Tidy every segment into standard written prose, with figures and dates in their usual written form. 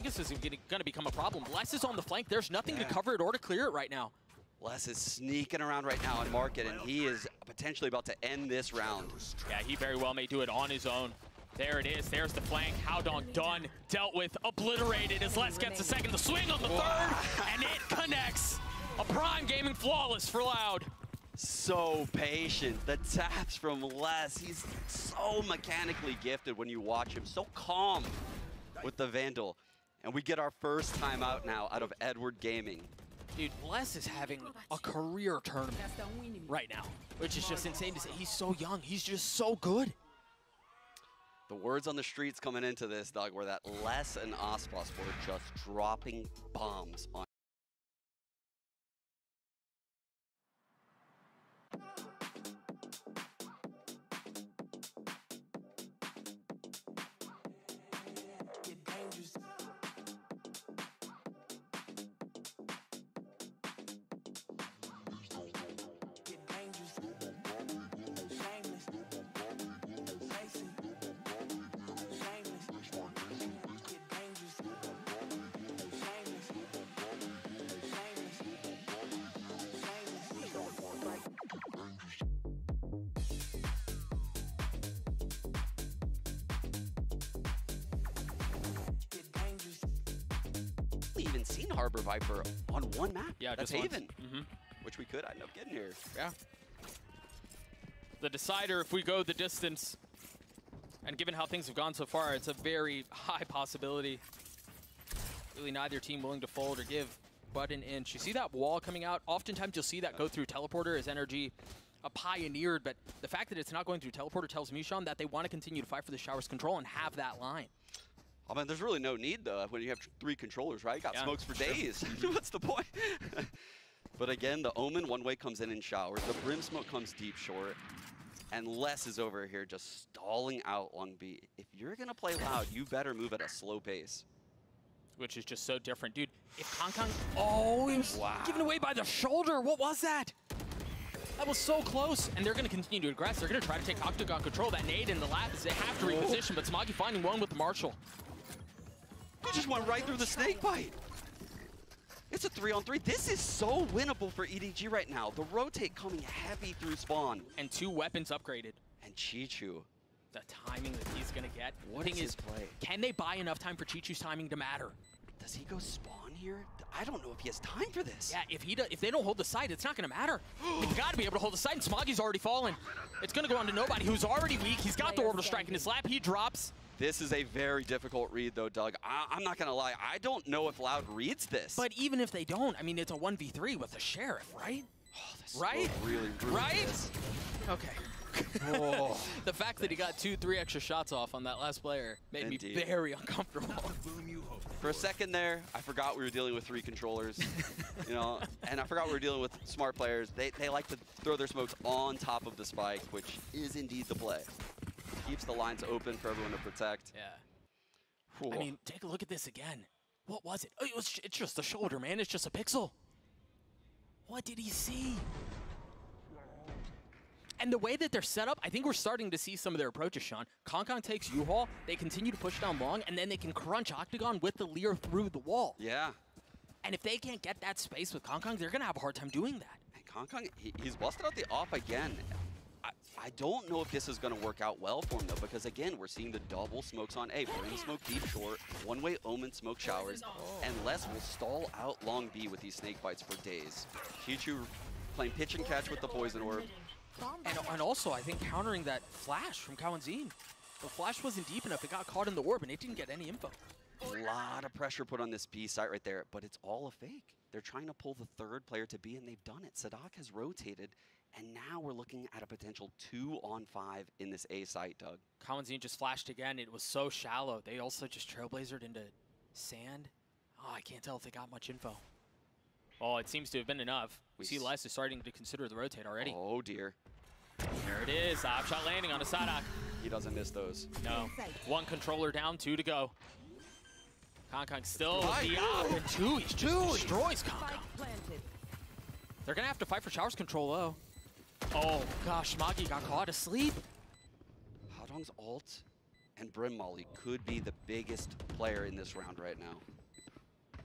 This is going to become a problem. Les is on the flank. There's nothing to cover it or to clear it right now. Les is sneaking around right now on market, and he is potentially about to end this round. Yeah, he very well may do it on his own. There it is. There's the flank. Howdong done, dealt with, obliterated as Les gets a second. The swing on the third, and it connects. A prime gaming flawless for Loud. So patient. The taps from Les. He's so mechanically gifted when you watch him. So calm with the Vandal. And we get our first timeout now out of Edward Gaming. Dude, Les is having a career tournament right now, which is just insane to say. He's so young. He's just so good. The words on the streets coming into this, Doug, were that Les and Ospas were just dropping bombs on. Even seen Harbor Viper on one map. Yeah, that's just Haven, which we could end up getting here. Yeah. The decider, if we go the distance, and given how things have gone so far, it's a very high possibility. Really neither team willing to fold or give but an inch. You see that wall coming out? Oftentimes you'll see that go through teleporter as NRG pioneered, but the fact that it's not going through teleporter tells me, Sean, that they want to continue to fight for the shower's control and have that line. I mean, there's really no need, though, when you have 3 controllers, right? You got smokes for days. What's the point? But again, the Omen one-way comes in and showers. The Brim smoke comes deep short. And Les is over here just stalling out long B. If you're going to play Loud, you better move at a slow pace. Which is just so different. Dude, if Kong... Oh, he was given away by the shoulder. What was that? That was so close. And they're going to continue to aggress. They're going to try to take Octagon control. That nade in the lab is they have to reposition, but Smoggy finding one with the Marshall. He just went right through the snake bite. It's a 3-on-3. This is so winnable for EDG right now. The rotate coming heavy through spawn. And 2 weapons upgraded. And Chichu. The timing that he's going to get. What is his play? Can they buy enough time for Chichu's timing to matter? Does he go spawn here? I don't know if he has time for this. Yeah, if they don't hold the site, it's not going to matter. They've got to be able to hold the site, and Smoggy's already fallen. It's going to go on to nobody who's already weak. He's got the orbital strike in his lap. He drops. This is a very difficult read, though, Doug. I'm not going to lie. I don't know if Loud reads this. But even if they don't, I mean, it's a 1v3 with the Sheriff, right? Oh, this right? Really right? This. Okay. Oh. The fact that he got 2-3 extra shots off on that last player made me very uncomfortable. For a second there, I forgot we were dealing with 3 controllers, you know, and I forgot we were dealing with smart players. They like to throw their smokes on top of the spike, which is indeed the play. Keeps the lines open for everyone to protect. Yeah. Whew. I mean, take a look at this again. What was it? Oh, it's just the shoulder, man. It's just a pixel. What did he see? And the way that they're set up, I think we're starting to see some of their approaches, Sean. Kong takes U-Haul, they continue to push down long, and then they can crunch Octagon with the Leer through the wall. Yeah. And if they can't get that space with Kong, they're going to have a hard time doing that. And Kong, he's busted out the off again. I don't know if this is going to work out well for him, though, because, again, we're seeing the double smokes on A. Brim smoke deep short, one-way Omen smoke showers, and Les will stall out long B with these snake bites for days. Chichu playing pitch and catch with the poison orb. And also, I think, countering that flash from Kawanzin. The flash wasn't deep enough. It got caught in the orb, and it didn't get any info. A lot of pressure put on this B site right there, but it's all a fake. They're trying to pull the 3rd player to B, and they've done it. Sadak has rotated, and now we're looking at a potential 2-on-5 in this A site, Doug. Kawanzin just flashed again. It was so shallow. They also just trailblazered into sand. Oh, I can't tell if they got much info. Oh, it seems to have been enough. We see Les is starting to consider the rotate already. Oh, dear. There it is. Opshot landing on a Sadak. He doesn't miss those. No. 1 controller down, 2 to go. Kong still with the op, and 2. He destroys Kong. They're going to have to fight for showers control, though. Oh, gosh. Smoggy got caught asleep. Howdong's ult And Brim Molly could be the biggest player in this round right now.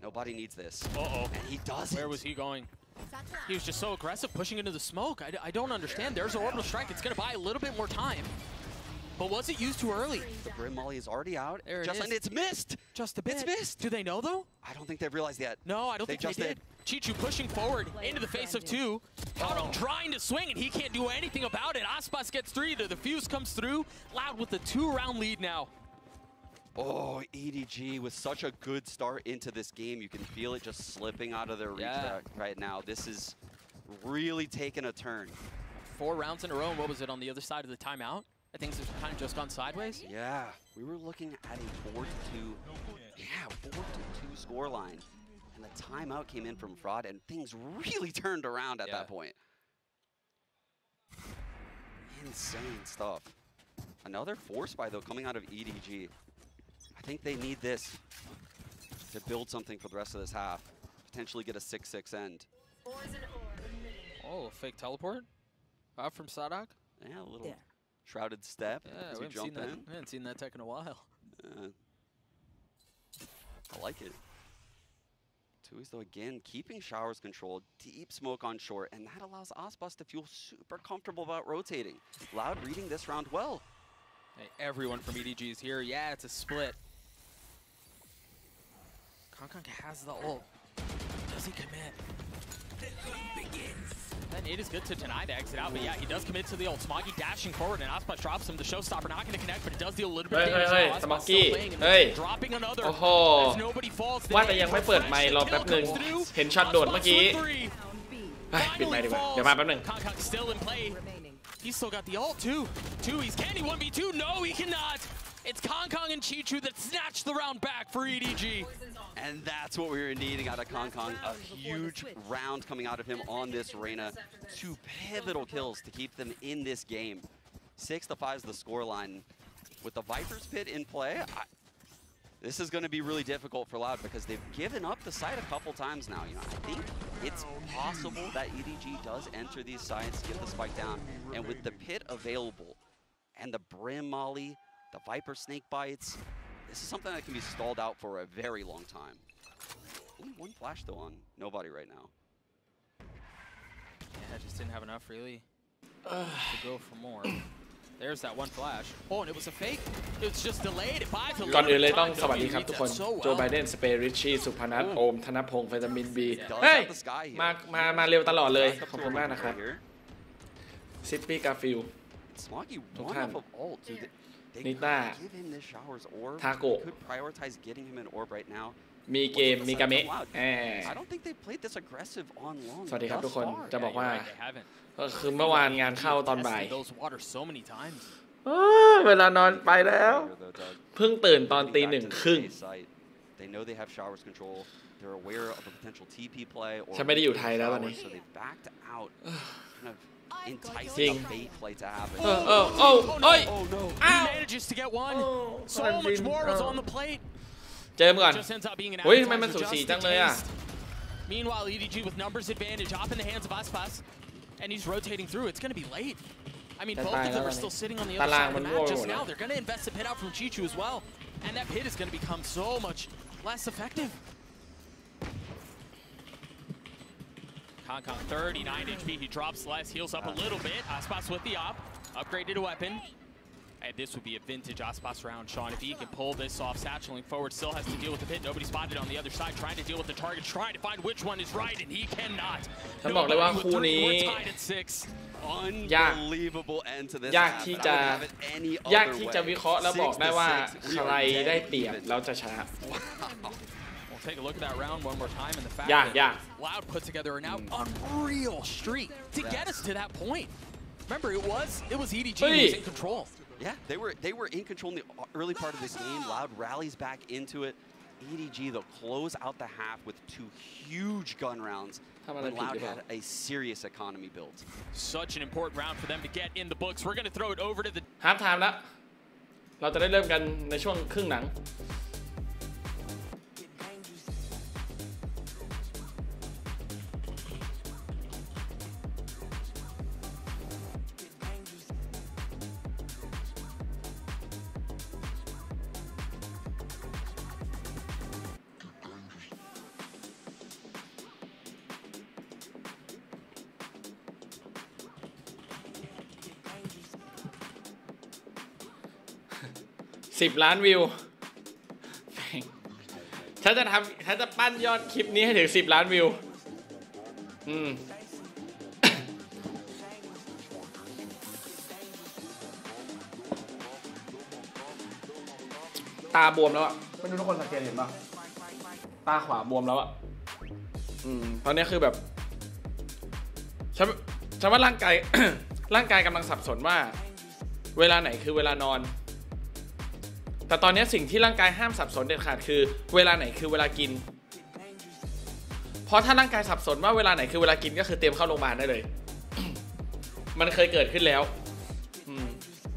Nobody needs this. Uh-oh. And he does it. Where was he going? He was just so aggressive, pushing into the smoke. I don't understand. There's an orbital strike. It's going to buy a little bit more time. But was it used too early? The Brim Molly is already out. There just and it's missed. Just a bit. It's missed. Do they know, though? I don't think they've realized yet. No, I don't think they did. Chichu pushing forward into the face of two. Kato trying to swing, and he can't do anything about it. Aspas gets 3. The fuse comes through. Loud with a 2-round lead now. Oh, EDG with such a good start into this game. You can feel it just slipping out of their reach right now. This is really taking a turn. 4 rounds in a row. And what was it on the other side of the timeout? I think it's kind of just gone sideways. Yeah, we were looking at a 4-2, 4-2 scoreline. And the timeout came in from Fraud, and things really turned around at that point. Insane stuff. Another force buy, though, coming out of EDG. I think they need this to build something for the rest of this half. Potentially get a 6-6 end. Oh, fake teleport? From Sadak? Yeah, a little shrouded step. Yeah, we haven't seen that tech in a while. I like it. Tui's, though, again, keeping Showers controlled, deep smoke on short, and that allows Aspas to feel super comfortable about rotating. Loud reading this round well. Hey, everyone from EDG is here. Yeah, it's a split. Kong has the ult. Does he commit? That nade is good to deny the exit out, but yeah, he does commit to the ult. Smoggy dashing forward, and Aspas drops him. The showstopper not going to connect, but it does deal a little bit of damage. Smoggy, dropping another. โอ้โห as nobody falls. ว่าแต่ยังไม่เปิดไมค์รอแป๊บหนึ่งเห็นช็อตโดดเมื่อกี้ปิดไมค์ดีกว่าเดี๋ยวมาแป๊บหนึ่ง Kong still in play. He's still got the ult too. Can he 1v2? No, he cannot. It's Kong and Chichu that snatched the round back for EDG. And that's what we were needing out of Kong. A huge round coming out of him on this Reyna. 2 pivotal kills to keep them in this game. 6-5 is the scoreline. With the Viper's Pit in play, this is going to be really difficult for Loud because they've given up the site a couple times now. You know, I think it's possible that EDG does enter these sites, get the spike down, and with the pit available and the Brim Molly, the Viper snake bites, this is something that can be stalled out for a very long time. Only 1 flash though on nobody right now. Yeah, I just didn't have enough really to go for more. There's that 1 flash. Oh, and it was a fake. It's just delayed. 5 ก่อนอื่นเลยต้องสวัสดีครับทุกคนโจไบเดนสเปริชีสุพนัทโอมธนพงศ์วิตามินบีเฮ้ยมาเร็วตลอดเลยขอบคุณมากนะครับซิปปี้กาฟิลทุกท่านนิต้าทาโกะมีเกมมีกาเมะสวัสดีครับทุกคนจะบอกว่าก็คือเมื่อวานงานเข้าตอนบ่ายเวลานอนไปแล้วเพิ่งตื่นตอนตี 1:30ฉันไม่ได้อยู่ไทยแล้วตอนนี้จริงเจอมึงก่อนเฮ้ยทำไมมันสูสีจังเลยอ่ะ Meanwhile, EDG with numbers advantage off in the hands of Aspas, and he's rotating through. It's going to be late. I mean, both of them are still sitting on the other side of the map just now. They're going to invest a pit out from Chichu as well, and that pit is going to become so much less effective. Kong 39 HP. He drops less, heals up a little bit. Aspas with the op, upgraded a weapon. And this would be a vintage Aspas round, Sean. If he can pull this off, satcheling forward, still has to deal with the pit. Nobody spotted on the other side, trying to deal with the targets, trying to find which one is right, and he cannot. ฉันบอกเลยว่าคู่นี้ยากที่จะวิเคราะห์แล้วบอกได้ว่าใครได้เปรียบแล้วจะชนะ Take a look at that round one more time, and the fact that Loud put together an unreal streak to get us to that point. Remember, it was EDG who was in control. Yeah, they were in control in the early part of this game. Loud rallies back into it. EDG, though, close out the half with 2 huge gun rounds. When Loud had a serious economy build. Such an important round for them to get in the books. We're going to throw it over to the half time แล้วเราจะได้เริ่มกันในช่วงครึ่งหลัง 10 ล้านวิวฉันจะปั้นยอดคลิปนี้ให้ถึง10 ล้านวิวตาบวมแล้วอ่ะไม่รู้ทุกคนสังเกตเห็นป่ะตาขวาบวมแล้วอ่ะตอนนี้คือแบบฉันว่าร่างกาย ร่างกายกำลังสับสนว่าเวลาไหนคือเวลานอนแต่ตอนนี้สิ่งที่ร่างกายห้ามสับสนเด็ดขาดคือเวลาไหนคือเวลากินเพราะถ้าร่างกายสับสนว่าเวลาไหนคือเวลากินก็คือเตรียมเข้าโรงพยาบาลได้เลย มันเคยเกิดขึ้นแล้ว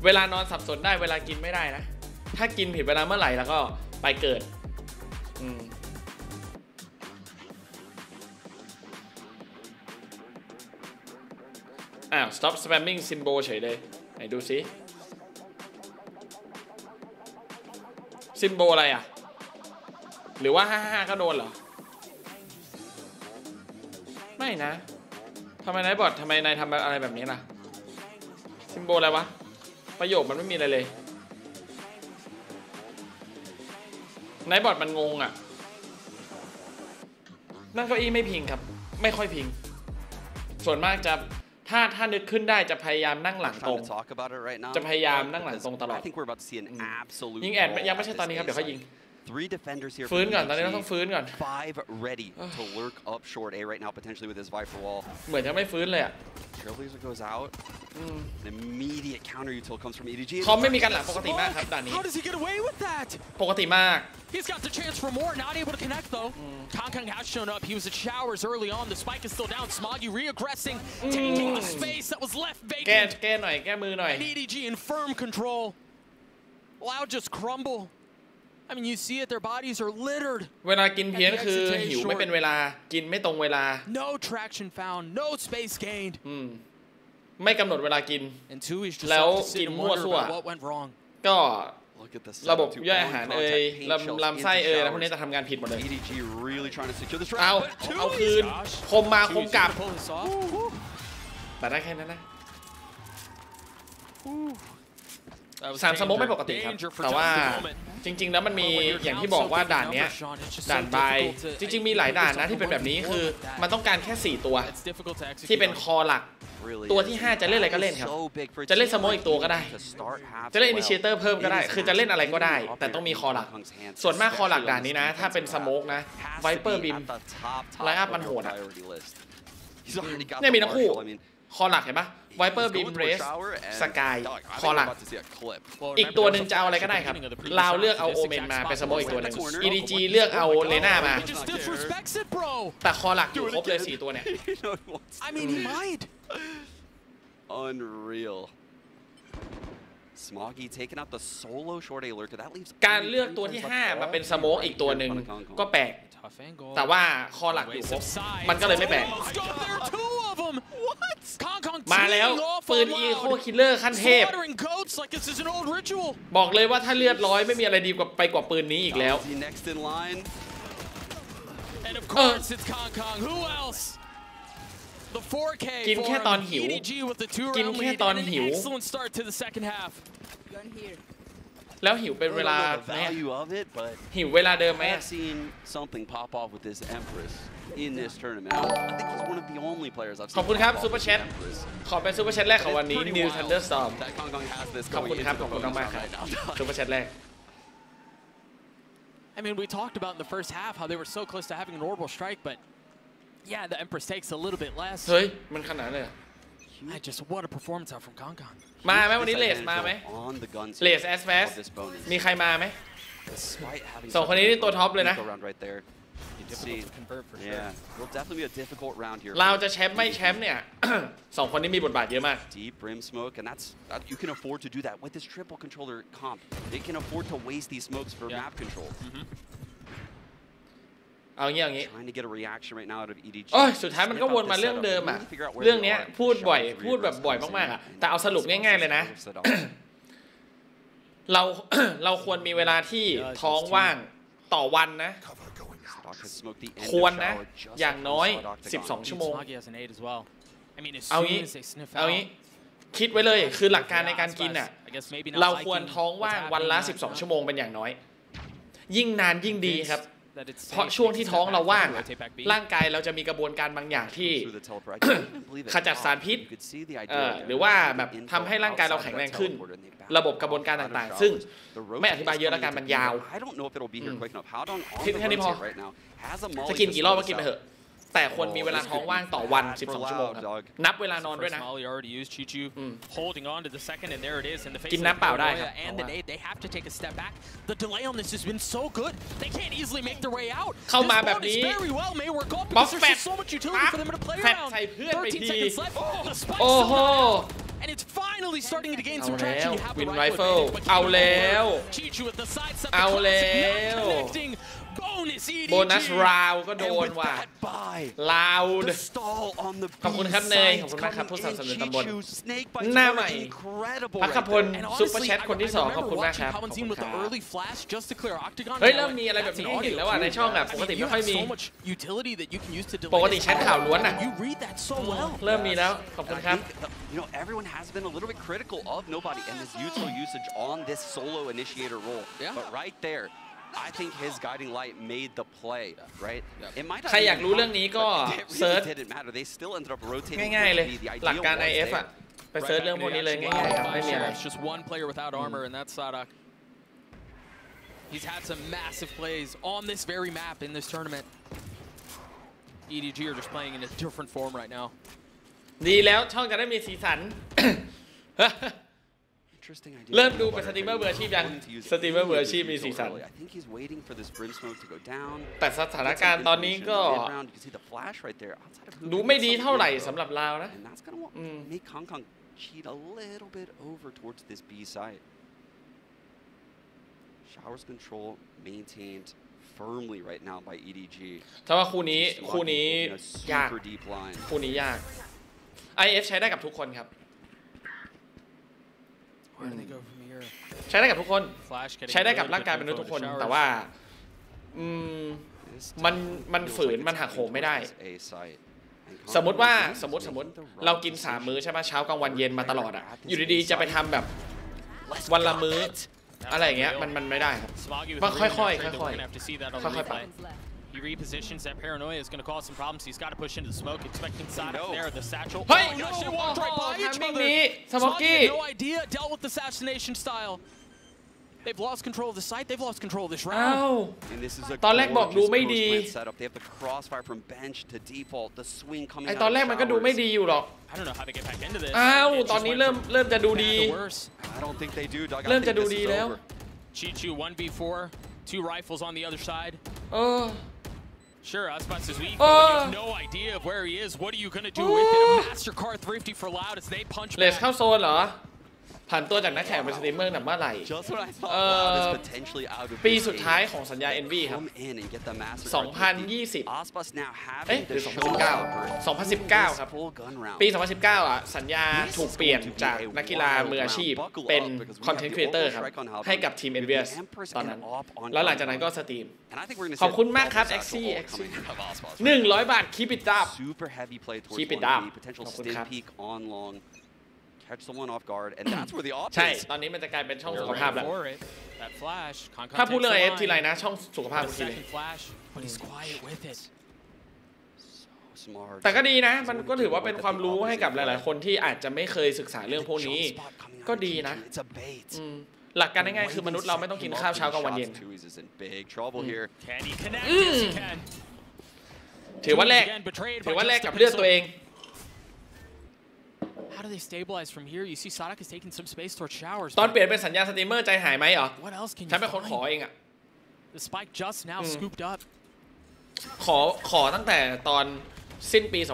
เวลานอนสับสนได้เวลากินไม่ได้นะถ้ากินผิดเวลาเมื่อไหร่แล้วก็ไปเกิดstop spamming symbol เฉยเลยไหนดูซิซิมโบอะไรอ่ะหรือว่า55ก็โดนเหรอไม่นะทำไมนายบอททำไมนายทำอะไรแบบนี้ล่ะซิมโบอะไรวะประโยคมันไม่มีอะไรเลยนายบอทมันงงอ่ะนั่งเก้าอี้ไม่พิงครับไม่ค่อยพิงส่วนมากจะถ้านึกขึ้นได้จะพยายามนั่งหลังตรงจะพยายามนั่งหลังตรงตลอดยิงแอดยังไม่ใช่ตอนนี้ครับเดี๋ยวเขายิงฟื้นก่อนตอนนี้เราต้องฟื้นก่อนเหมือนจะไม่ฟื้นเลยอ่ะเขาไม่มีการหลังปกติมากครับด่านนี้ปกติมากHe's got the chance for more, not able to connect though. Kong has shown up. He was at showers early on. The spike is still down. Smoggy reaggressing, taking the space that was left vacant. แก้หน่อยแก้มือหน่อย And EDG in firm control. Loud just crumble. I mean, you see it. Their bodies are littered. เวลากินเพี้ยนคือหิวไม่เป็นเวลากินไม่ตรงเวลา No traction found. No space gained. ไม่กำหนดเวลากิน And Tui's just แล้ว to sit and wonder about what went wrong. ก็ระบบย่อยอาหารลำไส้แล้วพวกนี้จะทำงานผิดหมดเลยเอาคืนคมมาคมกลับแต่ได้แค่นั้นนะ3 สโมกไม่ปกติครับแต่ว่าจริงๆแล้วมันมีอย่างที่บอกว่าด่านเนี้ยด่านบายจริงๆมีหลายด่านนะที่เป็นแบบนี้คือมันต้องการแค่4ตัวที่เป็นคอหลักตัวที่5จะเล่นอะไรก็เล่นครับจะเล่นสโมกอีกตัวก็ได้จะเล่นอินิเชเตอร์เพิ่มก็ได้คือจะเล่นอะไรก็ได้แต่ต้องมีคอหลักส่วนมากคอหลักด่านนี้นะถ้าเป็นสโมกนะไวเปอร์บิมไลน์อัพมันโหดอ่ะเนี่ยมีทั้งคู่คอหลักเห็นปะไวเปอร์บิมเรสสกายคอหลักอีกตัวหนึ่งจะเอาอะไรก็ได้ครับลาวเลือกเอาโอเมนมาเป็นสโมกอีกตัวหนึ่ง EDG เลือกเอาเลน่ามาแต่คอหลักอยู่ครบเลย4ตัวเนี่ย Unreal. Smoggy taking out the solo short A lurker. That leaves การเลือกตัวที่5มาเป็นสโมกอีกตัวหนึ่งก็แปลกแต่ว่าคอหลักอยู่ครบมันก็เลยไม่แปลกมาแล้วปืนอีโคคิลเลอร์ขั้นเทพบอกเลยว่าถ้าเลือดร้อยไม่มีอะไรดีกว่าไปกว่าปืนนี้อีกแล้วกินแค่ตอนหิวกินแค่ตอนหิวแล้วหิวเป็นเวลาไหมหิวเวลาเดิมไหมขอบคุณครับซูเปอร์แชทขอเป็นซูเปอร์แชทแรกของวันนี้ New Thunderstorm ขอบคุณครับขอบคุณมากครับซูเปอร์แชทแรก I mean, we talked about in the first half how they were so close to having an orbital strike, but yeah, the Empress takes a little bit less. เฮ้ยมันขนาดเลย Just what a performance out from Kong. มาไหมวันนี้เลสมาไหมเลสแอสแฟสมีใครมาไหม2 คนนี้นี่ตัวท็อปเลยนะเราจะแชมป์ไม่แชมป์เนี่ย 2 คนนี้มีบทบาทเยอะมาก Deep brim smoke and that's you can afford to do that with this triple controller comp. They can afford to waste these smokes for map control. เอางี้ Trying to get a reaction right now out of EDG. โอ้ยสุดท้ายมันก็วนมาเรื่องเดิมอ่ะเรื่องนี้พูดแบบบ่อยมากๆอ่ะแต่เอาสรุปง่ายๆเลยนะเราควรมีเวลาที่ท้องว่างต่อวันนะควรนะอย่างน้อย12 ชั่วโมงเอางี้ คิดไว้เลยคือหลักการในการกินอ่ะเราควรท้องว่างวันละ12ชั่วโมงเป็นอย่างน้อยยิ่งนานยิ่งดีครับเพราะช่วงที่ท้องเราว่างร่างกายเราจะมีกระบวนการบางอย่างที่ ขจัดสารพิษหรือว่าแบบทำให้ร่างกายเราแข็งแรงขึ้นระบบกระบวนการต่างๆซึ่งไม่อธิบายเยอะแล้วกันมันยาวคิดแค่นี้พอจะกินกี่รอบก็กินไปเถอะแต่ควรมีเวลาท้องว่างต่อวัน12ชั่วโมงครับนับเวลานอนด้วยนะกินน้ำเปล่าได้ครับเข้ามาแบบนี้บ็อกแฟตแฟตใส่เพื่อนไปทีโอ้โหวินไรเฟิลเอาแล้วเอาแล้วโบนัสราวก็โดนว่ะลาวขอบคุณครับเนยขอบคุณมากครับผู้สนับสนุนตำบลหน้าใหม่พักขพลซุปเปอร์แชทคนที่2ขอบคุณมากครับเฮ้ยเริ่มมีอะไรแบบนี้ให้เห็นแล้วอ่ะในช่องแบบปกติไม่ค่อยมีปกติแชทข่าวล้วนอ่ะเริ่มมีแล้วขอบคุณครับeveryone has been a little bit critical of nobody and his util usage on this solo initiator role but right there I think his guiding light made the play, right? ใครอยากรู้เรื่องนี้ก็เซิร์ชง่ายๆเลยหลักการ IF อ่ะไปเซิร์ชเรื่องพวกนี้เลยง่ายๆครับไม่มีอะไร Just one player without armor and that's Sadak. He's had some massive plays on this very map in this tournament. EDG are just playing in a different form right now. ดีแล้วช่องจะได้มีสีสันเริ่มดูเป็นสตรีมเมอร์มืออาชีพยังสตรีมเมอร์มืออาชีพมีสีสันแต่สถานการณ์ตอนนี้ก็ดูไม่ดีเท่าไหร่สำหรับลาวนะถ้าว่าคู่นี้ยากคู่นี้ยาก IF ใช้ได้กับทุกคนครับใช้ได้กับทุกคนใช้ได้กับร่างกายมนุษย์ทุกคนแต่ว่ามันฝืนมันหักโหมไม่ได้สมมติเรากิน3มื้อใช่ไหมเช้ากลางวันเย็นมาตลอดอ่ะอยู่ดีๆจะไปทำแบบวันละมื้ออะไรอย่างเงี้ยมันไม่ได้ครับมันค่อยๆไปHe repositions that paranoia is going to cause some problems. He's got to push into the smoke, expecting Sadak there. The satchel. Hey! Oh, gosh, they walked right by each other. Smoggy had no idea. Dealt with the assassination style. They've lost control of the site. They've lost control of this round. ตอนแรกบอกดูไม่ดีไอตอนแรกมันก็ดูไม่ดีอยู่หรอกอ้าวตอนนี้เริ่มจะดูดีเริ่มจะดูดีแล้ว Chichu 1v4, 2 rifles on the other side. Sure, Aspas is weak, but when you have no idea of where he is, what are you going to do with it? A Mastercard thrifty for Loud as they punch back. เลสเข้าโซนเหรอผ่านตัวจากนักแข่งเป็นสตรีมเมอร์หนักเมื่อไหร่ปีสุดท้ายของสัญญา NV ครับ2020หรือ2019ครับปี2019อ่ะสัญญาถูกเปลี่ยนจากนักกีฬามืออาชีพเป็นคอนเทนต์ครีเอเตอร์ครับให้กับทีม NVS ตอนนั้นแล้วหลังจากนั้นก็สตรีมขอบคุณมากครับ XC 100 บาทคีปิดดับคีปิดดับขอบคุณครับcatch someone off guard and that's where the option ใช่ตอนนี้มันจะกลายเป็นช่องสุขภาพแล้วถ้าพูดเรื่อง AF ทีไรนะช่องสุขภาพทุกทีเลยแต่ก็ดีนะมันก็ถือว่าเป็นความรู้ให้กับหลายๆคนที่อาจจะไม่เคยศึกษาเรื่องพวกนี้ก็ดีนะหลักการง่ายๆคือมนุษย์เราไม่ต้องกินข้าวเช้ากลางวันเย็นถือว่าแลกกับเลือดตัวเองHow do they stabilize from here? You see Sadak is taking some space towards showers. ตอนเปลี่ยนเป็นสัญญาสตรีมเมอร์ใจหายไหมเหรอฉันเป็นคนขอเองอ่ะ The spike just now scooped up. ขอตั้งแต่ตอนสิ้นปี 2018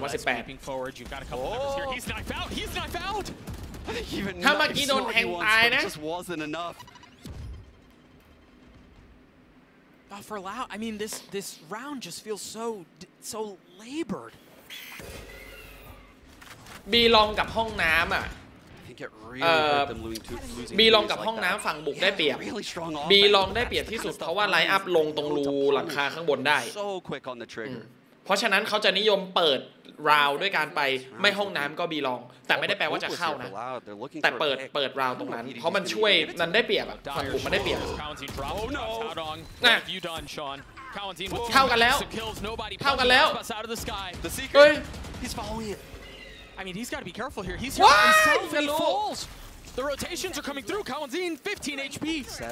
ถ้าเมื่อกี้โดนแทงตายนะ For Lau, I mean this round just feels so labored. บีลองกับห้องน้ำอ่ะบีลองกับห้องน้ำฝั่งบุกได้เปรียบบีลองได้เปรียบที่สุดเพราะว่าไลน์อัพลงตรงรูหลังคาข้างบนได้ เพราะฉะนั้นเขาจะนิยมเปิดราวด้วยการไปไม่ห้องน้ำก็บีลองแต่ไม่ได้แปลว่าจะเข้านะแต่เปิดราวตรงนั้นเพราะมันช่วยมันได้เปรียบอะฝั่งบุกมันได้เปรียบเท่ากันแล้วเฮ้ย I mean, he's got to be careful here. He's here himself and he falls. The rotations are coming through. Kawanzin, 15 HP.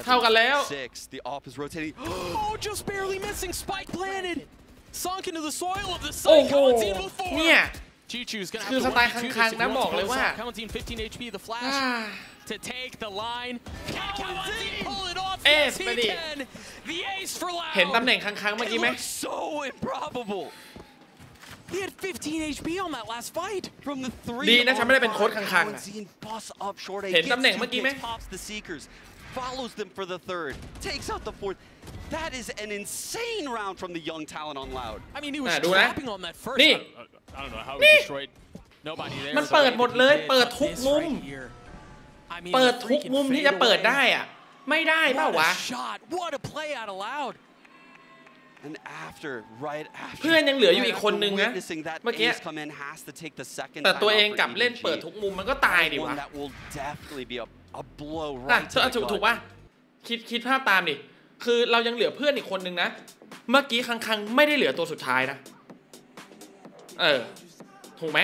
เท่ากันแล้ว The op is rotating. Oh, just barely missing. Spike planted. Sunk into the soil of the site. Kawanzin will forward. เนี่ย Chichu's gonna คือ have ส to ไตล์ work คัง to ๆนะบอกเลยว่า Kawanzin 15 HP. The flash to take the line. Can Kawanzin pull it off? Yes, he buddy. can. The ace for Lau. เห็นตำแหน่งคังๆเมื่อกี้ไหม So improbable. He had 15 HP on that last fight. From the 3. ดีนะฉันไม่ได้เป็นโค้ชคังๆนะ Boss up short. เห็นตำแหน่งเมื่อกี้ไหม Pops the Seekers. Follows them for the third. Takes out the fourth. That is an insane round from the young talent on Loud. I mean, he was trapping on that first. นี่ I don't know how he destroyed nobody there. มันเปิดหมดเลยเปิดทุกมุมเปิดทุกมุมที่จะเปิดได้อ่ะไม่ได้เปล่าวะ Shot. What a play out of Loud. And after, right after, เพื่อนยังเหลืออยู่อีกคนนึงนะเมื่อกี้แต่ตัวเองกลับเล่นเปิดทุกมุมมันก็ตายดิวะถูกป่ะคิดภาพตามดิคือเรายังเหลือเพื่อนอีกคนนึงนะเมื่อกี้คังไม่ได้เหลือตัวสุดท้ายนะถูกไหม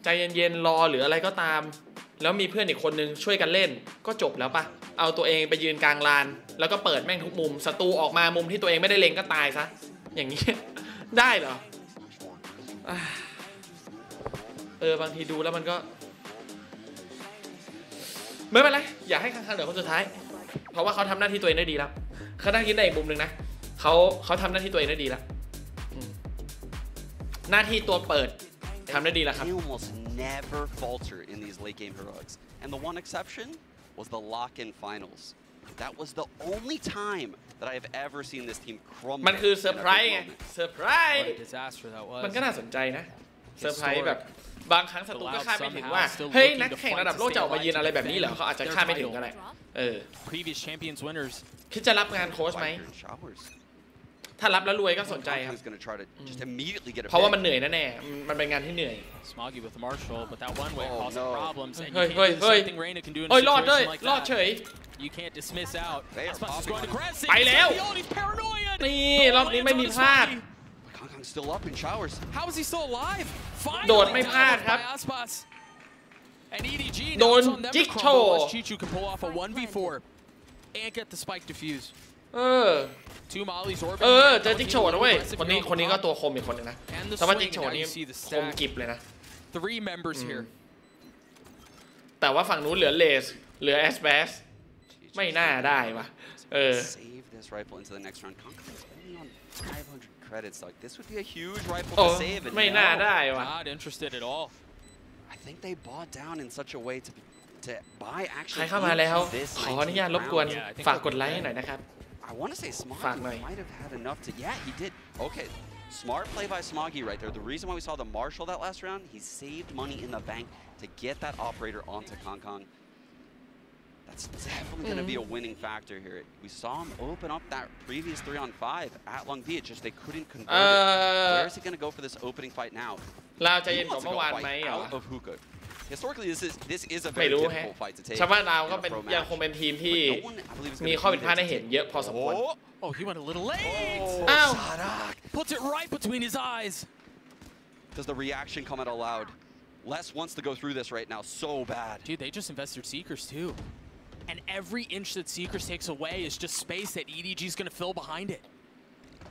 ใจเย็นๆรอหรืออะไรก็ตามแล้วมีเพื่อนอีกคนนึงช่วยกันเล่นก็จบแล้วป่ะเอาตัวเองไปยืนกลางลานแล้วก็เปิดแม่งทุกมุมศัตรูออกมามุมที่ตัวเองไม่ได้เล็งก็ตายซะอย่างนี้ ได้เหรอบางทีดูแล้วมันก็ไม่เป็นไรอย่าให้คังเหลือคนสุดท้ายเพราะว่าเขาทำหน้าที่ตัวเองได้ดีแล้วเขาได้คิดในอีกมุมหนึ่งนะเขาทำหน้าที่ตัวเองได้ดีแล้วหน้าที่ตัวเปิดทำได้ดีแล้วครับ Never falter in these late game heroics, and the one exception was the lock-in finals. That was the only time that I have ever seen this team crumble. มันคือเซอร์ไพรส์ไงเซอร์ไพรส์ disaster that was. มันก็น่าสนใจนะเซอร์ไพรส์แบบบางครั้งศัตรูก็คาดไม่ถึงว่าเฮ้ยนักแข่งระดับโลกจะออกมายืนอะไรแบบนี้เหรอเขาอาจจะคาดไม่ถึงก็ได้Previous champions winners คิดจะรับงานโค้ชไหมถ้ารับแล้วรวยก็สนใจครับเพราะว่ามันเหนื่อยแน่ๆมันเป็นงานที่เหนื่อย Smoggy with the Marshall but that one way causing problems and เฮ้ยรอดด้วยรอดเฉย You can't dismiss out. Aggressive. ไปแล้วนี่รอบนี้ไม่มีพลาด Still up in showers. How is he still alive? โดดไม่พลาดครับ And EDG โดนจิ๊กโชว์ Chichu can pull off a 1v4 and get the spike defuse. Two mollies orbiting. เจอจิ๊กโชว์นะเว้ยคนนี้ก็ตัวคมอีกคนนึงนะแต่ว่าจิ๊กโชว์นี่คมกิบเลยนะ Three members here. แต่ว่าฝั่งนู้นเหลือเลสเหลือแอสแบสไม่น่าได้วะSave this rifle into the next round. Spending on 500 credits, like this would be a huge rifle to save. ไม่น่าได้วะ Not interested at all. I think they bought down in such a way to buy actually. ใครเข้ามาแล้วขออนุญาตรบกวนฝากกดไลค์ให้หน่อยนะครับ I want to say Smoggy might have had enough to. Yeah, he did. Okay, smart play by Smoggy right there. The reason why we saw the Marshall that last round, he saved money in the bank to get that operator onto Kong. That's definitely going to be a winning factor here. We saw him open up that previous 3-on-5 at Long B. It's just they couldn't convert it. Where is he going to go for this opening fight now? เราจะเย็นกว่าเมื่อวานไหมเหรอ Historically, this is a very difficult fight to take. ชาวบ้านเราก็เป็นยังคงเป็นทีมที่มีข้อผิดพลาดให้เห็นเยอะพอสมควร Oh, he went a little late. Puts it right between his eyes. Does the reaction come out loud? Les wants to go through this right now so bad. Dude, they just invested Seekers too. And every inch that Seekers takes away is just space that EDG is going to fill behind it.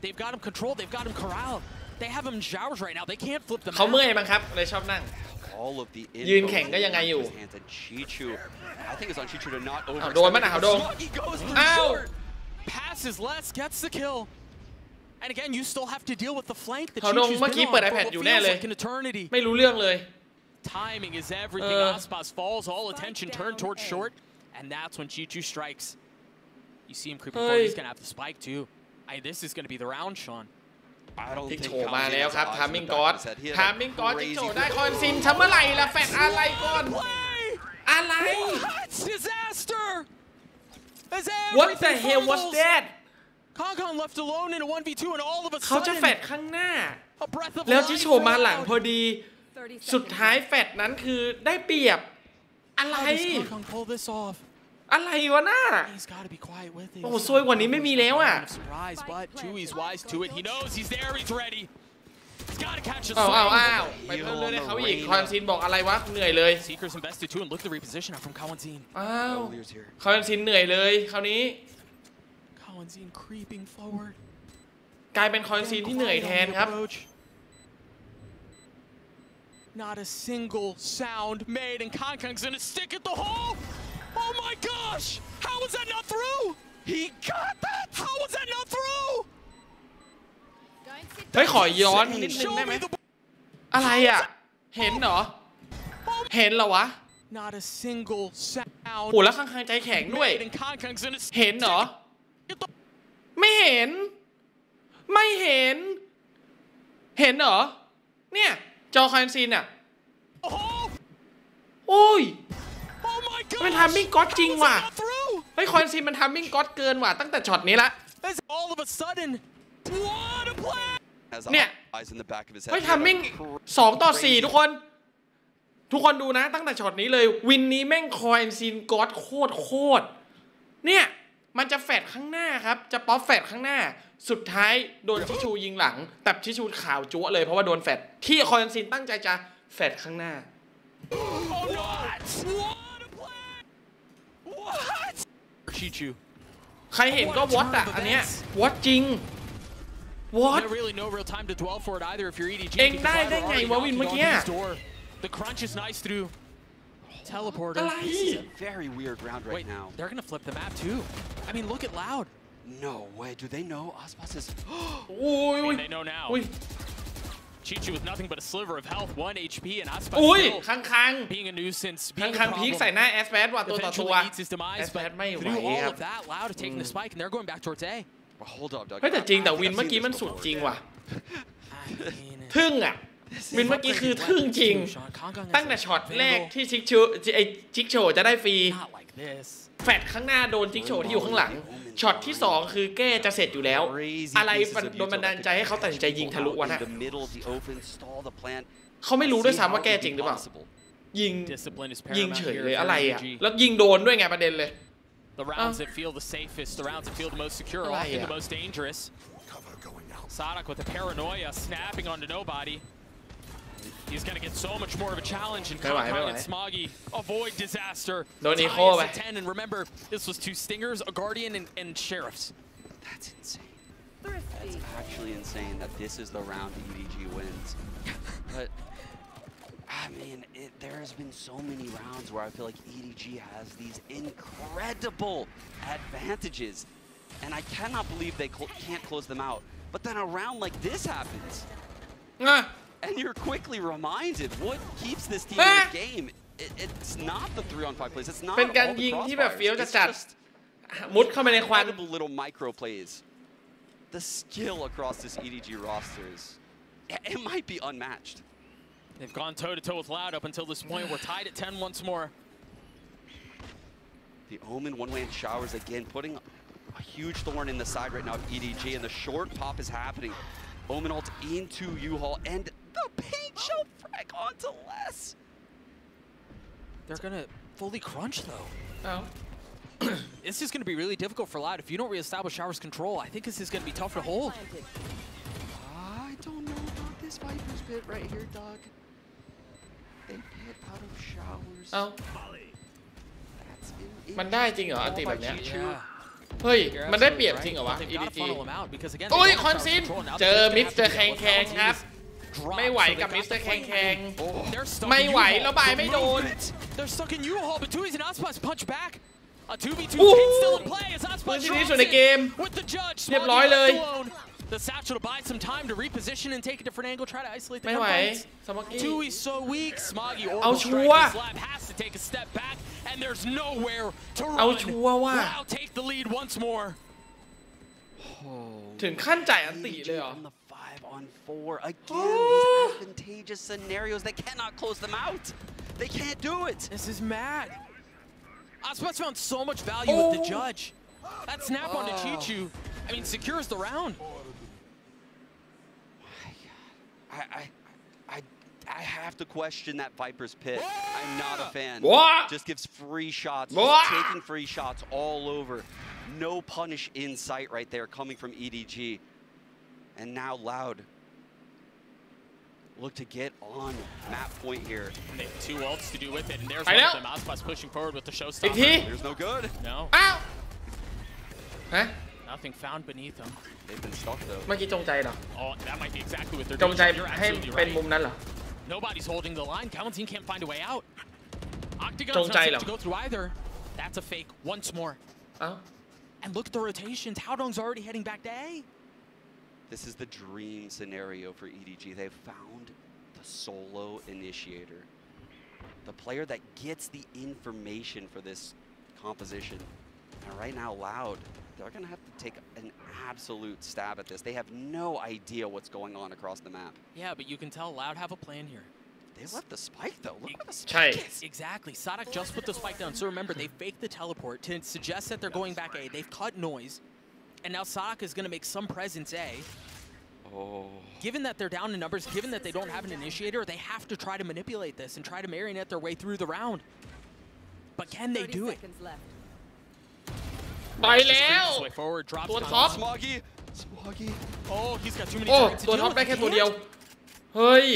They've got him controlled. They've got him corralled. They have him in showers right now. They can't flip them out. เขาเมื่อยมั้งครับเลยชอบนั่งยืนแข่งก็ยังไงอยู่ I think it's on Chichu to not over. โดนมั้ยนะโดนอ้าว passes less gets the kill. And again, you still have to deal with the flank that Chichu's been on for what feels like an eternity. ไม่รู้เรื่องเลย Timing is everything. Aspas falls. All attention turned towards short. And that's when Chichu strikes. You see him creeping forward. He's going to have the spike too. This is going to be the round, Sean. จิ๊กโฉมาแล้วครับทามมิ่งก๊อดจิ๊กโฉได้คอนซินทำเมื่อไหร่ล่ะแฟดอะไรก่อนอะไร Disaster! What the hell was that Kankan left alone in a 1v2 and all of a เขาจะ sudden แฟดข้างหน้า a breath of แล้ว life จิโฉมาหลังพอดี 30 สุด seconds ท้ายแฟดนั้นคือได้เปรียบอะไร How does Kankan pull this off? อะไรวะน่า He's got to be quiet with it. โอ้โหซวยกว่านี้ไม่มีแล้วอ่ะ Surprise, but Chewy's wise to it. He knows he's there. He's ready. He's got to catch the อ้าว swing. ไปเพิ่มเลือดให้เขาอีกคอนซินบอกอะไรวะเหนื่อยเลย Seekers invested too, and look at the reposition out from Kawanzin. อ้าวคอนซินเหนื่อยเลยคราวนี้ Kawanzin creeping forward. กลายเป็นคอนซินที่เหนื่อยแทนครับ Not a single sound made, and Kankan's gonna stick at the hole. Oh my gosh! How was that not through? He got that. How was that not through? เฮ้ยขอย้อนนิดนึงได้ไหมอะไรอ่ะเห็นเหรอเห็นเหรอวะ Not a single sound. โอ้แล้วข้างๆใจแข็งด้วย And Kankan's gonna เห็นเหรอ stick at the ไม่เห็นไม่เห็นเห็นเหรอเนี่ยจอคอนซินอ่ะ hole. โอ้ย Oh my gosh! มันทำมิ่งก๊อตจริงว่ะ How was that not through? เฮ้ยคอนซินมันทำมิ่งก๊อตเกินว่ะตั้งแต่ช็อตนี้ละ That's all of a sudden. What a play! เนี่ย eyes in the back of his head. เฮ้ยทำมิ่ง2-4ทุกคนดูนะตั้งแต่ช็อตนี้เลยวินนี้แม่งคอยซินก๊อตโคตรเนี่ยมันจะแฟดข้างหน้าครับจะป๊อปแฟดข้างหน้าสุดท้ายโดนชิชูยิงหลังแต่ชิชูขาวจั๊วเลยเพราะว่าโดนแฟดที่คอยซินตั้งใจจะแฟดข้างหน้า Oh no! What a play! What? Chichu. ใครเห็นก็วอตอ่ะอันเนี้ยวอตจริงวอต Really no real time to dwell for it either if you're EDG. เองได้ไงวะวินเมื่อกี้ The crunch is nice through teleporter. อะไร This is a very weird round right Wait, now. they're gonna flip the map too. I mean, look at Loud. No way. Do they know? Ospas is. โอ้ย I mean, they know now. อุ้ย Chichu with nothing but a sliver of health, 1 HP, and Aspas อุ้ย still ค้าง being a nuisance, ๆ being a ค้างๆพีค problem. ใส่หน้าแอสแฟดว่ะตัวต่อตัว Eventually eats his แอ demise, สแฟด but ไม่ไหว through all ครับ of that, Loud are taking the spike, and they're going back towards A. Well, hold up, Doug. เฮ้ยแต่จริงแต่วินเมื่อกี้มันสุดจริงว่ะทึ่งอ่ะวินเมื่อกี้คือทึ่งจริงตั้งแต่ช็อตแรกที่จิกโชจะได้ฟรี Not like this. แฟดข้างหน้าโดนจิกโชที่อยู่ข้างหลังช็อตที่2คือแก้จะเสร็จอยู่แล้วอะไรโดนบันดาลใจให้เขาตัดสินใจยิงทะลุวะนะเขาไม่รู้ด้วยซ้ำว่าแก้จริงหรือเปล่ายิง Discipline is ยิง paramount เฉย here เลย for อะไรอ่ะ EDG. แล้วยิงโดนด้วยไงประเด็นเลย The rounds that feel the safest, the rounds that feel the most secure, are often the most dangerous. Sadak with the paranoia, snapping onto nobody. He's going to get so much more of a challenge, and Kankan and Smoggy avoid disaster. Ties at 10, and remember, this was 2 Stingers, a Guardian, and Sheriffs. That's insane. That's actually insane that this is the round EDG wins. But I mean, there has been so many rounds where I feel like EDG has these incredible advantages, and I cannot believe they can't close them out. But then a round like this happens, and you're quickly reminded what keeps this team in the game. It's not the 3-on-5 plays. It's not เป็นการยิงที่แบบเฟี้ยวจัดมุดเข้าไปในควัน incredible little micro plays. The skill across this EDG roster is, it might be unmatched. They've gone toe-to-toe with Loud up until this point. We're tied at 10 once more. The Omen one-way in showers again, putting a huge thorn in the side right now of EDG, and the short pop is happening. Omen ult into U-Haul, and the paint shell frag onto Les. They're going to fully crunch, though. Oh. This is going to be really difficult for Loud. If you don't reestablish Showers control, I think this is going to be tough to hold. I don't know about this Viper's pit right here, Doug. They pit out of Showers. เอ้า มันได้จริงเหรออันติแบบเนี้ย Yeah. เฮ้ยมันได้เปรียบจริงเหรอวะ They've got to EDG funnel him out because again, โอ้ย they don't คอน have ซิน control. Now เจอ they're มิส gonna เตอ have ร์ to แ deal with ข็ง Valorant ครับ drop, ไม่ไหว so they กับ got มิสเตอ to ร์ play แข็ง They're stuck ไม่ in ไหว U-Haul. แล้วบายไม่โดน They're stuck in U-Haul, but Tui's and Aspas punch back. A 2v2 Ooh. pit still in play as Aspas ปืนที่ดี drops สุดในเกม it with the judge. เรียบร้อยเลย Smoggy left alone. The Satchel to buy some time to reposition and take a different angle, try to isolate the ไม่ไหว confines. สมอกี้ Tui's so weak. Smoggy เอา orbital ชั strike วร์ his lab has to take a step back, and there's nowhere to เอา run. ชัวร์ว่ะ Wow, take the lead once more. ถึงขั้นจ่ายอันติเลยเหรอ On the 5-on-4 again. These advantageous scenarios, they cannot close them out. They can't do it. This is mad. Aspas found so much value with the judge. That snap onto Chichu. I mean, secures the round. I have to question that Viper's Pit. I'm not a fan. What? Just gives free shots. What? Just taking free shots all over. No punish in sight right there coming from EDG. And now Loud look to get on map point here. And they have 2 ults to do with it. And there's one of them. Aspas pushing forward with the showstopper. There's no good. No. Ow! Huh? Nothing found beneath them. They've been stuck though. เมื่อกี้จงใจเหรอ Oh, that might be exactly what they're จ doing. งใจ You're ให้ absolutely เป็น right. มุมนั้นเหรอ Nobody's holding the line. Kalamazin can't find a way out. Octagon's จง not ใจ safe เหรอ to go through either. That's a fake once more. เอ้า And look at the rotations. Howdong's already heading back to A. This is the dream scenario for EDG. They've found the solo initiator. The player that gets the information for this composition. And right now, Loud, they're going to have to take an absolute stab at this. They have no idea what's going on across the map. Yeah, but you can tell Loud have a plan here. They left the spike, though. Look what the spike is. Exactly. Sadak just put the spike down. So remember, they faked the teleport to suggest that they're going back A. They've cut noise. And now Sadak is going to make some presence A. Oh. Given that they're down in numbers, given that they don't have an initiator, they have to try to manipulate this and try to marionette their way through the round. But can they do it? ไปแล้ว Way forward, drops ตัว down. ท็อป Smoggy. Oh, he's got too many โอ้ targets to ตัว deal ท็อป with. ได้ He แค่ตัว can't. เดียว เฮ้ย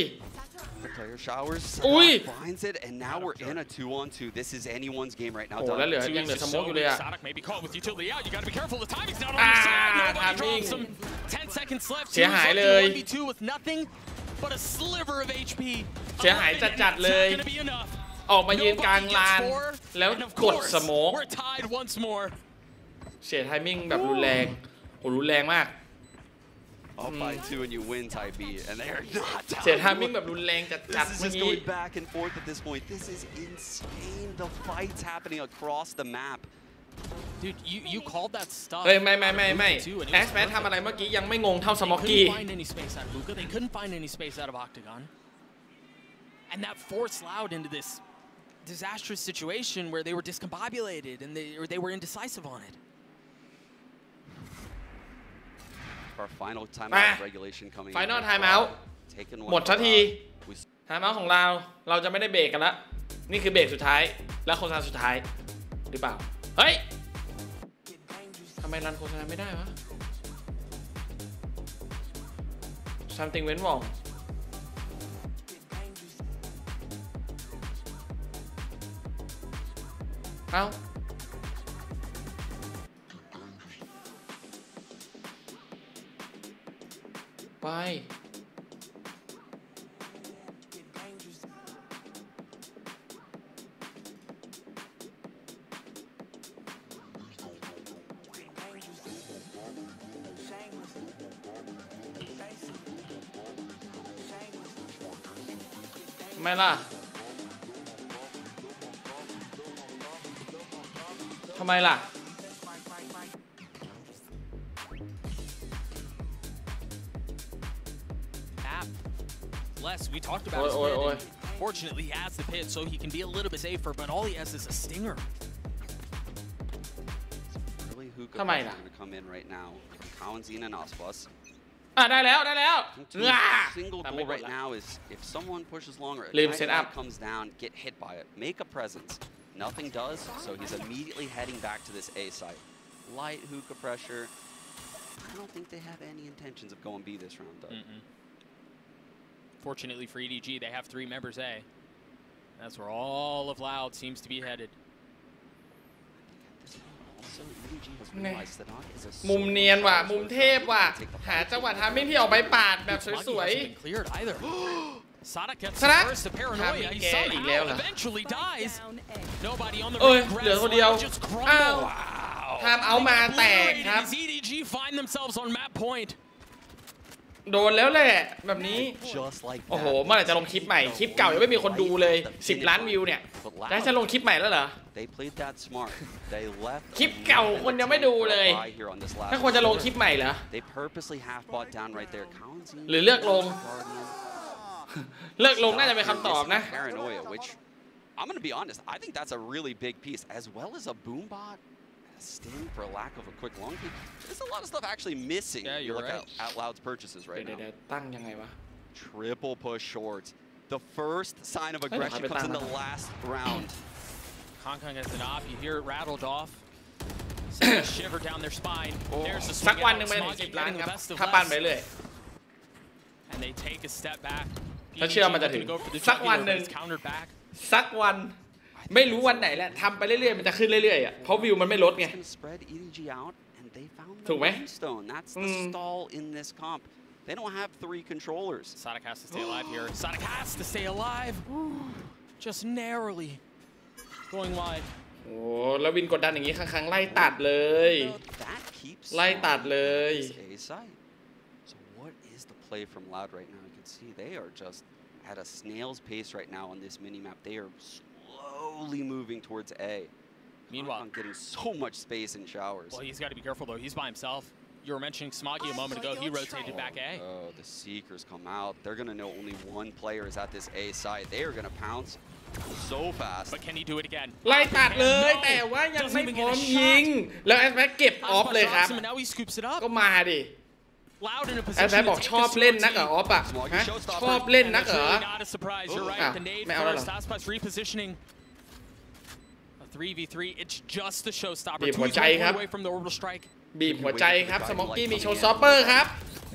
The player showers. Ui. Finds it, and now we're in a 2-on-2. This is anyone's game right now. โอ้แล้วเหลือ Two ยังเหลือ is ส just โมก so อยู่เลย weak. อะ Sadak may be caught with utility out. You got to be careful. The timing's not on your side. Nobody timing. drops him. 10 seconds left. เสียหายเลย 1v2 with nothing but a sliver of HP. เสียหายจัดๆเลย It's not gonna be enough. ออกมายืนกลางลาน แล้ว And of กด course, สโมก we're tied once more. เสียไทมิ่งแบบรุนแรงโหรุนแรงมาก Up by 2 and you win tie B, and they're not down. เสียไทมิ่งแบบรุนแรงจัด This is ๆเมื่อ just กี้ going back and forth at this point. This is insane. The fights happening across the map. Dude, you called that stuff. เฮ้ยไม่แอชแมนทำอะไรเมื่อกี้ยังไม่งงเท่าสโมก They กี้ couldn't find any space out of Hookah. They couldn't find any space out of Octagon. And that forced Loud into this disastrous situation where they were discombobulated and they were indecisive on it. Our final timeout regulation coming. Final in. timeout. Taken หมด one ทันที We ไทม์เอาท์ของเราจะไม่ได้เบรกกันละนี่คือเบรกสุดท้ายและโฆษณาสุดท้ายหรือเปล่าเฮ้ยทำไมรันโฆษณาไม่ได้วะ something went wrong เอ้าไปทำไมล่ะทำไมล่ะ Les, we talked about his pit, and fortunately he has the pit so he can be a little bit safer, but all he has is a stinger. really Hookah ทำไม is ล่ะ going to come in right now. Kawanzin and Aspas. ได้แล้ว Single goal right now is if someone pushes longer, Leave a set guy up. comes down, get hit by it, make a presence. Nothing does, so he's immediately heading back to this A site. Light Hookah pressure. I don't think they have any intentions of going B this round, though. Fortunately for EDG, they have 3 members A. That's where all of Loud seems to be headed. Also, EDG has realized that Nog is a มุมเนียนว่ะมุมเทพว่ะหาจังหวะทามมิ่งที่ออกไปปาดแบบส Smoggy วย hasn't been cleared either. Sadak gets Sadak? first. The paranoia. He Timingแกอีกแล้ว somehow เหรอ eventually dies. Nobody on the เอ้ย red เหลือ grass คนเดียว line just อ้าว crumble. ทำเอามาแตกครับ As EDG find themselves on map point. โดนแล้วแหละแบบนี้ just like โอ้โห that. เมื่อไหร่จะลงคลิปใหม่คลิปเก่ายังไม่มีคนดูเลย10 ล้านวิวเนี่ยได้จะลงคลิปใหม่แล้วเหรอ They played that smart. They left คลิปเก่าคนยังไม่ดูเลย by here on this last ถ้าควรจะลงคลิปใหม่เหรอ They purposely half bought down right there. Kawanzin หรือเลือกลง Guardian. เลือกลงน่าจะเป็นคำตอบนะ Paranoia, which I'm going to be honest, I think that's a really big piece, as well as a boombot. sting for a lack of a quick long peek. There's a lot of stuff actually missing. Yeah, you look right. at Loud's purchases right now. ตั้งยังไงวะ Triple push short. The first sign of aggression comes in the last round. Kong has an off. You hear it rattled off. Send a shiver down their spine. There's the สัก swing วัน out. หนึ่งไม่ถึง Smoggy 10 ล้าน getting ค the รับ best of ถ้าปั้นไป less. เรื่อย And they take a step back. ถ้าเชื่อมันจะถึง Go for the สักวัน jugular, หนึ่ง but it's countered back. สักวันไม่รู้วันไหนแหละทำไปเรื่อยๆมันจะขึ้นเรื่อยๆอ่ะเพราะวิวมันไม่ลดไง Spread EDG out, and they found the ถูกไหม Moonstone. That's the stall in this comp. They don't have 3 controllers. Sonic has to stay alive here. Sonic has to stay alive. Just narrowly going wide. โอ้แล้ววินกดดันอย่างนี้ครั้งๆไล่ตัดเลย That keeps ไล่ตัดเลย A side. So what is the play from Loud right now? You can see they are just at a snail's pace right now on this mini-map. They are slowly moving towards A. Meanwhile, getting so much space in showers. Well, he's got to be careful though. He's by himself. You were mentioning Smoggy a moment ago. He rotated back A. Oh, the Seekers come out. They're going to know only one player is at this A side. They are going to pounce so fast. But can he do it again? ไล่ตัดเลยแต่ว่ายังไม่พร้อมยิงแล้วแอดแม็กเก็บออฟเลยครับ And now he scoops it up. ก็มาดิ Loud in a แอด position แม็กบอก to ชอบ take เล่น this นักเหรอออฟอ่ะฮะชอบเล่นนักเหรอ Really not a surprise. You're right. The nade first. Aspat's repositioning. A 3v3. It's just the showstopper. บีบหัวใจครับ away from the orbital strike. บีบหัวใจครับสมอกกี้มีโชว์ซอปเปอร์ครับ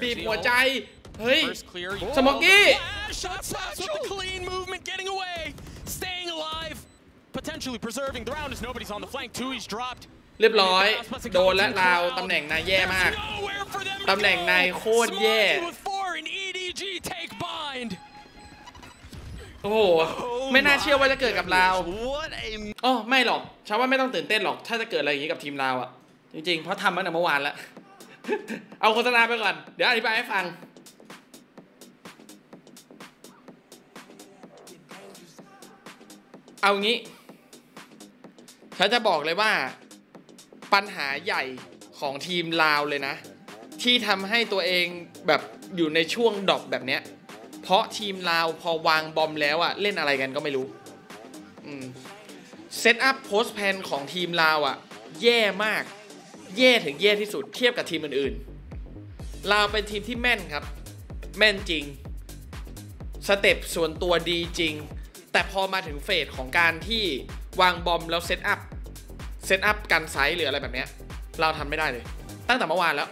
บีบหัวใจเฮ้ย First clear. สมอกกี้ Shot stops with the clean movement, getting away, staying alive, potentially preserving the round as nobody's on the flank. Tui's dropped. เรียบร้อยโดนและลาวตำแหน่งนายแย่มากตำแหน่งนายโคตรแย่ EDG take bind. โอ้โหไม่น่าเชื่อว่าจะเกิดกับลาวอ๋อไม่หรอกฉันว่าไม่ต้องตื่นเต้นหรอกถ้าจะเกิดอะไรอย่างนี้กับทีมลาวอ่ะจริงๆเพราะทำมาตั้งแต่เมื่อวานแล้ว เอาโฆษณาไปก่อนเดี๋ยวอธิบายให้ฟังเอางี้ฉันจะบอกเลยว่าปัญหาใหญ่ของทีมลาวเลยนะที่ทำให้ตัวเองแบบอยู่ในช่วงดรอปแบบเนี้ยเพราะทีมลาวพอวางบอมแล้วอะเล่นอะไรกันก็ไม่รู้เซตอัพโพสแพนของทีมลาวอะแย่มากแย่ถึงแย่ที่สุดเทียบกับทีมอื่นๆลาวเป็นทีมที่แม่นครับแม่นจริงสเต็ปส่วนตัวดีจริงแต่พอมาถึงเฟสของการที่วางบอมแล้วเซตอัพกันไซส์หรืออะไรแบบเนี้ยเราทำไม่ได้เลยตั้งแต่เมื่อวานแล้ว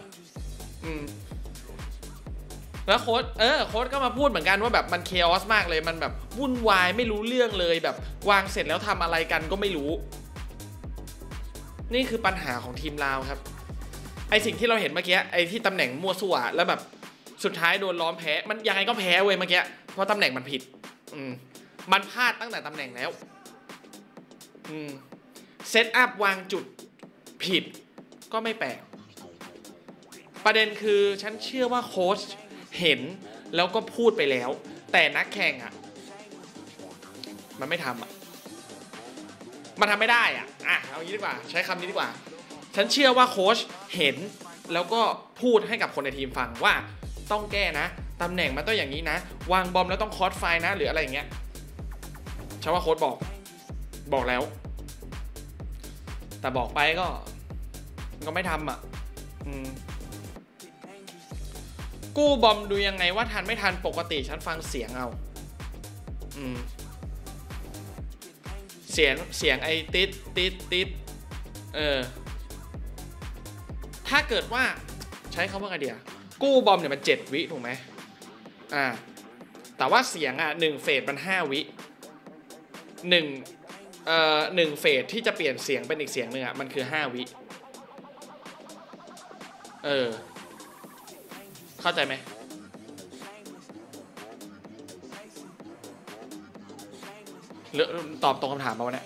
แล้วโค้ชก็มาพูดเหมือนกันว่าแบบมันเคออสมากเลยมันแบบวุ่นวายไม่รู้เรื่องเลยแบบวางเสร็จแล้วทำอะไรกันก็ไม่รู้นี่คือปัญหาของทีมลาวครับไอสิ่งที่เราเห็นเมื่อกี้ไอที่ตำแหน่งมั่วซั่วแล้วแบบสุดท้ายโดนล้อมแพ้มันยังไงก็แพ้เว้ยเมื่อกี้เพราะตำแหน่งมันผิดมันพลาดตั้งแต่ตำแหน่งแล้วเซตอัพวางจุดผิดก็ไม่แปลกประเด็นคือฉันเชื่อว่าโค้ชเห็นแล้วก็พูดไปแล้วแต่นักแข่งอ่ะมันไม่ทำอ่ะมันทำไม่ได้อ่ะเอางี้ดีกว่าใช้คำนี้ดีกว่าฉันเชื่อว่าโค้ชเห็นแล้วก็พูดให้กับคนในทีมฟังว่าต้องแก้นะตำแหน่งมันต้องอย่างนี้นะวางบอมแล้วต้องคอร์สไฟนะหรืออะไรอย่างเงี้ยฉันว่าโค้ชบอกแล้วแต่บอกไปก็ไม่ทำอ่ะกู้บอมดูยังไงว่าทันไม่ทันปกติฉันฟังเสียงเอาเสียงไอ้ติดถ้าเกิดว่าใช้คำว่าไงเดียกู้บอมเนี่ยมัน7 วิถูกไหมแต่ว่าเสียง1เฟสมัน5 วิ1เฟสที่จะเปลี่ยนเสียงเป็นอีกเสียงหนึ่งมันคือ5 วิเข้าใจไหมหรือตอบตรงคำถามมาวันนี้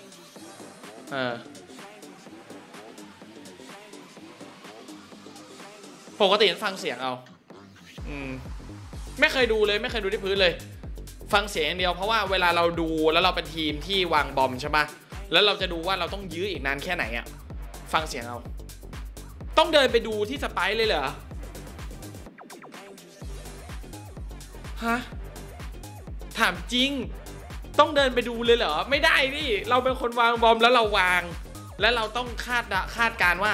ปกติฟังเสียงเอาไม่เคยดูเลยไม่เคยดูที่พื้นเลยฟังเสียงอย่างเดียวเพราะว่าเวลาเราดูแล้วเราเป็นทีมที่วางบอมใช่ปะแล้วเราจะดูว่าเราต้องยื้ออีกนานแค่ไหนฟังเสียงเอาต้องเดินไปดูที่สไปซ์เลยเหรอฮะถามจริงต้องเดินไปดูเลยเหรอไม่ได้ดิเราเป็นคนวางบอมแล้วเราวาง และเราต้องคาดการว่า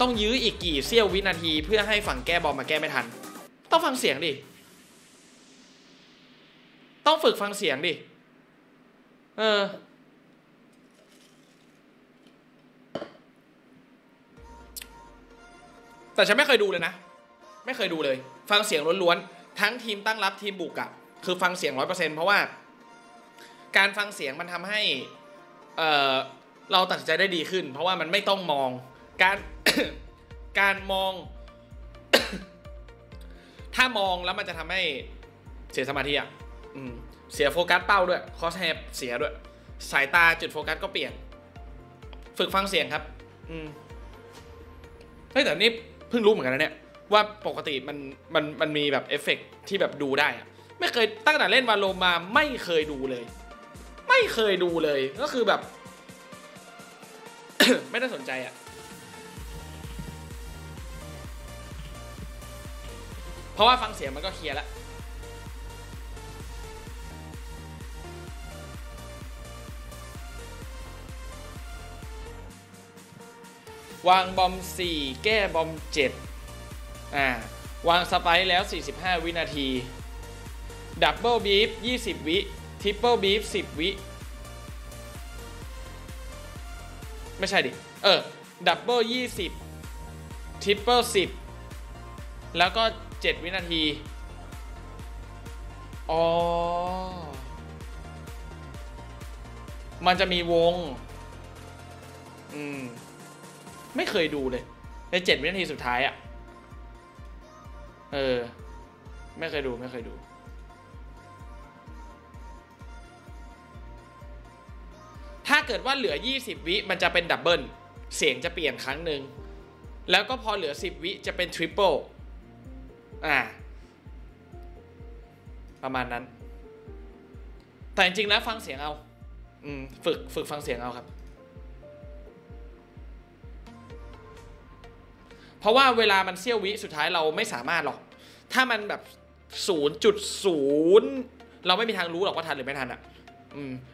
ต้องยื้ออีกกี่เสี้ยววินาทีเพื่อให้ฝั่งแก้บอมมาแก้ไม่ทันต้องฟังเสียงดิต้องฝึกฟังเสียงดิแต่ฉันไม่เคยดูเลยนะไม่เคยดูเลยฟังเสียงล้วนๆทั้งทีมตั้งรับทีมบุกอะคือฟังเสียง 100% เพราะว่าการฟังเสียงมันทำให้เราตัดสินใจได้ดีขึ้นเพราะว่ามันไม่ต้องมองการ การมอง ถ้ามองแล้วมันจะทำให้เสียสมาธิอะเสียโฟกัสเป้าด้วยคอสแฮปเสียด้วยสายตาจุดโฟกัสก็เปลี่ยนฝึกฟังเสียงครับเฮ้ยแต่นี่เพิ่งรู้เหมือนกันนะเนี่ยว่าปกติมันมีแบบเอฟเฟกต์ที่แบบดูได้อะไม่เคยตั้งแต่เล่นวาโลมาไม่เคยดูเลยไม่เคยดูเลยก็คือแบบ ไม่ได้สนใจอะเพราะว่าฟังเสียงมันก็เคลียร์แล้ววางบอม4แก้บอม7วางสไปร์แล้ว45วินาทีดับเบิลบีฟ20วิทริปเปิลบีฟ10วิไม่ใช่ดิดับเบิล20ทริปเปิล10แล้วก็7วินาทีอ๋อมันจะมีวงไม่เคยดูเลยใน7วินาทีสุดท้ายอ่ะไม่เคยดูถ้าเกิดว่าเหลือ20วิมันจะเป็นดับเบิลเสียงจะเปลี่ยนครั้งหนึ่งแล้วก็พอเหลือ10วิจะเป็นทริปเปิลประมาณนั้นแต่จริงๆแล้วฟังเสียงเอาฝึกฟังเสียงเอาครับเพราะว่าเวลามันเสี้ยววิสุดท้ายเราไม่สามารถหรอกถ้ามันแบบ 0.0 เราไม่มีทางรู้หรอกว่าทันหรือไม่ทันอ่ะ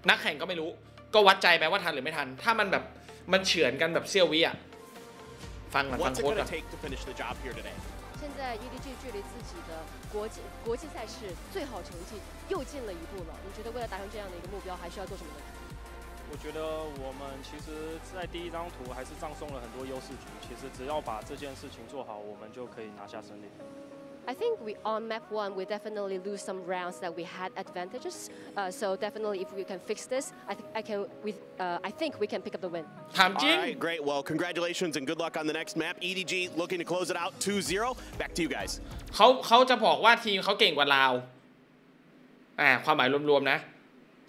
นักแข่งก็ไม่รู้ก็วัดใจไปว่าทันหรือไม่ทันถ้ามันแบบมันเฉือนกันแบบเสี้ยววิอ่ะฟังโค้ชก่อน现在 EDG 距离自己的国际赛事最好成绩又进了一步了。你觉得为了达成这样的一个目标，还需要做什么呢？我觉得我们其实，在第一张图还是葬送了很多优势局。其实只要把这件事情做好，我们就可以拿下胜利。I think on map 1 we definitely lose some rounds that we had advantages. So definitely if we can fix this, I think we can pick up the win. All right, great. Well, congratulations and good luck on the next map. EDG looking to close it out 2-0. Back to you guys. เขาจะบอกว่าทีมเขาเก่งกว่าเราความหมายรวมๆนะ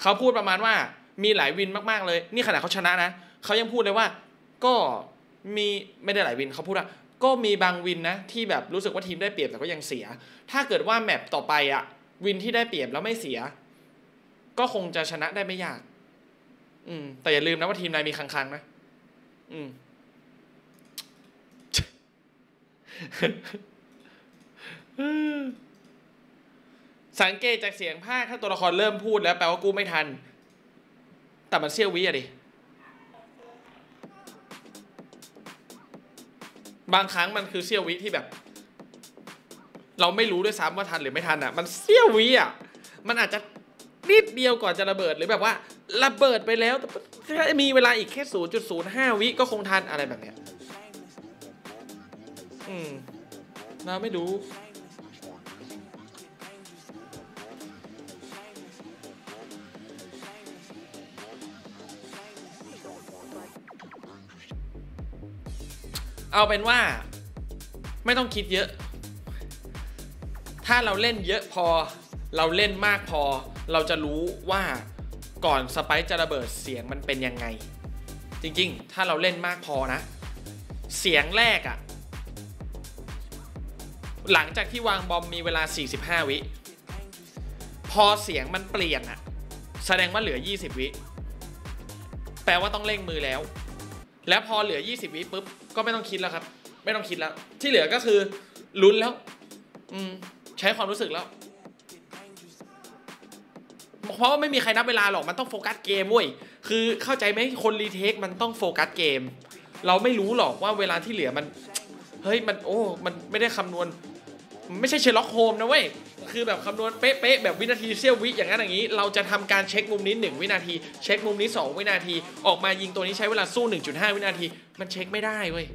เขาพูดประมาณว่ามีหลายวินมากๆเลยนี่ขนาดเขาชนะนะเขายังพูดเลยว่าก็มีไม่ได้หลายวินเขาพูดว่าก็มีบางวินนะที่แบบรู้สึกว่าทีมได้เปรียบแต่ก็ยังเสียถ้าเกิดว่าแมปต่อไปอะวินที่ได้เปรียบแล้วไม่เสียก็คงจะชนะได้ไม่ยากแต่อย่าลืมนะว่าทีมนายมีคังๆนะสังเกตจากเสียงภาคถ้าตัวละครเริ่มพูดแล้วแปลว่ากู้ไม่ทันแต่มันเสี้ยววิอะดิบางครั้งมันคือเสี้ยววิที่แบบเราไม่รู้ด้วยซ้ำว่าทันหรือไม่ทันอ่ะมันเสี้ยววิอ่ะมันอาจจะนิดเดียวก่อนจะระเบิดหรือแบบว่าระเบิดไปแล้วมีเวลาอีกแค่ 0.05 วิก็คงทันอะไรแบบเนี้ยเราไม่รู้เอาเป็นว่าไม่ต้องคิดเยอะถ้าเราเล่นเยอะพอเราเล่นมากพอเราจะรู้ว่าก่อนสไปค์จะระเบิดเสียงมันเป็นยังไงจริงๆถ้าเราเล่นมากพอนะเสียงแรกอะหลังจากที่วางบอมมีเวลา45วิพอเสียงมันเปลี่ยนอะแสดงว่าเหลือ20วิแปลว่าต้องเร่งมือแล้วพอเหลือ20วิปุ๊บก็ไม่ต้องคิดแล้วครับไม่ต้องคิดแล้วที่เหลือก็คือลุ้นแล้วใช้ความรู้สึกแล้วเพราะว่าไม่มีใครนับเวลาหรอกมันต้องโฟกัสเกมเว้ย คือเข้าใจไหมคนรีเทคมันต้องโฟกัสเกมเราไม่รู้หรอกว่าเวลาที่เหลือมันเฮ้ยมันมันไม่ได้คำนวณไม่ใช่เชลล็อกโฮมนะเว้ยคือแบบคำนวณเป๊ะๆแบบวินาทีเสี้ยววิอย่างนั้นอย่างนี้เราจะทำการเช็คมุมนี้1วินาทีเช็คมุมนี้2วินาทีออกมายิงตัวนี้ใช้เวลาสู้ 1.5 วินาทีมันเช็คไม่ได้เว้ย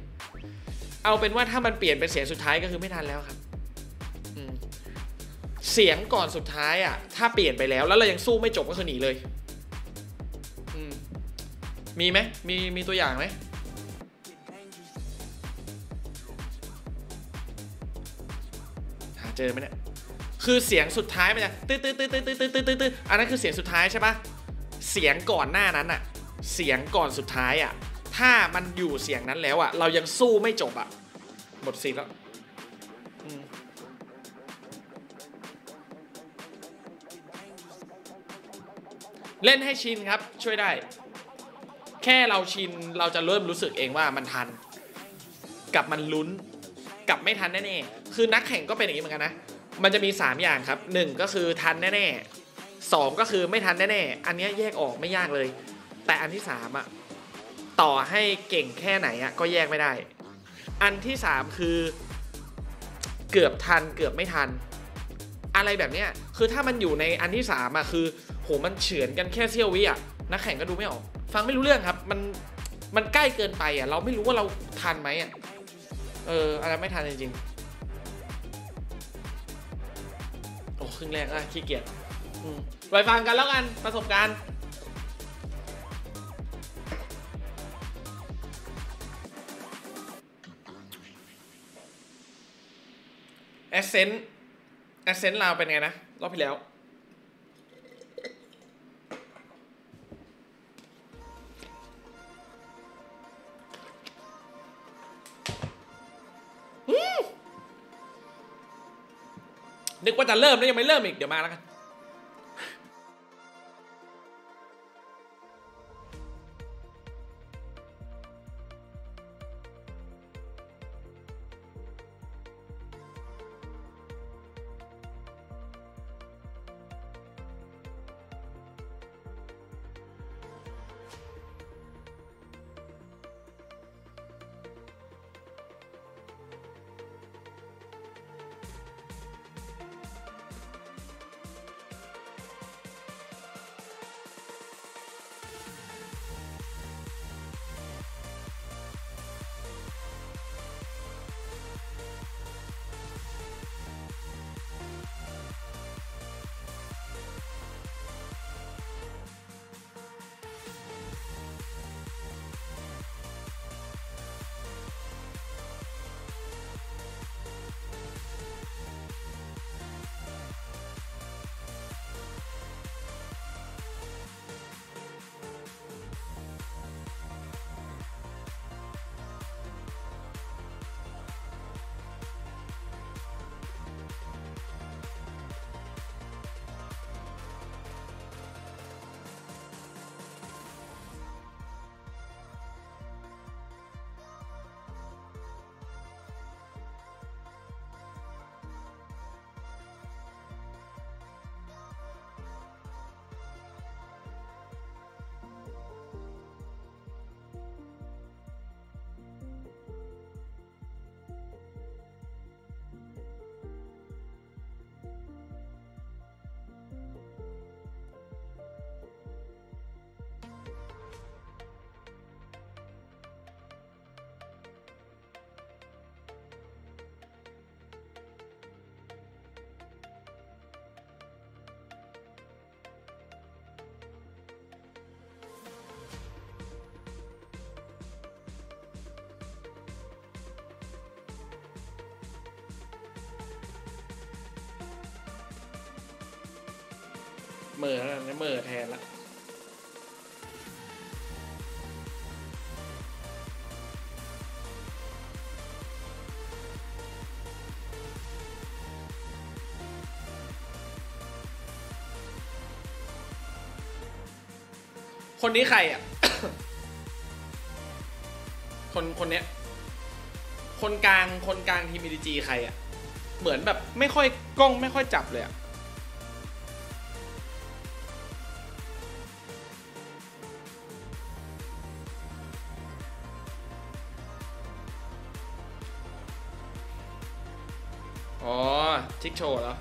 เอาเป็นว่าถ้ามันเปลี่ยนเป็นเสียงสุดท้ายก็คือไม่ทันแล้วครับเสียงก่อนสุดท้ายอ่ะถ้าเปลี่ยนไปแล้วเรายังสู้ไม่จบก็คือหนีเลยมีไหมมีตัวอย่างไหมหาเจอไหมเนี่ยคือเสียงสุดท้ายมันจะตื้ออันนั้นคือเสียงสุดท้ายใช่ปะเสียงก่อนหน้านั้นอ่ะเสียงก่อนสุดท้ายอ่ะถ้ามันอยู่เสียงนั้นแล้วอ่ะเรายังสู้ไม่จบอ่ะหมดสิทธิ์แล้วเล่นให้ชินครับช่วยได้แค่เราชินเราจะเริ่มรู้สึกเองว่ามันทันกับมันลุ้นกับไม่ทันแน่ๆคือนักแข่งก็เป็นอย่างนี้เหมือนกันนะมันจะมี3อย่างครับ1ก็คือทันแน่ๆ2ก็คือไม่ทันแน่ๆอันนี้แยกออกไม่ยากเลยแต่อันที่3อ่ะต่อให้เก่งแค่ไหนอ่ะก็แยกไม่ได้อันที่3คือเกือบทันเกือบไม่ทันอะไรแบบเนี้ยคือถ้ามันอยู่ในอันที่3อ่ะคือโหมันเฉือนกันแค่เสี้ยววิอ่ะนักแข่งก็ดูไม่ออกฟังไม่รู้เรื่องครับมันใกล้เกินไปอ่ะเราไม่รู้ว่าเราทันไหมอ่ะอะไรไม่ทันจริงๆโอ้ครึ่งแรกอ่ะขี้เกียจไปฟังกันแล้วกันประสบการณ์แอสเซนต์เราเป็นไงนะรอบที่แล้วนึกว่าจะเริ่มแล้วยังไม่เริ่มอีกเดี๋ยวมาแล้วกันเมื่อแล้วนะเมื่อแทนละคนนี้ใครอ่ะ คนเนี้ยคนกลางทีม EDG ใครอ่ะเหมือนแบบไม่ค่อยกล้องไม่ค่อยจับเลยอ่ะ อ่ะทิกโชว์แล้ว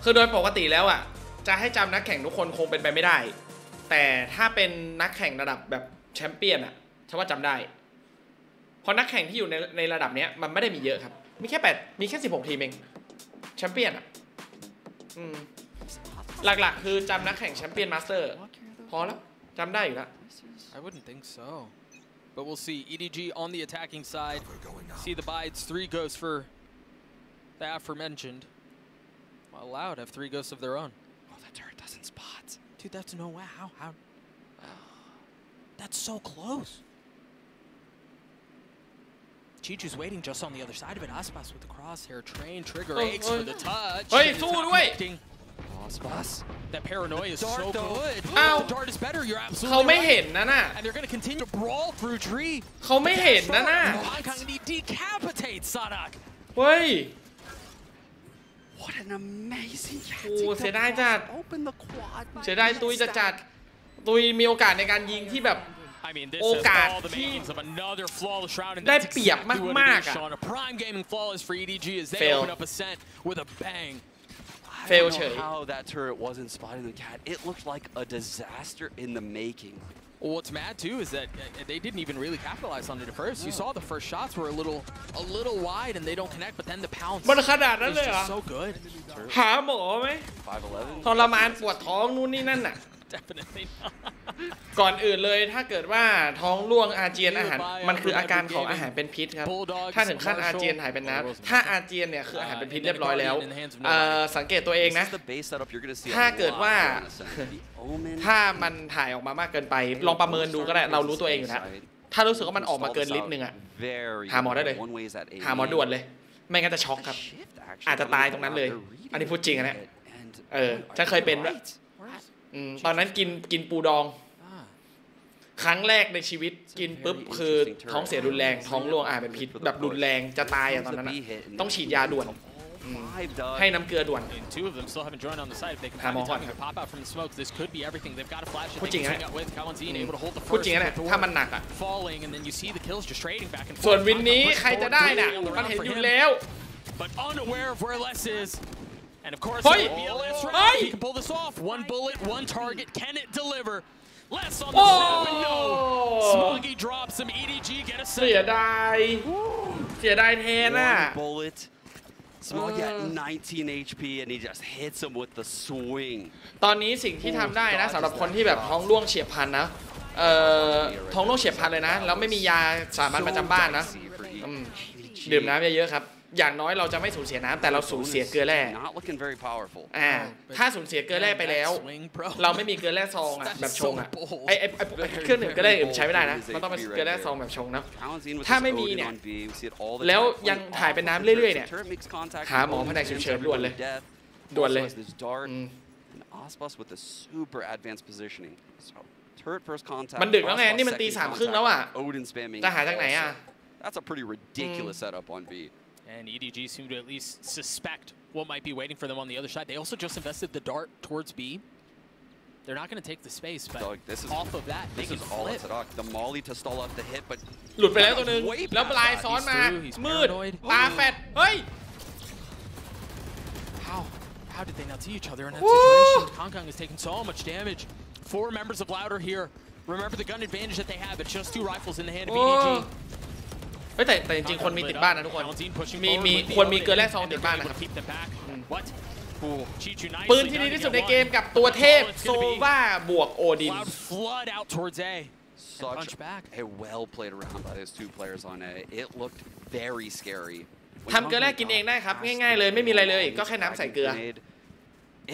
คือโดยปกติแล้วอ่ะจะให้จำนักแข่งทุกคนคงเป็นไปไม่ได้แต่ถ้าเป็นนักแข่งระดับแบบแชมเปี้ยนอ่ะฉันว่าจำได้เพราะนักแข่งที่อยู่ในระดับเนี้ยมันไม่ได้มีเยอะครับมีแค่16ทีมเองแชมเปี้ยนอ่ะหลักๆคือจำนักแข่งแชมเปี้ยนมาสเตอร์พอแล้วจำได้อยู่แล้ว I wouldn't think so but we'll see EDG on the attacking side see the bides 3 ghosts for the aforementioned while Loud have 3 ghosts of their own oh that turret doesn't spot dude that's no way how that's so close Chichu's waiting just on the other side of it. Aspas with the crosshair train, trigger X for the touch. Hey, wait! Aspas. That paranoia is so good. Ow. The dart is better. You're absolutely เขาไม่ right. เห็นนะน่ะ And they're going to continue to brawl through tree. เขาไม่เห็นนะน่ะ Hong Kong decapitates Sadak. เฮ้ย What an amazing โอ้เสียดายจัด open the quad เสียดายตุยจะจัดตุยมีโอกาสในการยิงที่แบบโอกาสที่ได้เปรียบมากๆอ่ะ fail เฟลเฉย how that turret wasn't spotting the cat it looked like a disaster in the making Well, what's mad too is that they didn't even really capitalize on it at first. You saw the first shots were a little wide and they don't connect, but then the pounce มันขนาดนั้นเลยเหรอ so good. หาหมอไหมทรมานปวดท้องนู่นนี่นั่นน่ะ Definitely not. ก่อนอื่นเลยถ้าเกิดว่าท้องร่วงอาเจียนอาหารมันคืออาการของอาหารเป็นพิษครับถ้าถึงขั้นอาเจียนหายเป็นน้ำถ้าอาเจียนเนี่ยคืออาหารเป็นพิษเรียบร้อยแล้วสังเกตตัวเองนะถ้าเกิดว่าถ้ามันถ่ายออกมามากเกินไปลองประเมินดูก็ได้เรารู้ตัวเองอยู่แล้วถ้ารู้สึกว่ามันออกมาเกินลิตรนึงอ่ะหาหมอได้เลยหาหมอด่วนเลยไม่งั้นจะช็อกครับอาจจะตายตรงนั้นเลยอันนี้พูดจริงนะฉันเคยเป็นด้วยตอนนั้นกินปูดองครั้งแรกในชีวิตกินปุ๊บคือท้องเสียรุนแรงท้องร่วงเป็นพิษแบบรุนแรงจะตายตอนนั้นต้องฉีดยาด่วนให้น้ำเกลือด่วนหาหมอก่อนพูดจริงนะพูดจริงนะถ้ามันหนักอ่ะส่วนวินนี้ใครจะได้น่ะมันเห็นอยู่แล้ว And of course, BLS right, he can pull this off. One bullet, one target. Can it deliver? Less on the 7. No. Smoggy drops some EDG. Get a second. เสียดายแทนน่ะ One bullet. Smoggy at 19 HP and he just hits him with the swing. ตอนนี้สิ่งที่ทำได้นะสำหรับคนที่แบบท้องร่วงเฉียบพลันนะท้องร่วงเฉียบพลันเลยนะแล้วไม่มียาสามัญประจำบ้านนะดื่มน้ำเยอะๆครับอย่างน้อยเราจะไม่สูญเสียน้ำแต่เราสูญเสียเกลือแร่ถ้าสูญเสียเกลือแร่ไปแล้วเราไม่มีเกลือแร่ซองอ่ะแบบชงอ่ะไอเครื่องดื่มเกลือแร่อื่นใช้ไม่ได้นะมันต้องเป็นเกลือแร่ซองแบบชงนะถ้าไม่มีเนี่ยแล้วยังถ่ายเป็นน้ำเรื่อยๆเนี่ยหาหมอแผนกฉุกเฉินด่วนเลยมันดึกแล้วไงนี่มันตี 3:30แล้วอ่ะจะหาจากไหนอ่ะ That's a pretty ridiculous setup on B. And EDG seem to at least suspect what might be waiting for them on the other side. They also just invested the dart towards B. They're not going to take the space, but off of that, they can flip. The molly to stall out the hit, but หลุดไปแล้วตัวนึงแล้วปลายซ้อนมามืดตาแฟดเฮ้ย How did they not see each other in that situation? Hong Kong is taking so much damage. 4 members of Loud are here. Remember the gun advantage that they have. It's just 2 rifles in the hand of EDG. แต่จริงๆคนมีติดบ้านนะทุกคนมีควรมีเกลือแร่ซองติดบ้านนะครับปืนที่ดีที่สุดในเกมกับตัวเทพโซวาบวกโอดิน Such a well played around by those 2 players on A. It looked very scary. ทำเกลือแร่กินเองได้ครับง่ายๆเลยไม่มีอะไรเลยก็แค่น้ำใส่เกลือ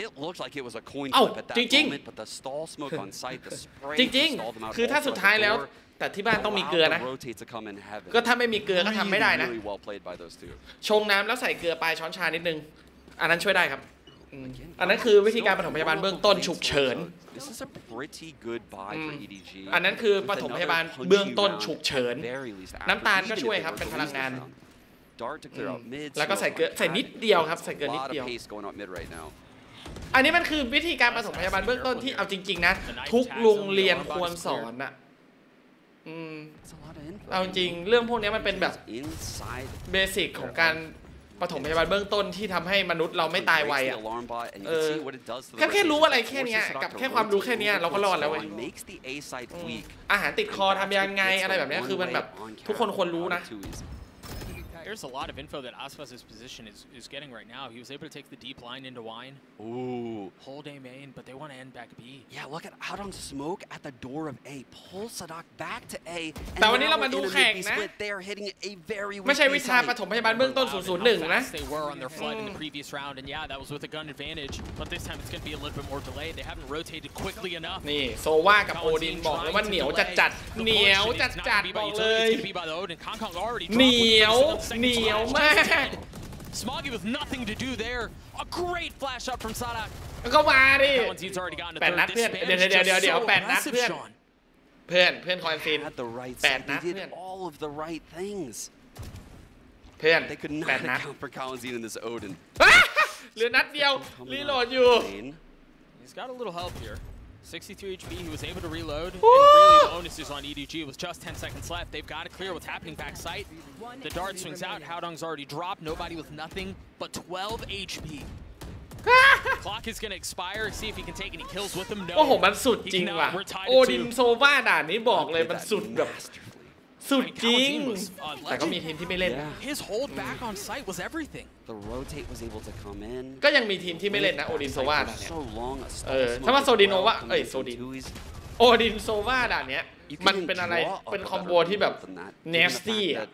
It looked like it was a coin flip at that moment, but the stall smoke on site, the spray จริงๆคือถ้าสุดท้ายแล้วแต่ที่บ้านต้องมีเกลือนะก็ถ้าไม่มีเกลือก็ทำไม่ได้นะชงน้ำแล้วใส่เกลือปลายช้อนชานิดนึงอันนั้นช่วยได้ครับอันนั้นคือวิธีการปฐมพยาบาลเบื้องต้นฉุกเฉินอันนั้นคือปฐมพยาบาลเบื้องต้นฉุกเฉินน้ำตาลก็ช่วยครับเป็นพลังงานแล้วก็ใส่เกลือใส่นิดเดียวครับใส่เกลือนิดเดียวอันนี้มันคือวิธีการปฐมพยาบาลเบื้องต้นที่เอาจริงๆนะทุกโรงเรียนควรสอนอะเอาจริงเรื่องพวกนี้มันเป็นแบบเบสิกของการ ปฐมพยาบาลเบื้องต้นที่ทำให้มนุษย์เราไม่ตายไวอ่ะแค่รู้อะไรแค่นี้กับแค่ความรู้แค่นี้เราก็รอดแล้วเว้ยอาหารติดคอทำยังไงอะไรแบบนี้คือมันแบบทุกคนควรรู้นะ There's a lot of info that Aspas's position is getting right now. He was able to take the deep line into wine. Ooh. Hold A main, but they want to end back B. Yeah, look at out on smoke at the door of A. Pull Sadak back to A. แต่วันนี้เรามาดูแข่งนะ They are hitting a very ไม่ใช่วิชาปฐมพยาบาลเบื้องต้น 001 นะ They were on their flood in the previous round, and yeah, that was with a gun advantage. But this time it's going to be a little bit more delayed. They haven't rotated quickly enough. นี่โซว่ากับโอดินบอกเลยว่าเหนียวจัดเหนียวจัดบอกเลยเหนียวมาก Smoggy with nothing to do there. A great flash up from Sadak. ก็มาดิ He's already gotten a 8 นัด third. เพื่อน เดี๋ยว8 นัดเพื่อนคอนซิน 8 นัดเพื่อน all of the right things เพื่อน They could not account for Kalanzin in this Odin เหลือนัดเดียวรีโหลดอยู่ He's got a little help here. 63 HP, he was able to reload, and really the onus is on EDG with just 10 seconds left. They've got to clear what's happening back site. The dart swings out, Haodong's already dropped, nobody with nothing but 12 HP. Clock is going to expire, see if he can take any kills with him. No. โอ้โหมันสุดจริงว่ะโอดินโซวาด่านนี้บอกเลยมันสุดแบบสุดจริงแต่ก็มีทีมที่ไม่เล่น His hold back on site was everything. The rotate was able to come in ก็ยังมีทีมที่ไม่เล่นนะโอดินโซวาด่านเนี้ยถ้าว่าโซดินโนวะโซดินโอดินโซวาด่านเนี้ยมันเป็นอะไรเป็นคอมโบที่แบบ nasty อ่ะ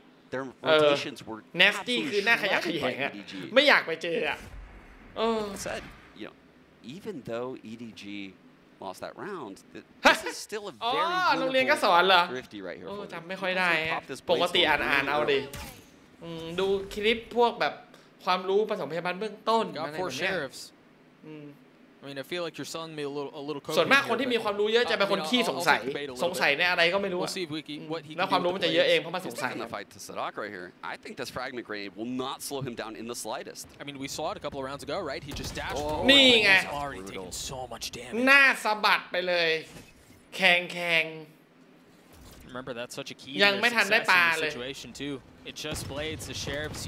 nasty คือหน้าขยะแขยงอ่ะไม่อยากไปเจออ่ะeven though EDG lost that round, this is still a very โรงเรียนก็สอนเหรอ thrifty right here. จำไม่ค่อยได้ปกติอ่านเอาดิดูคลิปพวกแบบความรู้ปฐมพยาบาลเบื้องต้นอะไรแบบนี้ I mean, I feel like you're selling me a little. ส่วนมากคนที่มีความรู้เยอะจะเป็นคนขี้สงสัยในอะไรก็ไม่รู้แล้วความรู้มันจะเยอะเองเพราะมันสงสัย fight to Sadak right here. I think this fragment grenade will not slow him down in the slightest. I mean, we saw it a couple of rounds ago, right? He just dashed. นี่ไง He's already taken so much damage. หน้าสะบัดไปเลยแข่ง Remember, that's such a key ยังไม่ทันได้ปาเลย situation too. It just blades the sheriffs.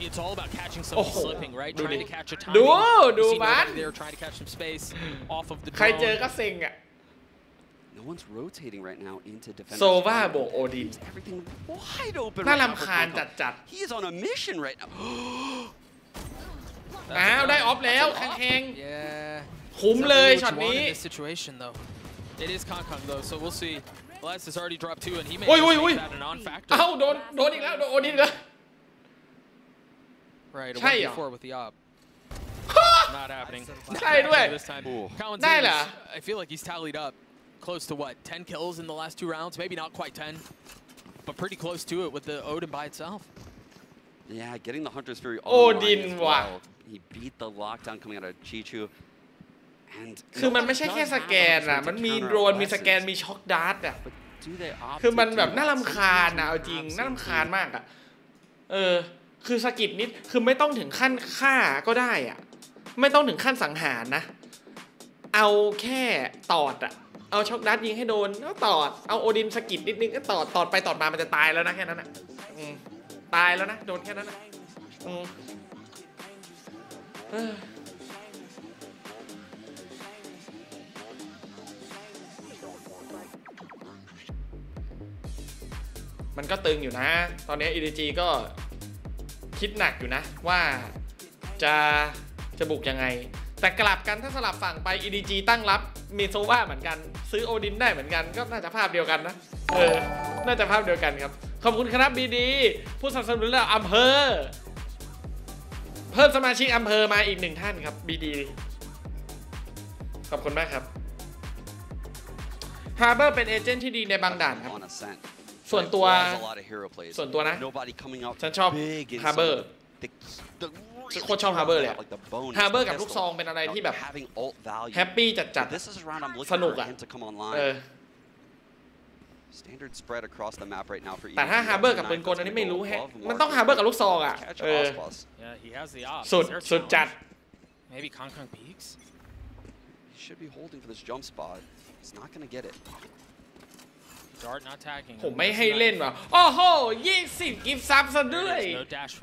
It's all about catching someone slipping, right? Trying to catch a timing. ดูบ้าน They're trying to catch some space off of the drone. ใครเจอก็เซ็งอ่ะ No one's rotating right now into defense. โซวาโบโอดิน Everything wide open. น่ารำคาญจัด He is on a mission right now. อ้าวได้ออฟแล้วแข่ง Yeah. คุ้มเลยช็อตนี้ Situation though. It is Kong though, so we'll see. Blast has already dropped 2 and he may make that a non-factor. เอ้าโดนอีกแล้วโดนโอดินเลย Right, a 1v4 with the op. Not happening. ใช่ด้วย This time. ได้เหรอ I feel like he's tallied up close to what, 10 kills in the last 2 rounds? Maybe not quite 10, but pretty close to it with the Odin by itself. Yeah, getting the Hunter's Fury Odin as well. He beat the lockdown coming out of Chichu. คือมันไม่ใช่แค่สแกนอ่ะมันมีโดรนมีสแกนมีช็อคดาร์ทอ่ะคือมันแบบน่ารำคาญนะเอาจริงน่ารำคาญมากอ่ะคือสกิดนิดคือไม่ต้องถึงขั้นฆ่าก็ได้อ่ะไม่ต้องถึงขั้นสังหารนะเอาแค่ตอดอ่ะเอาช็อคดาร์ทยิงให้โดนแล้วตอดเอาโอดินสกิดนิดนึงก็ตอดไปตอดมามันจะตายแล้วนะแค่นั้นอ่ะตายแล้วนะโดนแค่นั้นนะมันก็ตึงอยู่นะตอนนี้ EDG ก็คิดหนักอยู่นะว่าจะบุกยังไงแต่กลับกันถ้าสลับฝั่งไป EDG ตั้งรับมีโซวาเหมือนกันซื้อโอดินได้เหมือนกันก็น่าจะภาพเดียวกันนะน่าจะภาพเดียวกันครับขอบคุณครับบีดีผู้สนับสนุนเราอำเภอเพิ่มสมาชิกอำเภอมาอีก1ท่านครับบีดีขอบคุณมากครับฮาร์เบอร์เป็นเอเจนต์ที่ดีในบางด่านครับส่วนตัวนะฉันชอบฮาร์เบอร์โคตรชอบฮาร์เบอร์เลยฮาร์เบอร์กับลูกซองเป็นอะไรที่แบบแฮปปี้จัดๆสนุกอ่ะแต่ถ้าฮาร์เบอร์กับปืนกลอันนี้ไม่รู้แฮะมันต้องฮาร์เบอร์กับลูกซองอ่ะสุดจัด Maybe Kong peeks. He should be holding for this jump spot. He's not going to get it. Dart not tagging. ผมไม่ให้เล่นว่ะโอ้โห20กิฟต์ซับซะด้วย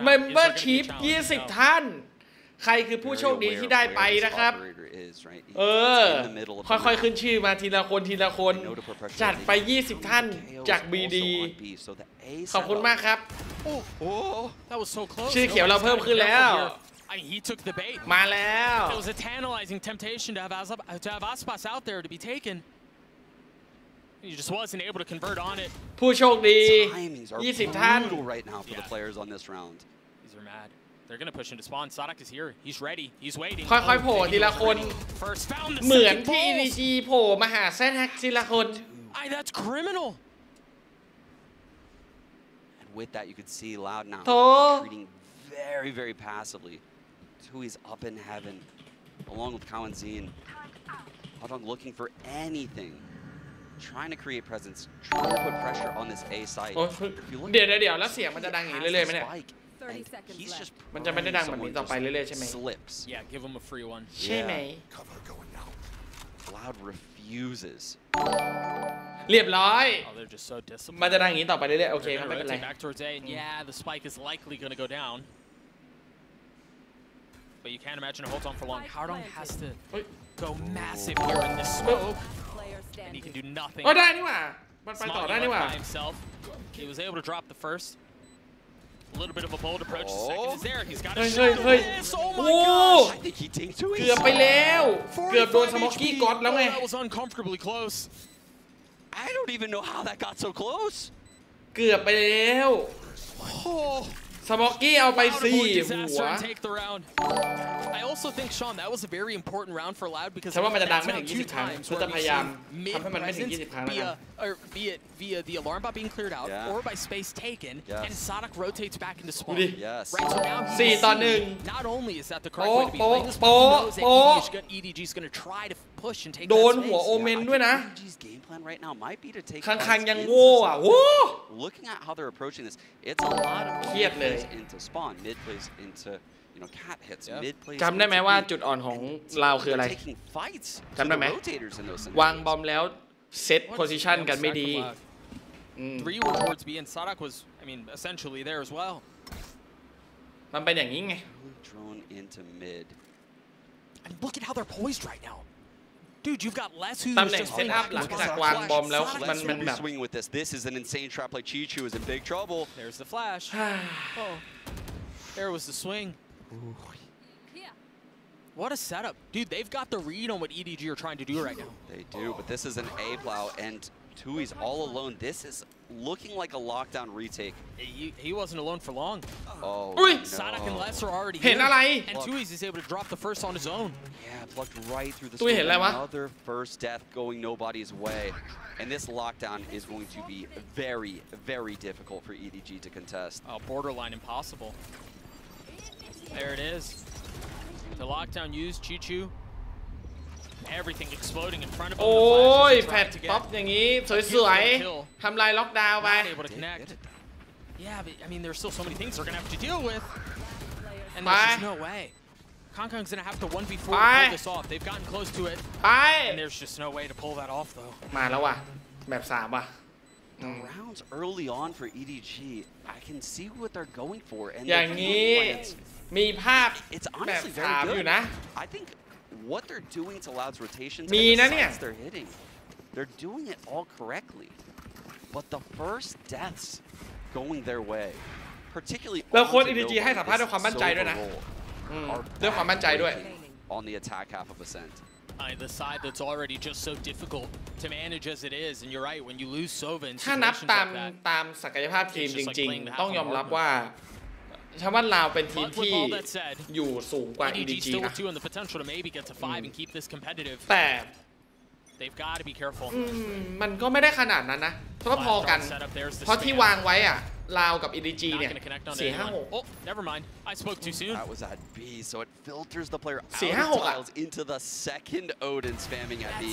เมมเบอร์ชิพ20 ท่านใครคือผู้โชคดีที่ได้ไปนะครับค่อยๆขึ้นชื่อมาทีละคนจัดไป20 ท่านจาก BD ขอบคุณมากครับชื่อเขียวเราเพิ่มขึ้นแล้ว He took the bait. มาแล้ว It was a tantalizing temptation to have Aspas out there to be taken. He just wasn't able to convert on it. ผู้โชคดี20 ท่าน right now for the players on this round. These are mad. They're gonna push into spawn. Sadak is here. He's ready. He's waiting. ค่อยๆโผล่ทีละคนเหมือนที่ EDG โผล่มาหาแซนแฮกทีละคน That's criminal. And with that, you could see Loud now treating very, very passively. Tui's up in heaven, along with Kao and Zine. Hotdog looking for anything, trying to create presence, trying to put pressure on this A site. เดี๋ยวแล้วเสียงมันจะดังอย่างนี้เรื่อยๆไหมเนี่ย มันจะไม่ได้ดังแบบนี้ต่อไปเรื่อยๆใช่ไหม Yeah, give him a free one. ใช่ไหม Loud refuses. เรียบร้อย they're just so disciplined. มันจะดังอย่างนี้ต่อไปเรื่อยๆโอเคไม่เป็นไร Back towards A. Yeah, the spike is likely going to go down. But you can't imagine it holds on for long. Howdong has to go massive here in this smoke, and he can do nothing. ได้นี่หว่ามันไปต่อได้นี่หว่า He was able to drop the first. A little bit of a bold approach. The second is there. He's got to shoot this. Oh my gosh! I think he takes Tui. เกือบไปแล้วเกือบโดนสโมกกี้ก๊อตแล้วไง That was uncomfortably close. I don't even know how that got so close. เกือบไปแล้วสโมกกี้เอาไป4 หัว I also think Sean that was a very important round for Loud because ฉันว่ามันจะดังไม่ถึง20 ครั้งเพื่อจะพยายามทำให้มันไม่ถึง20 ครั้งนะครับ via the alarm bot being cleared out or by space taken and Sadak rotates back into spawn. Yes. Right, so now 4-1 not only is that the correct way to be playing this, but he knows that EDG is going to try to push and take โด that นหัว space. โอเมนด้วยนะ EDG's game plan right now might be to take คังยังโง่อ่ะโว้ Looking at how they're approaching this, it's a lot of mid plays into spawn, mid plays into cat hits, mid plays. จำได้ไหมว่าจุดอ่อนของเราคืออะไรจำได้ไหมวางบอมแล้วเซตโพซิชันกันไม่ดี Three were towards B and Sadak was, essentially there as well. มันเป็นอย่างนี้ไง Drone into mid. And look at how they're poised right now. Dude, you've got less who's ตำแหน่งเซตอัพหลังจากวางบอมแล้วมันแบบ swing with this. This is an insane trap. Like Chi-Chu is in big trouble. There's the flash. Oh, there was the swing. What a setup. Dude, they've got the read on what EDG are trying to do right now. They do, but this is an A-plow, and Tui's all alone. This is looking like a lockdown retake. He wasn't alone for long. Oh, Sadak and Les are already เห็น here. อะไร And Tui's is able to drop the first on his own. Yeah, plucked right through the ตุ้ยเห็นอะไรวะ Another first death going nobody's way. And this lockdown is going to be very, very difficult for EDG to contest. Oh, borderline impossible. There it is. The lockdown used, Chi-Chu. Everything exploding in front of him. โอ้ยแฟดป๊อปอย่างนี้สวยๆทำลายล็อกดาวน์ไป Not able to connect. Yeah, but there's still so many things they're gonna have to deal with. And there's just no way. Kongkong's gonna have to 1v4 to pull this off. They've gotten close to it. ไป And there's just no way to pull that off though. มาแล้วว่ะแบบ3ว่ะ The rounds early on for EDG, I can see what they're going for. And อย่างนี้มีภาพ it's แบบ honestly very 3 good. อยู่นะ I think what they're doing to Loud's rotations มี and นะ the เนี่ย sites they're hitting, they're doing it all correctly. But the first deaths going their way, particularly แล้วโค้ช onto EDG ให้สัมภาษณ์ด้วยความมั่นใจด้วยนะ are ด้วยความมั่นใจด้วย on the attack half of Ascent. The side that's already just so difficult to manage as it is, and you're right, when you lose Sova in ถ้านับ situations like that. ตามศักยภาพทีมจริงๆต้องยอมรับว่าชาวันลาวเป็นทีมที่อยู่สูงกว่า EDG EDG still นะ with 2 and the potential to maybe get to 5 and keep this competitive. แต่ They've got to be careful. มันก็ไม่ได้ขนาดนั้นนะก็พอกันเพราะที่วางไว้อะลาวกับ EDG เนี่ย 4-5-6 Oh, never mind. I spoke too soon. That was at B, so it filters the player out 4-5-6 of tiles into the second Odin spamming at B.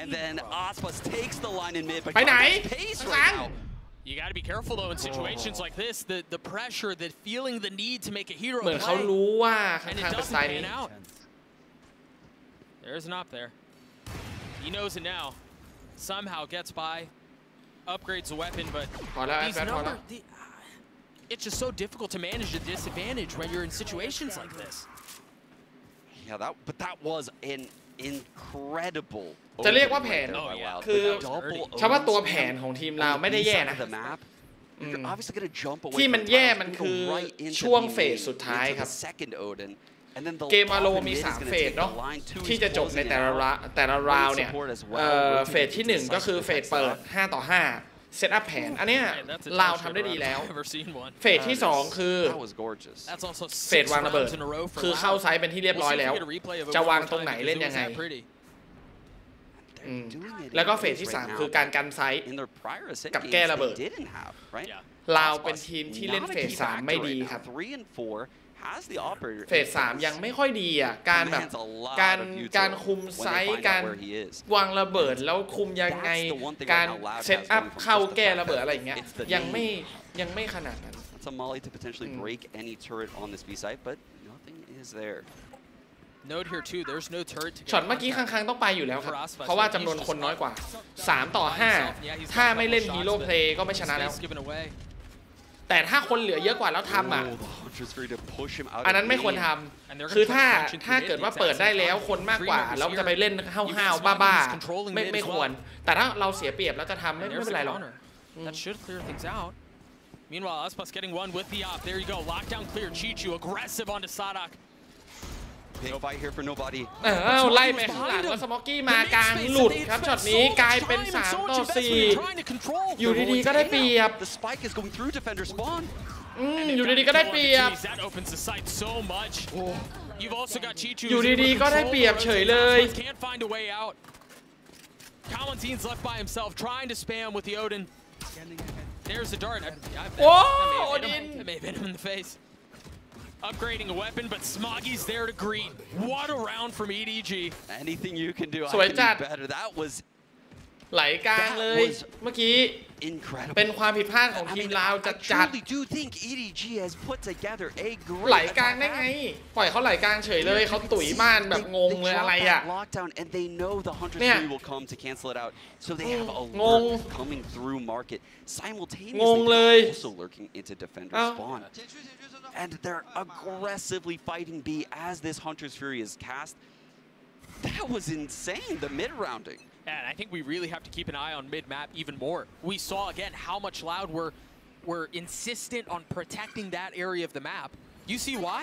And then Aspas takes the line in mid, but ไปไหน pace หลัง right now. You got to be careful though in situations like this. The pressure, the feeling, the need to make a hero เหมือนเขา play, รู้ว่าข้า and ง it ๆเป็น doesn't สไตล์นี้ pan out. There's an op there. He knows it now. Somehow gets by. upgrades a weapon, but พอแล้ว these แอดแวานซ์พอแล้ว it's just so difficult to manage the disadvantage when you're in situations like this. Yeah, that was an incredible. จะเรียกว่าแผน Wild. คือ Double ฉันว่าตัว Omen แผน spam ของทีมเรา on the ไม่ได้ B แย่ side นะ of the map. You're obviously gonna jump away ที่ from มันแย่ Tiles. มัน You're คือ gonna go right into ช่วง the เฟส main, สุดท้าย into ครับ the second Odin. And then the เกมอาโล top มี mid is 3 gonna เฟส take เนาะ the line. Two ที่ is จะจบใน closing แต่ละ it out. แต่ละราวเนี่ย Support as well. เฟสที่ 1 ก็คือเฟสเปิด 5 ต่อ 5 เซตอัพแผน อันเนี้ย Man, that's a เรา tough ทำได้ดี shit แล้ว I've never seen one. เฟสที่ 2 คือ That was gorgeous. That's also เฟส 6 วางระเบิด rounds in a row for คือเข้า Loud. ไซส์เป็นที่เรียบร้อยแล้ว We'll see if we get a replay of it จะ one วาง more ตรงไหน time เล่น because ยั it ง was ไง that pretty. แล้วก็เฟสที่ 3 คือการกันไซส์ In their prior ascent กับ games, แก้ระเบิด they didn't have, right? Yeah. เราเป็นทีมที่เล่นเฟส 3 ไม่ดีครับ 3 and 4 has the operator. เฟส 3 ยังไม่ค่อยดีอ่ะ การแบบ Commands a lot การ of utility การคุม when ไซ they ส์ find การ out where he is. วางระเบิดแล้วคุมยังไง That's the one thing การ right now Loud เซต has อัพ going from เข้า just the แก้ fact ระเบิด that อะไรอย่างเงี้ย it's the ยังไม่ name. ยังไม่ขนาดนั้น It's a molly to potentially break any turret on this B site, but nothing is there. Note here too, there's no turret to ช็อต get เมื่อกี้ contact. ค้างๆต้องไปอยู่แล้วครับ เพราะว่าจำนวนคนน้อยกว่า 3 ต่อ 5 ถ้าไม่เล่นฮีโร่เพลย์ก็ไม่ชนะแล้ว Space given away. แต่ถ้าคนเหลือเยอะกว่าแล้วทำอ่ะ Oh, the Hunter's going to push him out อัน of นั้นไม่ควร game. ทำคือถ้าเกิดว่าเปิดได้แล้วคนมากกว่าแล้วจะไปเล่นห้าวๆบ้าๆไม่ควร แต่ถ้าเราเสียเปรียบแล้วจะทำไม่ And there's เป็น the ไรหรอก counter. That should clear things out. Meanwhile, Aspas getting one with the op. There you go. Lockdown clear. Chichu aggressive onto Sadak. Big fight here for nobody. ไล่ไปข้างหลังแล้วสมอกกี้มากลางหลุดครับช็อตนี้กลายเป็น3 ต่อ 4 อยู่ดีๆก็ได้เปรียบ The spike is going through defender spawn. อยู่ดีๆก็ได้เปรียบ That opens the site so much. You've also got Chichu. อยู่ดีๆก็ได้เปรียบเฉยเลย Can't find a way out. Kalantin's left by himself, trying to spam with the Odin. There's the dart. Whoa, That may have hit him in the face. Upgrading a weapon, but Smoggy's there to greet. What a round from EDG. Anything you can do, I สวย can จัด do better. That was ไหลกลางเลย เมื่อกี้ incredible. เป็นความผิดพลาดของ I ทีม mean, เรา I จัด truly do think EDG has put together a ๆไหล great กลางได้ไง ปล่อยเขาไหลกลางเฉยเลยเขาตุ๋ยบ้านแบบงงเลยอะไรอ่ะ lockdown and they know the Hunter's Yeah. Fury will come to cancel it out. So they have a งง lurk coming through market. งง Simultaneously เลย also lurking into defender อ้าว spawn. And they're aggressively fighting B as this Hunter's Fury is cast. That was insane, the mid-rounding. And I think we really have to keep an eye on mid-map even more. We saw, again, how much Loud were insistent on protecting that area of the map. You see why.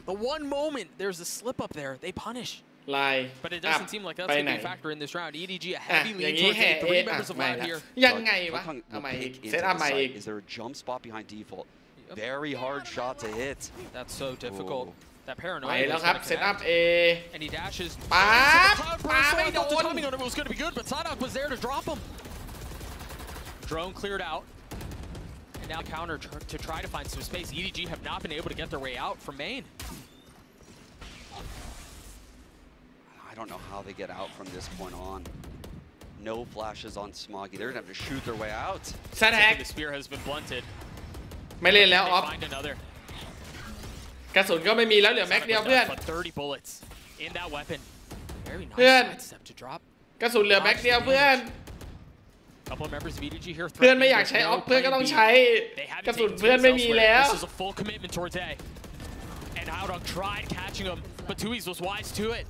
The one moment there's a slip up there, they punish. ไล่ But it อัพ doesn't seem like that's ไป going ไหน to be a factor in this round. EDG a อ่ะ heavy อย่าง lead นี้ towards แห่ the เอ three อ่ะ members of ไม่ Loud ละ here. ยังไงวะ Look on เอา the มาอีก pick เซ into ตอัพ the มาอีก site. Is there a jump spot behind default? Very hard shot to hit. That's so difficult. Ooh. That ไป paranoia แล้ว is ครับ gonna เซตอัพ connect. เอ And he dashes. ป๊าบ Cloud ป๊า burst, so ไม่ I โด thought the น timing on it was going to be good, but Sadak was there to drop him. Drone cleared out. And now counter to try to find some space. EDG have not been able to get their way out from main. I don't know how they get out from this point on. No flashes on Smoggy. They're going to have to shoot their way out. แซดแฮก The spear has been blunted. ไม่เล่นแล้ว They ออฟ find another. กระสุนก็ไม่มีแล้วเหลือแม็กเดียวเพื่อน But 30 bullets in that weapon. Very nice เพื่อน sidestep to drop. กระสุนเหลือแม็กเดียวเพื่อน Couple of members of EDG here. เพื่อนไม่อยากใช้ออฟเพื่อนก็ต้องใช้ They had ก to ระสุน take เพื่อนไม่มี elsewhere. แล้ว This is a full commitment towards A. And Outdog tried catching him, but Tui's was wise to it.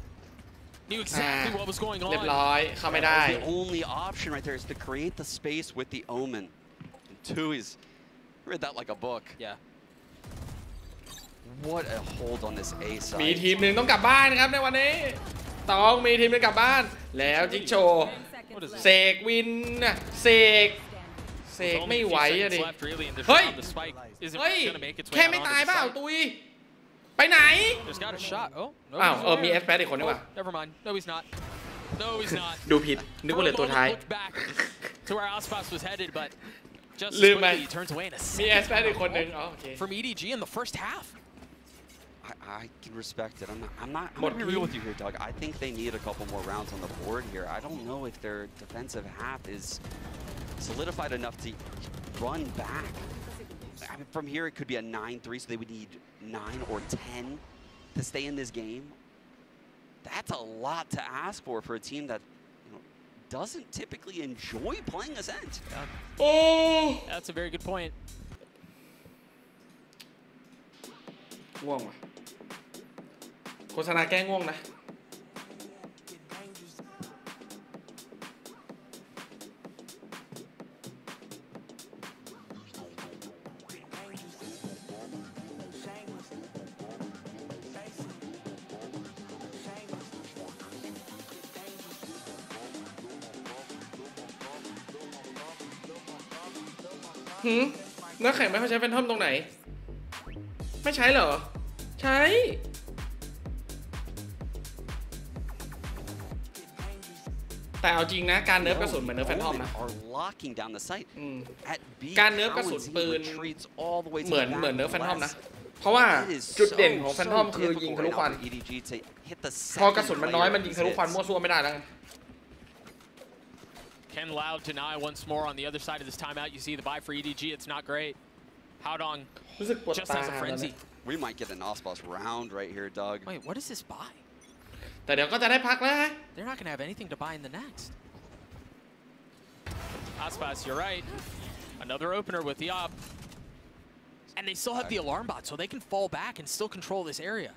Knew exactly what was going เรียบ on. ร้อยเข้าไม่ได้ The only option right there is to create the space with the Omen. And Tui's read that like a book. Yeah. What a hold on this A มี side. ทีมหนึ่งต้องกลับบ้านครับในวันนี้ต้องมีทีมหนึงกลับบ้าน แล้วจิ๊กโชว์ What is เส it? กวินน่ะเสกไม่ไหวอะดิ Left really in this เฮ้ย round. The spike isn't เฮ้ย gonna make its way แค่ out ไม่ onto ตาย the เปล่า site. ตุยไปไหน There's got a shot. Oh, no. อ้าว he's มี there. เอสแปดอีกคนดีกว่า Oh, never mind. No, he's not. No, he's not. ดูผิดนึกว่าเหลือตัวท้าย Looked back to where Aspas was headed, but just as ลืมไป quickly he turns away in a มีเอส second แปดอีกคนหนึ่งอ๋อโอเค from EDG in the first half. I can respect it. I'm What gonna be real team? with you here, Doug. I think they need a couple more rounds on the board here. I don't know if their defensive half is solidified enough to run back. I mean, from here, it could be a 9-3, so they would need 9 or 10 to stay in this game. That's a lot to ask for a team that doesn't typically enjoy playing Ascent. Oh, that's a very good point. ง่วงว่ะโฆษณาแก้ง่วงนะนักแข่งไม่เขาใช้แฟนทอมตรงไหนไม่ใช้เหรอใช้แต่เอาจริงนะการเนิร์ฟกระสุนเหมือนเนิร์ฟแฟนทอมนะการเนิร์ฟกระสุนปืนเหมือนเนิร์ฟแฟนทอมนะเพราะว่าจุดเด่นของแฟนทอมคือยิงทะลุควันพอกระสุนมันน้อยมันยิงทะลุควันมั่วซั่วไม่ได้แล้ว Can Loud deny once more on the other side of this timeout? You see the buy for EDG. It's not great. Howdong just has a frenzy. We might get an Ospas round right here, Doug. Wait, what is this buy? แต่เดี๋ยวก็จะได้พักแล้ว They're not going to have anything to buy in the next. Ospas, you're right. Another opener with the op. And they still have the alarm bot, so they can fall back and still control this area.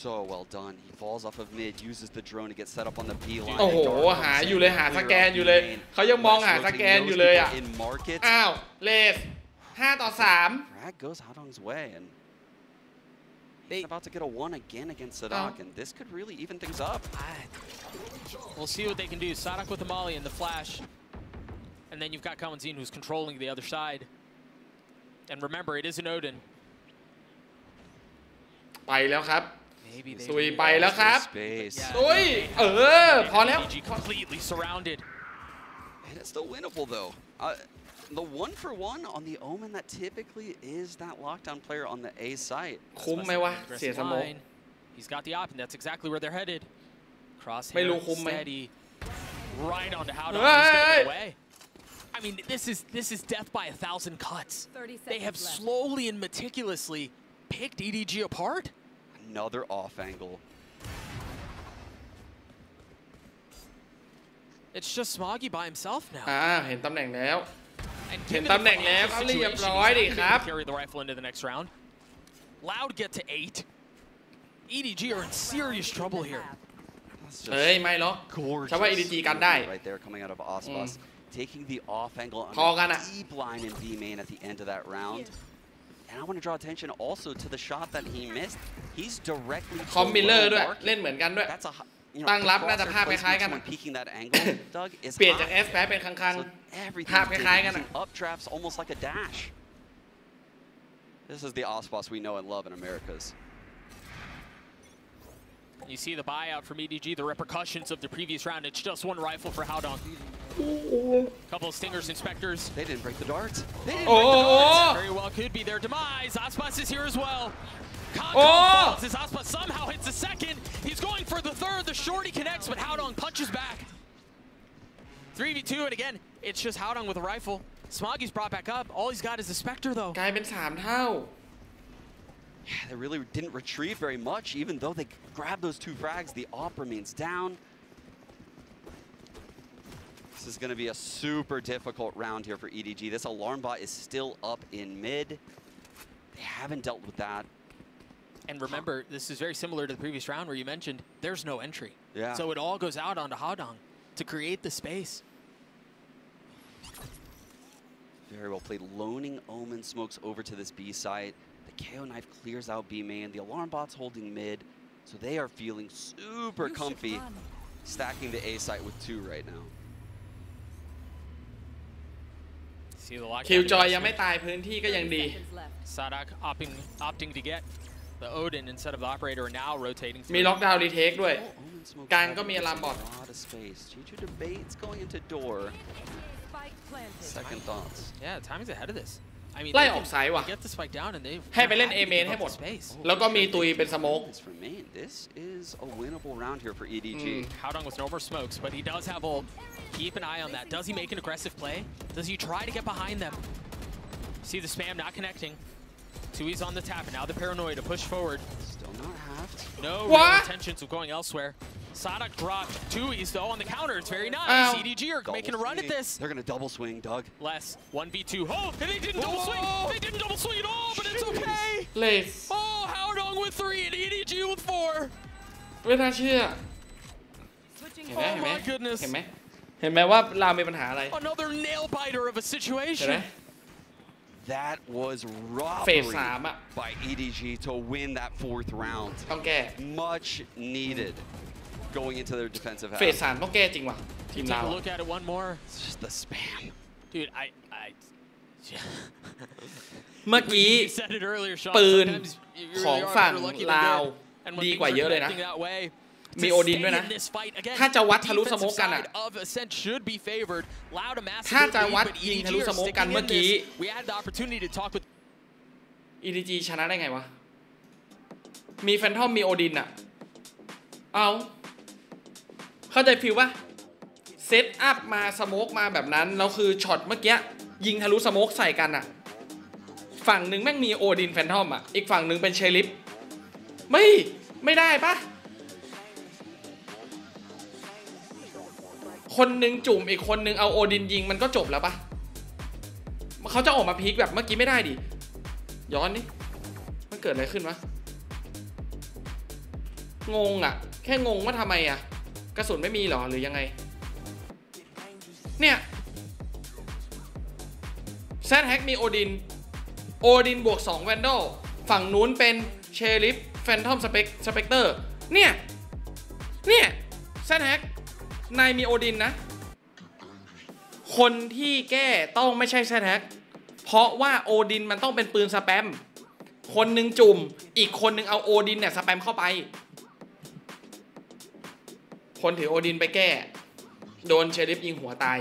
So well done. He falls off of mid, uses the drone to get set up on the B line. โอ้โหหาอยู่เลยหาสแกนอยู่เลยเขายังมองหาสแกนอยู่เลยอ่ะอ้าวเลส5-3 Frag goes Howdong's way and he's about to get a 1 again against Sadak and this could really even things up. We'll see what they can do. Sadak with the molly and the flash. And then you've got Kawanzin who's controlling the other side. And remember, it is an Odin. ไปแล้วครับซุยไปแล้วครับซุยพอแล้ว completely surrounded. And it's still winnable though. The 1-for-1 on the Omen that typically is that lockdown player on the A site. คุ้มไหมวะเสียสมอง He's got the op and that's exactly where they're headed. Crosshair ไม่รู้คุ้มไหม steady right onto Howdong. He's gonna get away. I mean, this is death by 1,000 cuts. They have slowly and meticulously picked EDG apart. Another off angle. It's just Smoggy by himself now. เห็นตำแหน่งแล้วเห็นตำแหน่งแล้วเขาเรียบร้อยดิครับ Carry the rifle into the next round. Loud get to 8. EDG are in serious trouble here. เฮ้ยไม่หรอกฉันว่า EDG กันได้ Right there coming out of Ospas, taking the off angle on the deep line in B main at the end of that round. And I want to draw attention also to the shot that he missed. He's directly คอมบิลเลอร์ด้วยเล่นเหมือนกันด้วย That's a ตั้งรับน่าจะภาพคล้ายๆกัน peeking that angle, Doug, is เปลี่ยนจาก S แพ้เป็นคังๆภาพคล้ายๆกัน up traps almost like a dash. This is the Ospas we know and love in Americas. You see the buyout from EDG, the repercussions of the previous round. It's just one rifle for Howdong. Couple of stingers and specters. They didn't break the darts. They didn't break the darts. Very well could be their demise. Ospas is here as well. Falls as Ospas somehow hits the second. He's going for the third. The shorty connects, but Howdong punches back. 3v2, and again, it's just Howdong with a rifle. Smoggy's brought back up. All he's got is a Spectre, though. กลายเป็น3เท่า Yeah, they really didn't retrieve very much, even though they grabbed those 2 frags. The op remains down. This is going to be a super difficult round here for EDG. This alarm bot is still up in mid. They haven't dealt with that. And remember, this is very similar to the previous round where you mentioned there's no entry. Yeah. So it all goes out onto Howdong to create the space. Very well played. Loaning Omen smokes over to this B site. The KO knife clears out B main. The alarm bot's holding mid. So they are feeling super comfy stacking the A site with 2 right now. คิวจอยยังไม่ตายพื้นที่ก็ยังดี Sadak opting to get the Odin instead of the operator, and now rotating. มีล็อกดาวน์รีเทคด้วยกลางก็มีอะลามบอท G2 debates going into door. Second thoughts. Yeah, timing's ahead of this. I mean, ไล่ออกสายว่ะ get the spike down and they ให้ไปเล่น A main ให้หมดแล้วก็มีตุยเป็นสโมก This is a winnable round here for EDG. Howdong with no more smokes, but he does have ult. Keep an eye on that. Does he make an aggressive play? Does he try to get behind them? See the spam not connecting. Tui's on the tap, and now the paranoia to push forward. Still not halved. No real intentions of going elsewhere. Sada dropped 2 though on the counter. It's very nice. EDG are making a run at this. They're gonna double swing, Doug. Less 1v2. Oh, and they didn't double swing. They didn't double swing at all, but it's okay. Lace. Oh, Howardong with 3 and EDG with 4. ไม่น่าเชื่อ Oh my goodness. เห็นไหมว่าเรามีปัญหาอะไร Another nail biter of a situation. That was robbery by EDG to win that 4th round. ต้องแก้ Much needed going into their defensive half. เฟส 3ต้องแก้จริงว่ะทีมเรา Take a look at it one more. It's just the spam. Dude, เมื่อกี้ปืนของฝั่งลาวดีกว่าเยอะเลยนะมีโอดินด้วยนะถ้าจะวัดทะลุสโมกกันอ่ะถ้าจะวัดยิงทะลุสโมกกันเมื่อกี้ EDG ชนะได้ไงวะมีแฟนทอมมีโอดินอ่ะเอาเข้าใจฟิลป่ะเซตอัพมาสโมกมาแบบนั้นแล้วคือช็อตเมื่อกี้ยิงทะลุสโมกใส่กันอ่ะฝั่งหนึ่งแม่งมีโอดินแฟนทอมอ่ะอีกฝั่งหนึ่งเป็นเชลิฟไม่ได้ปะคนหนึ่งจุ่มอีกคนหนึ่งเอาโอดินยิงมันก็จบแล้วปะเขาจะออกมาพีคแบบเมื่อกี้ไม่ได้ดิย้อนนี่มันเกิดอะไรขึ้นวะงงอ่ะแค่งงว่าทำไมอ่ะกระสุนไม่มีหรอหรือยังไงเนี่ยแซดแฮกมีโอดินบวก2แวนดอลฝั่งนู้นเป็นเชลิฟแฟนทอมสเปกเตอร์เนี่ยแซดแฮกนายมีโอดินนะคนที่แก้ต้องไม่ใช่แซดแฮกเพราะว่าโอดินมันต้องเป็นปืนสแปมคนหนึ่งจุ่มอีกคนหนึ่งเอาโอดินเนี่ยสแปมเข้าไปคนถือโอดินไปแก้โดนเชลิฟยิงหัวตาย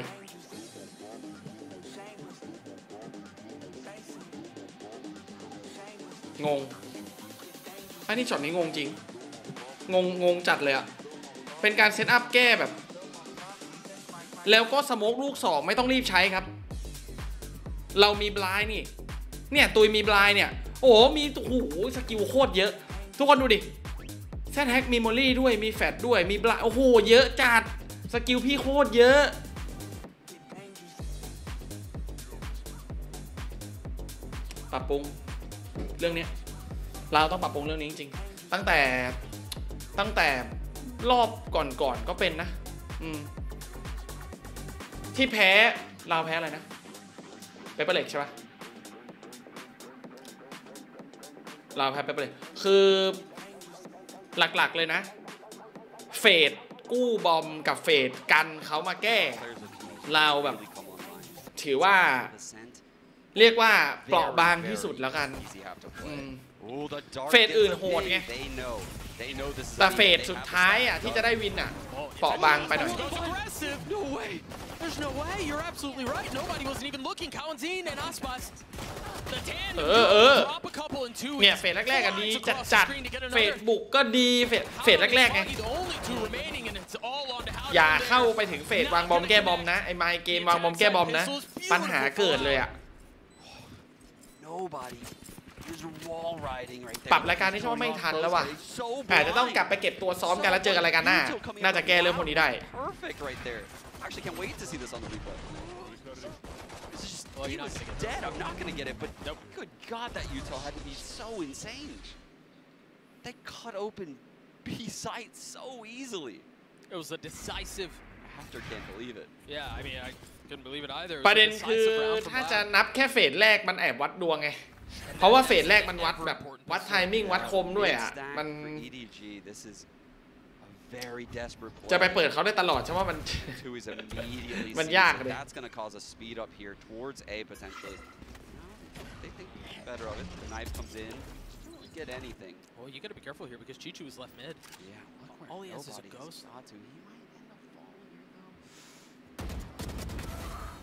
งงอันนี้ช็อตนี้งงจริงงงจัดเลยอะเป็นการเซตอัพแก้แบบแล้วก็สโมกลูก2ไม่ต้องรีบใช้ครับเรามีบลายนี่เนี่ยตุยมีบลายเนี่ยโอ้มีโอ้โหสกิลโคตรเยอะทุกคนดูดิแซดแฮกมีโมลี่ด้วยมีแฟดด้วยมีบลายโอ้โหเยอะจัดสกิลพี่โคตรเยอะปรับปรุงเรื่องนี้เราต้องปรับปรุงเรื่องนี้จริงๆตั้งแต่รอบก่อนก็เป็นนะที่แพ้เราแพ้อะไรนะเปเปอร์เล็กใช่ปะเราแพ้เปเปอร์เล็กคือหลักๆเลยนะเฟดกู้บอมกับเฟดกันเขามาแก้เราแบบถือว่าเรียกว่าเปราะบางที่สุดแล้วกันเฟดอื่นโหดไงแต่เฟดสุดท้ายอ่ะที่จะได้วินอ่ะเปราะบางไปหน่อย There's no way. You're absolutely right. Nobody wasn't even looking. Kawanzin and Aspas. The tandem drop a couple in 2. เนี่ยเฟสแรกๆก็ดีจัดเฟสบุกก็ดีเฟสแรกๆไงอย่าเข้าไปถึงเฟสวางบอมแก้บอมนะไอ้ไมค์เกมวางบอมแก้บอมนะปัญหาเกิดเลยอ่ะปรับรายการนี้ชอบไม่ทันแล้วว่ะอาจจะต้องกลับไปเก็บตัวซ้อมกันแล้วเจอกันรายการหน้าน่าจะแก้เรื่องพวกนี้ได้Actually can't wait to see this on the replay. He was dead. I'm not going to get it, but good God, that util had to be so insane. They cut open B site so easily. It was a decisive. After can't believe it. Yeah, I mean, I couldn't believe it either. ประเด็นคือถ้าจะนับแค่เฟสแรกมันแอบวัดดวงไงเพราะว่าเฟสแรกมันวัดแบบวัดไทมิ่งวัดคมด้วยอ่ะมันจะไปเปิดเขาได้ตลอดใช่ไหมมันยากเลย That's going to cause a speed up here towards A potentially. They think better of it. The knife comes in. Get anything. Well, you got to be careful here because Chichu is left mid. Yeah. All he has is a ghost.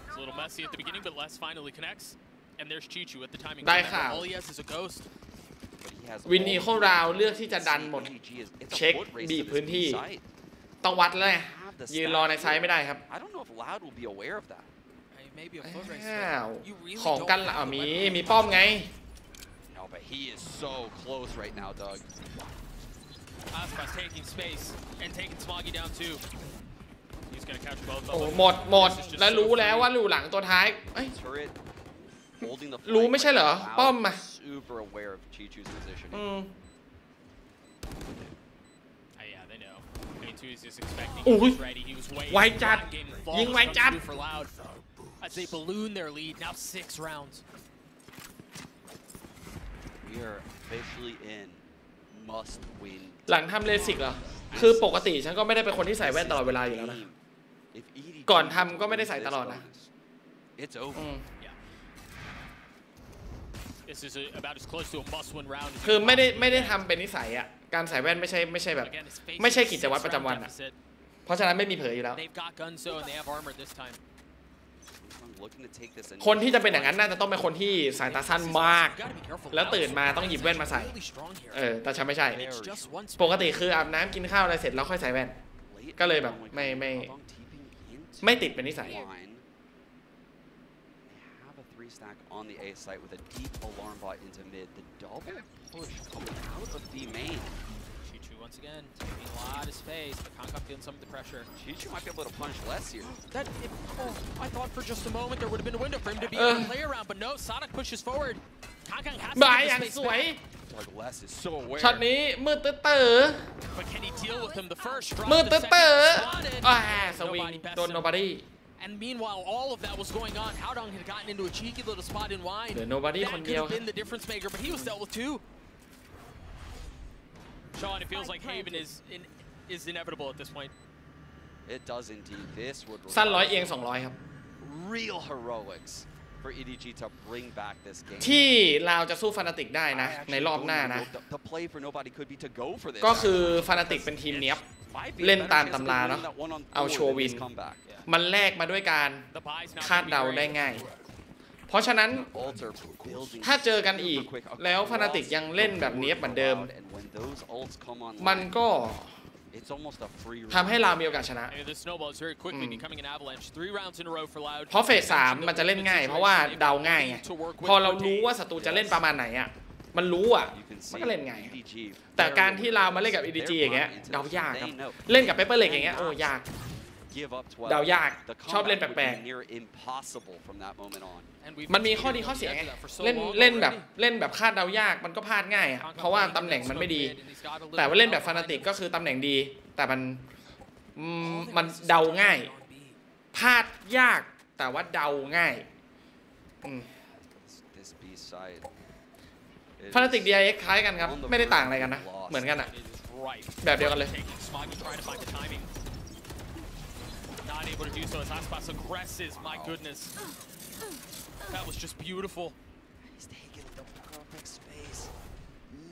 It's a little messy at the beginning, but Les finally connects. And there's Chichu at the timing. All he has is a ghost. วินอีโคราวเลือกที่จะดันหมดเช็คบีบพื้นที่ต้องวัดเลยยืนรอในไซส์ไม่ได้ครับของกันละมีป้อมไง Aspas taking space and taking Smoggy down too. He's gonna catch both of โอ้ them. หมดแล้วรู้แล้วว่าอยู่หลังตัวท้ายเอ้ย Holding the รู้ไม่ใช่เหรอป้อมมา super aware of Chi-Chu's positioning. Yeah, they know. Main 2 is just expecting. โอ้ย Ready. He was ไวจัดยิงไวจัด for Loud. As they balloon their lead, now 6 rounds. We are officially in must win. หลังทำเลสิกเหรอคือปกติฉันก็ไม่ได้เป็นคนที่ใส่แว่นตลอดเวลาอยู่แล้วนะก่อนทำก็ไม่ได้ใส่ตลอดนะ It's over. This is about as close to a must-win round. คือไม่ได้ทำเป็นนิสัยอ่ะการใส่แว่นไม่ใช่แบบไม่ใช่กิจวัตรประจำวันอ่ะเพราะฉะนั้นไม่มีเผยอยู่แล้วคนที่จะเป็นอย่างนั้นน่าจะต้องเป็นคนที่สายตาสั้นมากแล้วตื่นมาต้องหยิบแว่นมาใส่แต่ฉันไม่ใช่ปกติคืออาบน้ำกินข้าวอะไรเสร็จแล้วค่อยใส่แว่นก็เลยแบบไม่ติดเป็นนิสัยStack on the A site with a deep alarm bot into mid. The double push coming out of B main. Chi-Chu once again taking a lot of space, but Concom feeling some of the pressure. Chi-Chu might be able to punch less here. I thought for just a moment there would have been a window for him to be able to play around, but no, Sonic pushes forward. Concom has to get the space back. Les is so aware. ช็อตนี้มืดตื้อ But can he deal with him the first? มืดตื้อสวิงโดน nobody And meanwhile, all of that was going on. Howdong had gotten into a cheeky little spot in wine. Nobody that could have been the difference maker, but he was dealt with too. Sean, it feels like Haven is inevitable at this point. It does indeed. This would สั้น100เอียง200ครับ real heroics for EDG to bring back this game. ที่เราจะสู้ฟานาติกได้นะในรอบหน้านะ The play for nobody could be to go for this. ก็คือฟานาติกเป็นทีมเนี้ยเล่นตามตำราเนาะเอาโชว์วินมันแลกมาด้วยการคาดเดาได้ง่ายเพราะฉะนั้นถ้าเจอกันอีกแล้วฟานาติกยังเล่นแบบนี้เหมือนเดิมมันก็ทำให้เรามีโอกาสชนะเพราะเฟส3มันจะเล่นง่ายเพราะว่าเดาง่ายไงพอเรารู้ว่าศัตรูจะเล่นประมาณไหนอ่ะมันรู้อ่ะมันก็เล่นง่ายแต่การที่เรามาเล่นกับ EDG อย่างเงี้ยเดายากครับเล่นกับเปเปอร์เล็กอย่างเงี้ยโอ้ยากเดายากชอบเล่นแปลกๆมันมีข้อดีข้อเสียไงเล่นแบบคาดเดายากมันก็พลาดง่ายอ่ะเพราะว่าตำแหน่งมันไม่ดีแต่ว่าเล่นแบบฟานาติกก็คือตำแหน่งดีแต่มันเดาง่ายพลาดยากแต่ว่าเดาง่ายฟานาติก DRX คล้ายกันครับไม่ได้ต่างอะไรกันนะเหมือนกันอ่ะแบบเดียวกันเลยNot able to do so as Aspas aggresses. My goodness, that was just beautiful. He's taking the perfect space.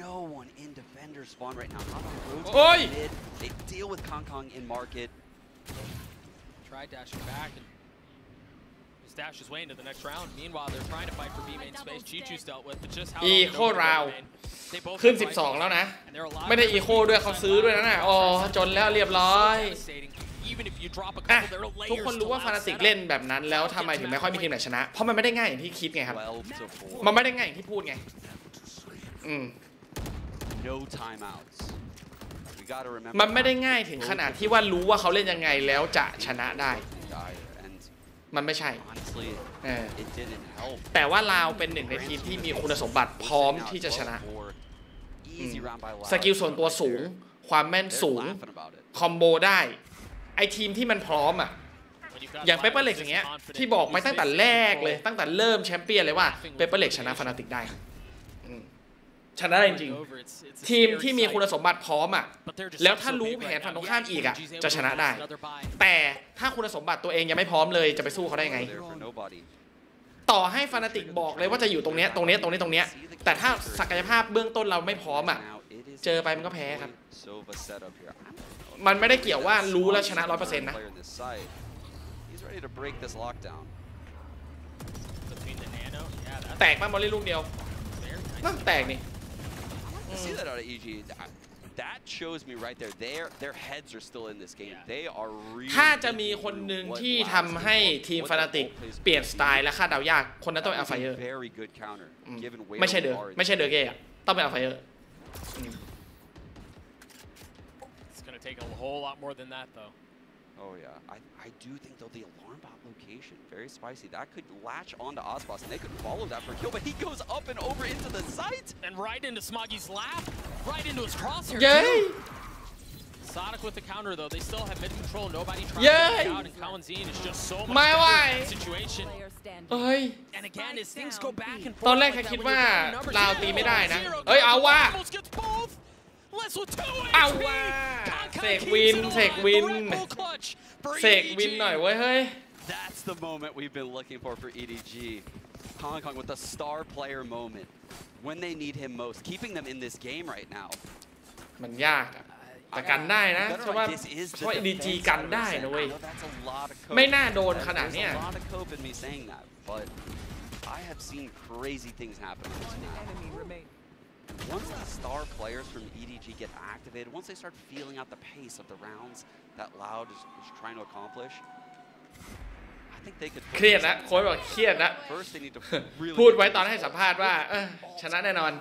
No one in defender spawn right now. Mid. They deal with Kong in market. Tried dashing back and his dash is way into the next round. Meanwhile, they're trying to fight for B main space. Chi-Chu's dealt with, but just how. Eco round. ขึ้น12แล้วนะไม่ได้อีโคด้วยเขาซื้อด้วยนะอ๋อจนแล้วเรียบร้อยทุกคนรู้ว่าฟานาติกเล่นแบบนั้นแล้วทำไมถึงไม่ค่อยมีทีมไหนชนะเพราะมันไม่ได้ง่ายอย่างที่คิดไงครับมันไม่ได้ง่ายอย่างที่พูดไงมันไม่ได้ง่ายถึงขนาดที่ว่ารู้ว่าเขาเล่นยังไงแล้วจะชนะได้มันไม่ใช่แต่ว่าลาวเป็นหนึ่งในทีมที่มีคุณสมบัติพร้อมที่จะชนะสกิลส่วนตัวสูงความแม่นสูงคอมโบได้ไอทีมที่มันพร้อมอ่ะอย่างเปเปอร์เล็กอย่างเงี้ยที่บอกไปตั้งแต่แรกเลยตั้งแต่เริ่มแชมเปี้ยนเลยว่าเปเปอร์เล็กชนะฟานาติกได้ชนะได้จริงๆทีมที่มีคุณสมบัติพร้อมอ่ะแล้วถ้ารู้แผนฝั่งตรงข้ามอีกอ่ะจะชนะได้แต่ถ้าคุณสมบัติตัวเองยังไม่พร้อมเลยจะไปสู้เขาได้ไงต่อให้ฟานาติกบอกเลยว่าจะอยู่ตรงเนี้ยแต่ถ้าศักยภาพเบื้องต้นเราไม่พร้อมอ่ะเจอไปมันก็แพ้ครับมันไม่ได้เกี่ยวว่ารู้แล้วชนะ 100% นะแตกมาบอลลี่ลูกเดียวนั่นแตกนี่ See that out of EG. That shows me right there. Their heads are still in this game. They are really. ถ้าจะมีคนหนึ่งที่ทำให้ทีมฟานาติกเปลี่ยนสไตล์และคาดเดายากคนนั้นต้องเป็นอัลไฟเออร์ไม่ใช่เดอร์เก้ต้องเป็นอัลไฟเออร์ gonna take a whole lot more than that, though. Oh yeah, I do think though the alarm bot location, very spicy. That could latch onto Osboss and they could follow that for a kill, but he goes up and over into the site. And right into Smoggy's lap, right into his crosshair too. Sonic with the counter though, they still have mid control, nobody trying to get out, and Kawanzine is just so much better in that situation. And again, as things go back and forth, ตอนแรกคิดว่าลาวตีไม่ได้นะเอาว่ะเอาว่ะเสกวินเสกวินหน่อยเว้ยเฮ้ย That's the moment we've been looking for EDG. Hong Kong with the star player moment when they need him most, keeping them in this game right now. มันยากอะแต่กันได้นะเพราะว่าEDG กันได้นะเว้ยไม่น่าโดนขนาดเนี้ย I have seen crazy things happen on this map. Once the star players from EDG get activated, once they start feeling out the pace of the rounds that Loud is trying to accomplish, I think they could. เครียดนะโค้ชบอกเครียดนะพูดไว้ตอนให้สัมภาษณ์ว่าชนะแน่นอน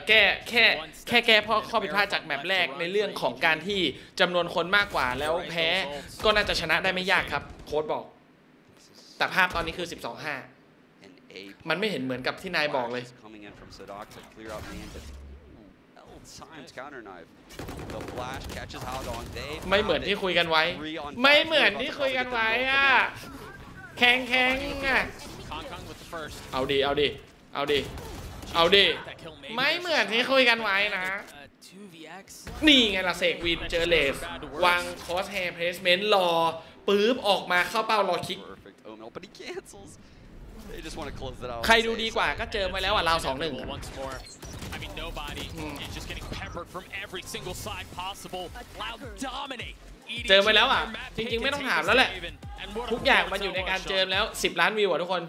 แก้ข้อผิดพลาดจากแมปแรกในเรื่องของการที่จำนวนคนมากกว่าแล้วแพ้ก็น่าจะชนะได้ไม่ยากครับโค้ชบอกแต่ภาพตอนนี้คือ 12-5 มันไม่เห็นเหมือนกับที่นายบอกเลยไม่เหมือนที่คุยกันไว้ไม่เหมือนที่คุยกันไว้อะแข็งอะเอาดิไม่เหมือนที่คุยกันไว้นะนี่ไงล่ะเสกวินเจอเลสวางคอสแฮร์เพลสเมนต์รอปื๊บออกมาเข้าเป้ารอคิกใครดูดีกว่าก็เจอมาแล้วอ่ะราว 2-1 เจอมาแล้วอ่ะจริงๆไม่ต้องถามแล้วแหละทุกอย่างมันอยู่ในการเจอแล้ว10 ล้านวิวอ่ะทุกคน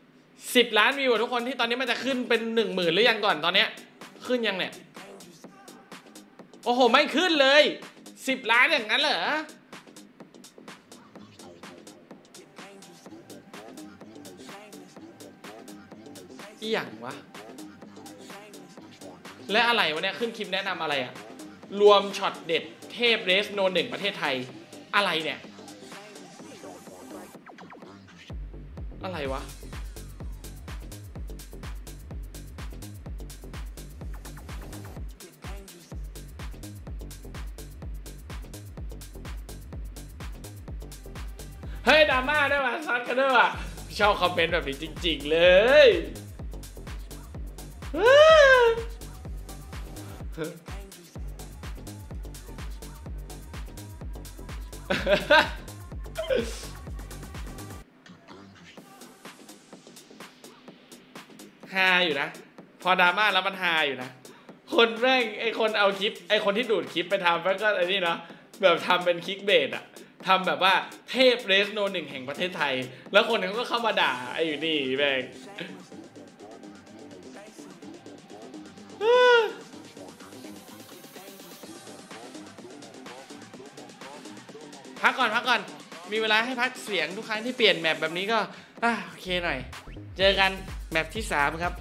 10 ล้านวิวอ่ะทุกคนที่ตอนนี้มันจะขึ้นเป็น 10,000 หรือยังก่อนตอนเนี้ยขึ้นยังเนี่ยโอ้โหไม่ขึ้นเลย10 ล้านอย่างนั้นเหรออีหยังวะและอะไรวะเนี่ยขึ้นคลิปแนะนำอะไรอะรวมช็อตเด็ดเทพเรสโน1ประเทศไทยอะไรเนี่ยอะไรวะเฮ้ยดราม่าได้ป่ะซัดกันด้วยว่ะชอบคอมเมนต์แบบนี้จริงๆเลยฮาอยู่นะพอดราม่าแล้วมันฮาอยู่นะคนแม่งไอคนเอาคลิปไอคนที่ดูดคลิปไปทำแล้วก็ไอ้นี่เนาะแบบทำเป็นคลิกเบสอะทำแบบว่าเทพเรสโน1แห่งประเทศไทยแล้วคนเขาก็เข้ามาด่าไอ้อยู่นี่แม่งพักก่อนมีเวลาให้พักเสียงทุกครั้งที่เปลี่ยนแมปแบบนี้ก็โอเคหน่อยเจอกันแมปที่ 3ครับ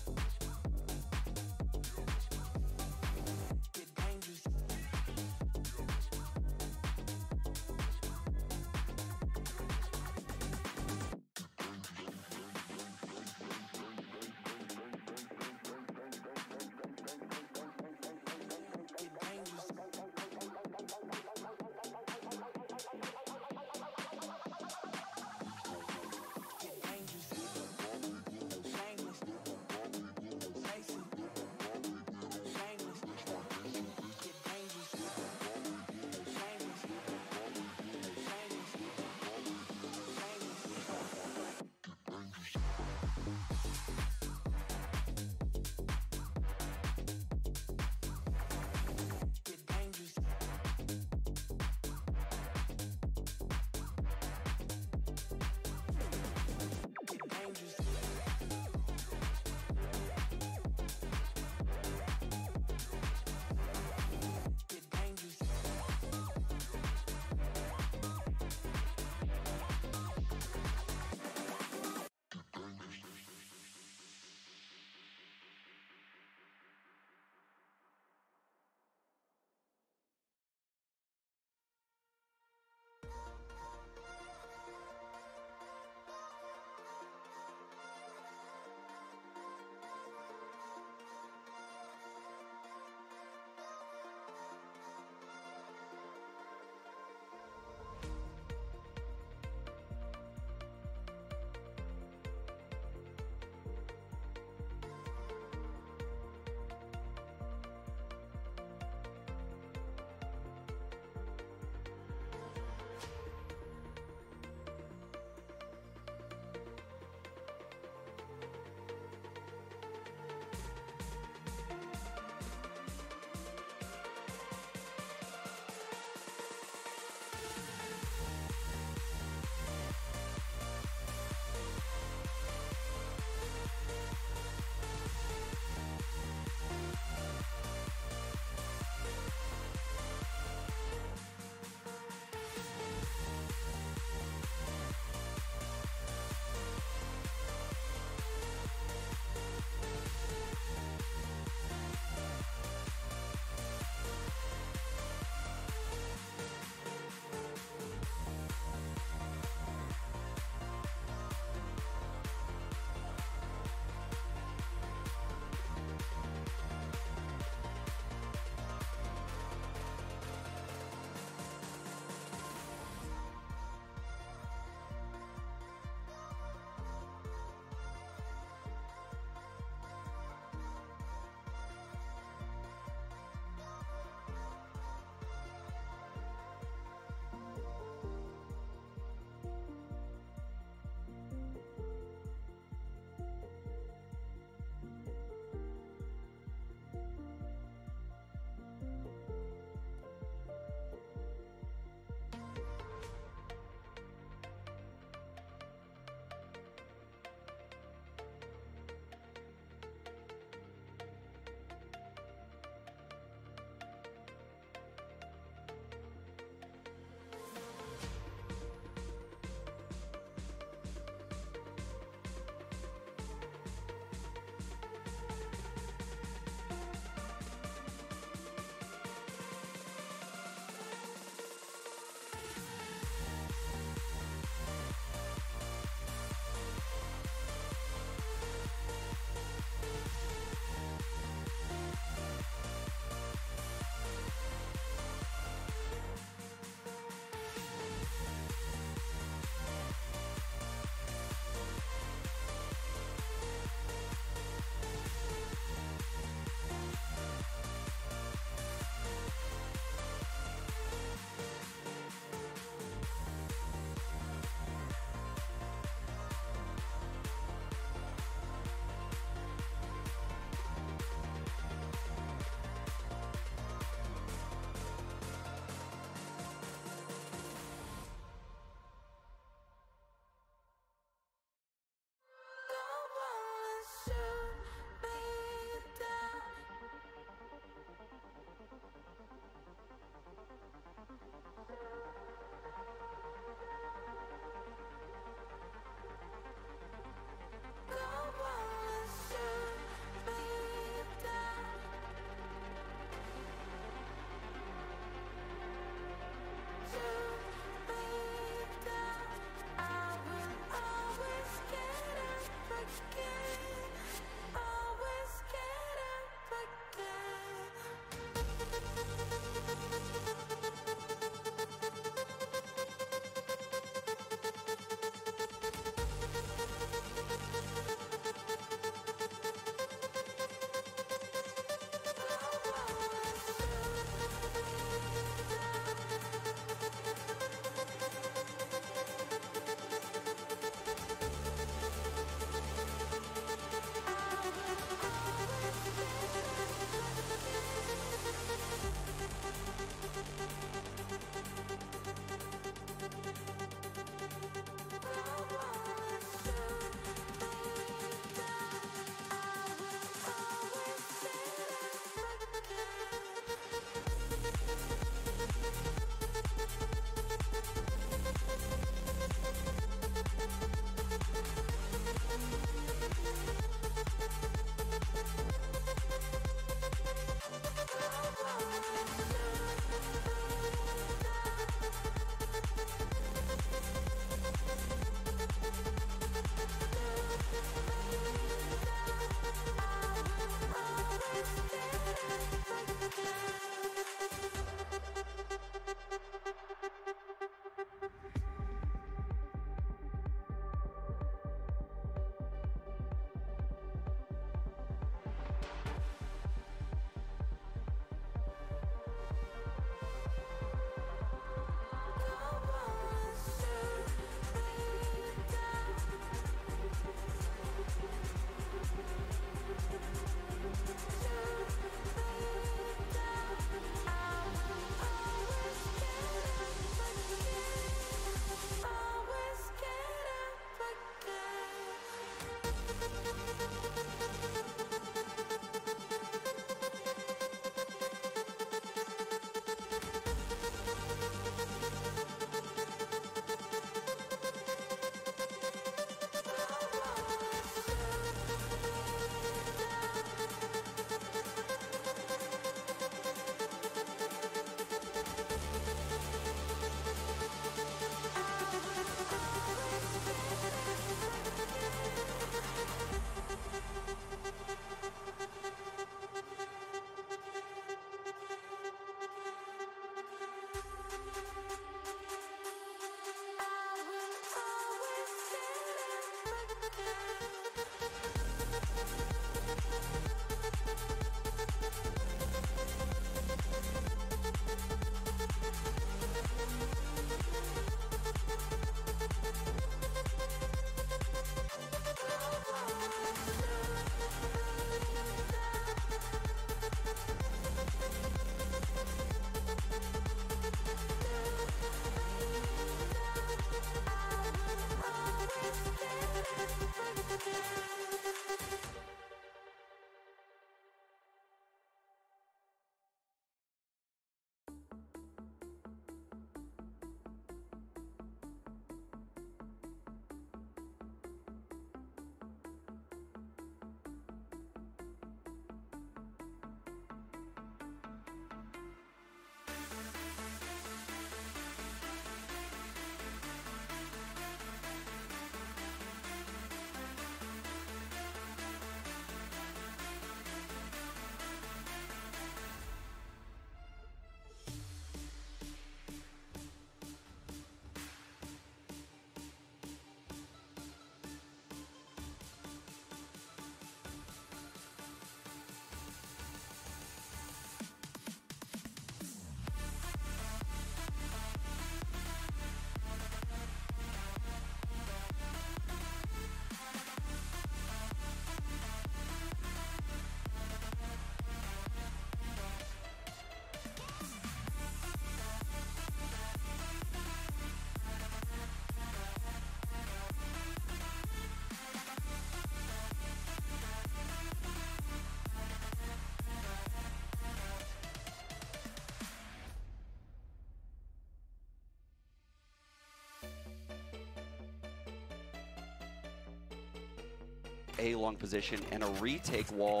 A long position and a retake wall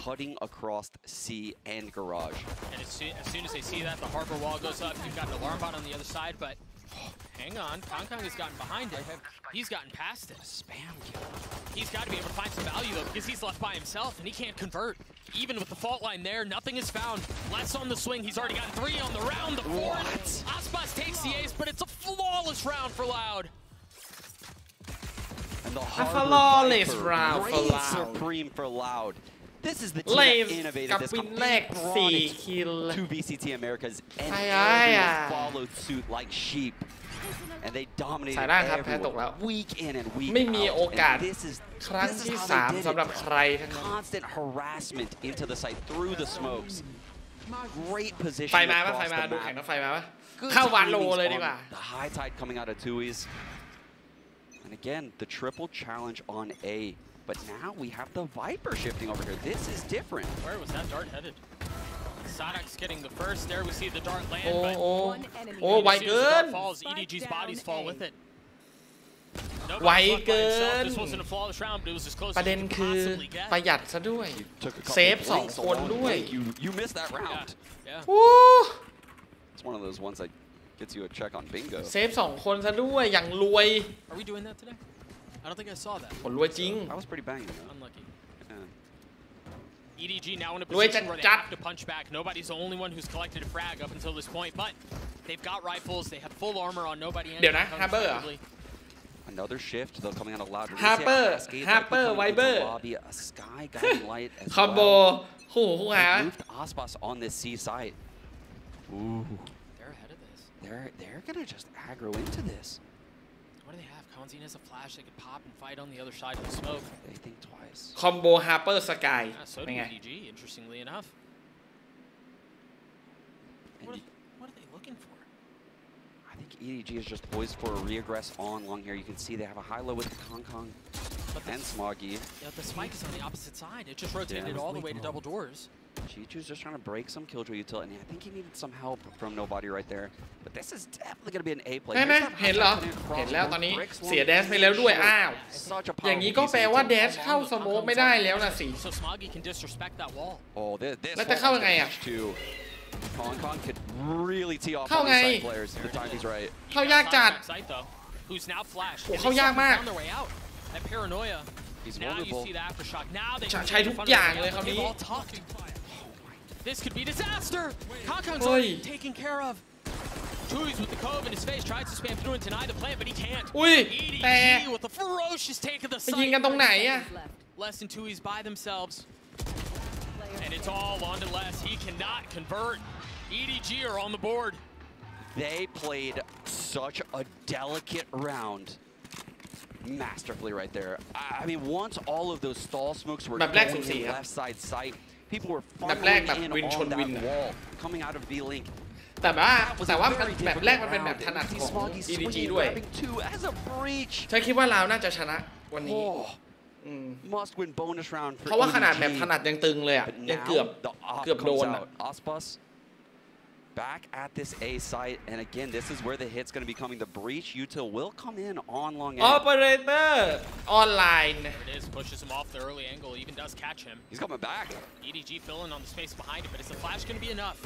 cutting across C and garage. And as soon as they see that, the harbor wall goes up. You've got an alarm bot on the other side, but hang on. Kong has gotten behind it. He's gotten past it. Spam kill. He's got to be able to find some value, though, because he's left by himself, and he can't convert. Even with the fault line there, nothing is found. Less on the swing. He's already got 3 on the round. The 4th. Aspas takes the ace, but it's a flawless round for Loud. And the flawless round for Loud. Supreme for Loud. This is the team that innovated this. They brought it to VCT Americas, and everyone followed suit like sheep. And they dominated everyone week in and week out. This is how they did it. Constant harassment into the site through the smokes. Great position across the map. Good timings on the high tide coming out of Tui's. And again, the triple challenge on A. But now we have the Viper shifting over here. This is different. Where was that dart headed? Sadak's getting the first there. We see the dart land. Oh, my God. Falls, EDG's bodies fall with it. This wasn't a flawless round, but it was as close ประเด็น as you คือ could possibly get. ประหยัดซะด้วยเซฟ2 คนด้วย You missed that round. Yeah. It's one of those ones that gets you a check on bingo. เซฟ2 คนซะด้วยอย่างรวย Are we doing that today? I don't think I saw that. ผลรวยจริง I was pretty banging. Unlucky. Yeah. EDG now in a position where they have to punch back. Nobody's the only one who's collected a frag up until this point, but they've got rifles. They have full armor on nobody. เดี๋ยวนะฮาร์เบอร์ Another shift, though, coming out of Loud. Harper, Viper. A sky guiding light as คอมโบ คู่หา moved Aspas on this C site. Ooh. They're ahead of this. They're gonna just aggro into this. What do they have? Konzine has a flash. They could pop and fight on the other side of the smoke. They think twice. คอมโบฮาร์เปอร์สกาย So do EDG, interestingly enough. What are they looking for? I think EDG is just poised for a re-aggress on long here. You can see they have a high-low with the Kong and Smoggy. Yeah, the spike is on the opposite side. It just rotated all the way to double doors. Chichu's just trying to break some Killjoy util, and I think he needed some help from Nobody right there. But this is definitely going to be an A play. เห็นไหมเห็นเหรอเห็นแล้วตอนนี้เสียแดชไปแล้วด้วยอ้าวอย่างนี้ก็แปลว่าแดชเข้าสโมกไม่ได้แล้วนะสิ So Smoggy can disrespect that wall. Oh, this แล้วจะเข้ายังไงอ่ะ Kong could really tee off เข้า on ไง the side players. The timing's right. เข้ายากจัด Who's now flashed. โอ้เข้ายากมาก Found their way out. That paranoia. He's Now you vulnerable. see the aftershock. Now they ใช้ทุกอย่างเลยคราวนี้ all tucked. This could be disaster. Kong's Oi. already taken care of. Tui's with the cove in his face, tries to spam through and deny the plant, but he can't. อุ้ยแต่ EDG with a ferocious take of the ไปยิง site. กันตรงไหนอะ Less than Tui's by themselves. And it's all on to Less. He cannot convert. EDG are on the board. They played such a delicate round. Masterfully right there. I mean, once all of those stall smokes were going in left side sight, people were funneling in on that wall coming out of V-Link. แต่ว่าแบบแรกมันเป็นแบบถนัดของ EDG ด้วยฉันคิดว่าเราน่าจะชนะวันนี้ Must win bonus round for เพราะว่าขนาดแบบถนัดยังตึงเลยอ่ะยังเกือบโดนอ่ะ Aspas back at this A site, and again, this is where the hit's going to be coming. The breach util will come in on long end. Operator online. There it is, pushes him off the early angle, even does catch him. He's coming back. EDG filling on the space behind it, but is the flash going to be enough?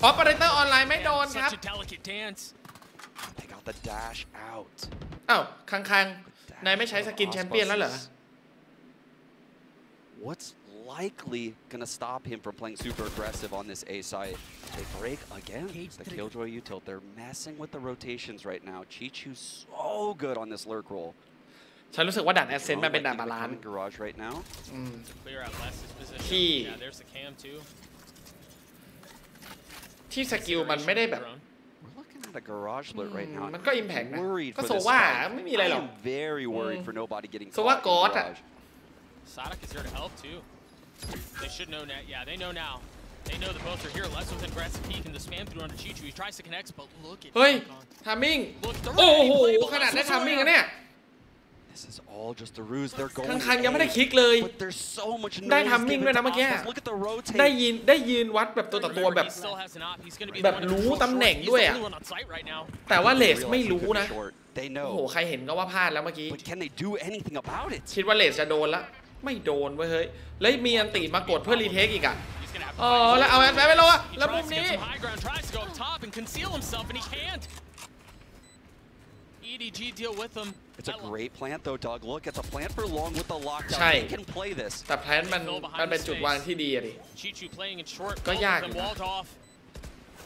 Operator online ไม่โดนครับ Such a delicate dance. They got the dash out. อ้าวคังนายไม่ใช้สกินแชมเปี้ยนแล้วเหรอ What's likely gonna stop him from playing super aggressive on this A site? They break again. It's the Killjoy util. They're messing with the rotations right now. Chichu's so good on this lurk roll. ฉันรู้สึกว่าด่านแอสเซนต์มันเป็นด่านบาลานซ์ Garage right now. Clear out Less's position. Key. Yeah, there's the cam too. ที่สกิลมันไม่ได้แบบ We're looking at a garage split right now. มันก็ impact นะ Worried ก็ for โซ this ว่า fight. ไม่มีอะไรหรอก I am very worried for nobody getting โซว่า caught กอ in ด the อ่ะ garage. Sadak is here to help too. They should know now. Yeah, they know now. They know that both are here. Less with an aggressive peek and the spam through onto Chichu. He tries to connect, but look at เฮ้ยทามมิ่งโอ้โหขนาดได้ทามมิ่งอะเนี่ย This is all just a ruse. They're going. ข้างๆยังไม่ได้คลิกเลย But there's so much noise. ได้ทัมมิ่งด้วยนะเมื่อกี้ Look at the rotate. ได้ยืนวัดแบบตัวต่อตัวแบบรู้ตำแหน่งด้วยอะแต่ว่าเลสไม่รู้นะโอ้โหใครเห็นก็ว่าพลาดแล้วเมื่อกี้ But can they do anything about it? คิดว่าเลสจะโดนละไม่โดนเว้ยเฮ้ยแล้วมีอันติมากดเพื่อรีเทคอีกอ่ะแล้วเอาแอนแบไปลงอ่ะแล้วมุมนี้ EDG deal with them. It's a great plant though, Doug. Look, it's a plant for long with the lockdown. They can play this. แต่แพลนมันเป็นจุดวางที่ดีอะดิ Chichu playing in short. ก็ยากอยู่ walled off.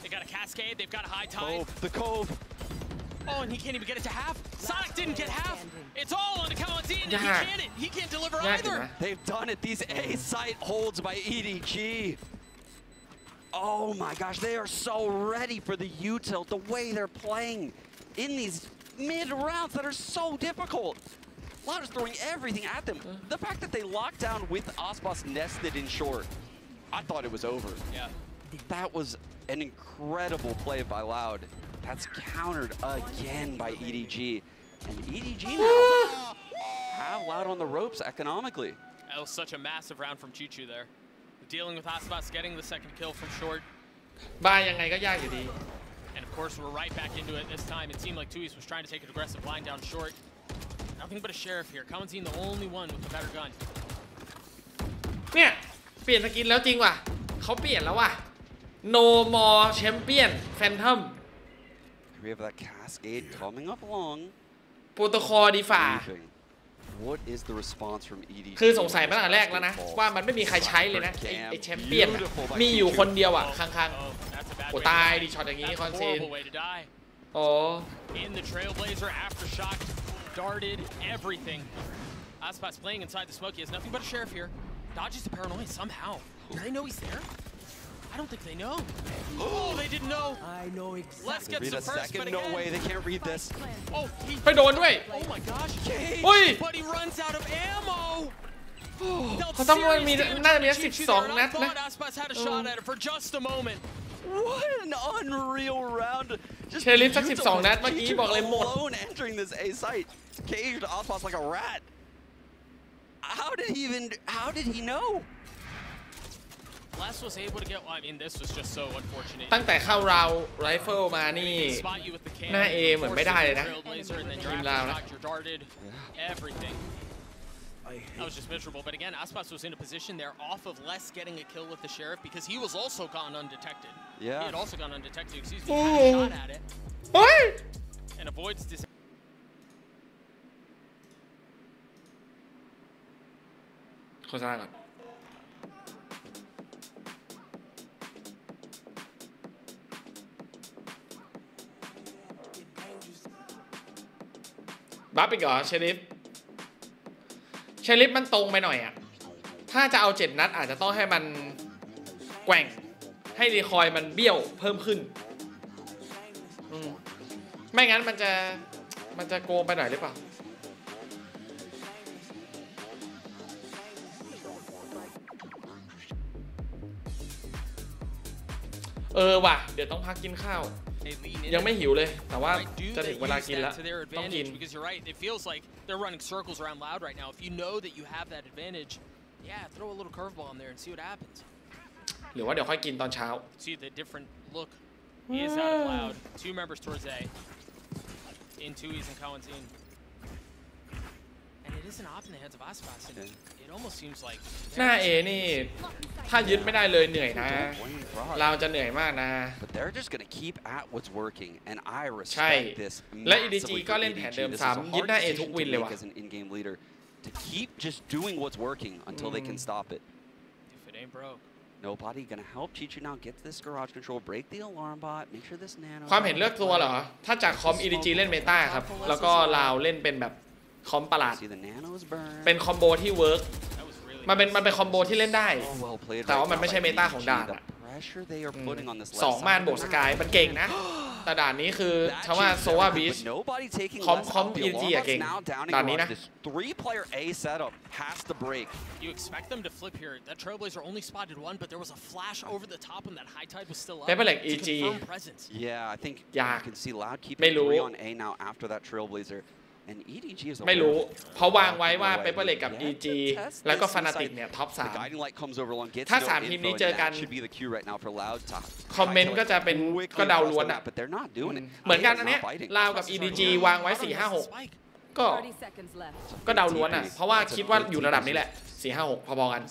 They got a cascade. They've got a high tide. The cove. Oh, and he can't even get it to half. Sonic didn't get half. It's all on the Kaladin, and he can't deliver either. They've done it. These A site holds by EDG. Oh my gosh, they are so ready for the U-tilt. The way they're playing in these mid-rounds that are so difficult. Loud is throwing everything at them. The fact that they locked down with Aspas nested in short, I thought it was over. Yeah. That was an incredible play by Loud. That's countered again by EDG. And EDG now have Loud on the ropes economically. That was such a massive round from Chichu there. Dealing with Aspas, getting the second kill from short. บ้ายังไงก็ยากอยู่ดี And of course, we're right back into it this time. It seemed like Tuis was trying to take an aggressive line down short. Nothing but a sheriff here. Kaladin the only one with the better gun. เนี่ยเปลี่ยนสกินแล้วจริงว่ะเขาเปลี่ยนแล้วว่ะ No more champion Phantom We have that cascade coming up along. โปรโตคอลดีฝ่า What is the response from EDG? คือสงสัยมาตั้งแต่แรกแล้วนะว่ามันไม่มีใครใช้เลยนะไอ้แชมเปี้ยนมีอยู่คนเดียวอ่ะข้างๆโอ้ตายดิช็อตอย่างนี้คอนเซนโอ้ In the Trailblazer, aftershock, darted, everything. Aspas playing inside the smoke. He has nothing but a sheriff here. Dodges the paranoia somehow. Do they know he's there? I don't think they know. Oh, they didn't know. I know exactly. Let's get read some a first, second. but No again. way. They can't read this. Oh, ไปโดนด้วย oh my gosh. Cage, but he runs out of ammo. เขาต้องมีน่าจะมี12 นัดนะ Aspas had a shot at it for just a moment. What an unreal round. Just เชลิฟสัก12 นัดเมื่อกี้บอกเลยหมด alone entering this A site. Caged Aspas like a rat. How did he know? Les was able to get. Well, I mean, this was just so unfortunate. ตั้งแต่เข้าราวไรเฟิลมานี่หน้า A เหมือนไม่ได้เลยนะทีมราวนะ Everything. That was just miserable. But again, Aspas was in a position there off of Les getting a kill with the sheriff because he was also gone undetected. Yeah. He had also gone undetected. Excuse me. He had a shot at it. เฮ้ย And avoids this. โฆษณาก่อนบัฟอีกเหรอเชลิฟมันตรงไปหน่อยอ่ะถ้าจะเอา7 นัดอาจจะต้องให้มันแกว่งให้รีคอยมันเบี้ยวเพิ่มขึ้นไม่งั้นมันจะโกงไปหน่อยหรือเปล่าว่ะเดี๋ยวต้องพักกินข้าวยังไม่หิวเลยแต่ว่าจะถึงเวลากินแล้วต้องกิน Because you're right, it feels like they're running circles around Loud right now. If you know that you have that advantage, yeah, throw a little curveball in there and see what happens. หรือว่าเดี๋ยวค่อยกินตอนเช้า See the different look. He is out of Loud. 2 members towards A. In Tuis and Kaladin. And it is an op in the hands of Aspas. And it almost seems like หน้า A นี่ถ้ายึดไม่ได้เลยเหนื่อยนะเราจะเหนื่อยมากนะ But they're just gonna keep at what's working, and I ใช่ respect this และ EDG massively ก็ for เล่นแผน EDG. เดิม This is a ซ้ำยึด hard หน้า A ทุก decision วิ to นเลย make ว่ะ as an in-game leader to keep just doing what's working until they can stop it. if it ain't broke. Nobody gonna help Chichu now get this garage control, break the alarm bot, make sure this nano. ความเห็นเลือกตัวเหรอถ้าจากคอม EDG เล่นเมตาครับแล้วก็ลาวเล่นเป็นแบบคอมประหลาด See the nanos burn. เป็นคอมโบที่เวิร์ก That was really มันเป็นคอมโบที่เล่นได้ Oh, well played แต่ว่า right มัน now ไม่ใช่ by เมตาของ EDG. ด่าน The อะ pressure they are putting on this สอง left ม่าน side. โบกสกายมันเก่งนะแต่ด่านนี้คือชาวว่าโซวาบีช But nobody taking คอม less out. The EDG alarm อะเก่ง bot's now downing ด่านนี้นะ garage. This 3-player A setup has to break. You expect them to flip here. That Trailblazer only spotted one, but there was a flash over the top when that high tide was still up. Paper like to EG. confirm presence. Yeah, I think Yeah. you can see Loud keeping ไม่รู้ 3 on A now after that Trailblazer. And EDG is ไม่รู้เพราะวางไว้ว่าเปเปอร์เลกกับ EG แล้วก็ฟานาติกเนี่ยท็อป 3ถ้า3ทีมนี้เจอกันคอมเมนต์ก็จะเป็นก็เดาล้วนอ่ะเหมือนกันอันเนี้ยลาวกับ EDG วางไว้ 4-5-6 ก็เดาล้วนอ่ะเพราะว่าคิดว่าอยู่ระดับนี้แหละ 4-5-6 พอๆกัน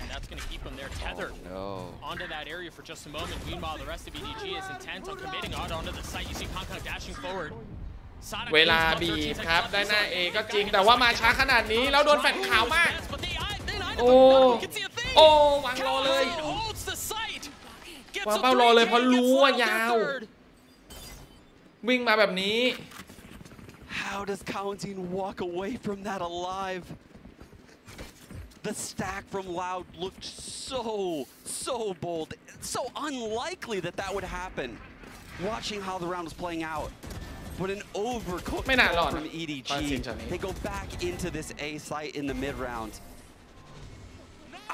And that's going to keep them there tethered onto that area for just a moment. Meanwhile, the rest of EDG is intent on committing out onto the site. You see Kong dashing forward. เวลาบีบครับได้หน้า A ก็จริงแต่ว่ามาช้าขนาดนี้แล้วโดนแฟนขาวมากโอ้วางรอเลยวางเป้ารอเลยเพราะรู้ว่ายาววิ่งมาแบบนี้ How does Counting walk away from that alive? The stack from Loud looked so bold, so unlikely that that would happen. Watching how the round was playing out, but an overcooked ball from EDG. They go back into this A site in the mid round.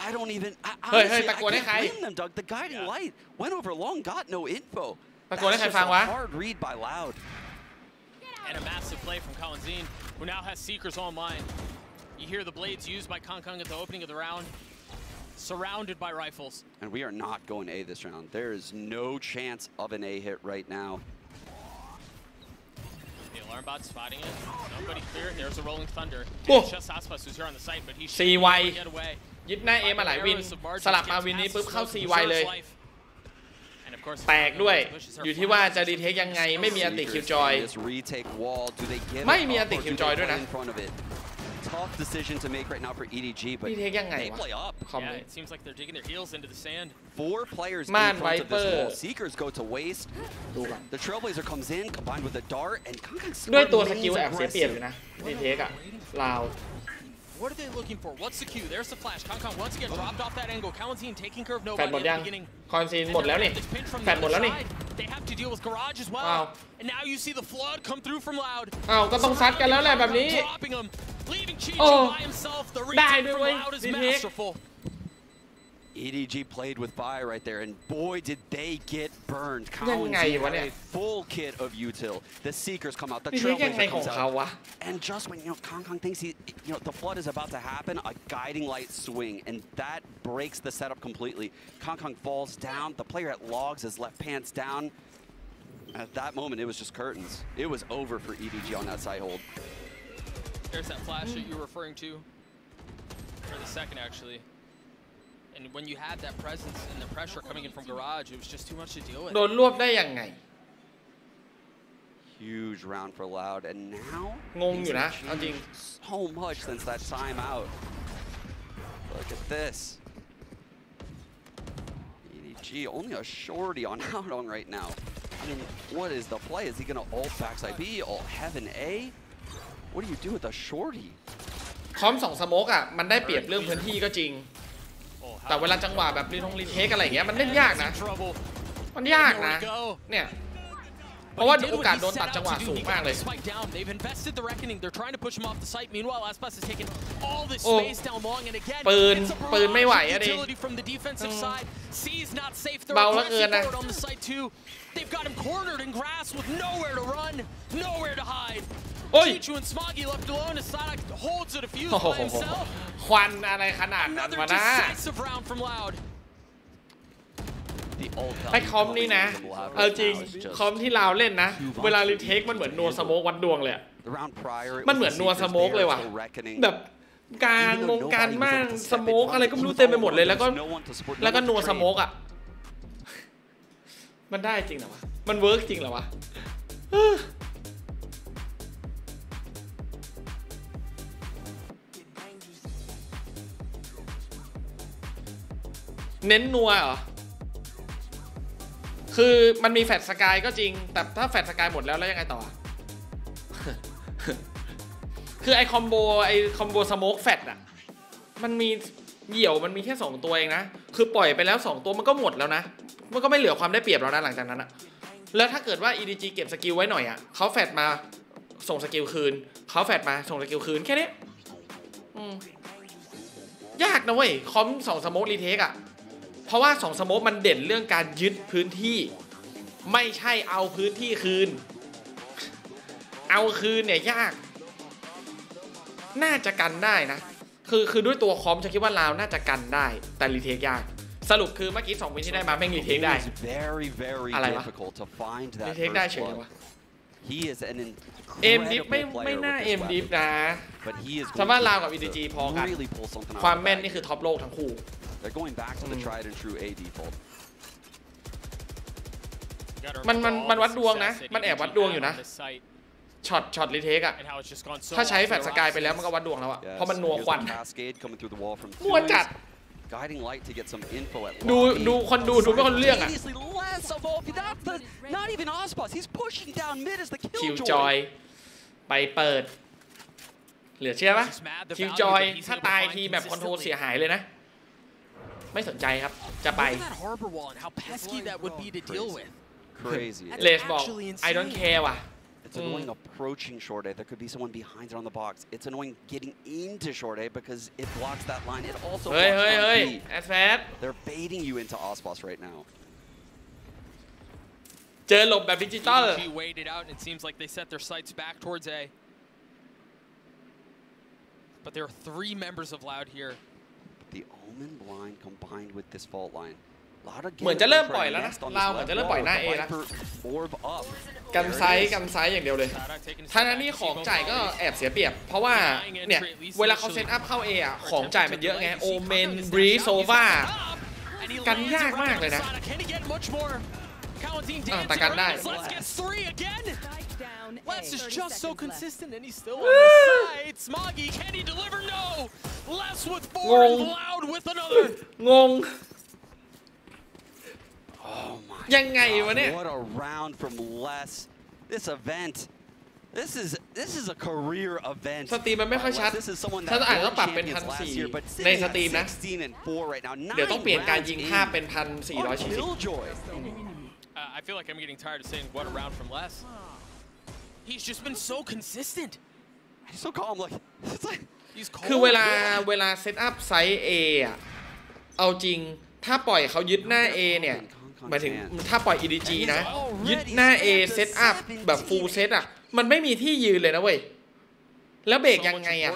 I don't even. Honestly, I can't blame them, Doug. The guiding light went over long, got no info. That's just a hard read by Loud. And a massive play from Kalanzin, who now has Seekers online. You hear the blades used by Kong at the opening of the round, surrounded by rifles. And we are not going A this round. There is no chance of an A hit right now. The alarm bot spotting it. Nobody clear. There's a rolling thunder. It's just Aspas who's here on the site, but he's CY get away. ยึดหน้า A มาหลายวินสลับมาวินนี้ปุ๊บเข้า CY เลยแตกด้วยอยู่ที่ว่าจะรีเทคยังไงไม่มีอันติคิวจอยไม่มีอันติคิวจอยด้วยนะTough decision to make right now for EDG, but they play up. Yeah, it seems like they're digging their heels into the sand. 4 players in front of this wall. Seekers go to waste. The Trailblazer comes in, combined with a dart, and Kong ด้วยตัวสกิลแอบเสียเปรียบอยู่นะรีเทคอะลาว What are they looking for? What's the cue? There's the flash. Kong once again dropped off that angle. Kalanzin taking care of nobody at the beginning. คอนซีนหมดแล้วนี่แฟนหมดแล้วนี่ They have to deal with Garage as well. And now you see the flood come through from Loud. อ้าวก็ต้องซัดกันแล้วแหละแบบนี้ Leaving Chicho by himself. The retake from Loud is masterful. EDG played with fire right there, and boy did they get burned. Kalanzin had a full kit of util. The Seekers come out, the Trailblazer comes out, and just when Kong thinks the flood is about to happen, a guiding light swing, and that breaks the setup completely. Kong falls down. The player at logs is left pants down. At that moment, it was just curtains. It was over for EDG on that side hold. There's that flash that you're referring to, or the second actually. And when you had that presence and the pressure coming in from Garage, it was just too much to deal with. โดนรวบได้ยังไง Huge round for Loud, and now งงอยู่นะเอาจริง so much since that timeout. Look at this. EDG only a shorty on Outong right now. I mean, what is the play? Is he gonna ult backside B, ult heaven A? What do you do with a shorty? คอม2สโมกอ่ะมันได้เปรียบเรื่องพื้นที่ก็จริงแต่เวลาจังหวะแบบรีเทคอะไรอย่างเงี้ยมันเล่นยากนะมันยากนะเนี่ยเพราะว่าโอกาสโดนตัดจังหวะสูงมากเลยปืนไม่ไหวอะดิเบาแล้วเกินนะ They've got him cornered in grass with nowhere to run, nowhere to hide. Chichu and Smoggy left alone as Sadak holds it a fuse by himself. ควันอะไรขนาดนั้นวะนะ decisive round from Loud. ไอ้คอมนี่นะเอาจริงคอมที่เราเล่นนะเวลารีเทคมันเหมือนนัวสโมกวัดดวงเลยมันเหมือนนัวสโมกเลยว่ะแบบการม่านสโมกอะไรก็ไม่รู้เต็มไปหมดเลยแล้วก็นัวสโมกอ่ะมันได้จริงเหรอวะมันเวิร์กจริงเหรอวะเน้นนัวเหรอคือมันมีแฟลชสกายก็จริงแต่ถ้าแฟลชสกายหมดแล้วยังไงต่อ คือไอคอมโบสโมกแฟลชอ่ะมันมีเหยี่ยวมันมีแค่2ตัวเองนะคือปล่อยไปแล้ว2ตัวมันก็หมดแล้วนะมันก็ไม่เหลือความได้เปรียบแล้วนะหลังจากนั้นอ่ะแล้วถ้าเกิดว่า EDG เก็บสกิลไว้หน่อยอ่ะเขาแฟลชมาส่งสกิลคืนเขาแฟลชมาส่งสกิลคืนแค่นี้ยากนะเว้ยคอม2สโมกรีเทคอ่ะเพราะว่า2สโมกมันเด่นเรื่องการยึดพื้นที่ไม่ใช่เอาพื้นที่คืน เอาคืนเนี่ยยากน่าจะกันได้นะคือด้วยตัวคอมจะคิดว่าลาวน่าจะกันได้แต่รีเทคยากสรุปคือเมื่อกี้2 วินที่ได้มาแม่งรีเทคได้อะไรวะรีเทคได้เฉยเลยวะเอ็มดิฟไม่น่าเอ็มดิฟนะสำหรับลาวกับ EDG พอกันความแม่นนี่คือท็อปโลกทั้งคู่มันวัดดวงนะมันแอบวัดดวงอยู่นะช็อตรีเทคอะถ้าใช้แฟลชสกายไปแล้วมันก็วัดดวงแล้วอะเพราะมันนัวควันมั่วจัดดูคนดูไม่คนเรื่องอะคิวจอยไปเปิดเหลือเชื่อปะคิวจอยถ้าตายทีแบบคอนโทรลเสียหายเลยนะไม่สนใจครับจะไปเลสบอก I don't care ว่ะIt's annoying approaching short A. There could be someone behind it on the box. It's annoying getting into short A because it blocks that line. It also blocks B. They're baiting you into Osbos right now. เจอหลบแบบดิจิตอล waited out. It seems like they set their sights back towards A. But there are 3 members of Loud here. The Omen blind combined with this fault line. เหมือนจะเริ่มปล่อยแล้วนะเราเหมือนจะเริ่มปล่อยหน้า A แล้วกันไซส์อย่างเดียวเลยท่านั้นนี่ของจ่ายก็แอบเสียเปรียบเพราะว่าเนี่ยเวลาเขาเซตอัพเข้า A อ่ะของจ่ายมันเยอะไงโอเมนบรีโซวากันยากมากเลยนะแต่กันได้Les is just so consistent and he's still on the side. Smoggy, can he deliver? No. Les with 4 and Loud with another. งง Oh my ยังไงวะเนี่ย What a round from Les. This event. This is a career event. สตรีมมันไม่ค่อยชัดถ้าอาจจะต้องปรับเป็น1,400ในสตรีมนะเดี๋ยวต้องเปลี่ยนการยิงภาพเป็น1,440 I feel like I'm getting tired of saying what a round from Les. He's just been so consistent. He's so calm, like he's cold. คือเวลาเซตอัพไซส์ A อ่ะเอาจริงถ้าปล่อยเขายึดหน้า A เนี่ยหมายถึงถ้าปล่อย EDG นะยึดหน้า A เซตอัพแบบฟูลเซตอ่ะมันไม่มีที่ยืนเลยนะเว้ยแล้วเบรกยังไงอ่ะ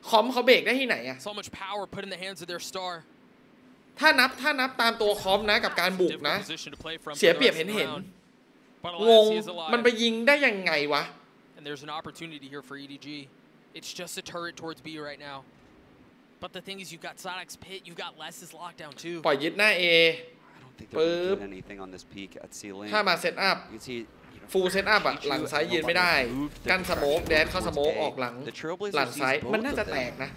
คอมเขาเบรกได้ที่ไหนอ่ะถ้านับตามตัวคอมนะกับการบุกนะเสียเปรียบเห็นงงมันไปยิงได้ยังไงวะ And there's an opportunity here for EDG. It's just a turret towards B right now. But the thing is, you've got Sonic's pit, you've got Les's lockdown too. ปล่อยยึดหน้า A ปึ๊บถ้ามาเซตอัพฟูลเซตอัพอะหลังซ้ายยืนไม่ได้กันสโมกแดนเข้าสโมกออกหลังซ้ายมันน่าจะแตกนะ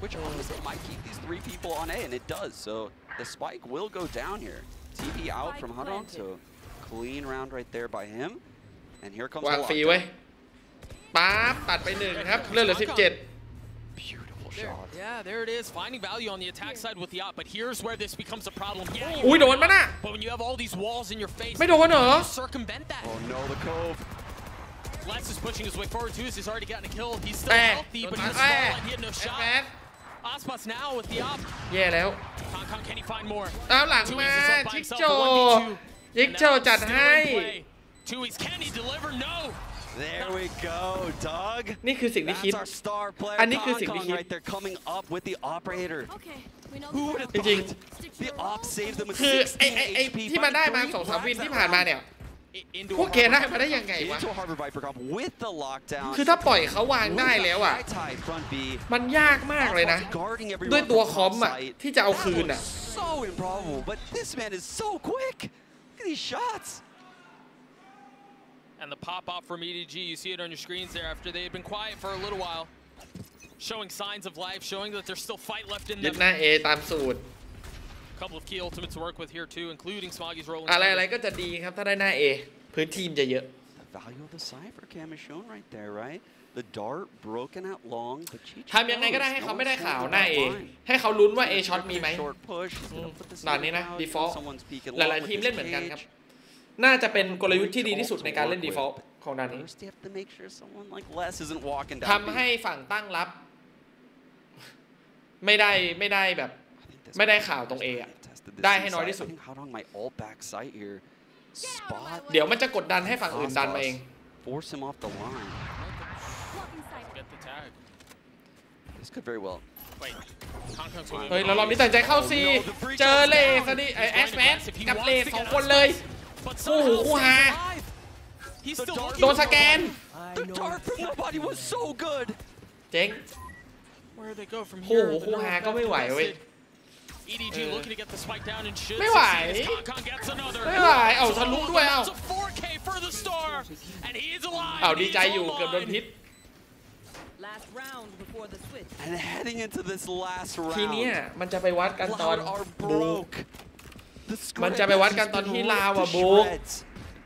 Which honestly might keep these 3 people on A, and it does. So the spike will go down here. TP out from Hadong, so clean round right there by him. And here comes วางฟรีไว้ปั๊บตัดไป1ครับเลือดเหลือ17 Yeah, there it is. Finding value on the attack side with the op, but here's where this becomes a problem. อุ้ยโดนมั้ยน่ะ But when you have all these walls in your face, ไม่โดนเหรอ circumvent that. Oh no, the cove. Les is pushing his way forward too. He's already gotten a kill. He's still healthy, but he's fallen. He had no shot. Ospas now with the op. แย่แล้ว Can he find more? เอาหลังมาชิกโจจัดให้ Tui's, can he deliver? No. There we go, Doug. นี่คือสิ่งที่คิด That's our star player. อันนี้คือสิ่งที่คิด right there coming up with the operator. Who would have จริง the op saved them with คือ 16 ไอ้ HP ที่มาได้มา 2-3 วินที่ผ่านมาเนี่ยพวกแกได้มาได้ยังไงวะ into Harbor Viper Crop with the lockdown. คือถ้าปล่อยเขาวางได้แล้วอ่ะมันยากมากเลยนะด้วยตัวคอมอ่ะที่จะเอาคืนอ่ะ So improbable, but this man is so quick. Look at these shots. And the pop-off from EDG, you see it on your screens there after they had been quiet for a little while. Showing signs of life, showing that there's still fight left in them. ยึดหน้า A ตามสูตร Couple of key ultimates to work with here too, including Smoggy's rolling. อะไรก็จะดีครับถ้าได้หน้า A พื้นทีมจะเยอะ The value of the Cypher cam is shown right there, right? The dart broken out long, but ทำยังไงก็ได้ให้เขาไม่ได้ข่าวหน้า A ให้เขาลุ้นว่า A ช็อตมีไหมด่านนี้นะ default หลายๆทีมเล่นเหมือนกันครับน่าจะเป็นกลยุทธ์ที่ดีที่สุดในการเล่น default ของด่านนี้ทำให้ฝั่งตั้งรับไม่ได้แบบไม่ได้ข่าวตรง A อ่ะได้ให้น้อยที่สุดเดี๋ยวมันจะกดดันให้ฝั่งอื่นดันมาเอง force him off the line. Get the tag. This could very well. Wait. เฮ้ยเรามีตัดใจเข้าซีเจอเล่ซะดิไอแอสแมนกับเล่2 คนเลยโอ้โหคู่ฮาโดนสแกน The dart from nobody was so good. เจ๋ง Where they go from โอ้ here? โหคู่ฮาก็ไม่ไหวเว้ย EDG looking to get the spike down and should ไม่ไหว gets another. ไม่ไหวเอาทะลุด้วยเอา 4K for the star and he's alive. เอาดีใจอยู่เกือบโดนพิษ Last round before the switch. And heading into this last ทีเนี้ย round. มันจะไปวัดกันตอน Loud are บุก broke. The มัน script จะไปวัด has กันตอน been ที่ ripped ลาว to อะบุก shreds.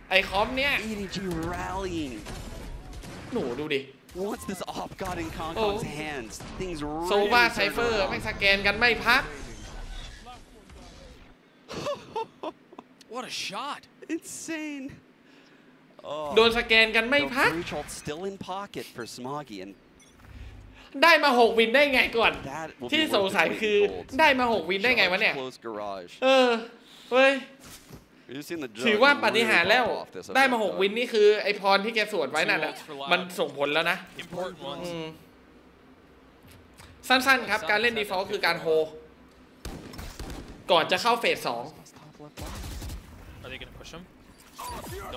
ไอคอมเนี้ย EDG rallying. หนูดูดิ Once this op got in Concon's hands, things โซ really วา turned ไซเฟอร์ around. แม่งสแกนกันไม่พัก What a shot. Insane. Oh. โดนสแกนกันไม่พัก Breach ult still in pocket for Smoggy, and ได้มา6 วินได้ไงก่อน that will ที่ be สง worth สัย the คือ gold. ได้มา6 วินได้ไงวะเนี่ย Close garage. เฮ้ย You've seen the ถือ jug ว่าปาฏิ really หาริย์แล้ว pop off this ได้มา event, 6 วินนี่คือไอพรที่แกสวดไว้นั่นน่ะมันส่งผลแล้วนะ Important ones. สั้นๆครับการเล่นดีฟอลต์คือการโฮก่อนจะเข้าเฟส 2 Are they going to push him?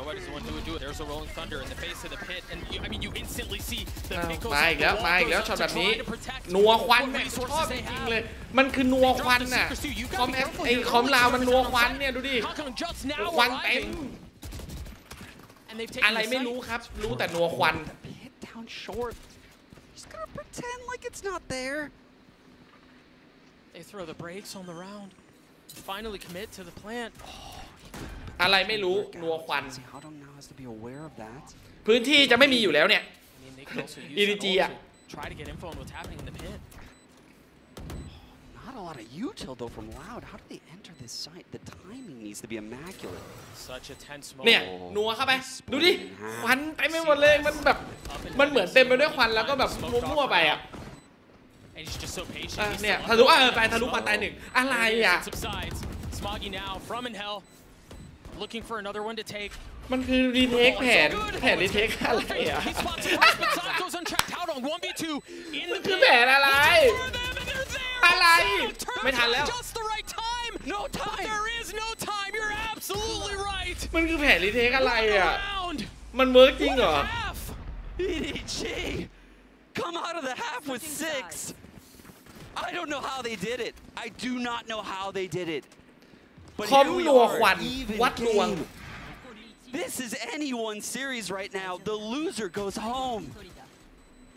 Nobody's the one who would do it. There's a rolling thunder in the face of the pit, and I mean, you instantly see the pit goes มาอีกแล้ว up, มาอีกแล้ว goes ช็อ up ต to แบบนี้ try to protect นัวควัน what แม่งชอบ resources จ they ริง have. ๆเลยมันคือนัวควันน่ะคอมไอคอมลาวมันนัวควันเนี่ยดูดิ Concon just now ควันเต็ม arriving, and they've taken อะไร the ไม่ site. รู้ครับรู้แต่นัวควัน Hit down short. Just gonna pretend like it's not there. They throw the brakes on the round. Finally commit to the plant. อะไรไม่รู้นัวควัน See, Hadong now has to be aware of that. พื้นที่จะไม่มีอยู่แล้วเนี่ย I mean, they could also use EDG that ult อ่ะ to try to get info on what's happening in the pit. Not a lot of util though from Loud. How do they enter this site? The timing needs to be immaculate. Such a tense เนี่ย moment. นัวเข้าไปดูดิควันเต็มไปหมดเลยมันแบบมันเหมือนเต็มไปด้วยควันแล้วก็แบบมั่วๆไปอ่ะ And he's just so patient. เนี่ยทะลุไปทะลุควันตาย 1อะไรอ่ะ Subsides. Smoggy now from in hell, looking for another one to take. มันคือรีเทคแผนรีเทคอะไรอ่ะ He spots him right, but Side goes untracked out on 1v2 in the คือ pit. แผนอะไร For them, and they're there. อะไร Turns ไม่ทันแล้ว at just the right time. No time. There is no time. You're absolutely right. มันคือแผนรีเทคอะไรอ่ะ Round. มันเวิร์กจริงเหรอ Half. EDG come out of the half with 6. I don't know how they did it. I do not know how they did it. But คอม here we นัว are, ควัน even วัดดวง game. This is anyone's series right now. The loser goes home.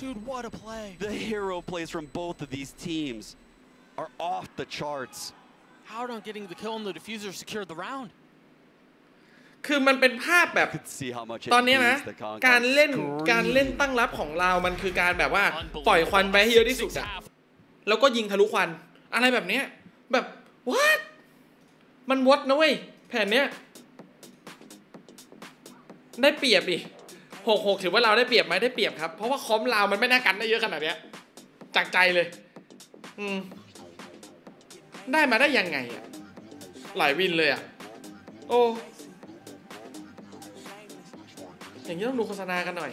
Dude, what a play. The hero plays from both of these teams are off the charts. Howard getting the kill and the diffuser secured the round. คือมันเป็นภาพแบบ See how much ตอนนี้นะ it means the Concon การเล่น scream. ตั้งรับของเรามันคือการแบบว่าปล่อยควันไปให้เยอะที่สุดอะแล้วก็ยิงทะลุควันอะไรแบบเนี้ยแบบ what มันวอดนะเว้ยแผนเนี้ยได้เปรียบดิ6-6ถือว่าเราได้เปรียบไหมได้เปรียบครับเพราะว่าคอมเรามันไม่น่ากันได้เยอะขนาดเนี้ยจากใจเลยได้มาได้ยังไงอะหลายวินเลยอะโอ้อย่างนี้ต้องดูโฆษณากันหน่อย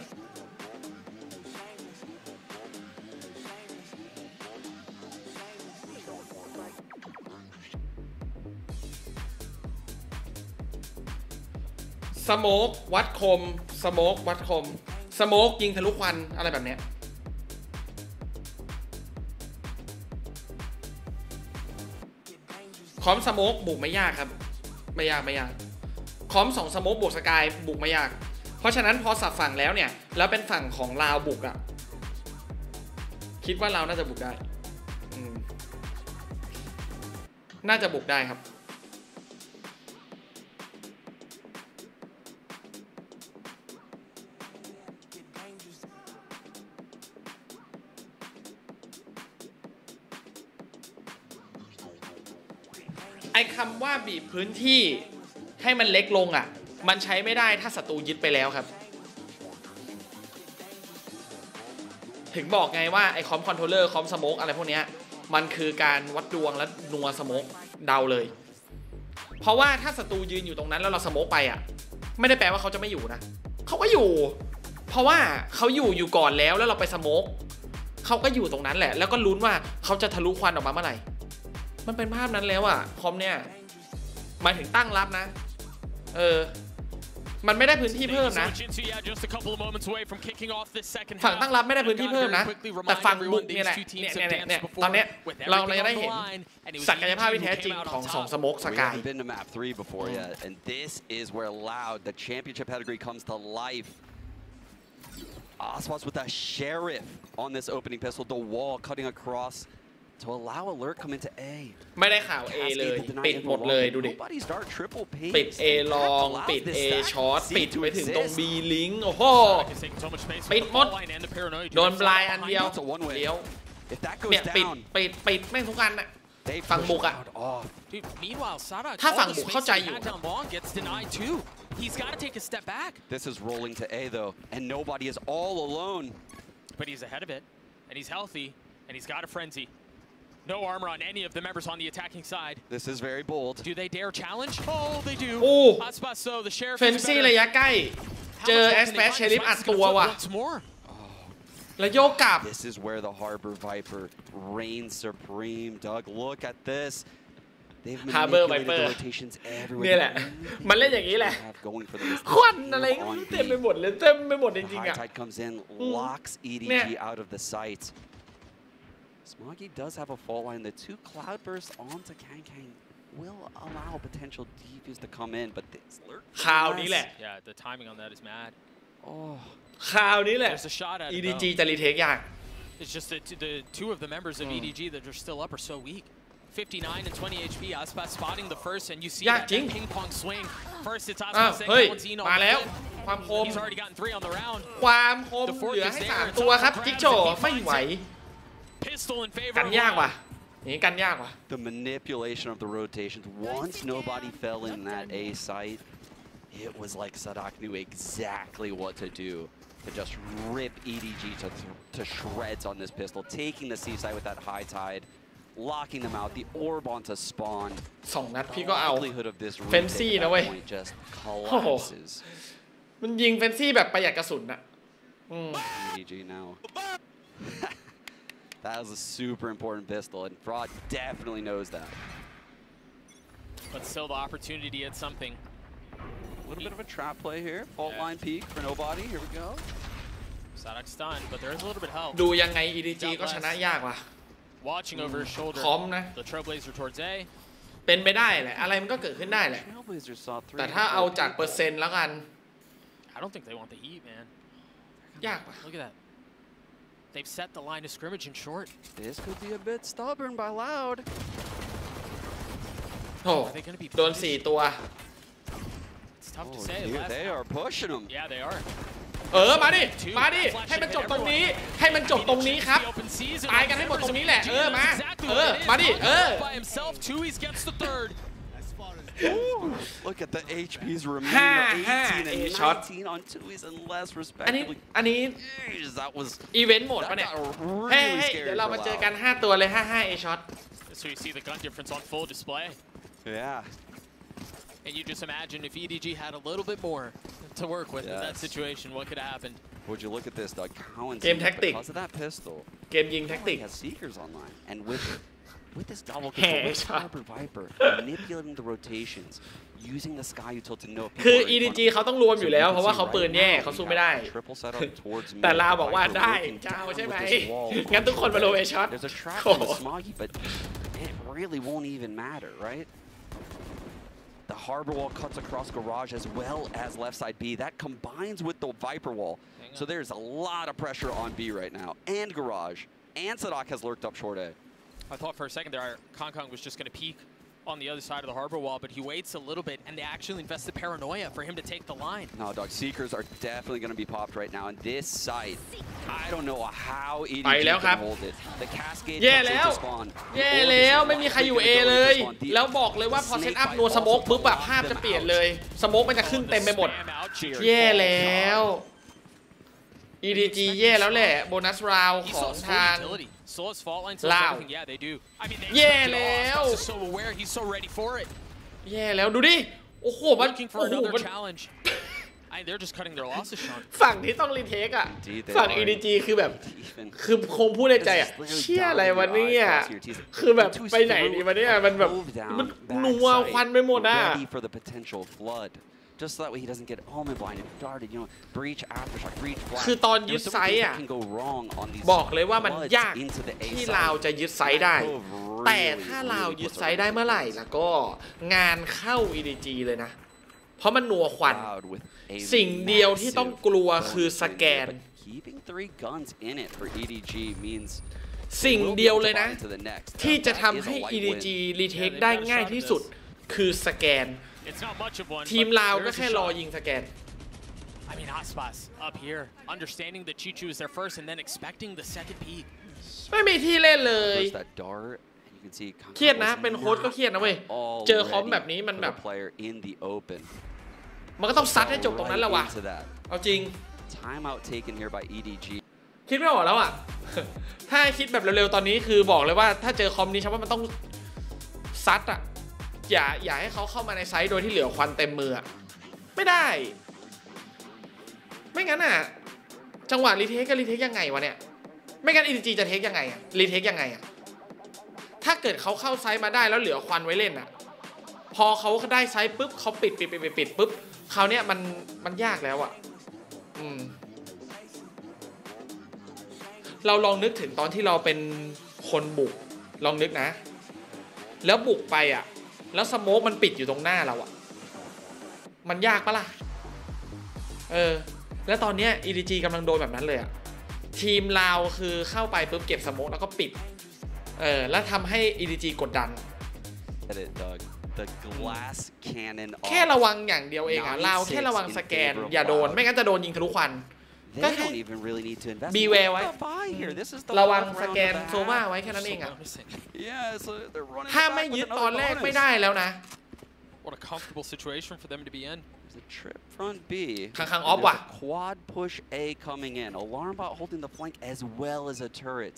สโมกวัดคมสโมกวัดคมสโมกยิงทะลุควันอะไรแบบเนี้ยคอมสโมกบุกไม่ยากครับไม่ยากคอม2สโมกบวกสกายบุกไม่ยากเพราะฉะนั้นพอสับฝั่งแล้วเนี่ยแล้วเป็นฝั่งของลาวบุกอ่ะคิดว่าเราน่าจะบุกได้น่าจะบุกได้ครับไอ้คำว่าบีบพื้นที่ให้มันเล็กลงอ่ะมันใช้ไม่ได้ถ้าศัตรูยึดไปแล้วครับถึงบอกไงว่าไอ้คอมคอนโทรลเลอร์คอมสโมกอะไรพวกเนี้ยมันคือการวัดดวงและนัวสโมกเดาเลยเพราะว่าถ้าศัตรูยืนอยู่ตรงนั้นแล้วเราสโมกไปอ่ะไม่ได้แปลว่าเขาจะไม่อยู่นะเขาก็อยู่ เพราะว่าเขาอยู่ก่อนแล้วเราไปสโมกเขาก็อยู่ตรงนั้นแหละแล้วก็ลุ้นว่าเขาจะทะลุควันออกมาเมื่อไหร่มันเป็นภาพนั้นแล้วอ่ะคอมเนี่ยหมายถึงตั้งรับนะมันไม่ได้พื้นที่เพิ่มนะฝั่งตั้งรับไม่ได้พื้นที่เพิ่มนะแต่ฝั่งบุกเนี่ยแหละเนี่ยตอนเนี้ยเราจะได้เห็นศักยภาพที่แท้จริงของ2สโมกสกาย been to map 3 before yet and this is where Loud the championship pedigree comes to life. Oswald's with a sheriff on this opening pistol, the wall cutting across to allow alert come into A. ไม่ได้ข่าว A เลยปิดหมดเลยดูดิปิด A ลองปิด A ช็อตปิดไปถึงตรง B ลิงก์โอ้โหปิดหมดโดนบลายอันเดียวเลี้ยวเนี่ยปิดแม่งทุกอันน่ะฝั่งบุกอะถ้าฝั่งบุกเข้าใจอยู่ He's got to take a step back. This is rolling to A though, and nobody is all alone. But he's ahead of it, and he's healthy, and he's got a frenzy. No armor on any of the members on the attacking side. This is very bold. Do they dare challenge? Oh, they do. Aspaso, the sheriff. FNC ระยะใกล้เจอ Aspect Sheriff อัดตัวว่ะแล้วโยกกลับ This is where the Harbor Viper reigns supreme. Doug, look at this. Harbor Viper เนี่ยแหละมันเล่นอย่างนี้แหละควันอะไรเต็มไปหมดเลยเต็มไปหมดจริงๆอ่ะ comes in locks EDG out of the sight. Smoggy does have a fault line. The 2 cloudbursts onto Kang will allow potential defuse to come in, but this lurk. คราวนี้แหละ Yeah, the timing on that is mad. Oh, คราวนี้แหละ There's a shot at EDG จะรีเทคยาก It's just that the 2 of the members of EDG that are still up are so weak. 59 and 20 HP. Aspas spotting the first, and you see that ping pong swing. First, it's Aspas saying no one's Eno. มาแล้วความคม He's already gotten 3 on the round. ความคมเหลือให้3ตัวครับจิ๊กโจไม่ไหว Pistol in favor. กันยากว่ะอย่างนี้กันยากว่ะ The manipulation of the rotations. Once nobody fell in that A site, it was like Sadak knew exactly what to do to just rip EDG to shreds on this pistol, taking the C site with that high tide. Locking them out, the orb onto spawn. 2 นัดพี่ก็เอา Fancy นะเว้ย just collapses. มันยิง Fancy แบบประหยัดกระสุนอะEDG now. That was a super important pistol, and Fraud definitely knows that. But still the opportunity at something. A little bit of a trap play here. Fault line peek for nobody. Here we go. Sadak stunned, but there is a little bit of help. ดูยังไง EDG ก็ชนะยากว่ะWatching over his shoulder. คอมนะ The Trailblazer towards A. เป็นไปได้แหละอะไรมันก็เกิดขึ้นได้แหละแต่ถ้าเอาจากเปอร์เซ็นต์แล้วกัน I don't think they want the heat, man. ยากว่ะ Look at that. They've set the line of scrimmage in short. This could be a bit stubborn by Loud. โอ้โดน4 ตัว It's tough to say. They are pushing them. Yeah, they are. มาดิให้มันจบตรงนี้ครับตายกันให้หมดตรงนี้แหละมาดิLook at the HPs remaining 18 and 19 on Tui's and less respectively. อันนี้ That was อีเวนต์โหมดปะเนี่ยเฮ้ยเดี๋ยวเรามาเจอกัน5 ตัวเลย55 A shot. So you see the gun difference on full display. Yeah. And you just imagine if EDG had a little bit more to work with in that situation, what could have happened? Would you look at this, Doug? Game tactic. Because of that pistol. เกมยิงแท็กติก Has Seekers online, and with this double control, with Harbor Viper manipulating the rotations, using the Sky Util to know. คือ EDG เขาต้องรวมอยู่แล้วเพราะว่าเขาปืนแย่เขาสู้ไม่ได้แต่ลาบอกว่าได้เจ้าใช่ไหมงั้นทุกคนมาโรเวช็อต There's a trap from the Smoggy, but it really won't even matter, right? The Harbor Wall cuts across Garage as well as left side B. That combines with the Viper Wall. So there's a lot of pressure on B right now. And Garage. And Sadak has lurked up short A. I thought for a second there, Kong was just going to peek on the other side of the Harbor Wall, but he waits a little bit, and they actually invested Paranoia for him to take the line. No, Doug, Seekers are definitely going to be popped right now. And this site, I don't know how EDG can hold it. The Cascade comes into spawn. แย่แล้วไม่มีใครอยู่ A เลยแล้วบอกเลยว่าพอเซตอัพนัวสโมกปุ๊บแบบภาพจะเปลี่ยนเลยสโมกมันจะขึ้นเต็มไปหมดแย่แล้ว EDG แย่แล้วแหละโบนัสราวของทางลาวแย่แล้วแย่แล้วดูดิโอ้โหมัน They're just cutting their losses, Sean. ฝั่งที่ต้องรีเทคอะฝั่ง EDG คือแบบคือคงพูดในใจอะเชี่ยอะไรวะเนี่ยคือแบบไปไหนดีวะเนี่ยมันแบบมันนัวควันไปหมดอะ Just so that way he doesn't get almond blinded, darted, breach aftershock, breach flash. คือตอนยึดไซต์อะบอกเลยว่ามันยากที่ลาวจะยึดไซต์ได้แต่ถ้าลาวยึดไซต์ได้เมื่อไหร่แล้วก็งานเข้า EDG เลยนะเพราะมันนัวควันสิ่งเดียวที่ต้องกลัวคือสแกนสิ่งเดียวเลยนะที่จะทำให้ EDG รีเทคได้ง่ายที่สุดคือสแกนทีมลาวก็แค่รอยิงสแกน I mean, Aspas up here, understanding that Chichu is their first and then expecting the second peak. ไม่มีที่เล่นเลยเครียดนะเป็นโค้ชก็เครียดนะเว้ยเจอคอมแบบนี้มันแบบมันก็ต้องซัดให้จบตรงนั้นแหละวะเอาจริงคิดไม่ออกแล้วอ่ะถ้าคิดแบบเร็วๆตอนนี้คือบอกเลยว่าถ้าเจอคอมนี้ฉันว่ามันต้องซัดอ่ะอย่าให้เขาเข้ามาในไซต์โดยที่เหลือควันเต็มมือไม่ได้ไม่งั้นอ่ะจังหวะรีเทคกับรีเทคยังไงวะเนี่ยไม่งั้น EDG จะเทคยังไงอ่ะรีเทคยังไงอ่ะถ้าเกิดเขาเข้าไซต์มาได้แล้วเหลือควันไว้เล่นอ่ะพอเขาได้ไซต์ปุ๊บเขาปิดปุ๊บคราวเนี้ยมันยากแล้วอ่ะเราลองนึกถึงตอนที่เราเป็นคนบุกลองนึกนะแล้วบุกไปอ่ะแล้วสโมกมันปิดอยู่ตรงหน้าเราอ่ะมันยากปะล่ะแล้วตอนนี้ EDG กำลังโดนแบบนั้นเลยอ่ะทีมลาวคือเข้าไปปุ๊บเก็บสโมกแล้วก็ปิดแล้วทำให้ EDG กดดันแค่ระวังอย่างเดียวเองอ่ะลาวแค่ระวังสแกนอย่าโดนไม่งั้นจะโดนยิงทะลุควันก็แค่บีแวร์ไว้ระวังสแกนโซว่าไว้แค่นั้นเองอ่ะถ้าไม่ยึดตอนแรกไม่ได้แล้วนะ What a comfortable situation for them to be in. The trip front B. ข้างๆออฟว่ะ Quad push A coming in. Alarmbot holding the flank as well as a turret.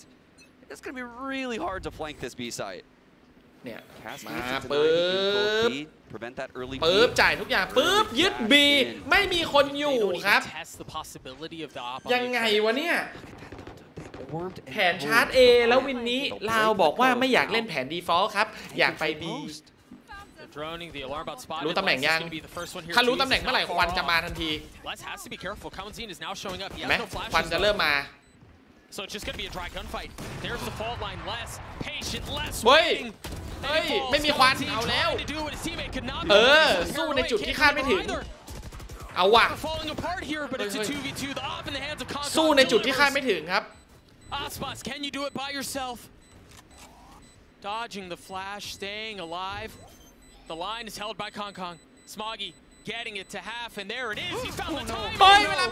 It's going to be really hard to flank this B site. เนี่ยมาปึ๊บปึ๊บจ่ายทุกอย่างปึ๊บยึด B ไม่มีคนอยู่ครับยังไงวะเนี่ยแผนชาร์จ A แล้ววินนี้ลาวบอกว่าไม่อยากเล่นแผน default ครับอยากไป B รู้ตำแหน่งยังถ้ารู้ตำแหน่งเมื่อไหร่ควันจะมาทันทีไหมควันจะเริ่มมาเฮ้ยไม่มีควันเอาแล้วสู้ในจุดที่คาดไม่ถึงเอาว่ะสู้ในจุดที่คาดไม่ถึงครับ Aspas, can you do it by yourself? Dodging the flash, staying alive. The line is held by Kong Kong. Smoggy getting it to half, and there it is. He found the time. Oh my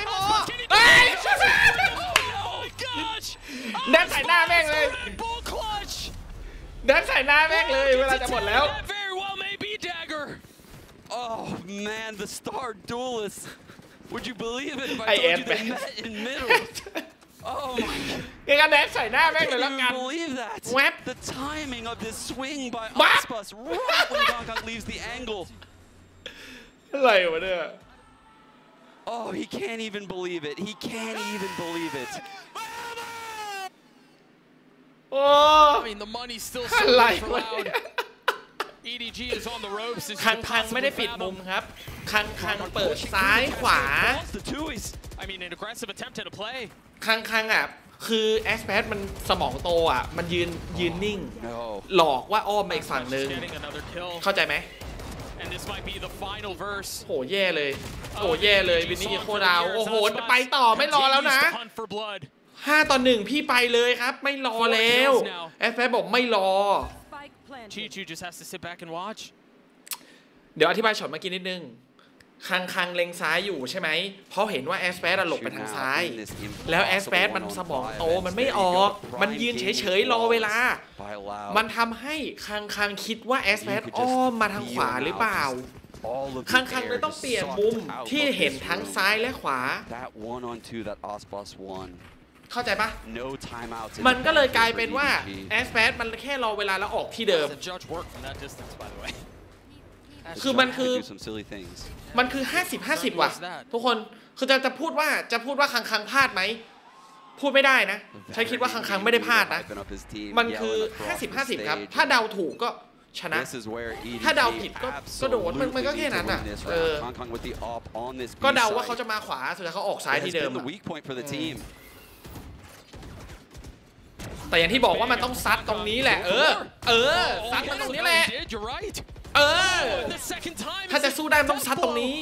gosh! แดนใส่หน้าแม่งเลยแดนใส่หน้าแม่งเลยเวลาจะหมดแล้ว Very well may be dagger. Oh man, the star duelist. Would you believe it if I told you they met in middle? Oh my god. กันแดนใส่หน้าแม่งเลยแล้วกัน believe that. แวบ The timing of this swing by Aspas right when Kong Kong leaves the angle. อะไรวะเนี่ย Oh, he can't even believe it. He can't even believe it. Oh, I mean, the money's still so loud. EDG is on the ropes. คังไม่ได้ปิดมุมครับคังเปิดซ้ายขวา I mean, an aggressive attempt at a play. คังอ่ะคือแอสแพดมันสมองโตอ่ะมันยืนนิ่งหลอกว่าอ้อมมาอีกฝั่งนึงเข้าใจไหมโหแย่เลยวินนี่โคดาวโอ้โหไปต่อไม่รอแล้วนะ5-1พี่ไปเลยครับไม่รอแล้วแอสแพดบอกไม่รอ Chichu just has to sit back and watch. เดี๋ยวอธิบายช็อตเมื่อกี้นิดนึงคังเล็งซ้ายอยู่ใช่ไหมเพราะเห็นว่าแอสแพดหลบไปทางซ้ายแล้วแอสแพดมันสมองโตมันไม่ออกมันยืนเฉยๆรอเวลามันทำให้คังคิดว่าแอสแพดอ้อมมาทางขวาหรือเปล่าคังเลยต้องเปลี่ยนมุมที่เห็นทั้งซ้ายและขวาเข้าใจปะมันก็เลยกลายเป็นว่าแอสแพดมันแค่รอเวลาแล้วออกที่เดิม คือมันคือ50-50 ว่ะทุกคนคือจะพูดว่าคังพลาดไหมพูดไม่ได้นะใช้คิดว่าคังไม่ได้พลาดนะมันคือ50-50 ครับถ้าเดาถูกก็ชนะถ้าเดาผิดก็โดนมันก็แค่นั้นอ่ะก็เดาว่าเขาจะมาขวาสุดท้ายเขาออกซ้ายที่เดิมแต่อย่างที่บอกว่ามันต้องซัดตรงนี้แหละซัดมันตรงนี้แหละถ้าจะสู้ได้มันต้องซัดตรงนี้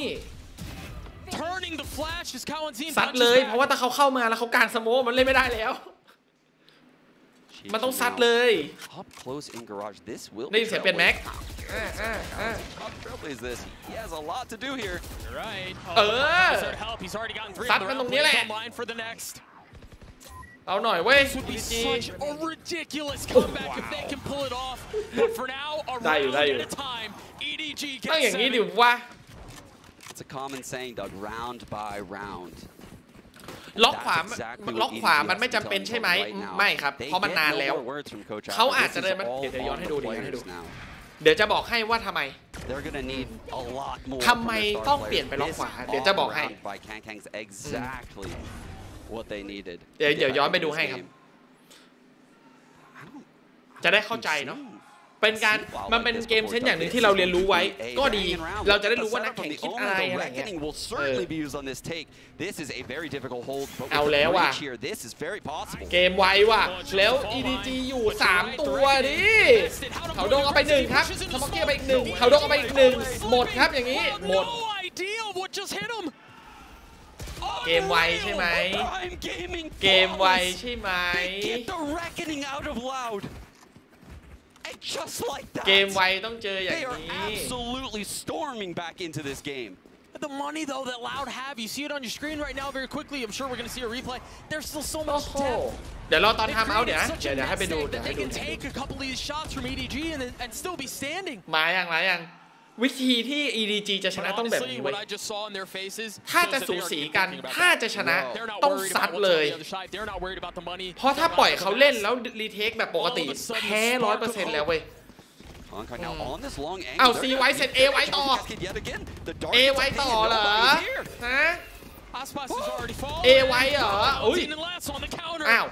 ซัดเลยเพราะว่าถ้าเขาเข้ามาแล้วเขาการสโมมันเล่นไม่ได้แล้วมันต้องซัดเลยนี่เสียเป็นแม็กซัดมันตรงนี้แหละเอาหน่อยเว้ยได้อยู่ต้องอย่างนี้ดิวะล็อกขวามันไม่จำเป็นใช่ไหมไม่ครับเพราะมันนานแล้วเขาอาจจะเลยมันเดี๋ยวย้อนให้ดูเดี๋ยวจะบอกให้ว่าทำไมต้องเปลี่ยนไปล็อกขวาเดี๋ยวจะบอกให้เดี๋ยวย้อนไปดูให้ครับจะได้เข้าใจเนาะมันเป็นเกมเซนส์อย่างหนึ่งที่เราเรียนรู้ไว้ก็ดีเราจะได้รู้ว่านักแข่งคิดอะไรเงี้ยเอาแล้วว่ะเกมไวว่ะแล้ว EDG อยู่3ตัวดิเขาโดนเอาไป1ครับสมอกเกี้ไปอีก1เขาโดนเอาไปอีก1หมดครับอย่างนี้หมดเกมไวใช่ไหมเกมไวใช่ไหมเกมไวต้องเจออย่างนี้ The money though that Loud have, you see it on your screen right now very quickly. I'm sure we're going to see a replay. There's still so much depth. เดี๋ยวรอตอนทำเอาเดี๋ยวให้ไปดู They can take a couple of these shots from EDG and still be standing. มายังวิธีที่ EDG จะชนะต้องแบบนี้เว้ยถ้าจะสูสีกันถ้าจะชนะต้องซัดเลยเพราะถ้าปล่อยเขาเล่นแล้วรีเทคแบบปกติแพ้ 100% แล้วเว้ยเอา C ไว้เสร็จ A ไว้ต่อ A ไว้ต่อเหรอฮะ A ไว้เหรออุ้ยอ้าว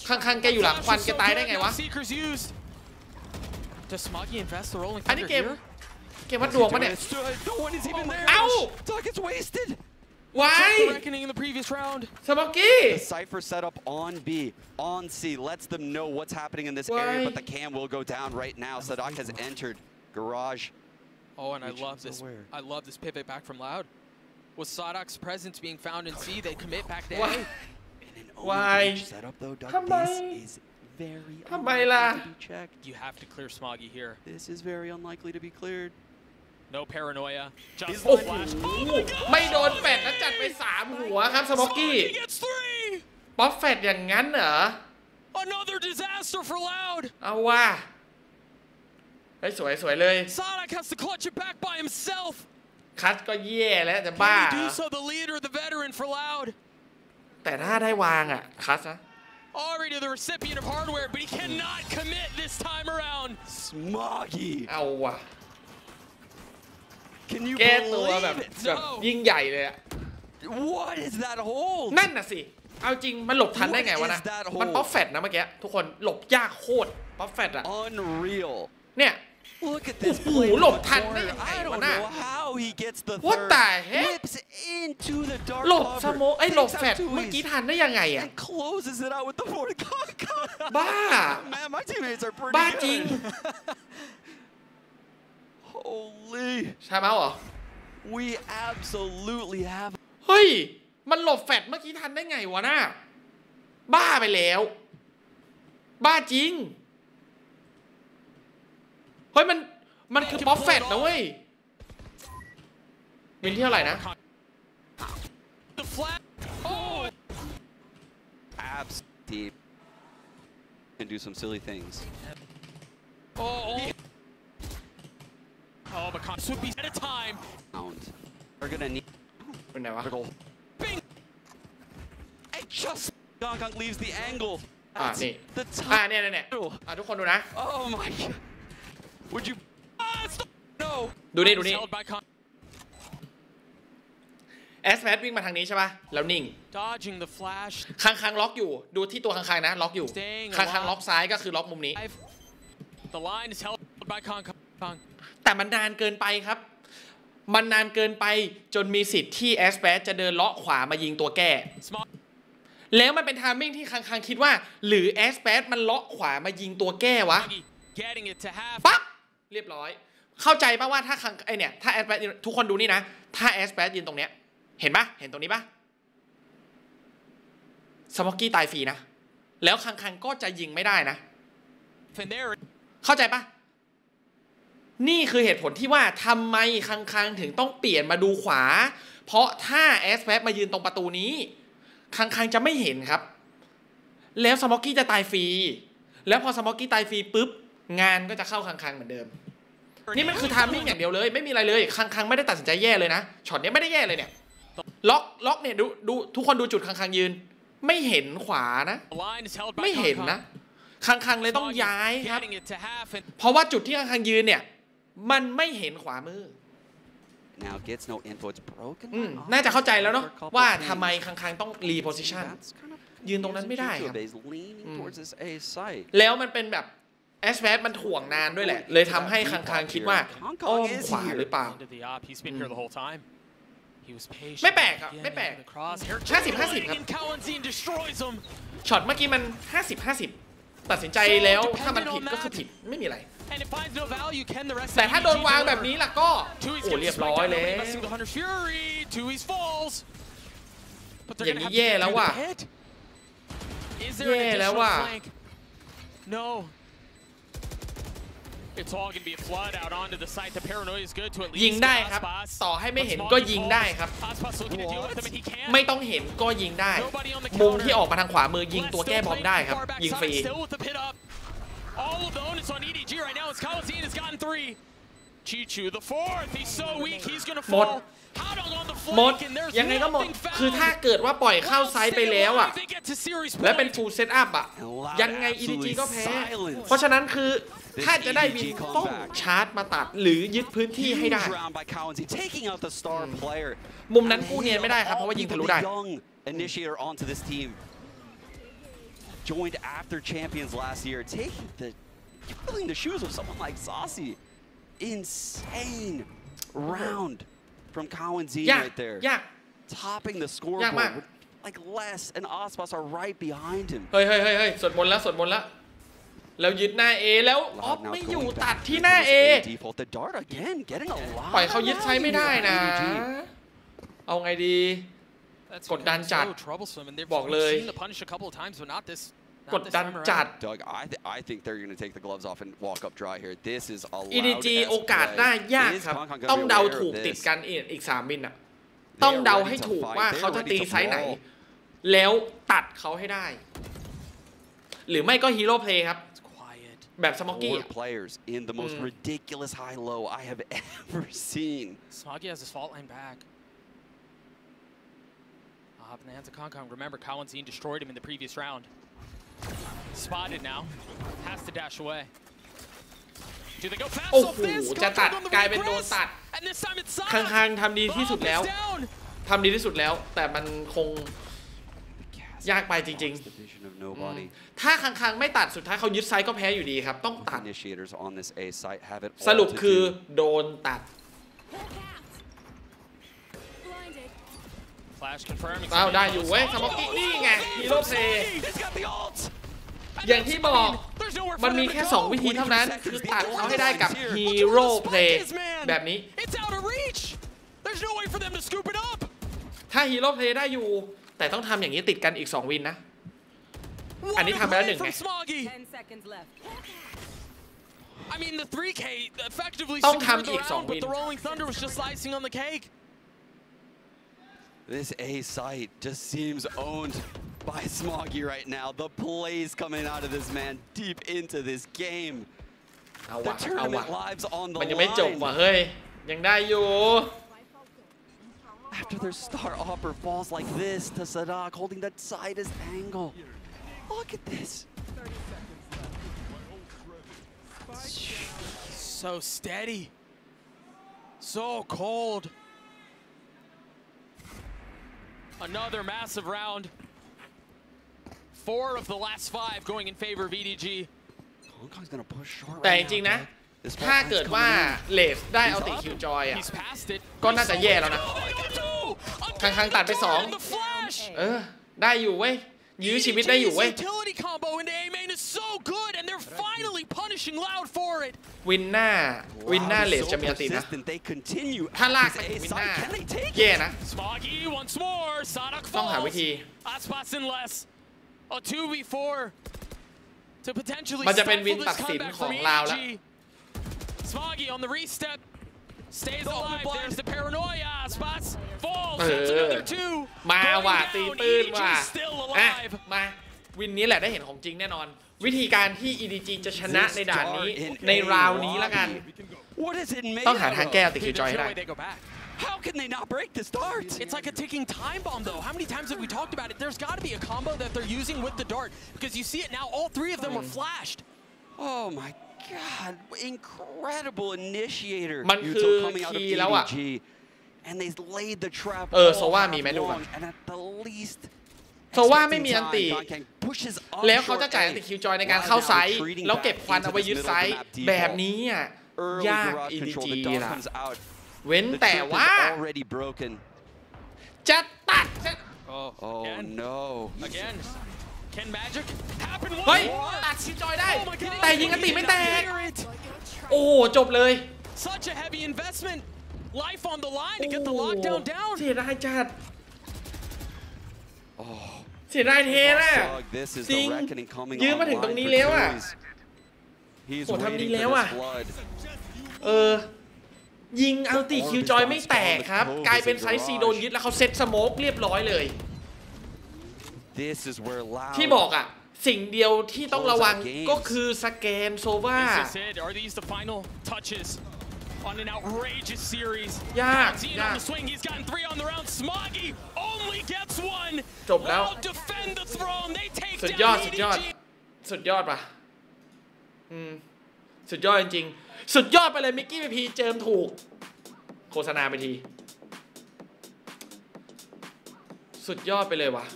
ข้างแกอยู่หลังควันแกตายได้ไงวะอันนี้เกมวัดดวงปะเนี่ยเอ้าไว้สมอกกี้ Cypher set up on B on C lets them know what's happening in this area but the cam will go down right now. Sadak has entered garage. Oh, and I love this pivot back from Loud. With Sadak's presence being found in C, they commit back to A. Why? Setup though, Doug, this is very unlikely to be checked. You have to clear Smoggy here. This is very unlikely to be cleared. No paranoia. โอ้โหไม่โดนแฟดแล้วจัดไป3หัวครับสมอกกี้ป๊อปแฟดอย่างนั้นเหรอ Another disaster for Loud. เอาว่ะไอ้สวยเลย Sadak has to clutch it back by himself. คัทก็แย่แล้วจะบ้า do so the leader, the veteran for Loud. แต่ถ้าได้วางอ่ะคัทนะ Already the recipient of hardware, but he cannot commit this time around. Smoggy. เอาว่ะแก้ตัวแบบยิ่งใหญ่เลยอะ What is that hold นั่นน่ะสิเอาจริงมันหลบทันได้ไงวะนะมันป๊อปแฟดนะเมื่อกี้ทุกคนหลบยากโคตรป๊อปแฟดอะ Unreal เนี่ยโอ้โหหลบทันได้ยังไงวะน่ะ What the heck หลบสโมไอ้หลบแฟดเมื่อกี้ทันได้ยังไงอะบ้าบ้าจริงHoly ใช่ไหมเหรอ We absolutely have เฮ้ยมันหลบแฟดเมื่อกี้ทันได้ไงวะน่ะบ้าไปแล้วบ้าจริงเฮ้ยมันคือป๊อปแฟดนะเว้ยวินที่เท่าไหร่นะ Abs deep can do some silly things. Oh, but this would be at a time. We're gonna need. เป็นไงวะ It just Gong leaves the angle. นี่เนี่ยทุกคนดูนะ Oh my God. Would you? No. ดูนี่แอสแพดวิ่งมาทางนี้ใช่ป่ะแล้วนิ่งค้างล็อกอยู่ดูที่ตัวค้างนะล็อกอยู่ค้างล็อกซ้ายก็คือล็อกมุมนี้แต่มันนานเกินไปครับมันนานเกินไปจนมีสิทธิ์ที่แอสแพดจะเดินเลาะขวามายิงตัวแก้แล้วมันเป็นไทมิ่งที่ค้างคิดว่าหรือแอสแพดมันเลาะขวามายิงตัวแก้วะปั๊บเรียบร้อยเข้าใจป่ะว่าถ้าไอเนี่ยถ้าแอสแพดทุกคนดูนี่นะถ้าแอสแพดยืนตรงเนี้ยเห็นปะเห็นตรงนี้ปะสมอกกี้ตายฟรีนะแล้วค้างก็จะยิงไม่ได้นะเข้าใจปะนี่คือเหตุผลที่ว่าทำไมค้างถึงต้องเปลี่ยนมาดูขวาเพราะถ้าแอสแพดมายืนตรงประตูนี้ค้างจะไม่เห็นครับแล้วสมอกกี้จะตายฟรีแล้วพอสมอกกี้ตายฟรีปุ๊บงานก็จะเข้าค้างเหมือนเดิมนี่มันคือไทมิ่งอย่างเดียวเลยไม่มีอะไรเลยค้างไม่ได้ตัดสินใจแย่เลยนะช็อตนี้ไม่ได้แย่เลยเนี่ยล็อกเนี่ยดูทุกคนดูจุดค้างยืนไม่เห็นขวานะไม่เห็นนะค้างเลยต้องย้ายครับเพราะว่าจุดที่ค้างยืนเนี่ยมันไม่เห็นขวามือน่าจะเข้าใจแล้วเนาะว่าทำไมค้างต้องรีโพซิชันยืนตรงนั้นไม่ได้ครับแล้วมันเป็นแบบแอสแพดมันถ่วงนานด้วยแหละเลยทำให้ค้างคิดว่าอ้อมขวาหรือเปล่าไม่แปลกครับไม่แปลก50-50 ครับช็อตเมื่อกี้มัน50-50ตัดสินใจแล้วถ้ามันผิดก็คือผิดไม่มีอะไรแต่ถ้าโดนวางแบบนี้ล่ะก็โอ้เรียบร้อยเลยอย่างนี้แย่แล้วว่ะแย่แล้วว่ะยิงได้ครับต่อให้ไม่เห็นก็ยิงได้ครับไม่ต้องเห็นก็ยิงได้มุมที่ออกมาทางขวามือยิงตัวแก้บอมได้ครับยิงฟรีหมดยังไงก็หมดคือถ้าเกิดว่าปล่อยเข้าไซด์ไปแล้วอ่ะและเป็นฟูลเซตอัพอ่ะยังไง EDG ก็แพ้เพราะฉะนั้นคือถ้าจะได้วินต้องชาร์จมาตัดหรือยึดพื้นที่ให้ได้มุมนั้นกู้เนียนไม่ได้ครับเพราะว่ายิงทะลุได้Joined after champions last year, filling the shoes of someone like Saucy. Insane round from Cowan's right there. Topping the scoreboard. Like Les and Ospas are right behind him. เฮ้ยสวดมนต์แล้วแล้วยึดหน้า A แล้วออฟไม่อยู่ตัดที่หน้า A ปล่อยเขายึดใช้ไม่ได้นะเอาไงดีกดดันจัดบอกเลยกดดันจัด I think they're going to take the gloves off and walk up dry here. This is a EDG โอกาสได้ยากครับต้องเดาถูกติดกันอีก3 มิลอ่ะต้องเดาให้ถูกว่าเขาจะตีไซส์ไหนแล้วตัดเขาให้ได้หรือไม่ก็ฮีโร่เพลย์ครับแบบสมอกกี้ players in the most ridiculous high low I have ever seen. Smoggy has his fault line back. Up in the hands of Kong. Remember, Cowanzine destroyed him in the previous round. Spotted now. Has to dash away. Do they go fast off this? จะตัดกลายเป็นโดนตัดค้างทำดีที่สุดแล้วแต่มันคงยากไปจริงๆถ้าค้างไม่ตัดสุดท้ายเขายึดไซส์ก็แพ้อยู่ดีครับต้องตัดสรุปคือโดนตัดเอาได้อยู่เว้ยสมอกกี้นี่ไงฮีโร่เพลย์อย่างที่บอกมันมีแค่2 วิธีเท่านั้นคือตัดเขาให้ได้กับฮีโร่เพลย์แบบนี้ถ้าฮีโร่เพลย์ได้อยู่แต่ต้องทำอย่างนี้ติดกันอีก2 วินนะอันนี้ทำไปแล้ว1ไงต้องทำอีก2 วินThis A site just seems owned by Smoggy right now. The plays coming out of this man deep into this game. The tournament lives on the line. มันยังไม่จบว่ะเฮ้ยยังได้อยู่ After their star offer falls like this to Sadak holding that sidest angle. Look at this. So steady. So cold. Another massive round. 4 of the last 5 going in favor of EDG. แต่จริงๆนะถ้าเกิดว่าเลสได้เอาติคิวจอยอ่ะก็น่าจะแย่แล้วนะคังตัดไป2ได้อยู่เว้ยยื้อชีวิตได้อยู่เว้ยวินหน้าเลสจะมีอันตินะถ้าลากไปวินหน้าแย่นะต้องหาวิธีมันจะเป็นวินตัดสินของลาวแล้ว Smoggy on the re-step stays alive. There's the paranoia. Spots falls. That's another 2. มาว่ะตีปืนว่ะมาวินนี้แหละได้เห็นของจริงแน่นอนวิธีการที่ EDG จะชนะในด่านนี้ในราวนี้แล้วกันต้องหาทางแก้ติคิวจอยให้ได้ How can they not break this dart? It's like a ticking time bomb, though. How many times have we talked about it? There's got to be a combo that they're using with the dart because you see it now. All 3 of them were flashed. Oh my God! Incredible initiator. มันคือคีย์แล้วอ่ะ And they laid the trap. โซว่ามีไหมดูกัน And at the least. โซว่าไม่มีอันติแล้วเขาจะจ่ายอันติคิวจอยในการเข้าไซส์แล้วเก็บควันเอาไว้ยึดไซส์แบบนี้อ่ะยาก EDG ล่ะเว้นแต่ว่าจะตัดเฮ้ยตัดคิวจอยได้แต่ยิงอันติไม่แตกโอ้จบเลยเสียดายจัดเสียดายเทน่ะจริงยื้อมาถึงตรงนี้แล้วอ่ะโอ้ทำดีแล้วอ่ะยิงอัลติคิวจอยไม่แตกครับกลายเป็นไซส์ซีโดนยึดแล้วเขาเซ็ตสโมกเรียบร้อยเลยที่บอกอ่ะสิ่งเดียวที่ต้องระวังก็คือสแกนโซว่ายากจบแล้วสุดยอดป่ะสุดยอดจริงๆสุดยอดไปเลยมิกกี้พีเจิมถูกโฆษณาไปทีสุดยอดไปเลยว่ะ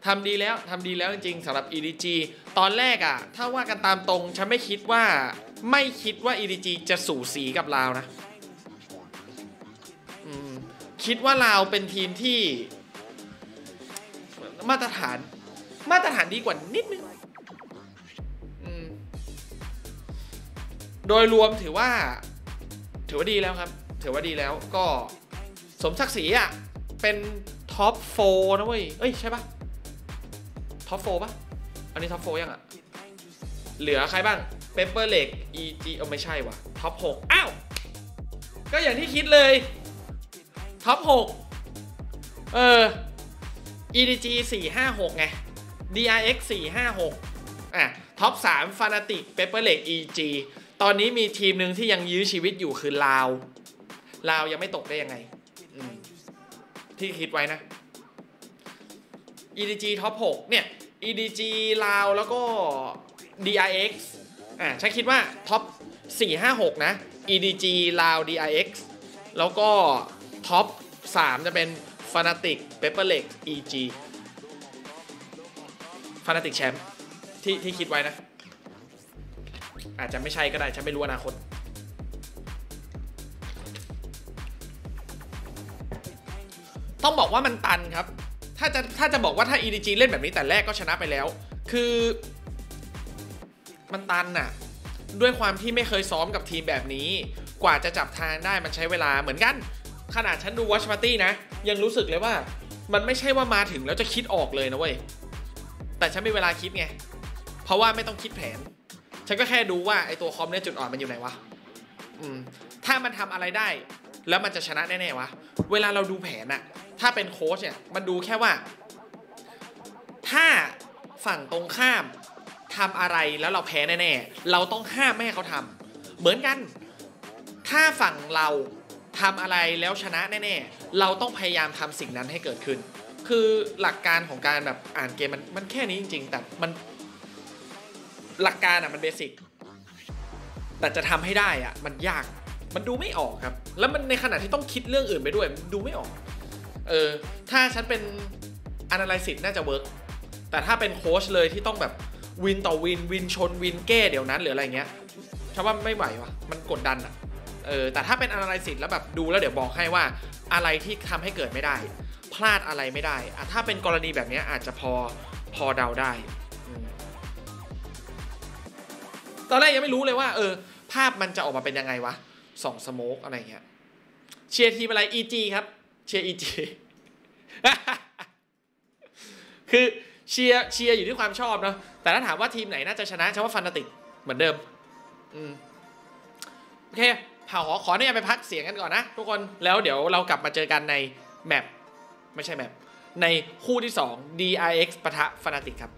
ทำดีแล้วจริงๆสำหรับ EDG ตอนแรกอ่ะถ้าว่ากันตามตรงฉันไม่คิดว่า EDG จะสูสีกับลาวนะคิดว่าลาวเป็นทีมที่มาตรฐานดีกว่านิดนึงโดยรวมถือว่าดีแล้วครับถือว่าดีแล้วก็สมศักดิ์ศรีอ่ะเป็นท็อป4นะเว้ยเอ้ยใช่ปะท็อป4ปะอันนี้ท็อป4ยังอ่ะเหลือใครบ้างเปเปอร์เล็ก EG ไม่ใช่ว่ะท็อป6อ้าวก็อย่างที่คิดเลยท็อป6EDG 4-5-6ไง DRX 4-5-6ท็อป3 Fnatic Paper Lake EG ตอนนี้มีทีมหนึ่งที่ยังยื้อชีวิตอยู่คือลาวยังไม่ตกได้ยังไงที่คิดไว้นะ EDG ท็อป6เนี่ย EDG ลาวแล้วก็ DRX ฉันคิดว่าท็อป 4-5-6 นะ EDG ลาว DRX แล้วก็ท็อป3จะเป็น Fnatic Paper Lake EG Fnatic แชมป์ที่คิดไว้นะอาจจะไม่ใช่ก็ได้ฉันไม่รู้อนาคตต้องบอกว่ามันตันครับถ้าจะบอกว่าถ้า EDG เล่นแบบนี้แต่แรกก็ชนะไปแล้วคือมันตันน่ะด้วยความที่ไม่เคยซ้อมกับทีมแบบนี้กว่าจะจับทางได้มันใช้เวลาเหมือนกันขนาดฉันดู Watchparty นะยังรู้สึกเลยว่ามันไม่ใช่ว่ามาถึงแล้วจะคิดออกเลยนะเว้ยแต่ฉันมีเวลาคิดไงเพราะว่าไม่ต้องคิดแผนฉันก็แค่ดูว่าไอตัวคอมเนี่ยจุดอ่อนมันอยู่ไหนวะถ้ามันทำอะไรได้แล้วมันจะชนะแน่ๆวะเวลาเราดูแผนอะถ้าเป็นโค้ชเนี่ยมันดูแค่ว่าถ้าฝั่งตรงข้ามทำอะไรแล้วเราแพ้แน่ๆเราต้องห้ามไม่ให้เขาทำเหมือนกันถ้าฝั่งเราทำอะไรแล้วชนะแน่ๆเราต้องพยายามทำสิ่งนั้นให้เกิดขึ้นคือหลักการของการแบบอ่านเกมมันแค่นี้จริงๆแต่มัน หลักการมันเบสิกแต่จะทำให้ได้มันยากมันดูไม่ออกครับแล้วมันในขณะที่ต้องคิดเรื่องอื่นไปด้วยดูไม่ออกถ้าฉันเป็น analysis น่าจะเวิร์กแต่ถ้าเป็นโค้ชเลยที่ต้องแบบวินต่อวินชนวินแก้เดี๋ยวนั้นหรืออะไรเงี้ยฉันว่าไม่ไหววะมันกดดันแต่ถ้าเป็น analysis แล้วแบบดูแล้วเดี๋ยวบอกให้ว่าอะไรที่ทำให้เกิดไม่ได้พลาดอะไรไม่ได้ถ้าเป็นกรณีแบบนี้อาจจะพอเดาได้ตอนแรกยังไม่รู้เลยว่าภาพมันจะออกมาเป็นยังไงวะ2 สโมกอะไรเงี้ยเชียร์ทีมอะไร EG ครับเชียร์ EG คือเชียร์อยู่ที่ความชอบเนาะแต่ถ้าถามว่าทีมไหนน่าจะชนะฉันว่าฟันนาติกเหมือนเดิมโอเคขอเนี่ยไปพักเสียงกันก่อนนะทุกคนแล้วเดี๋ยวเรากลับมาเจอกันในแมปไม่ใช่แมปในคู่ที่2 DRX ปะทะฟันนาติกครับ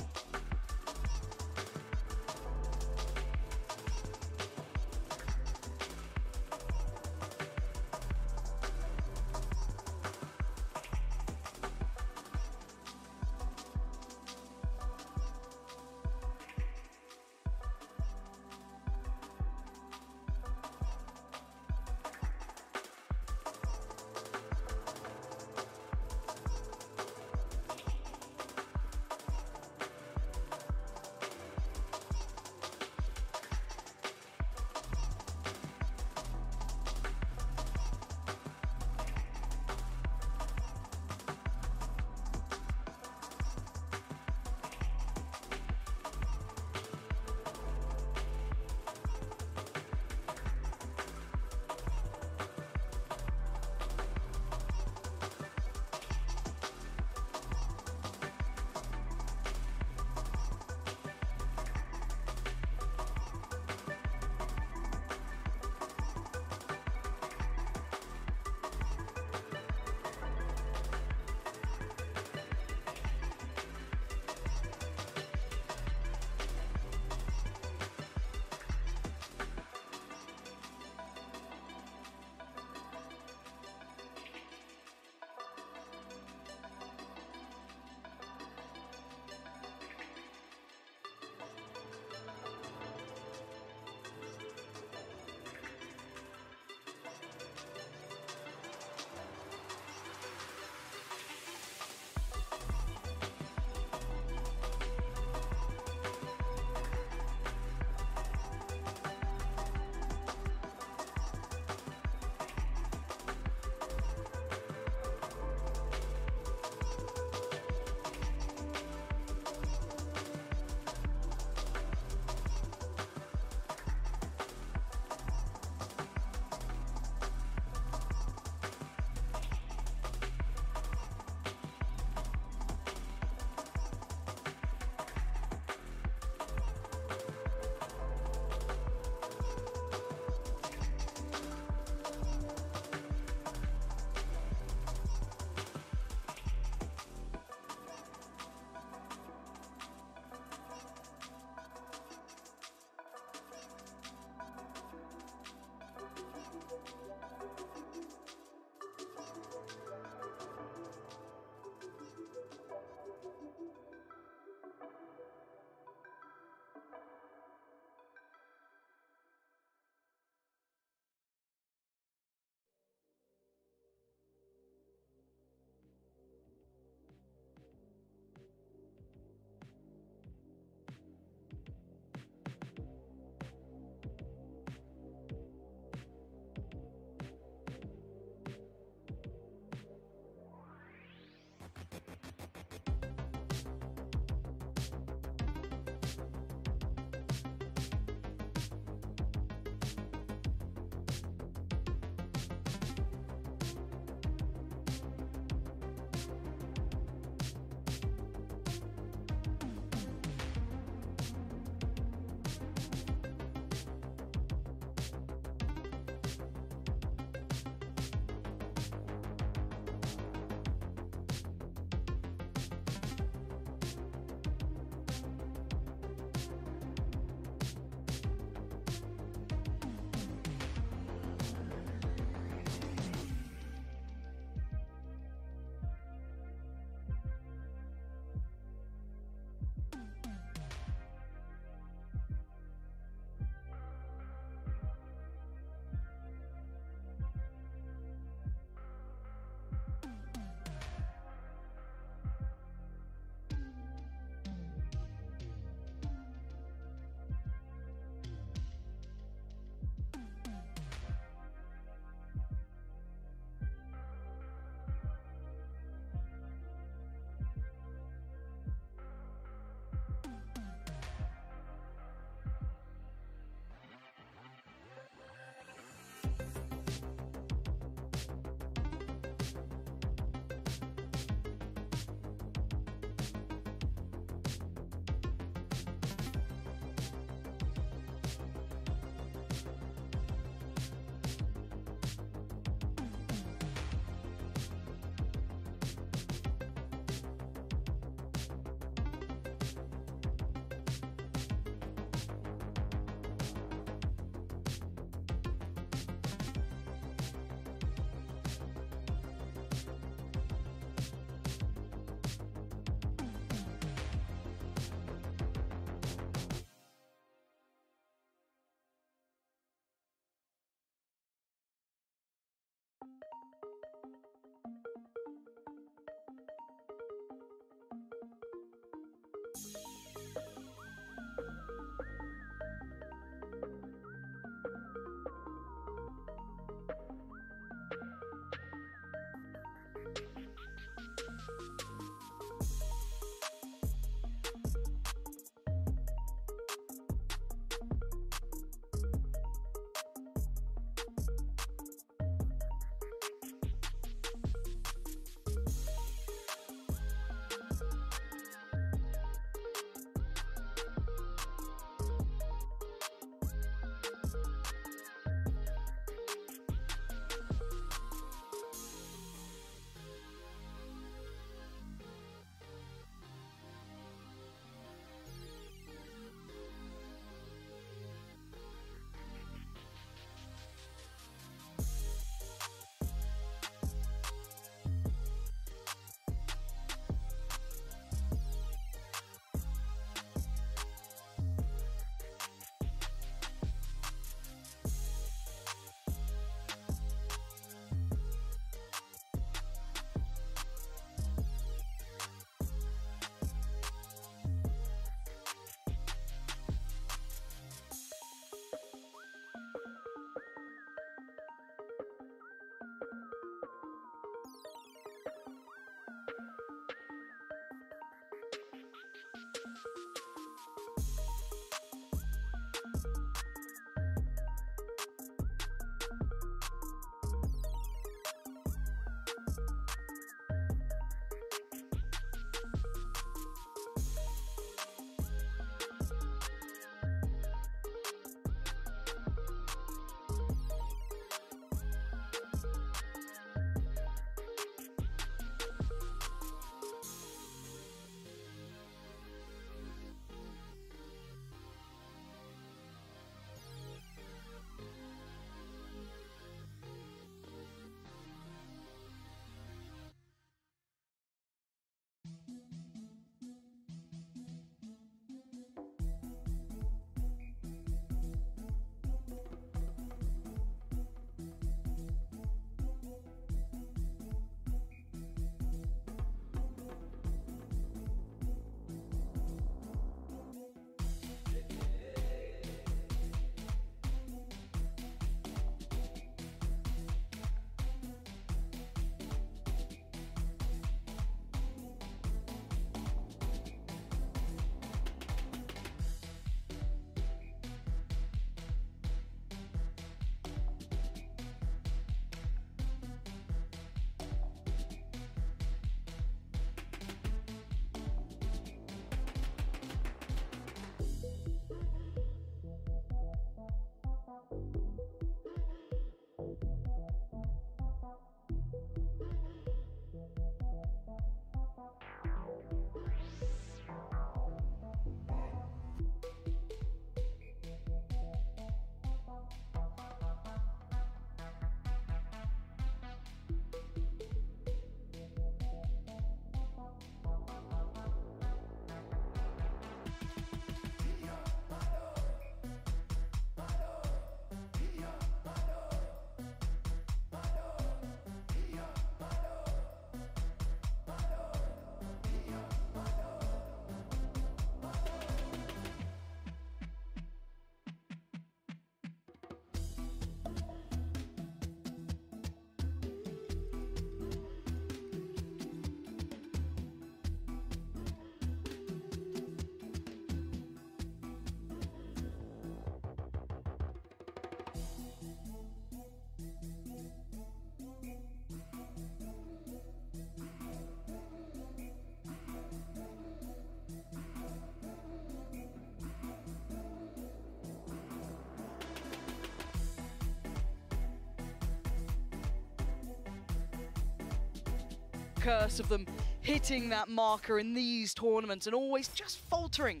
curse of them hitting that marker in these tournaments and always just faltering.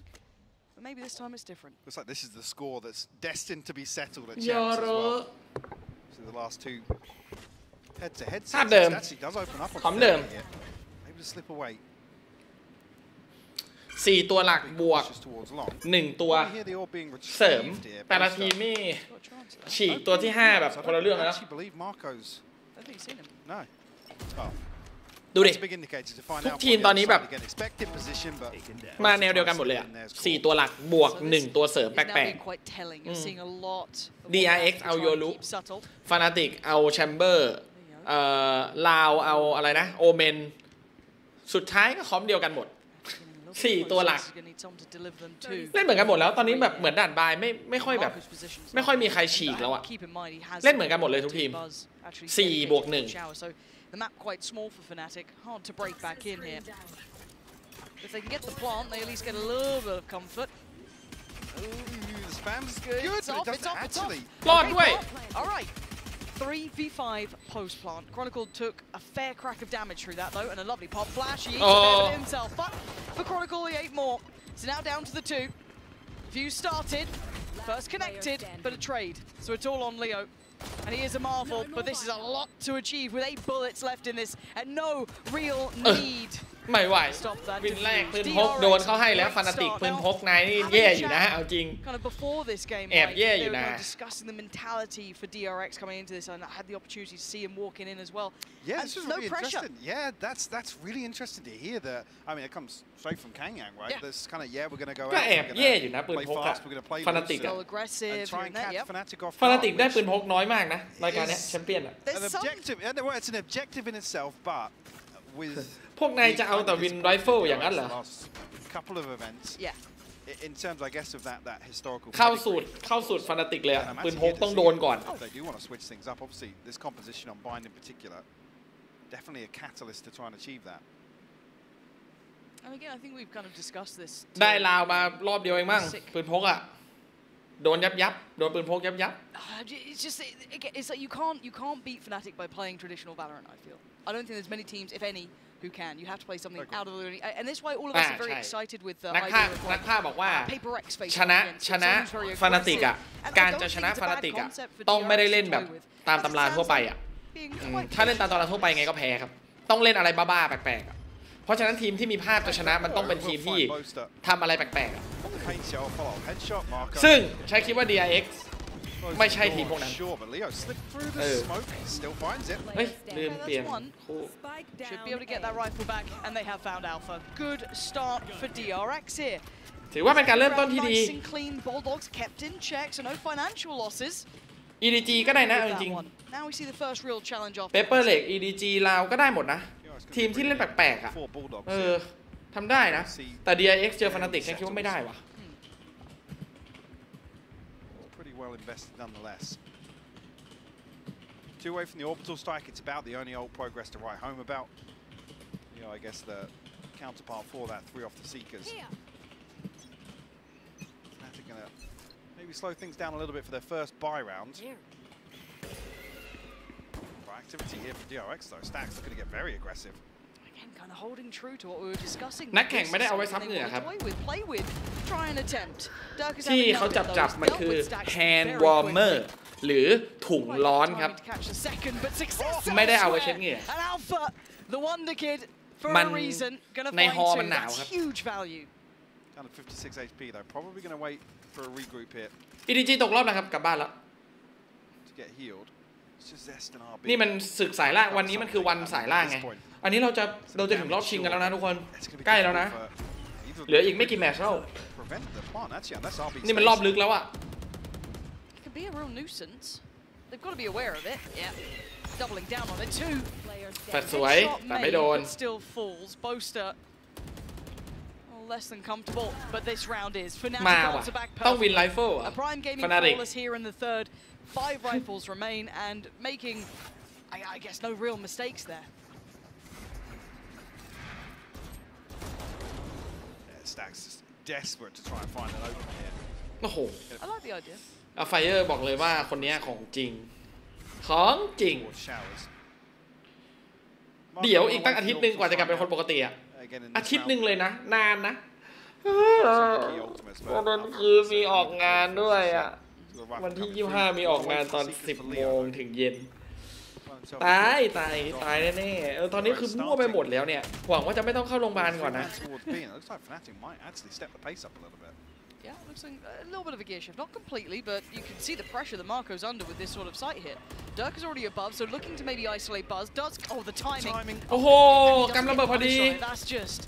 But maybe this time it's different. Looks like this is the score that's destined to be settled at Champs as well. So the last two head-to-head sets actually does open up on the here. Able to slip away. 4 ตัวหลักบวก1ตัวเสริมแต่ละทีมนี่ฉีกตัวที่5แบบคนละเรื่องแล้วดูดิทุกทีมตอนนี้แบบมาแนวเดียวกันหมดเลยอ่ะ4ตัวหลักบวก1ตัวเสริมแปลกๆ DRX เอาโยรุ Fnatic เอาแชมเบอร์ลาวเอาอะไรนะโอเมนสุดท้ายก็คอมเดียวกันหมด4ตัวหลักเล่นเหมือนกันหมดแล้วตอนนี้แบบเหมือนด่านบายไม่ค่อยมีใครฉีกแล้วอะเล่นเหมือนกันหมดเลยทุกทีม4 บวก 1 The map quite small for Fnatic, hard to break back in here. If they can get the plant, they at least get a little bit of comfort. Ooh, the spam's good. It's off, it's off, it's off. Plant away. All right. 3v5 post plant. Chronicle took a fair crack of damage through that though, and a lovely pop flash. He eats it himself, but for Chronicle he ate more. So now down to the 2. Fuse started, first connected, but a trade. So it's all on Leo. And he is a marvel, but this is a lot to achieve with 8 bullets left in this and no real need. ไม่ไหววินแรกปืนพกโดนเขาให้แล้วฟานาติกปืนพกนายนี่แย่อยู่นะเอาจริงแอบแย่อยู่นะ discussing the mentality for DRX coming into this, and I had the opportunity to see him walking in as well. Yeah, this is really interesting. Yeah, that's really interesting to hear that. I mean, it comes straight from Kangyang, right? This kind of we're going to go out. ก็แอบแย่อยู่นะปืนพกอะฟานาติกอะฟานาติกได้ปืนพกน้อยมากนะรายการนี้แชมเปี้ยนอะ It's an objective in itself, but with พวกนายจะเอาแต่วินไรเฟิลอย่างนั้นเหรอ couple of events in terms I guess of that historical เข้าสูตรฟานาติกเลยอะปืนพกต้องโดนก่อน they do want to switch things up obviously this composition on bind in particular definitely a catalyst to try and achieve that and again I think we've kind of discussed this ได้ลาวมารอบเดียวเองมั้งปืนพกอะโดนยับโดนปืนพกยับ it's just it's like you can't beat Fnatic by playing traditional Valorant. I feel I don't think there's many teams if any who can. You have to play something out of the ordinary, and that's why all of us are very excited with the idea of นักภาพบอกว่า PaperX face ชนะฟานาติกอะการจะชนะฟานาติกอะต้องไม่ได้เล่นแบบตามตำราทั่วไปอะถ้าเล่นตามตำราทั่วไปไงก็แพ้ครับต้องเล่นอะไรบ้าๆแปลกๆเพราะฉะนั้นทีมที่มีภาพจะชนะมันต้องเป็นทีมที่ทำอะไรแปลกๆซึ่งใช้คิดว่า DRX ไม่ใช่ทีมพวกนั้นเฮ้ยลืมเปลี่ยนคู่ Should be able to get that rifle back, and they have found Alpha. Good start for DRX here. ถือว่าเป็นการเริ่มต้นที่ดี Nice and clean. Bulldogs kept in check, so no financial losses. EDG ก็ได้นะจริง Now we see the first real challenge off. Paper Lake EDG ลาวก็ได้หมดนะทีมที่เล่นแปลกๆอ่ะทำได้นะแต่ DRX เจอ Fnatic ฉันคิดว่าไม่ได้วะwell invested nonetheless. 2 away from the orbital strike, it's about the only old progress to write home about. You know, I guess the counterpart for that, 3 off the Seekers. Fnatic gonna maybe slow things down a little bit for their first buy round. Activity here for DRX though, Stacks looking to get very aggressive. Again, kind of holding true to what we were discussing. นักแข่งไม่ได้เอาไว้ซับเหงื่อครับ Try and attempt. ที่เขาจับมันคือ hand warmer หรือถุงร้อนครับไม่ได้เอาไว้เช็ดเหงื่อมันในฮอมันหนาวครับ Down to 56 HP though, probably going to wait for a regroup here. EDG ตกรอบนะครับกลับบ้านแล้ว To get healed. นี่มันศึกสายล่างวันนี้มันคือวันสายล่างไงอันนี้เราจะถึงรอบชิงกันแล้วนะทุกคนใกล้แล้วนะเหลืออีกไม่กี่แมตช์แล้วนี่มันรอบลึกแล้วอะแฟดสวยแต่ไม่โดนมาว่ะต้องวินไลฟ์เฟิลฟนาติก5 rifles remain and making, I guess, no real mistakes there. Yeah, Stacks just desperate to try and find an open here. โอ้โห I like the idea. ไฟเออร์บอกเลยว่าคนนี้ของจริงของจริง เดี๋ยวอีกตั้งอาทิตย์หนึ่งกว่าจะกลับเป็นคนปกติอ่ะอาทิตย์หนึ่งเลยนะนานนะตอนนั้นคือมีออกงานด้วยอ่ะวันที่25มีออกงานตอน10 โมงถึงเย็นตายแน่ๆตอนนี้คือมั่วไปหมดแล้วเนี่ยหวังว่าจะไม่ต้องเข้าโรงพยาบาลก่อนนะYeah, looks like a little bit of a gear shift. Not completely, but you can see the pressure that Marco's under with this sort of sight hit. Dirk is already above, so looking to maybe isolate Buzz. Does... Oh, the timing. โอ้โหกำระเบิดพอดี That's just...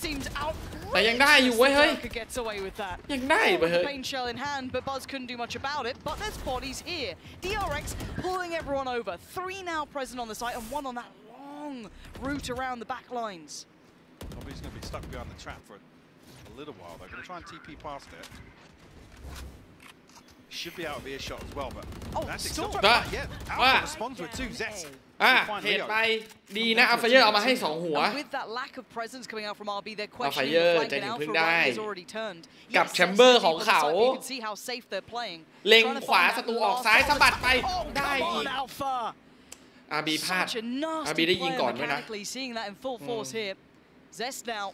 Seems out. แต่ยังได้อยู่เว้ยเฮ้ย Dirk gets away with that. ยังได้เว้ยเฮ้ย Pain shell in hand, but Buzz couldn't do much about it. But there's bodies here. DRX pulling everyone over. 3 now present on the site, and 1 on that long route around the back lines. Probably he's going to be stuck behind the trap for a little while. They're going to try and TP past it. Should be out of earshot as well, but that's still Alpha responds with 2 Zets. เหตุไปดีนะอัลฟาเยอร์เอามาให้2หัว With that lack of presence coming out from RB, they're อัลฟา questioning เยอ the ร์ flank จะ and ถึง Alpha พึ่งได้ Right is already turned. กับแชมเบอร์ของเขา You can see how safe they're playing. เล็งขวาศัตรูออกซ้ายสะบัดไปได้อีก Alpha. RB พลาด Such a nasty RB ได้ยิงก่อน play ด้วยนะ mechanically, seeing that in full force here. Zest now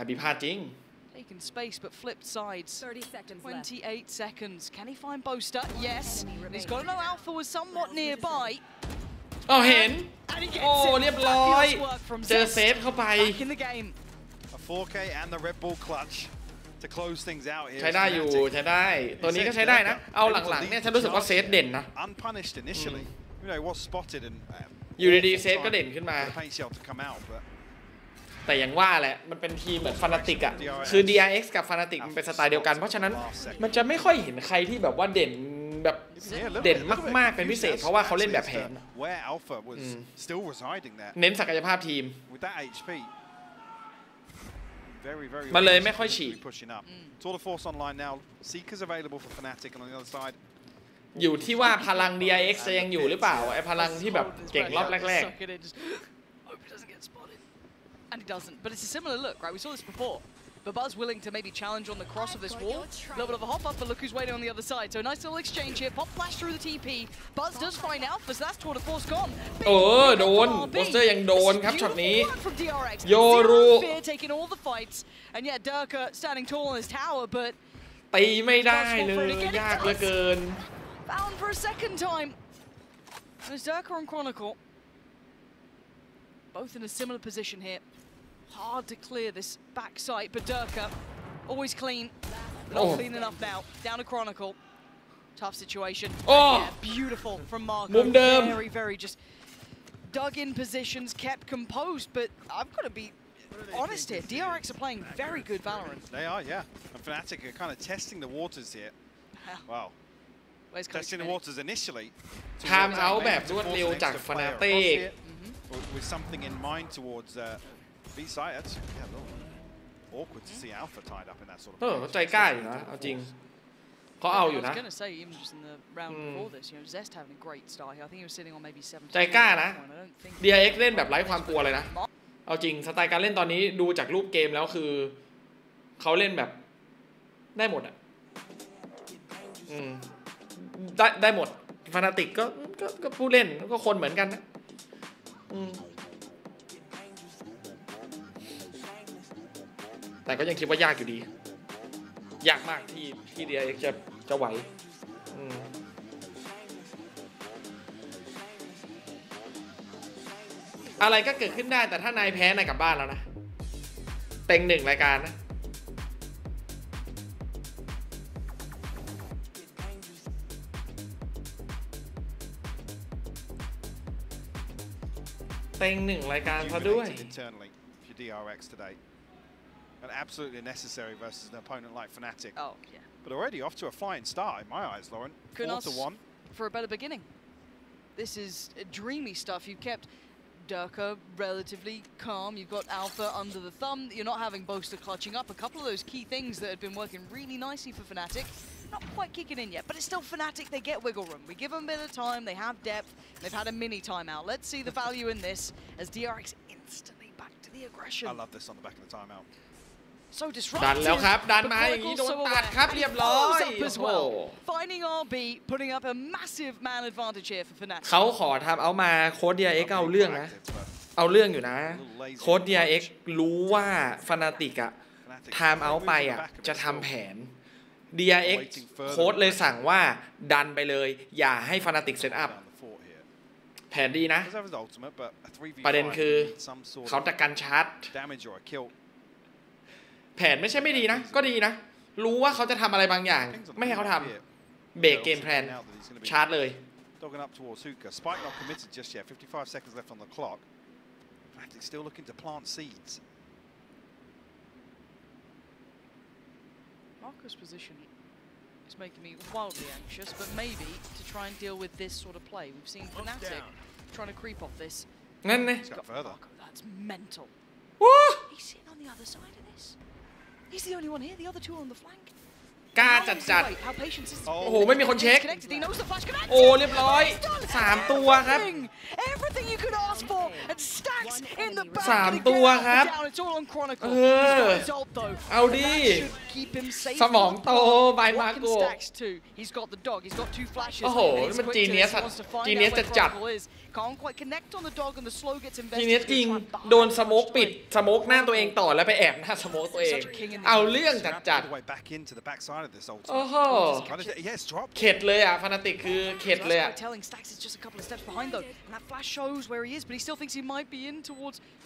RB พลาดจริง taking space but flipped sides. 30 seconds left. 28 seconds. Can he find Boaster? Yes. He's got to know Alpha was somewhat nearby. อ๋อเห็น And he โอ้ gets it. เรียบร้อย Fabulous work from เจอ Zest. เซฟเข้าไป Back in the game. A 4K and the Red Bull clutch to close things out here. ใช้ได้อยู่ใช้ได้ตัวนี้ก็ใช้ได้นะเอาหลังๆเนี่ยฉันรู้สึกว่าเซฟเด่นนะ Unpunished initially. You know, was spotted and อยู่ดีๆเซฟก็เด่นขึ้นมา paint shell to come out, but แต่อย่างว่าแหละมันเป็นทีมเหมือนฟานาติกอ่ะคือ DRX กับฟานาติกมันเป็นสไตล์เดียวกันเพราะฉะนั้นมันจะไม่ค่อยเห็นใครที่แบบว่าเด่นแบบเด่นมากๆเป็นพิเศษเพราะว่าเขาเล่นแบบแผนเน้นศักยภาพทีมมันเลยไม่ค่อยฉีกอยู่ที่ว่าพลัง DRX จะยังอยู่หรือเปล่าไอ้พลังที่แบบเก่งรอบแรกAnd he doesn't, but it's a similar look, right? We saw this before. But Buzz willing to maybe challenge on the cross of this wall. A little bit of a hop up, but look who's waiting on the other side. So a nice little exchange here. Pop flash through the TP. Buzz does find Alpha, so that's tour de force gone. โดนโปสเตอร์ยังโดนครับช็อตนี้ From DRX. โยรุ Fear taking all the fights. And yeah, Durka standing tall on his tower, but ตีไม่ได้เลยยากเหลือเกิน Found for a second time. There's Durka and Chronicle. Both in a similar position here. Hard to clear this back site, but Durka always clean. Not clean enough now. Down to Chronicle. Tough situation. Yeah, beautiful from Marco. Very, very just dug in positions, kept composed. But I've got to be honest here. DRX are playing very good Valorant. They are, yeah. And Fnatic are kind of testing the waters here. Wow. Testing the waters initially. Time out แบบรวดเร็วจาก Fnatic. With something in mind towards B-side. That's a little awkward to see Alpha tied up in that sort of ใจกล้าอยู่นะเอาจริงเขาเอาอยู่นะ I was going to say even just in the round before this, you know, Zest having a great start here. I think he was sitting on maybe 7. ใจกล้านะ DRX เล่นแบบไร้ความกลัวเลยนะเอาจริงสไตล์การเล่นตอนนี้ดูจากรูปเกมแล้วคือเขาเล่นแบบได้หมดอ่ะได้หมดฟานาติกก็ผู้เล่นก็คนเหมือนกันนะแต่ก็ยังคิดว่ายากอยู่ดียากมากที่ DRX จะไหวอะไรก็เกิดขึ้นได้แต่ถ้านายแพ้นายกลับบ้านแล้วนะเต็ง1รายการนะเต็ง1รายการซะด้วย DRX today. And absolutely necessary versus an opponent like Fnatic. Oh, yeah. But already off to a flying start in my eyes, Lauren. 4-1. For a better beginning. This is dreamy stuff. You've kept Durka relatively calm. You've got Alpha under the thumb. You're not having Boaster clutching up. A couple of those key things that had been working really nicely for Fnatic. Not quite kicking in yet, but it's still Fnatic. They get wiggle room. We give them a bit of time. They have depth. They've had a mini timeout. Let's see the value in this as DRX instantly back to the aggression. I love this on the back of the timeout. So disruptive. ดันแล้วครับดันมาอย่างนี้โดนตัดครับเรียบร้อย Finding RB, putting up a massive man advantage here for Fnatic. เขาขอทำเอามาโค้ด DRX เอาเรื่องนะ เอาเรื่องอยู่นะโค้ช DRX รู้ว่าฟนาติกอะไทม์เอาท์ไปอะจะทำแผน DRX โค้ชเลยสั่งว่าดันไปเลยอย่าให้ฟนาติกเซตอัพแผนดีนะประเด็นคือเขาจะกันชาร์จแผนไม่ใช่ไม่ดีนะก็ดีนะรู้ว่าเขาจะทำอะไรบางอย่างไม่ให้เขาทำเบรกเกมแพลนชาร์จเลยDogging up towards Hookah. Spike not committed just yet. 55 seconds left on the clock. Fnatic still looking to plant seeds. Marco's position is making me wildly anxious, but maybe to try and deal with this sort of play. We've seen Fnatic trying to creep off this. He's got further. Marco, that's mental. What? He's sitting on the other side of this. He's the only one here. The other two are on the flank. กล้าจัดโอ้โหไม่มีคนเช็คโอ้เรียบร้อย3ตัวครับ3ตัวครับเอาดิสมองโตบายมาโกโอ้โหมันจีเนียสจะจัดจีเนียสจริงโดนสโมกปิดสโมกหน้าตัวเองต่อแล้วไปแอบหน้าสโมกตัวเองเอาเรื่องจัดโอ้โหเข็ดเลยอ่ะฟนาติกคือเข็ดเลยอ่ะ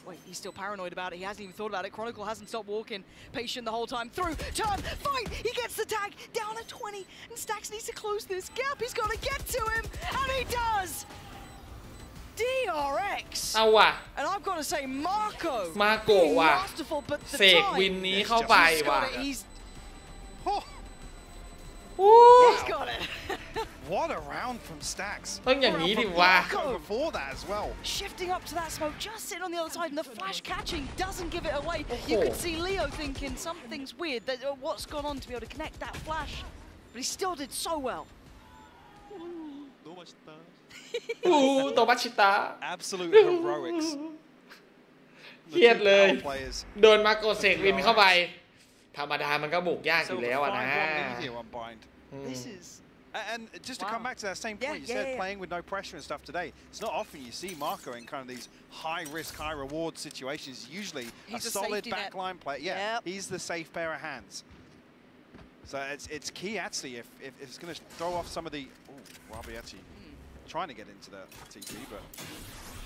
Wait, he's still paranoid about it. He hasn't even thought about it. Chronicle hasn't stopped walking. Patient the whole time. Through. Turn. Fight. He gets the tag. Down at 20. And Stax needs to close this gap. He's got to get to him. And he does. DRX. เอาว่ะ And I've got to say, Marco. ว่ะ masterful, but the เสกวินนี้เข้าไปว่ะ He's got it. What a round from Stax. ต้องอย่างนี้ดิวะ Before that as well. Shifting up to that smoke, just sitting on the other side, and the flash catching doesn't give it away. You can see Leo thinking something's weird. That what's gone on to be able to connect that flash, but he still did so well. โตบัชิตะ Absolute heroics. เครียดเลยโดนมาโกเสกวินเข้าไปธรรมดามันก็บุกยากอยู่แล้วอ่ะนะ This is And just to come back to that same point, you said playing with no pressure and stuff today. It's not often you see Marco in kind of these high-risk, high-reward situations. Usually a solid backline player. Yeah, he's the safe pair of hands. So it's key actually if it's going to throw off some of the. Oh, Wabi actually trying to get into the TP, but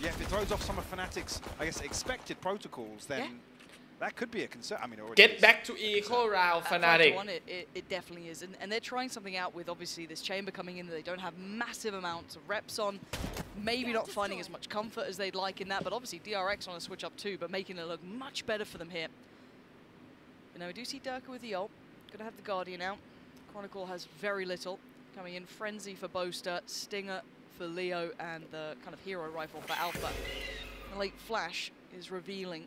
yeah, if it throws off some of Fnatic's, I guess, expected protocols, then. That could be a concern. I mean, already get back to equal round, Fnatic. It definitely is, and they're trying something out with obviously this chamber coming in that they don't have massive amounts of reps on. Maybe not finding as much comfort as they'd like in that, but obviously DRX on a switch up too, but making it look much better for them here. You know, we do see Durka with the ult. Gonna have the Guardian out. Chronicle has very little coming in. Frenzy for Boaster, Stinger for Leo, and the kind of hero rifle for Alpha. The late flash is revealing.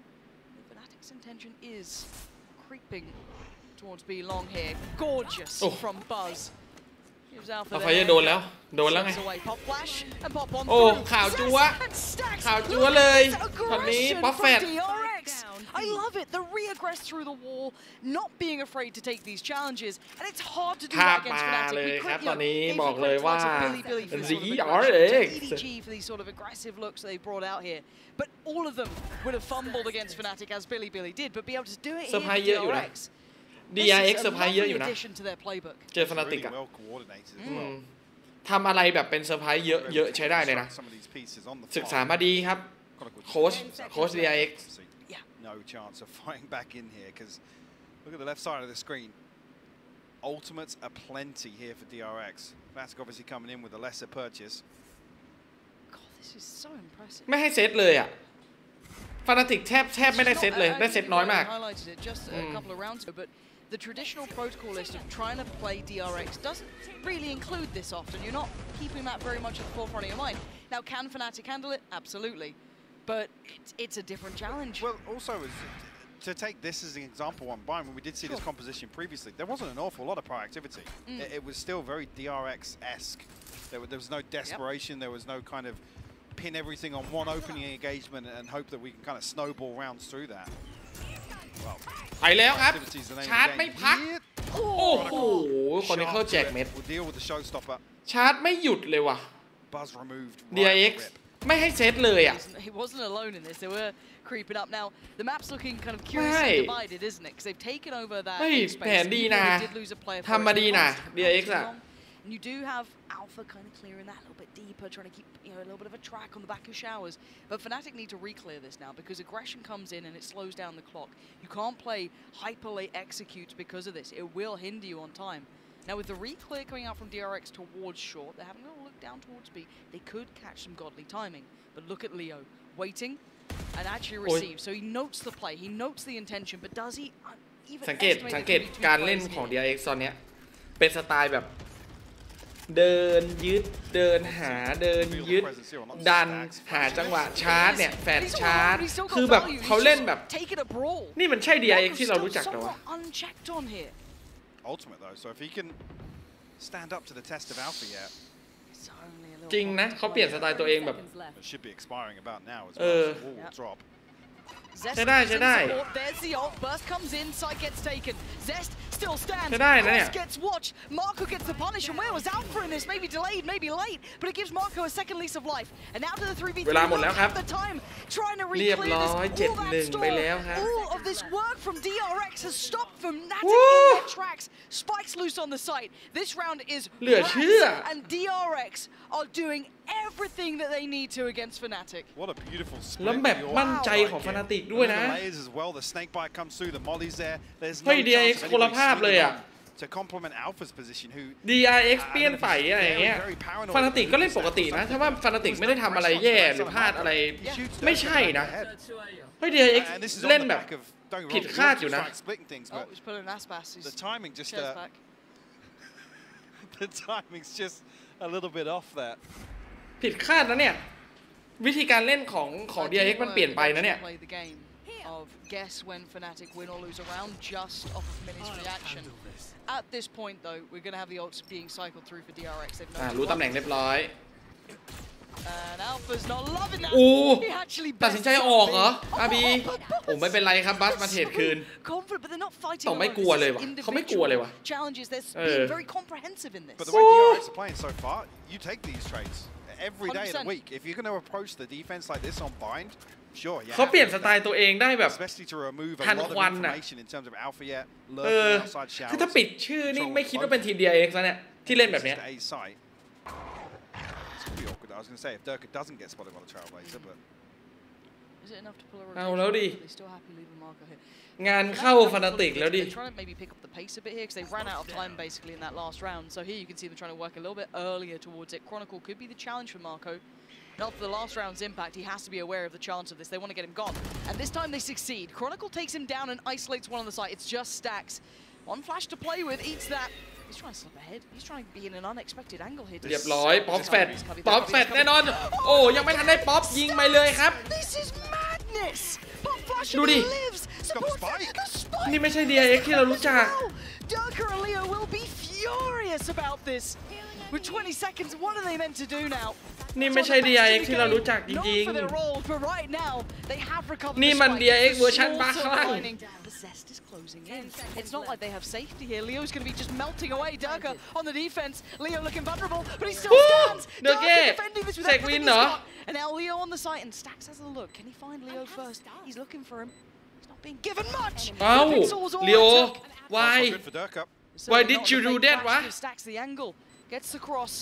Fnatic's intention is creeping towards B long here. Gorgeous from Buzz. Gives Alpha there. โดนแล้วไง Pop flash and pop on โอ้ข่าวจั๊วเลยตอนนี้ป๊อปแฟด I love it. The re-aggress through the wall, not being afraid to take these challenges, and it's hard to do that against Fnatic. เลยครับตอนนี้บอกเลยว่า EDG for these sort of aggressive looks they brought out here, but all of them would have fumbled against Fnatic as Billy Billy did, but be able to do it here with DRX. DRX เซอร์ไพรส์เยอะอยู่นะเจอ Fnatic อะทำอะไรแบบเป็นเซอร์ไพรส์เยอะใช้ได้เลยนะศึกษามาดีครับโค้ช DRX No chance of fighting back in here because look at the left side of the screen. Ultimates are plenty here for DRX. Fnatic obviously coming in with a lesser purchase. God, this is so impressive. ไม่ให้เซตเลยอ่ะ Fnatic แทบไม่ได้เซตเลยได้เซตน้อยมาก Highlighted it just a couple of rounds ago, but the traditional protocol list of trying to play DRX doesn't really include this often. You're not keeping that very much at the forefront of your mind. Now, can Fnatic handle it? Absolutely. But it's a different challenge. Well, also, to take this as an example on Bayern, when we did see this composition previously, there wasn't an awful lot of proactivity. It was still very DRX-esque. There was no desperation. There was no kind of pin everything on one opening engagement and hope that we can kind of snowball rounds through that. Well, ไปแล้วครับชาร์จไม่พักโอ้โหคนนี้เข้าแจกเม็ดชาร์จไม่หยุดเลยว่ะ DRX ไม่ให้เซตเลยอ่ะ He wasn't alone in this. They were creeping up. Now the map's looking kind of curiously divided, isn't it? Because they've taken over that space. แผนดีนะทำมาดีนะ DRX อ่ะ And you do have Alpha kind of clearing that a little bit deeper, trying to keep a little bit of a track on the back of Showers. But Fnatic need to re-clear this now because aggression comes in and it slows down the clock. You can't play hyper late executes because of this. It will hinder you on time. Now with the re-clear coming out from DRX towards short, they're having a look down towards B. They could catch some godly timing. But look at Leo waiting and actually receive. So he notes the play, he notes the intention, but does he even สังเกตการเล่นของ DRX ตอนเนี้ยเป็นสไตล์แบบเดินยึดเดินหาเดินยึดดันหาจังหวะชาร์จเนี่ยแฟนชาร์จคือแบบเขาเล่นแบบนี่มันใช่ DRX ที่เรารู้จักเหรอวะ Ultimate though, so if he can stand up to the test of Alpha yet. จริงนะเขาเปลี่ยนสไตล์ตัวเองแบบ It should be expiring about now as well. So wall will drop. ใช้ได้ There's the ult. Burst comes in. Site gets taken. Zest still stands. ใช้ได้นะเนี่ย Gets watched. Marco gets the punish. And where was Alpha in this? Maybe delayed, maybe late, but it gives Marco a second lease of life. And now to the 3v3. เวลาหมดแล้วครับ The time trying to เรียบ reclear ร้อย this. 7-1 ไปแล้วครับ All of this work from DRX has stopped Fnatic in their tracks. Spikes loose on the site. This round is เหลือเชื่อ and DRX are doing everything that they need to against Fnatic. What a beautiful split. แล้วแบบมั่นใจของ Fnatic ด้วยนะ as well. The snake bite comes through. The molly's there. There's no เฮ้ย DRX คนละภาพเลยอ่ะ to complement Alpha's position. Who DRX เปลี่ยนไปอะไรอย่างเงี้ย Fnatic ก็เล่นปกตินะถ้าว่า Fnatic ไม่ได้ทำอะไรแย่หรือพลาดอะไรไม่ใช่นะเฮ้ย DRX เล่นแบบผิดคาดอยู่นะ The timing just the timing's just a little bit off there. ผิดคาดนะเนี่ยวิธีการเล่นของ DRX มันเปลี่ยนไปนะเนี่ย Of guess when Fnatic win or lose a round just off of Minnie's reaction. At this point though, we're going to have the ults being cycled through for DRX. รู้ตำแหน่งเรียบร้อย And Alpha's not loving that. โอ้ตัดสินใจออกเหรออาบีโอ้ไม่เป็นไรครับบัสมาเทรดคืนต้องไม่กลัวเลยวะเขาไม่กลัวเลยวะ Challenges, they're being very comprehensive in this. But the way DRX are playing so far, you take these trades every day of the week. If you're going to approach the defense like this on bind, sure. เขาเปลี่ยนสไตล์ตัวเองได้แบบ especially to remove a ทัน lot ควัน of น่ะ information in terms of Alpha yet lurking outside Showers. คือถ้าปิดชื่อนี่ไม่คิดว่าเป็นทีม DRX แล้วเนี่ยที่เล่นแบบเนี้ย I was going to say if Durka doesn't get spotted by the Trailblazer, but is it enough to pull a rotation? เอาแล้วดิ They still happy leaving Marco here. งานเข้า Fnatic แล้วดิ They're trying to maybe pick up the pace a bit here because they ran out of time basically in that last round. So here you can see them trying to work a little bit earlier towards it. Chronicle could be the challenge for Marco. Not for the last round's impact, he has to be aware of the chance of this. They want to get him gone. And this time they succeed. Chronicle takes him down and isolates one on the site. It's just Stacks. One flash to play with, eats that. He's trying to slip ahead. He's trying to be in an unexpected angle here. เรียบร้อยป๊อปแฟดแน่นอนโอ้ยังไม่ทันได้ป๊อปยิงไปเลยครับ This is madness. Pop flash ดูดิ นี่ไม่ใช่ DRX ที่เรารู้จัก Durka and Leo will be furious about this. With 20 seconds, what are they meant to do now? นี่ไม่ใช่ DRX ที่เรารู้จักจริง ๆ นี่มัน DRX เวอร์ชันบ้าคลั่ง Zest is closing in. It's not like they have safety here. Leo's going to be just melting away. Durka on the defense. Leo looking vulnerable, but he still stands. Durka defending this with everything he's got. And now Leo on the site, and Stacks has a look. Can he find Leo first? He's looking for him. He's not being given much. Leo, why? Why did you do that, wha? Stacks the angle, gets the cross.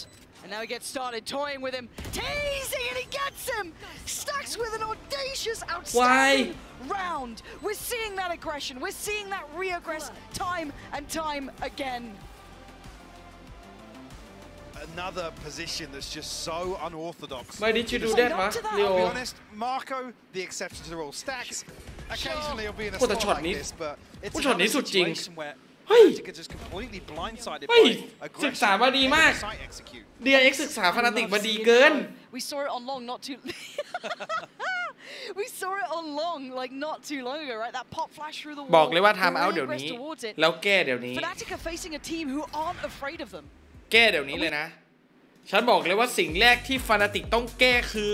And now he gets started toying with him, teasing, and he gets him! Stacks with an audacious, outstanding round. We're seeing that aggression. We're seeing that re-aggress time and time again. Another position that's just so unorthodox. Why did you do that, Leo? I'll be honest, Marco, the exception to the rule. Stacks, occasionally he'll be in a spot like this, but it's another situation where Fnatic are just completely blindsided by aggression. ศึกษามาดีมาก DRX ศึกษา Fnatic มาดีเกิน We saw it on long, not too. We saw it on long, like not too long ago, right? That pop flash through the wall. บอกเลยว่าทำเอาเดี๋ยวนี้แล้วแก้เดี๋ยวนี้ Fnatic are facing a team who aren't afraid of them. แก้เดี๋ยวนี้เลยนะฉันบอกเลยว่าสิ่งแรกที่ Fnatic ต้องแก้คือ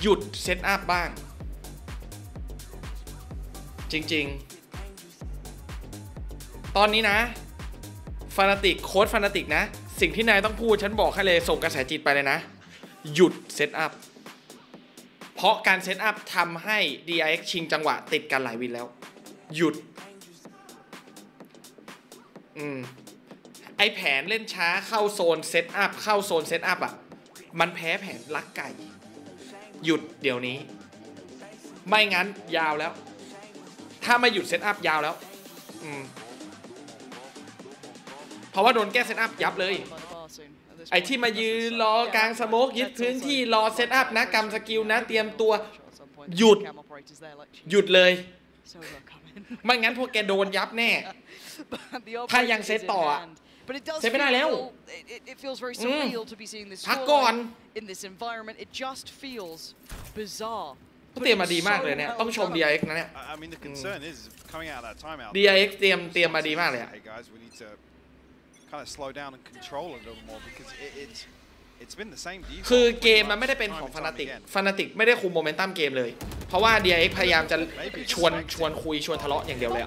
หยุดเซตอัพบ้างจริงๆตอนนี้นะ Fnatic โค้ช Fnatic นะสิ่งที่นายต้องพูดฉันบอกให้เลยส่งกระแสจิตไปเลยนะหยุดเซตอัพ เพราะการเซตอัพทำให้ DRX ชิงจังหวะติดกันหลายวินแล้วหยุดไอแผนเล่นช้าเข้าโซนเซตอัพเข้าโซนเซตอัพอ่ะมันแพ้แผนลักไก่หยุดเดี๋ยวนี้ไม่งั้นยาวแล้วถ้าไม่หยุดเซตอัพยาวแล้วเพราะว่าโดนแก้เซตอัพยับเลยไอที่มายืนรอกลางสโมกยึดพื้นที่รอเซตอัพนะกำสกิลนะเตรียมตัวหยุดเลยไม่งั้นพวกแกโดนยับแน่ถ้ายังเซตต่อเซตไม่ได้แล้วพักก่อนเตรียมมาดีมากเลยเนี่ยต้องชม DRX นะเนี่ย DRX เตรียมมาดีมากเลยคือเกมมันไม่ได้เป็นของฟานาติกไม่ได้คุมโมเมนตัมเกมเลยเพราะว่า DRX พยายามจะชวนคุยชวนทะเลาะอย่างเดียวเลย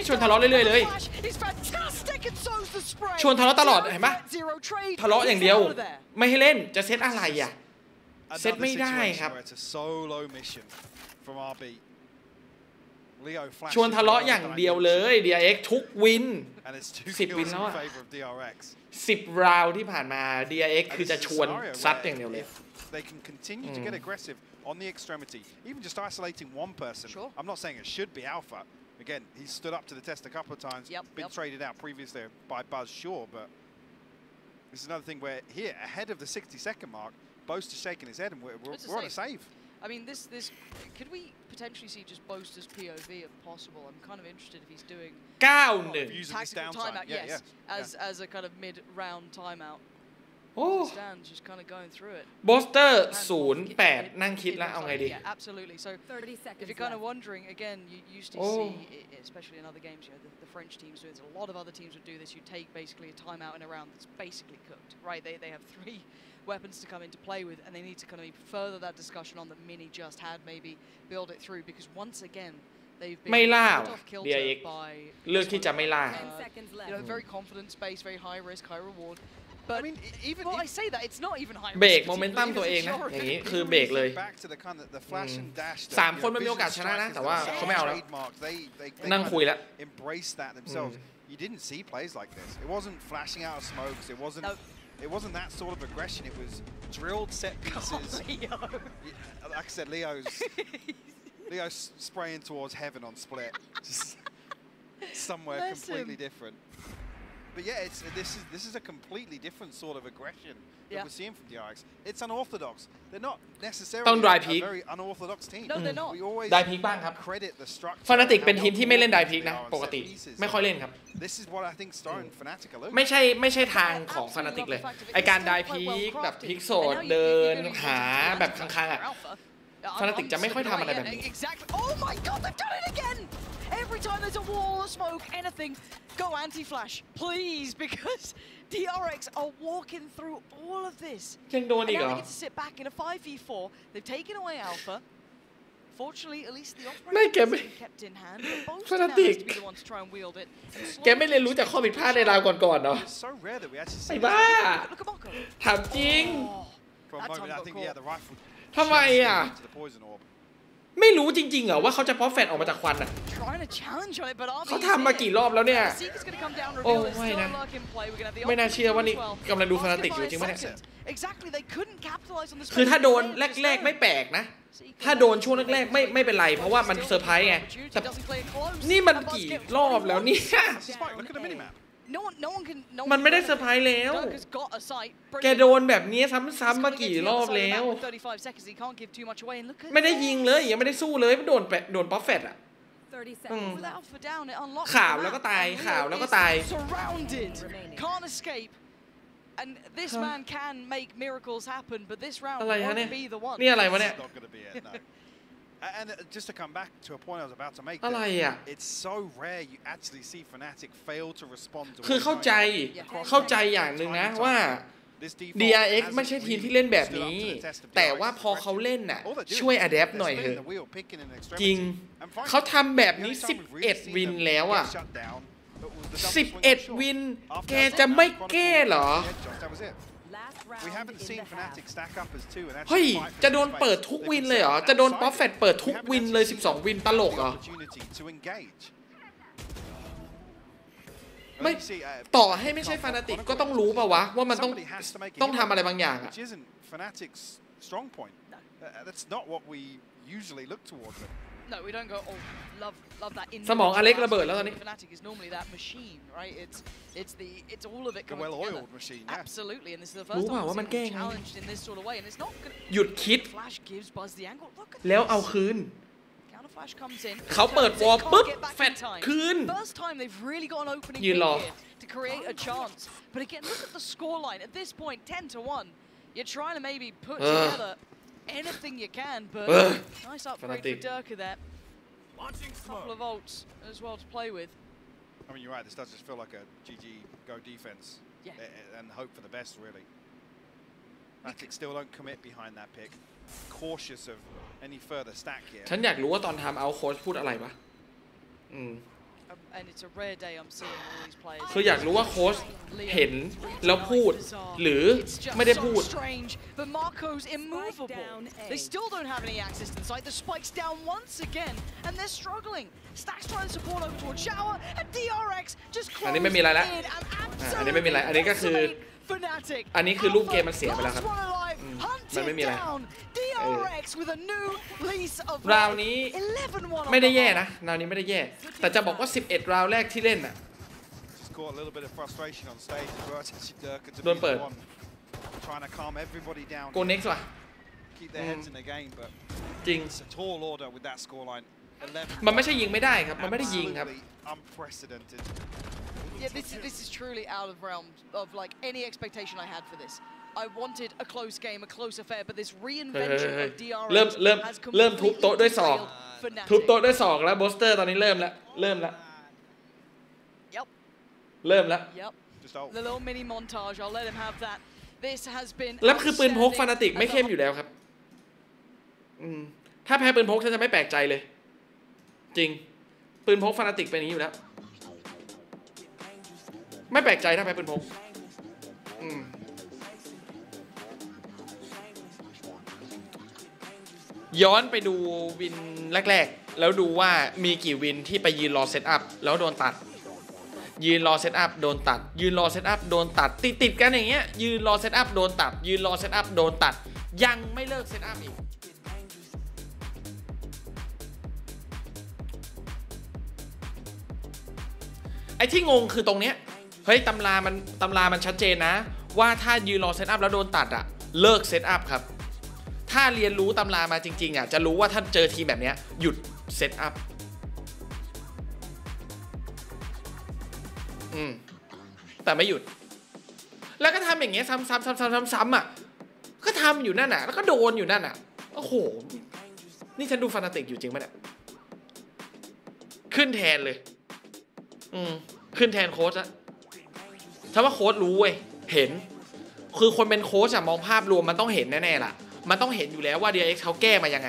ชวนทะเลาะเรื่อยๆเลยชวนทะเลาะตลอดเห็นไหมทะเลาะอย่างเดียวไม่ให้เล่นจะเซตอะไรอ่ะเซตไม่ได้ครับชวนทะเลาะอย่างเดียวเลย DRX ทุกวิน10 วินแล้ว10 ราวที่ผ่านมา DRX คือจะชวนซัดอย่างเดียวเลยon the extremity, even just isolating one person. Sure. I'm not saying it should be alpha. Again, he's stood up to the test a couple of times, been traded out previously by Buzz, sure, but this is another thing where here, ahead of the 60-second mark, Boast is shaking his head and we're on a save. I mean, this could we potentially see just Boaster's POV if possible? I'm kind of interested if he's doing tactical timeout, yes, as a kind of mid-round timeout. โอ้บอสเตอร์08นั่งคิดแล้วเอาไงดี Absolutely. So if you're kind of wondering, again, you used to see, especially in other games, you know, the French teams do this. A lot of other teams would do this. You take basically a timeout in a round that's basically cooked, right? They have 3 weapons to come into play with, and they need to kind of further that discussion on that Mini just had, maybe build it through, because once again, they've been ไม่ล่า DRX เลือกที่จะไม่ล่า you know, very confident space, very high risk, high reward. But I mean, even I say that it's not even high. เบรกโมเมนตัมตัวเองนะอย่างนี้คือเบรกเลย3 คนไม่มีโอกาสชนะนะแต่ว่าเขาไม่เอาแล้วนั่งคุยแล้ว You didn't see plays like this. It wasn't flashing out of smokes. It wasn't that sort of aggression. It was drilled set pieces. Like I said, Leo's spraying towards heaven on split, just somewhere completely different. But yeah, this is a completely different sort of aggression that we're seeing from DRX. It's unorthodox. They're not necessarily a very unorthodox team. No, they're not. We always ได้พีคบ้างครับ credit the structure. ฟานาติกเป็นทีมที่ไม่เล่นได้พีคนะปกติไม่ค่อยเล่นครับ This is what I think starring Fnatic are looking. ไม่ใช่ทางของฟานาติกเลยไอการได้พีคแบบพีคโสดเดินหาแบบข้างๆอ่ะฟานาติกจะไม่ค่อยทำอะไรแบบนี้ Oh my god, they've done it again! Every time there's a wall or smoke, anything, go anti-flash, please, because DRX are walking through all of this. ยังโดนอีกเหรอ And now they get to sit back in a 5v4. They've taken away Alpha. Fortunately, at least the operator has been kept in hand, but both now has to be the one to try and wield it. แกไม่เรียนรู้จากข้อผิดพลาดในราวก่อนๆเนาะไอ้บ้าถามจริงทำไมอ่ะไม่รู้จริงๆเหรอว่าเขาจะพอแฟนออกมาจากควันอ่ะเขาทำมากี่รอบแล้วเนี่ยโอ้ไม่นะไม่น่าเชื่อว่านี่กำลังดูฟานาติกอยู่จริงไหมเนี่ยคือถ้าโดนแรกๆไม่แปลกนะถ้าโดนช่วงแรกๆไม่เป็นไรเพราะว่ามันเซอร์ไพรส์ไงแต่นี่มันกี่รอบแล้วเนี่ยมันไม่ได้เซอร์ไพรส์แล้วแกโดนแบบนี้ซ้ำๆมากี่รอบแล้วไม่ได้ยิงเลยยังไม่ได้สู้เลยมันโดนป๊อปแฟตอ่ะข่าวแล้วก็ตายข่าวแล้วก็ตาย And this man can make miracles happen, but this round won't be the one. นี่อะไรวะเนี่ย And just to come back to a point I was about to make, it's so rare you actually see Fnatic fail to respond to. คือเข้าใจอย่างหนึ่งนะว่า DRX ไม่ใช่ทีมที่เล่นแบบนี้แต่ว่าพอเขาเล่นน่ะช่วยอะแดปหน่อยเถอะจริงเขาทำแบบนี้11วินแล้วอ่ะ11วินแกจะไม่แก้เหรอ We haven't seen Fnatic stack up as two and เฮ้ย actually fight จะ for โดน space. เปิดทุก They วิน can เลยเหรอ set จะโดน outside. ป๊อปเฟตเปิดทุก We haven't วินเลย actually seen 12 วินตลกเหรอ opportunity to engage. ไม่ ต่อให้ไม่ใช่ฟานาติกก็ต้องรู้ป่าวะว่ามันต้องทำอะไรบางอย่างอะ Which isn't Fnatic's strong point. That's not what we usually look towards them. No, we don't go. Oh, love that. สมองอเล็กระเบิดแล้วตอนนี้ Fnatic is normally that machine, right? It's all of it The coming well-oiled together. machine. Yeah. Absolutely, and this is the first time we've seen him challenged in this sort of way, and it's not gonna. หยุดคิด Flash gives Buzz the angle. Look at แล้วเอาคืน Counter Flash comes in. เขาเปิดวอลปุ๊บแฟดคืน First time they've really got an opening ยืนรอ here to create a chance. But again, look at the scoreline. At this point, 10-1. You're trying to maybe put together anything you can, but nice upgrade for Durka there. Couple of ults as well to play with. I mean, you're right. This does just feel like a GG go defense. Yeah. And hope for the best, really. Fnatic still don't commit behind that pick. Cautious of any further stack here. ฉันอยากรู้ว่าตอนทำเอาโค้ชพูดอะไรปะAnd it's a rare day I'm seeing all these players. คืออยากรู้ว่าโค้ชเห็นแล้วพูดหรือไม่ได้พูด Strange, but Marco's immovable. They still don't have any access to the site. The spike's down once again, and they're struggling. Stack's trying to support over towards Shower, and DRX just closed in. อันนี้ไม่มีอะไรแล้วอันนี้ไม่มีอะไรอันนี้ก็คืออันนี้คือรูปเกมมันเสียไปแล้วครับมันไม่มีอะไรราวนี้ไม่ได้แย่นะราวนี้ไม่ได้แย่แต่จะบอกว่า11ราวแรกที่เล่นน่ะโดนเปิดโกเน็กซ์ว่ะจริงมันไม่ใช่ยิงไม่ได้ครับมันไม่ได้ยิงครับ Yeah, this is truly out of realm of like any expectation I had for this. I wanted a close game, a close affair, but this reinvention of DRX เริ่มทุบโต๊ะด้วยศอกทุบโต๊ะด้วยศอกแล้วโบสเตอร์ตอนนี้เริ่มแล้วเริ่มแล้ว Yep. The little mini montage. I'll let him have that. This has been แล้วคือปืนพกฟานาติกไม่เข้มอยู่แล้วครับถ้าแพ้ปืนพกฉันจะไม่แปลกใจเลยจริงปืนพกฟานาติกเป็นอย่างนี้อยู่แล้วไม่แปลกใจถ้าแพ้ปืนพกย้อนไปดูวินแรกๆแล้วดูว่ามีกี่วินที่ไปยืนรอเซตอัพแล้วโดนตัดยืนรอเซตอัพโดนตัดยืนรอเซตอัพโดนตัดติดกันอย่างเงี้ยยืนรอเซตอัพโดนตัดยืนรอเซตอัพโดนตัดยังไม่เลิกเซตอัพอีกไอ้ที่งงคือตรงเนี้ยเฮ้ยตำรามันชัดเจนนะว่าถ้ายืนรอเซตอัพแล้วโดนตัดอะเลิกเซตอัพครับถ้าเรียนรู้ตำรามาจริงๆอะจะรู้ว่าถ้าเจอทีมแบบเนี้ยหยุดเซตอัพแต่ไม่หยุดแล้วก็ทำอย่างเงี้ยซ้ำๆอะก็ทำอยู่นั่นอะแล้วก็โดนอยู่นั่นอะโอ้โหนี่ฉันดูฟานาติกอยู่จริงไหมเนี่ยขึ้นแทนเลยขึ้นแทนโค้ชอะถ้าว่าโค้ชรู้เว้ยเห็นคือคนเป็นโค้ชอะมองภาพรวมมันต้องเห็นแน่ๆล่ะมันต้องเห็นอยู่แล้วว่า DRX เขาแก้มายังไง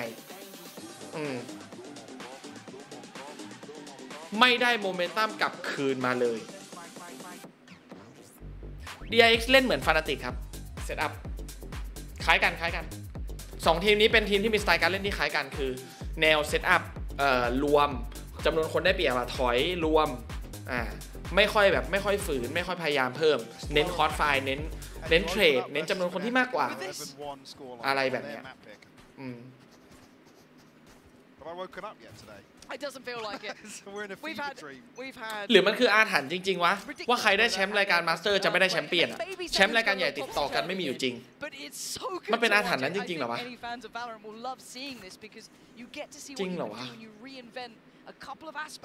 ไม่ได้โมเมนตัมกลับคืนมาเลย DRX เล่นเหมือนฟานาติกครับเซตอัพคล้ายกัน2ทีมนี้เป็นทีมที่มีสไตล์การเล่นที่คล้ายกันคือแนวเซตอัพรวมจำนวนคนได้เปรียบถอยรวมไม่ค่อยฝืนไม่ค่อยพยายามเพิ่มเน้นคอร์สไฟล์เน้นเทรดเน้นจำนวนคนที่มากกว่าอะไรแบบเนี้ยหรือมันคืออาถรรพ์จริงๆวะว่าใครได้แชมป์รายการมาสเตอร์จะไม่ได้แชมเปี้ยนแชมป์รายการใหญ่ติดต่อกันไม่มีอยู่จริงมันเป็นอาถรรพ์นั้นจริงๆเหรอวะจริงเหรอวะ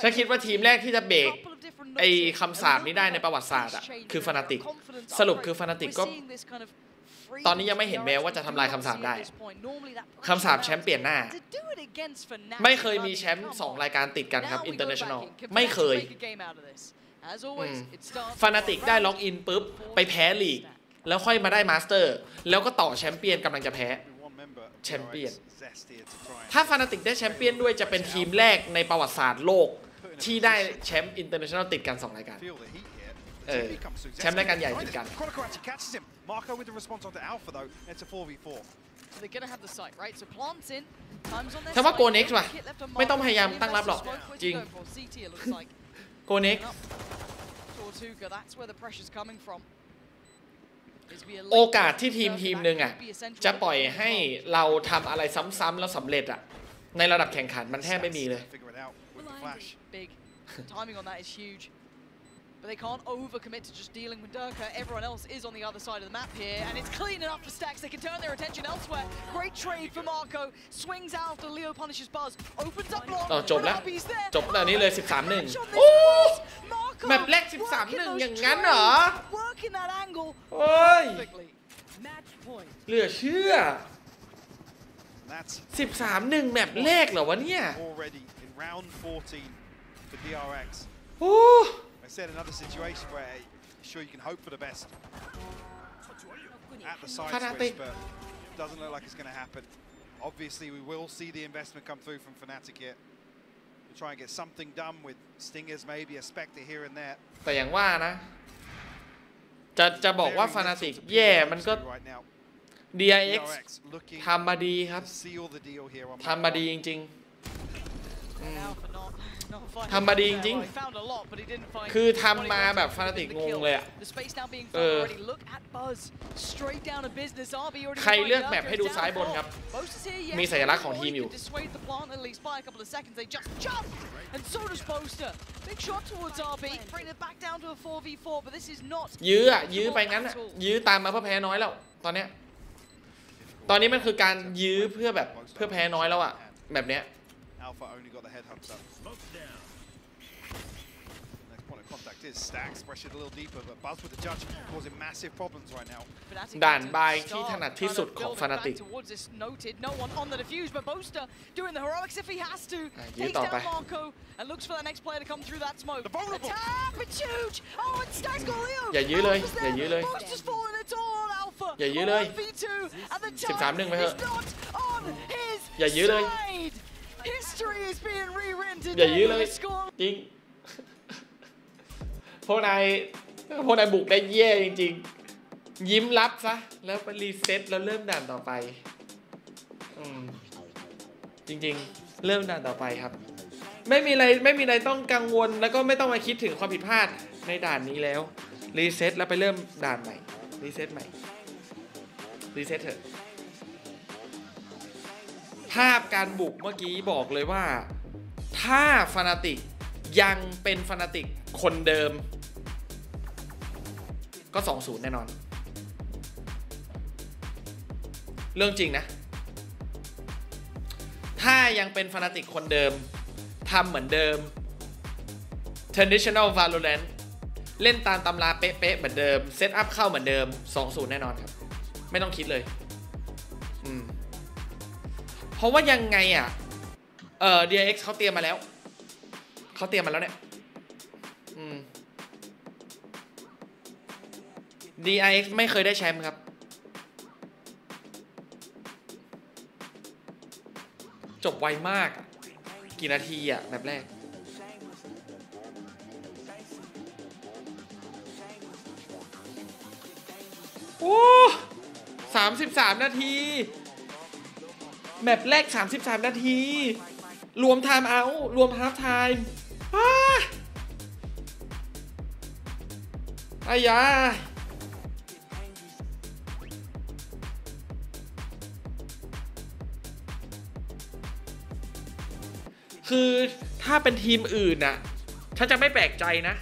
ฉันคิดว่าทีมแรกที่จะเบรกไอ้คำสาปนี้ได้ในประวัติศาสตร์อ่ะคือฟานาติกสรุปคือฟานาติกก็ตอนนี้ยังไม่เห็นแม้ว่าจะทำลายคำสาปได้คำสาปแชมป์เปลี่ยนหน้าไม่เคยมีแชมป์2รายการติดกันครับอินเตอร์เนชั่นแนลไม่เคยฟานาติกได้ล็อกอินปุ๊บไปแพ้ลีกแล้วค่อยมาได้มาสเตอร์แล้วก็ต่อแชมเปี้ยนกำลังจะแพ้แชมเปี้ยนถ้าฟานาติกได้แชมเปี้ยนด้วยจะเป็นทีมแรกในประวัติศาสตร์โลกที่ได้แชมป์อินเตอร์เนชั่นแนลติดกัน2รายการแชมป์รายการใหญ่ติดกัน Marco with the response onto Alpha though. It's a 4v4. So they're gonna have the site, right? So plants in, times on their ฉันว่า Go side. Next ว่ะ ไม่ต้องพยายามตั้งรับหรอก จริง CT it looks like. Go Next Tortuga, that's where the pressure's coming from. โอกาสที่ทีมหนึ่งอ่ะจะปล่อยให้เราทำอะไรซ้ำๆแล้วสำเร็จอ่ะในระดับแข่งขันมันแทบไม่มีเลย Big. Timing on that is huge. But they can't overcommit to just dealing with Durka. Everyone else is on the other side of the map here, and it's clean enough for Stacks. They can turn their attention elsewhere. Great trade for Marco. Swings out after Leo punishes Buzz. Opens up long. จบแล้วจบแบบนี้เลย 13-1 โอ้แมปแรก 13-1 อย่างงั้นเหรอโอ้ยเหลือเชื่อ 13-1 แมปแรกเหรอวะเนี่ย Already in round 14 for DRX. โอ้ I said another situation where sure you can hope for the best at the side switch, but it doesn't look like it's going to happen. Obviously, we will see the investment come through from Fnatic here to try and get something done with Stingers, maybe a Spectre here and there. แต่อย่างว่านะจะบอกว่า Fnatic แย่มันก็ DRX ทำมาดีครับทำมาดีจริงๆทำมาดีจริงๆคือทำมาแบบ Fnatic งงเลยอ่ะใครเลือกแมปให้ดูซ้ายบนครับมีสัญลักษณ์ของทีมอยู่ยื้ออ่ะยื้อไปงั้นอ่ะยื้อตามมาเพื่อแพ้น้อยแล้วตอนนี้มันคือการยื้อเพื่อแบบเพื่อแพ้น้อยแล้วอ่ะแบบเนี้ยAlpha only got the headhunts up. Next point of contact is Stacks, pressured a little deeper, but Buzz with the judge causing massive problems right now. ด่านบายที่ถนัดที่สุดของ Fnatic. No one on the defuse, but Boaster doing the heroics if he has to. ยื้อต่อไป Marco and looks for the next player to come through that smoke. Attack, it's huge. Oh, and Stacks got Leo. อย่ายื้อเลยอย่ายื้อเลย Boaster's falling at all on Alpha. อย่ายื้อเลย 13-1 ไปเถอะอย่ายื้อเลยอย่ายื้อเลยจริงพวกนายบุกได้แย่จริงๆยิ้มรับซะแล้วไปรีเซ็ตแล้วเริ่มด่านต่อไปจริงๆเริ่มด่านต่อไปครับไม่มีอะไรต้องกังวลแล้วก็ไม่ต้องมาคิดถึงความผิดพลาดในด่านนี้แล้วรีเซ็ตแล้วไปเริ่มด่านใหม่รีเซ็ตใหม่รีเซ็ตเถอะภาพการบุกเมื่อกี้บอกเลยว่าถ้า Fnatic ยังเป็น Fnatic คนเดิมก็ 2-0 แน่นอนเรื่องจริงนะถ้ายังเป็น Fnatic คนเดิมทำเหมือนเดิม Traditional Valorant เล่นตามตำราเป๊ะๆเหมือนเดิมเซตอัพเข้าเหมือนเดิม 2-0 แน่นอนครับไม่ต้องคิดเลยเพราะว่ายังไงอ่ะDRX เขาเตรียมมาแล้วเนี่ยDRX ไม่เคยได้แชมป์ครับจบไวมากกี่นาทีอ่ะแบบแรกโอ้33 นาทีแมปแรก33 นาทีรวมไทม์เอาท์รวมฮาล์ฟไทม์อายาคือถ้าเป็นทีมอื่นน่ะฉันจะไม่แปลกใจนะ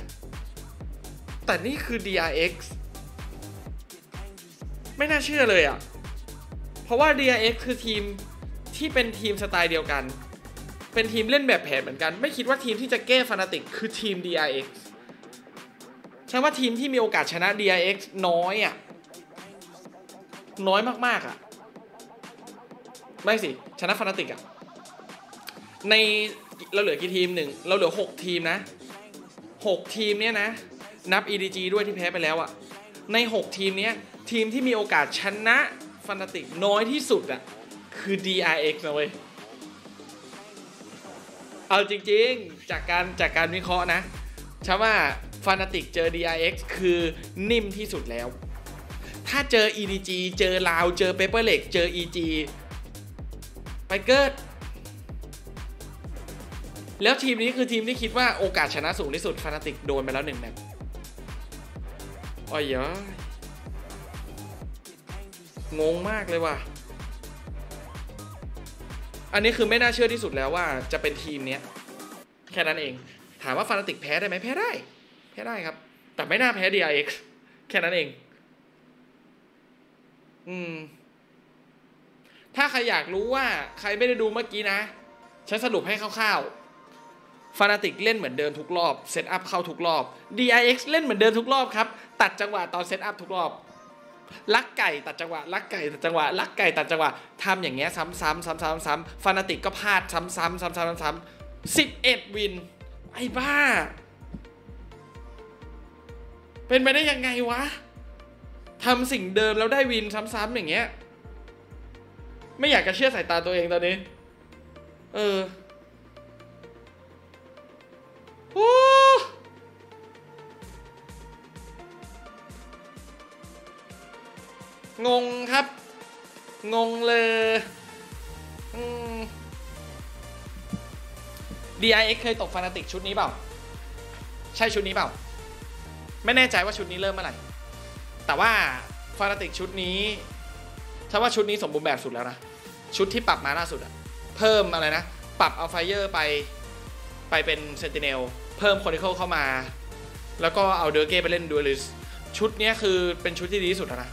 แต่นี่คือ DRX ไม่น่าเชื่อเลยอ่ะเพราะว่า DRX คือทีมที่เป็นทีมสไตล์เดียวกันเป็นทีมเล่นแบบแผนเหมือนกันไม่คิดว่าทีมที่จะแก้ Fnatic คือทีม DRX ฉันว่าทีมที่มีโอกาสชนะ DRX น้อยอ่ะน้อยมากๆอ่ะไม่สิชนะ Fnatic อ่ะในเราเหลือกี่ทีมเราเหลือ6ทีมนะ6ทีมเนี้ยนะนับ EDG ด้วยที่แพ้ไปแล้วอ่ะใน6ทีมเนี้ยทีมที่มีโอกาสชนะ Fnatic น้อยที่สุดอ่ะคือ DRX นะเว้ยเอาจริงๆจากการวิเคราะห์นะฉันว่า Fnatic เจอ DRX คือนิ่มที่สุดแล้ว ถ้าเจอ EDG เจอลาวเจอเปเปอร์เล็กเจอ EG ไปเกิดแล้วทีมนี้คือทีมที่คิดว่าโอกาสชนะสูงที่สุดฟานาติกโดนไปแล้ว1 แมตช์โอ้ยงงมากเลยว่ะอันนี้คือไม่น่าเชื่อที่สุดแล้วว่าจะเป็นทีมเนี้ยแค่นั้นเองถามว่าฟานาติกแพ้ได้ไหมแพ้ได้ครับแต่ไม่น่าแพ้ DRX แค่นั้นเองถ้าใครอยากรู้ว่าใครไม่ได้ดูเมื่อกี้นะฉันสรุปให้คร่าวๆฟานาติกเล่นเหมือนเดิมทุกรอบเซตอัพเข้าทุกรอบ DRX เล่นเหมือนเดิมทุกรอบครับตัดจังหวะตอนเซตอัพทุกรอบลักไก่ตัดจังหวะลักไก่ตัดจังหวะลักไก่ตัดจังหวะทำอย่างเงี้ยซ้ำๆฟานาติกก็พลาดซ้ำ11 วินไอ้บ้าเป็นไปได้ยังไงวะทำสิ่งเดิมแล้วได้วินซ้ำๆอย่างเงี้ยไม่อยากจะเชื่อสายตาตัวเองตอนนี้โอ้งงครับงงเลยDRX เคยตกฟานาติกชุดนี้เปล่าใช่ชุดนี้เปล่าไม่แน่ใจว่าชุดนี้เริ่มเมื่อไหร่แต่ว่าฟานาติกชุดนี้ถ้าว่าชุดนี้สมบูรณ์แบบสุดแล้วนะชุดที่ปรับมาล่าสุดอะเพิ่มอะไรนะปรับเอาไฟเยอร์ไปเป็นเซนติเนลเพิ่มคอนิเคิลเข้ามาแล้วก็เอาเดอร์เก้ไปเล่นดูอลิสชุดนี้คือเป็นชุดที่ดีที่สุดแล้วนะ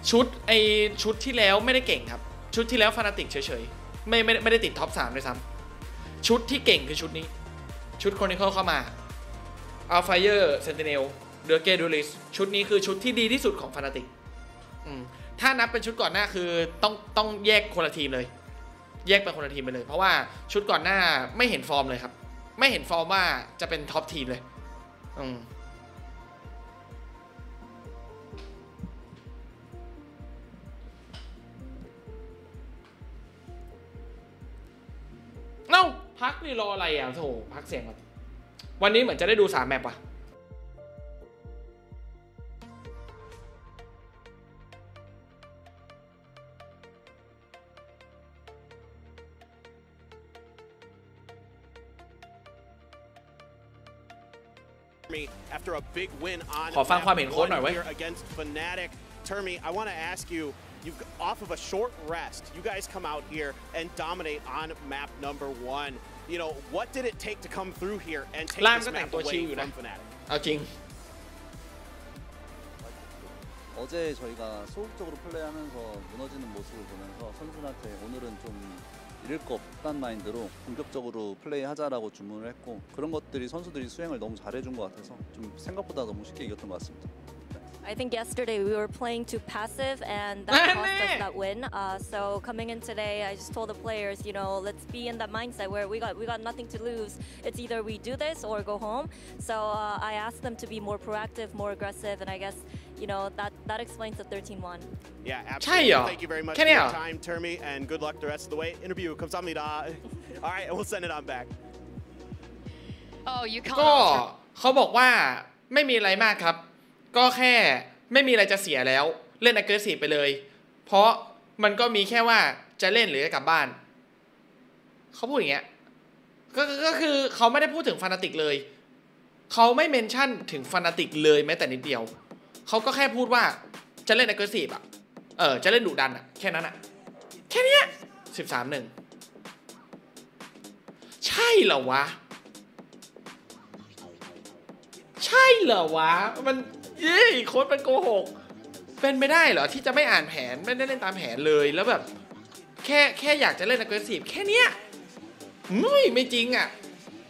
ชุดที่แล้วไม่ได้เก่งครับชุดที่แล้วฟานาติกเฉยๆไม่ได้ติดท็อป3ด้วยซ้ำชุดที่เก่งคือชุดนี้ชุดคอนิเคิลเข้ามาอัลไฟเยอร์เซนติเนลเดอร์เกดูลิสชุดนี้คือชุดที่ดีที่สุดของฟานาติกถ้านับเป็นชุดก่อนหน้าคือต้องแยกคนละทีมเลยแยกเป็นคนละทีมไปเลยเพราะว่าชุดก่อนหน้าไม่เห็นฟอร์มเลยครับไม่เห็นฟอร์มว่าจะเป็นท็อปทีมเลยเอ้าพักนี่รออะไรอ่ะโถพักเสียงก่อนวันนี้เหมือนจะได้ดู3 แมปว่ะขอฟังความเห็นโค้ชหน่อยเว้ย Termi, I want to ask you, you've off of a short rest, you guys come out here and dominate on map number 1. You know, what did it take to come through here and take this map away from Fnatic? เอาจริง 어제 저희가 소극적으로 플레이하면서 무너지는 모습을 보면서 선수들한테 오늘은 좀 잃을 거 없다는 마인드로 공격적으로 플레이하자라고 주문을 했고 그런 것들이 선수들이 수행을 너무 잘해준 것 같아서 좀 생각보다 너무 쉽게 이겼던 것 같습니다. I think yesterday we were playing too passive and that cost us that win. So coming in today, I just told the players, you know, let's be in that mindset where we got nothing to lose. It's either we do this or go home. So I asked them to be more proactive, more aggressive, and I guess, you know, that explains the 13-1. Yeah, absolutely. Thank you very much for your time, Termi, and good luck the rest of the way. Interview 감사합니다. All right, and we'll send it on back. Oh, you can't. ก็เขาบอกว่าไม่มีอะไรมากครับก็แค่ไม่มีอะไรจะเสียแล้วเล่น aggressive ไปเลยเพราะมันก็มีแค่ว่าจะเล่นหรือจะกลับบ้านเขาพูดอย่างเงี้ยก็คือเขาไม่ได้พูดถึงฟานาติกเลยเขาไม่เมนชั่นถึงฟานาติกเลยแม้แต่นิดเดียวเขาก็แค่พูดว่าจะเล่น aggressive อ่ะจะเล่นดุดันอ่ะแค่นั้นอ่ะแค่นี้13-1ใช่เหรอวะใช่เหรอวะมันโค้ชเป็นโกหกเป็นไม่ได้เหรอที่จะไม่อ่านแผนไม่ได้เล่นตามแผนเลยแล้วแบบแค่อยากจะเล่น aggressive แค่เนี้ยไม่จริงอ่ะ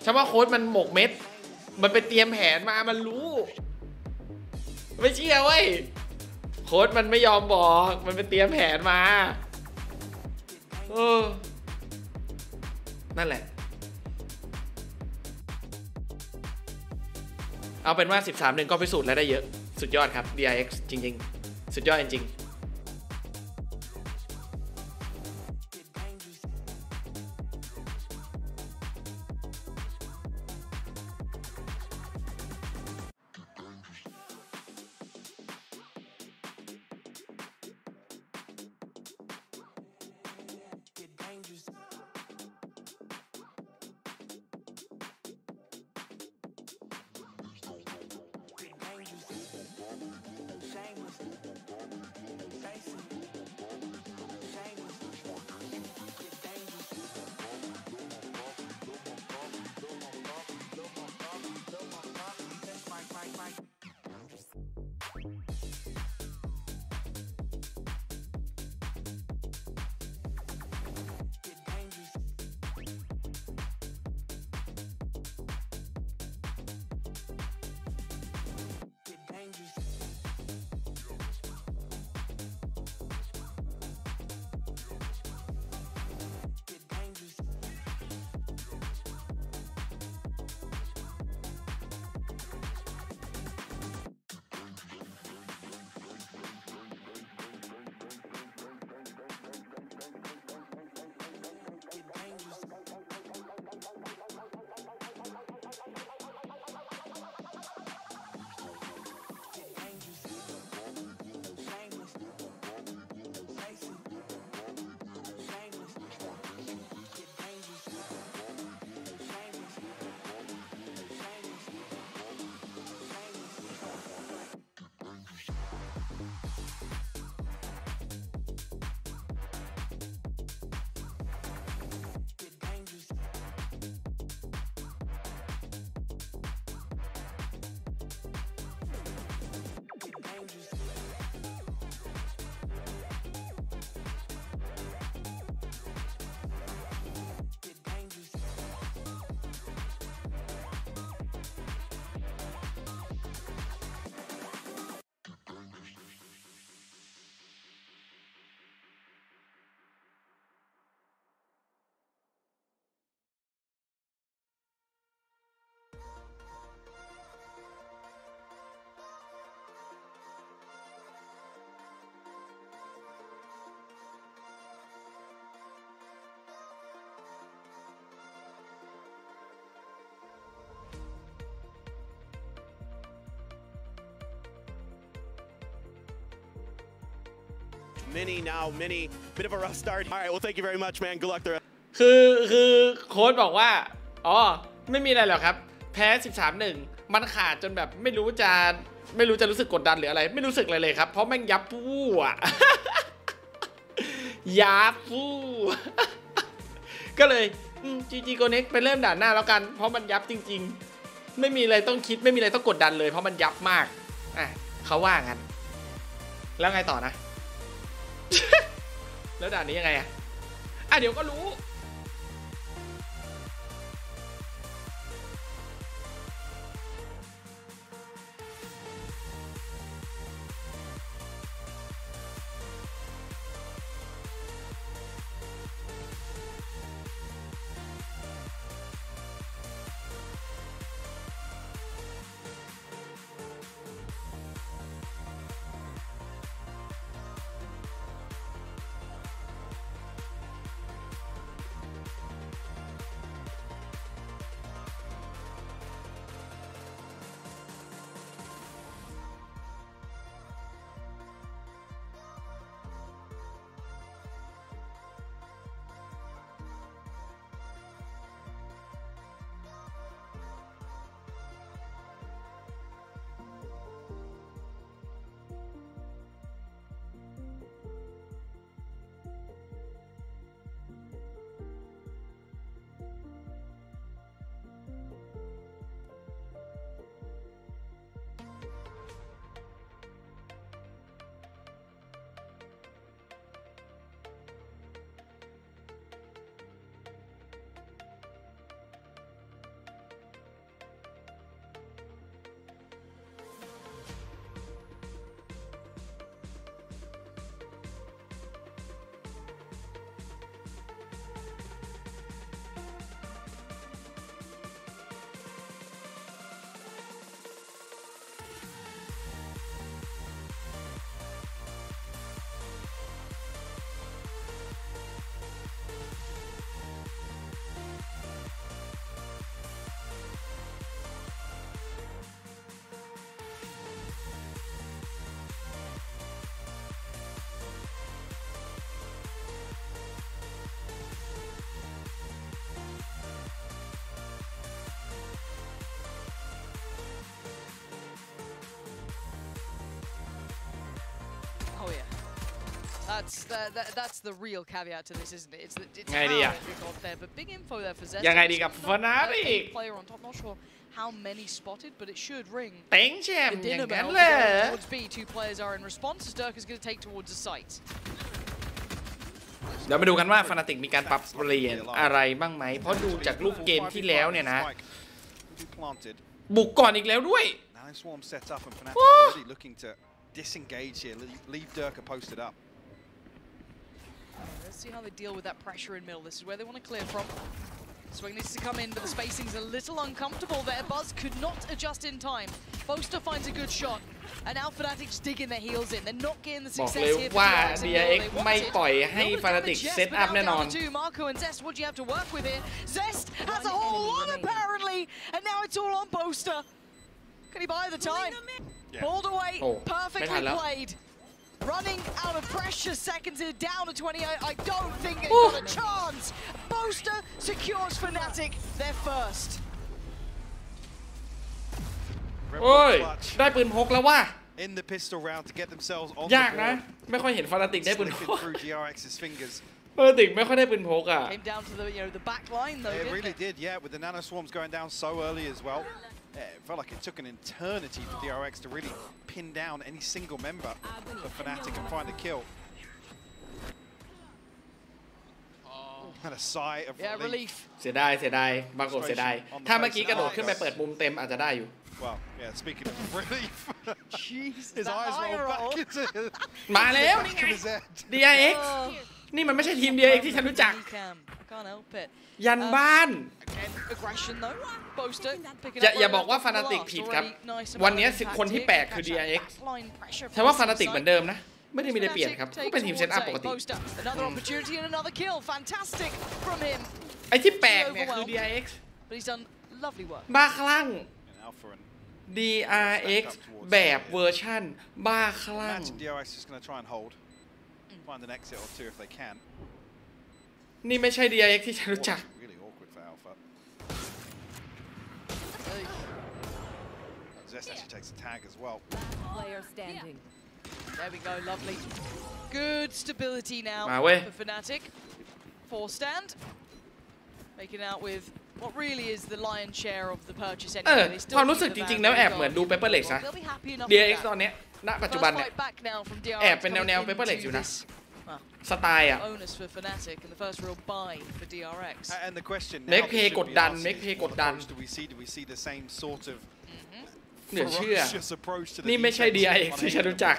เฉพาะโค้ชมันหมกเม็ดมันไปเตรียมแผนมามันรู้ไม่เชื่อเว้ยโค้ชมันไม่ยอมบอกมันไปเตรียมแผนมานั่นแหละเอาเป็นว่า 13-1 ก็พิสูจน์แล้วได้เยอะสุดยอดครับ DRX จริงๆสุดยอดจริง man. Mini now, Mini, bit of a rough start. All right, well, thank you very much, man. Good luck there. คือโค้ชบอกว่าอ๋อไม่มีอะไรหรอกครับแพ้ 13-1 มันขาดจนแบบไม่รู้จะรู้สึกกดดันหรืออะไรไม่รู้สึกอะไรเลยครับเพราะแม่งยับฟู่อ่ะ ยับฟู่ ก็เลยGG Connect ไปเริ่มด่านหน้าแล้วกันเพราะมันยับจริงๆไม่มีอะไรต้องคิดไม่มีอะไรต้องกดดันเลยเพราะมันยับมากเขาว่างั้นแล้วไงต่อนะ แล้วด่านนี้ยังไงเดี๋ยวก็รู้ That's the real caveat to this, isn't it? It's how it got there. But big info there for Zest. ยังไงดีกับ Fnatic player on top. Not sure how many spotted, but it should ring. เต็งแชมป์อย่างนั้นเลย Towards B, 2 players are in response. as Dirk is going to take towards the site. เดี๋ยวมาดูกันว่า Fnatic มีการปรับเปลี่ยนอะไรบ้างไหมเพราะดูจากรูปเกมที่แล้วเนี่ยนะบุกก่อนอีกแล้วด้วย disengage here, leave Dirk posted up. Let's see how they deal with that pressure in middle. This is where they want to clear from. Swing needs to come in, but the spacing's a little uncomfortable there. Buzz could not adjust in time. Boaster finds a good shot, and now Fnatic just digging their heels in. They're not getting the success here. ว่า DRX ไม่ปล่อยให้ Fnatic set up แน่นอน Marco and Zest, what do you have to work with here? Zest has a whole lot apparently, and now it's all on Boaster. Can he buy the time? Pulled away, perfectly played. Running out of pressure, seconds here, down to 28. I don't think they've got a chance. Boaster secures Fnatic their first. โอ้ยได้ปืนพกแล้วว่ะ In the pistol round to get themselves on ยากนะไม่ค่อยเห็น Fnatic ได้ปืนพก through DRX's fingers. Fnatic ไม่ค่อยได้ปืนพกอ่ะ Came down to the back line though. It really did, yeah, with the nano swarms going down so early as well. It felt like it took an eternity for DRX to really pin down any single member of Fnatic and find a kill. And a sigh of relief. เสียดายบางคนเสียดายถ้าเมื่อกี้กระโดดขึ้นไปเปิดมุมเต็มอาจจะได้อยู่ Well, yeah, speaking of relief, Jesus, his eyes roll back into มาแล้วนี่ไง DRX นี่มันไม่ใช่ทีม DRX ที่ฉันรู้จัก ยันบ้านอย่าบอกว่า Fnatic ผิดครับวันนี้คนที่แปลกคือ DRX แต่ว่า Fnatic เหมือนเดิมนะไม่ได้มีอะไรเปลี่ยนครับก็เป็นทีมเซตอัพปกติไอ้ที่แปลกเนี่ยคือ DRX บ้าคลั่ง DRX แบบเวอร์ชั่นบ้าคลั่ง Find an exit or two if they can. นี่ไม่ใช่ DRX ที่ฉันรู้จัก Really awkward for Alpha. Zest actually takes a tag as well. Player standing. There we go, lovely. Good stability now for Fnatic. 4 stand. Making out with what really is the lion's share of the purchase anyway. ความรู้สึกจริงๆแล้วแอบเหมือนดู Paperlex นะ DRX ตอนนี้ณปัจจุบันเนี่ยแอบเป็นแนว Paperlex อยู่นะสไตล์อ่ะ Make Pay กดดัน Make Pay กดดันเหนือเชื่อนี่ไม่ใช่ DRX ที่ฉันรู้จัก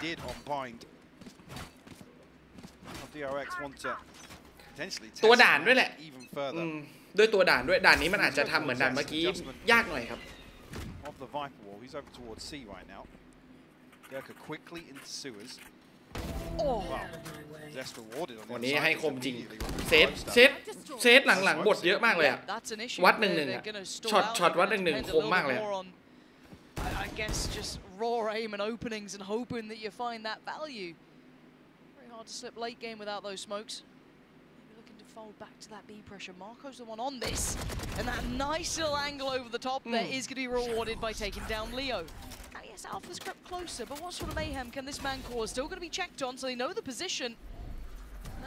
ตัวด่านด้วยแหละด้วยตัวด่านด้วยด่านนี้มันอาจจะทำเหมือนด่านเมื่อกี้ยากหน่อยครับ วันนี้ให้คมจริงเซตหลังๆบทเยอะมากเลยอะวัด1-1อะช็อตวัด1-1คมมากเลย I guess just raw aim and openings and hoping that you find that value. Very hard to slip late game without those smokes. Maybe looking to fold back to that B pressure. Marco's the one on this, and that nice little angle over the top there is going to be rewarded by taking down Leo. Yes, Alpha's crept closer, but what sort of mayhem can this man cause? Still going to be checked on, so they know the position.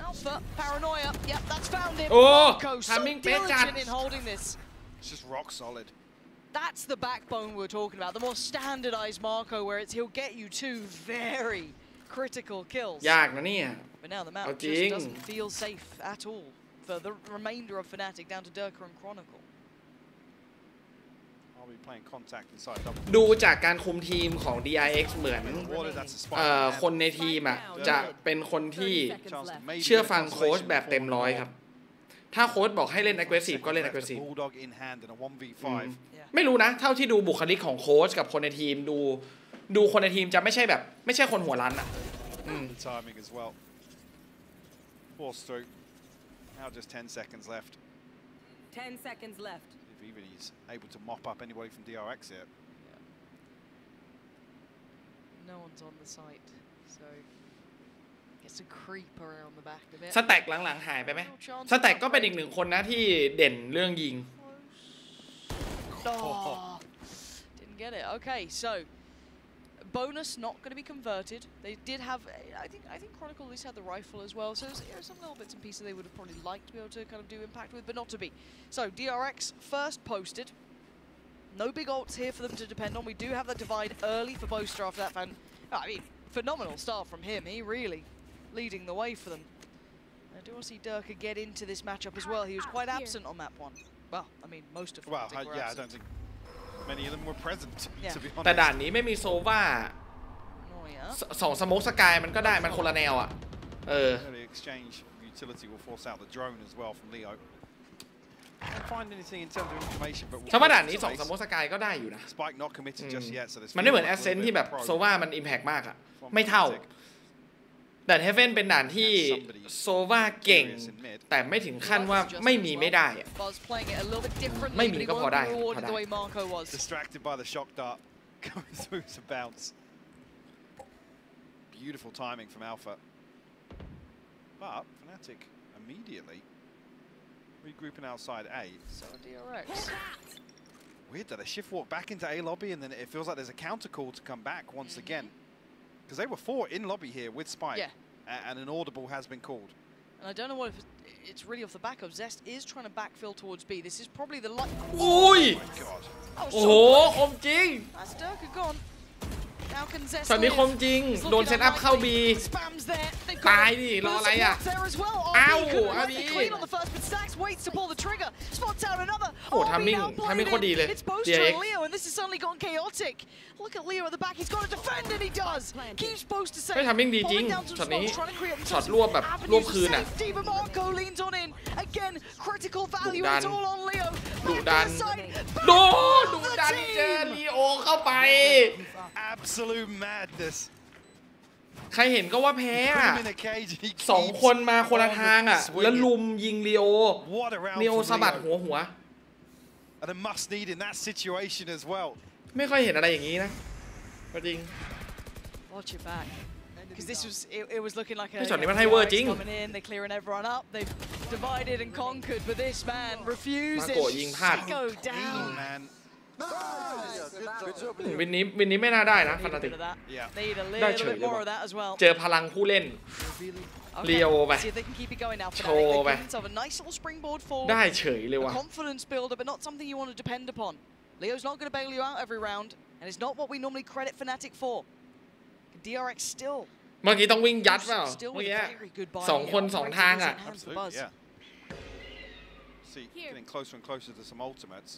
Alpha, paranoia. Yep, that's found him. Marco, so diligent in holding this. It's just rock solid. That's the backbone we're talking about. The more standardized Marco, where he'll get you 2 very critical kills. ยากนะเนี่ย But now the map just doesn't feel safe at all for the remainder of Fnatic down to Durka and Chronicle. ดูจากการคุมทีมของ DRX เหมือนคนในทีมอ่ะจะเป็นคนที่เชื่อฟังโค้ชแบบเต็มร้อยครับถ้าโค้ชบอกให้เล่น aggressive ก็เล่น aggressive ไม่รู้นะเท่าที่ดูบุคลิกของโค้ชกับคนในทีมดูคนในทีมจะไม่ใช่คนหัวรั้นอ่ะNow just 10 seconds left. 10 seconds left. If even he's able to mop up anybody from DRX here. No one's on the site, so gets a creep around the back of it. สแต็กหลังๆหายไปไหมสแต็กก็เป็นอีก1คนนะที่เด่นเรื่องยิง Didn't get it. Okay, so bonus not going to be converted. They did have, I think Chronicle at least had the rifle as well, so there's some little bits and pieces they would have probably liked to be able to kind of do impact with, but not to be. So DRX first posted. No big ults here for them to depend on. We do have that divide early for Boaster after that. I mean, phenomenal start from him. He really leading the way for them. I do want to see Durka get into this matchup as well. He was quite absent on map 1. Well, I mean, most of them. Well, yeah, I don't think many of them were present, to be honest. แต่ด่านนี้ไม่มีโซว่า2สโมกสกายมันก็ได้มันคนละแนวอ่ะThe exchange utility will force out the drone as well from Leo. Can't find anything in terms of information, but ถ้าว่าด่านนี้2สโมกสกายก็ได้อยู่นะ Spike not committed just yet, so มันไม่เหมือน Ascent ที่แบบโซว่ามัน impact มากอ่ะไม่เท่าด่าน Heaven เป็นด่านที่โซว่าเก่งแต่ไม่ถึงขั้นว่าไม่มีไม่ได้ไม่มีก็พอได้ Distracted by the shock dart coming through to bounce. Beautiful timing from Alpha. But Fnatic immediately regrouping outside A. So DRX. Weird that they shift walk back into A lobby and then it feels like there's a counter call to come back once again. Because they were 4 in lobby here with Spike, and an audible has been called. And I don't know what if it's really off the back of Zest is trying to backfill towards B. This is probably the light. Oh my god! Oh, คมจริง That's Durka gone. Now can Zest ตอนนี้คมจริงโดนเซตอัพเข้า B ตายดิรออะไรอ่ะอ้าวอาบีโอ้ทำมิ่งโคตรดีเลย DRX Look at Leo at the back. He's got to defend, and he does. Keeps supposed to say. ไม่ทำมิ่งดีจริงช็อตนี้ช็อตรวบแบบรวบคืนอ่ะ Marco leans on in again. Critical value. It's all on Leo. ดุดันดุดันเจอลีโอเข้าไป Absolute madness. ใครเห็นก็ว่าแพ้อ่ะ2 คนมาคนละทางอ่ะแล้วลุมยิงลีโอสะบัดหัว And a must need in that situation as well. ไม่ค่อยเห็นอะไรอย่างนี้นะจริง Watch it back. Because this was, it was looking like a coming in, they're clearing everyone up, they've divided and conquered, but this man refuses to go down.วินนี้ไม่น่าได้นะฟานาติกได้เฉยเลยเจอพลังผู้เล่นเลียวไปโชว์ไปได้เฉยเลยว่ะ confidence builder, but not something you want to depend upon. Leo's not going to bail you out every round, and it's not what we normally credit Fnatic for. DRX still. เมื่อกี้ต้องวิ่งยัดเปล่าเมื่อกี้2 คน2 ทางอ่ะ See, getting closer and closer to some ultimates.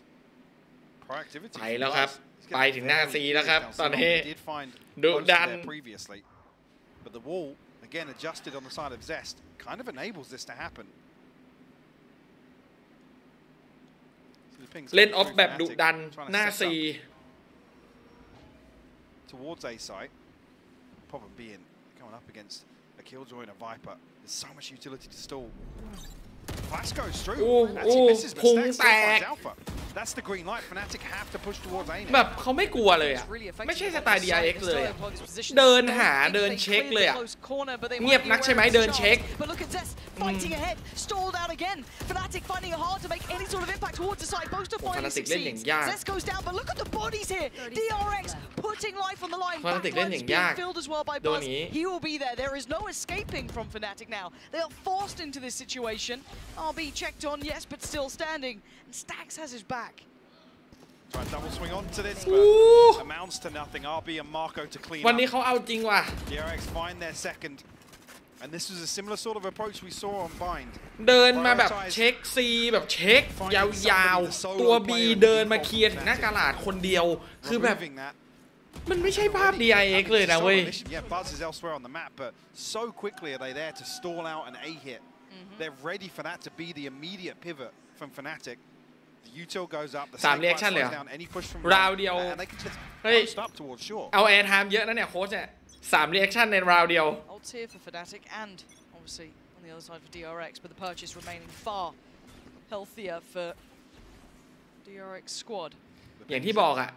Proactivity. ไปแล้วครับไปถึงหน้า C แล้วครับตอนนี้ดุดัน But the wall again adjusted on the side of Zest kind of enables this to happen. เล่นออฟแบบดุดันหน้า C towards A site. Problem being coming up against a Killjoy and a Viper. There's so much utility to stall. Flash goes through. Actually misses, but Stack still finds Alpha. That's the green light. Fnatic have to push towards A now. แบบเขาไม่กลัวเลยอ่ะไม่ใช่สไตล์ DRX เลยเดินหาเดินเช็คเลยอ่ะเงียบนักใช่ไหมเดินเช็ค Fighting ahead, stalled out again. Fnatic finding it hard to make any sort of impact towards the side. Boaster finally succeeds. Zest goes down, but look at the bodies here. DRX putting life on the line. Backline's being filled as well by Buzz. He will be there. There is no escaping from Fnatic now. They are forced into this situation. RB checked on, yes, but still standing. And Stax has his back. Try and double swing onto this, but amounts to nothing. RB and Marco to clean up. วันนี้เขาเอาจริงว่ะ DRX find their second. And this was a similar sort of approach we saw on Bind. เดินมาแบบเช็ค C แบบเช็คยาวๆตัว B เดินมาเคลียร์ถึงหน้ากาลาดคนเดียวคือแบบมันไม่ใช่ภาพ DRX เลยนะเว้ย Yeah, Buzz is elsewhere on the map, but so quickly are they there to stall out an A hit. They're ready for that to be the immediate pivot from Fnatic. The util goes up, the snake bite slows down any push from rาวเดียว and they can just post up towards shore. เอาแอร์ไทม์เยอะนะเนี่ยโค้ชเนี่ย3 reaction ในราวเดียว Ults here for Fnatic and obviously on the other side for DRX, but the purchase remaining far healthier for DRX squad. อย่างที่บอกอะ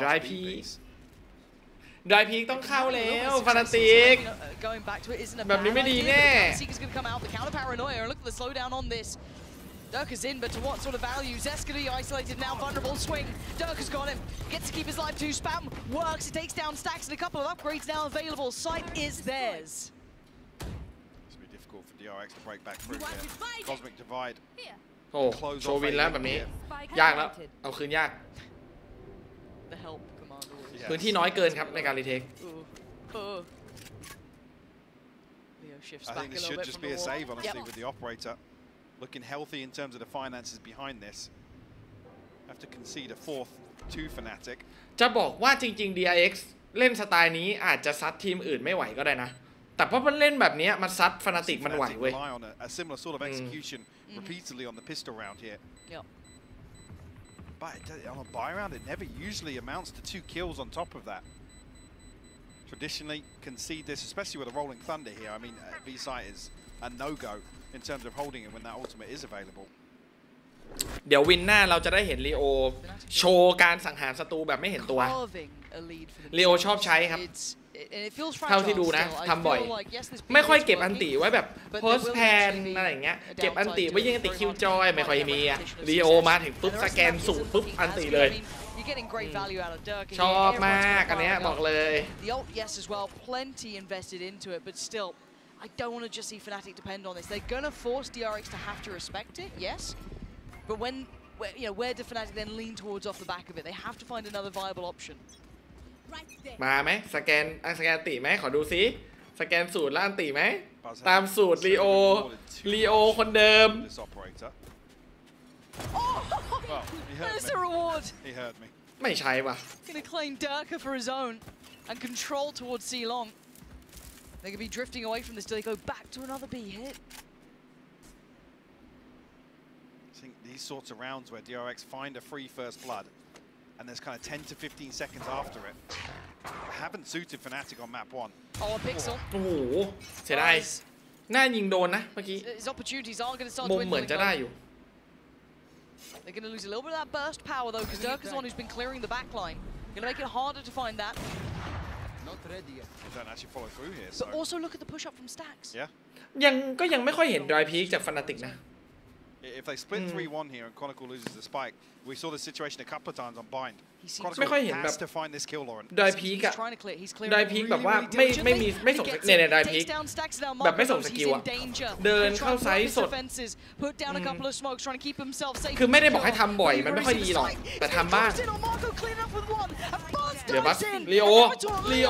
Dry Peakต้องเข้าแล้วฟานาติกแบบนี้ไม่ดีแน่ Seeker's going to come out, the counter paranoia, and look at the slowdown on this. Dirk is in, but to what sort of value? Zeskady isolated now, vulnerable swing. Dirk has got him. Gets to keep his life too. Spam works. He takes down Stacks and a couple of upgrades now available. Sight is theirs. It's going to be difficult for DRX to break back through here. Cosmic Divide. โอ้โชว์วินแล้วแบบนี้ยากแล้วเอาคืนยาก The help commander. พื้นที่น้อยเกินครับในการรีเทค I think this should just be a save, honestly, with the operator. Looking healthy in terms of the finances behind this. Have to concede a fourth to Fnatic. จะบอกว่าจริงๆ DRX เล่นสไตล์นี้อาจจะซัดทีมอื่นไม่ไหวก็ได้นะแต่เพราะมันเล่นแบบนี้มันซัด Fnatic มันไหวเว้ย rely on a similar sort of execution repeatedly on the pistol round here. But on a buy round, it never usually amounts to 2 kills on top of that. Traditionally, concede this, especially with a rolling thunder here. I mean, VSight is a no-go in terms of holding it when that ultimate is available. เดี๋ยววินหน้าเราจะได้เห็นลีโอโชว์การสังหารศัตรูแบบไม่เห็นตัวลีโอชอบใช้ครับเท่าที่ดูนะทำบ่อยไม่ค่อยเก็บอันติไว้แบบโพสแพนอะไรอย่างเงี้ยเก็บอันติไว้ยิงอันติคิวจอยไม่ค่อยมีอะลีโอมาถึงปุ๊บสแกนสูตรปุ๊บอันติเลยชอบมากอันเนี้ยบอกเลย The ult, yes, as well. Plenty invested into it, but still, I don't want to just see Fnatic depend on this. They're gonna force DRX to have to respect it, yes, but where do Fnatic then lean towards off the back of it? They have to find another viable option. มาไหมสแกนอันติไหมขอดูซิสแกนสูตรแล้วอันติไหมตามสูตรลีโอคนเดิม There's a reward. He heard me. ไม่ใช่ว่ะ Gonna claim Durka for his own and control towards C-Long. They could be drifting away from this till they go back to another B hit. I think these sorts of rounds where DRX find a free first blood and there's kind of 10 to 15 seconds after it haven't suited Fnatic on map 1. Oh, a pixel. โอ้โหเสียดายน่ายิงโดนนะเมื่อกี้ His opportunities are going to start มุ to มเหมือนจะได้อยู่ They're going to lose a little bit of that burst power though, because Dirk is the one who's been clearing the back line. Going to make it harder to find that. Not ready yet. They don't actually follow through here. But also look at the push up from Stacks. Yeah. ยังไม่ค่อยเห็นดรายพีคจาก Fnatic นะ If they split 3-1 here and Chronicle loses the spike, we saw the situation a couple of times on Bind. ไม่ค่อยเห็นแบบ has to find this kill, Lauren. ดรายพีคอะดรายพีคแบบว่าไม่ส่งเนี่ยดรายพีคแบบไม่ส่งสกิลอะเดินเข้าไซส์สดคือไม่ได้บอกให้ทำบ่อยมันไม่ค่อยดีหรอกแต่ทำบ้างเดี๋ยวบัสลี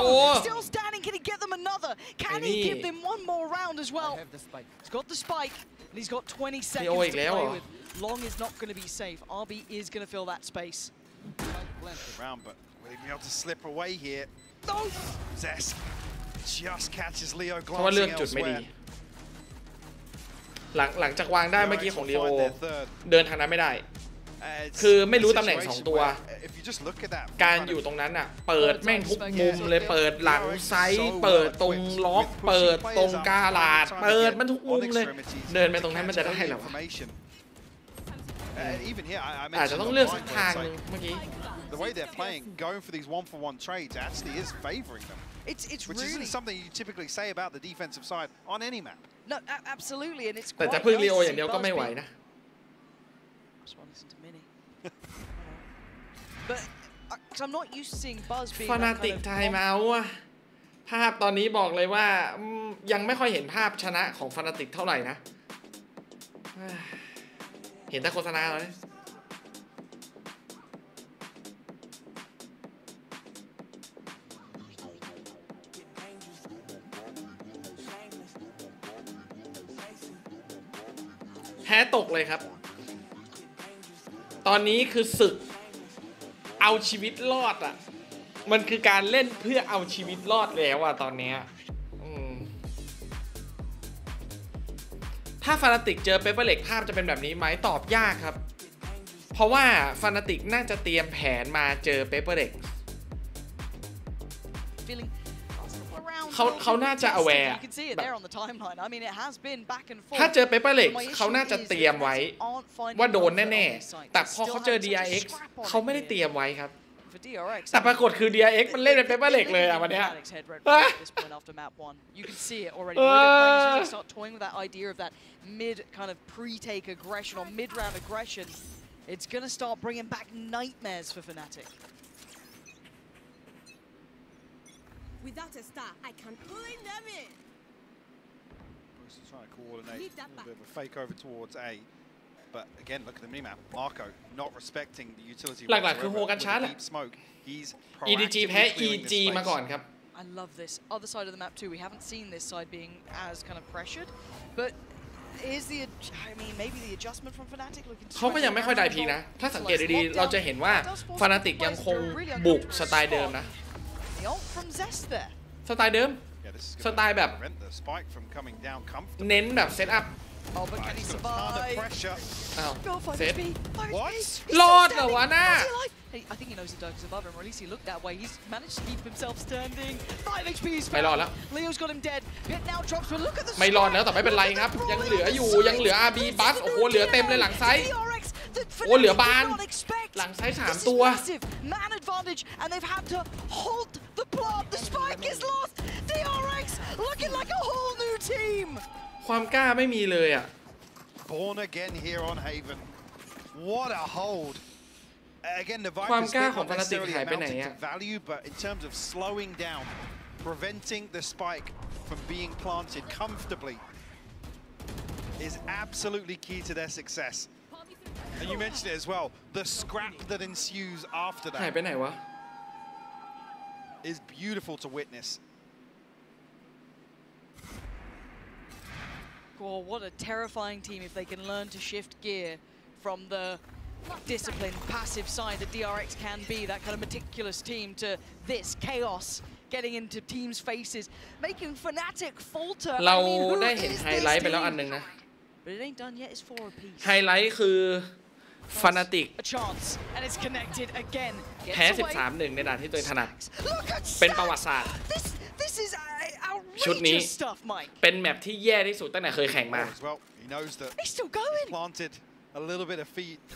โอ Still standing, can he get them another? Can he give them one more round as well? He's got the spike, and he's got 20 seconds to play with. Long is not going to be safe. RB is going to fill that space. Around, but will he be able to slip away here? No! Zesk just catches Leo glancing elsewhere. หลังจากวางได้เมื่อกี้ของลีโอเดินทางนั้นไม่ได้คือไม่รู้ตำแหน่ง2ตัวการอยู่ตรงนั้นอ่ะเปิดแม่งทุกมุมเลยเปิดหลังไซส์เปิดตรงล็อกเปิดตรงกาลาดเปิดมันทุกมุมเลยเดินไปตรงนั้นมันจะได้เหรออาจจะต้องเลือกสักทางนึงเมื่อกี้ The way they're playing, going for these 1-for-1 trades actually is favoring them. Which isn't something you typically say about the defensive side on any map. No, absolutely, and it's แต่จะพึ่งลีโออย่างเดียวก็ไม่ไหวนะ But I'm not used to seeing Buzz being Fnatic time out อะภาพตอนนี้บอกเลยว่ายังไม่ค่อยเห็นภาพชนะของ Fnatic เท่าไหร่นะเห็นแต่โฆษณาเลยแพ้ตกเลยครับตอนนี้คือศึกเอาชีวิตรอดอ่ะมันคือการเล่นเพื่อเอาชีวิตรอดแล้วอ่ะตอนนี้ถ้า Fnatic เจอเปเปอร์เล็กภาพจะเป็นแบบนี้ไหมตอบยากครับเพราะว่า Fnatic น่าจะเตรียมแผนมาเจอเปเปอร์เล็กเขาน่าจะ aware ถ้าเจอเปเปอร์เล็กเขาน่าจะเตรียมไว้ว่าโดนแน่ๆแต่พอเขาเจอ DRX เขาไม่ได้เตรียมไว้ครับ for DRX. แต่ปรากฏคือ DRX มันเล่นเป็นเปเปอร์เล็กเลยอ่ะวันเนี้ย This point after map 1. You can see it already. They start toying with that idea of that mid kind of pre-take aggression or mid-round aggression. It's going to start bringing back nightmares for Fnatic. Without a star, I can pulling them in. Trying to coordinate a little bit of a fake over towards A. But again, look at the minimap. Marco not respecting the utility. หลักๆคือโฮกันชาร์จแหละ EDG แพ้ EG มาก่อนครับ I love this. Other side of the map too. We haven't seen this side being as kind of pressured, but is the maybe the adjustment from Fnatic looking. เขาก็ยังไม่ค่อยได้พีนะถ้าสังเกตดีๆเราจะเห็นว่า Fnatic ยังคงบุกสไตล์เดิมนะ The ult from Zest there. สไตล์เดิมสไตล์แบบเน้นแบบเซตอัพ Oh, but can he survive? อ้าว 5 เซต HP. รอดเหรอวะน่า I think he knows the Doug's above him, or at least he looked that way. He's managed to keep himself standing. 5 HP. ไม่รอดแล้ว Leo's got him dead. Pit now drops, but look at the. ไม่รอดแล้วแต่ไม่เป็นไรครับยังเหลืออยู่ยังเหลือ RB บัสโอ้โหเหลือเต็มเลยหลังไซด์โอ้เหลือบานหลังไซด์3ตัว Man advantage, and they've had to halt the plot. The spike is lost. DRX looking like a whole new team. ความกล้าไม่มีเลยอ่ะ Born again here on Haven. What a hold. Again, the Vipers not necessarily amounting to value, but in terms of slowing down, preventing the spike from being planted comfortably is absolutely key to their success. And you mentioned it as well. The scrap that ensues after that หายไปไหนวะ is beautiful to witness. Oh, what a terrifying team if they can learn to shift gear from the disciplined, passive side that DRX can be, that kind of meticulous team, to this chaos, getting into teams' faces, making Fnatic falter. เราได้เห็นไฮไลท์ไปแล้วอันหนึ่งนะ But it ain't done yet, it's 4 apiece. ไฮไลท์คือ Fnatic A chance, and it's connected again. แพ้ 13-1 ในด่านที่ตัวเองถนัดเป็นประวัติศาสตร์ This is ชุดนี้ outrageous stuff, Mike. เป็นแมปที่แย่ที่สุดตั้งแต่เคยแข่งมา He knows that he's still going. Planted a little bit of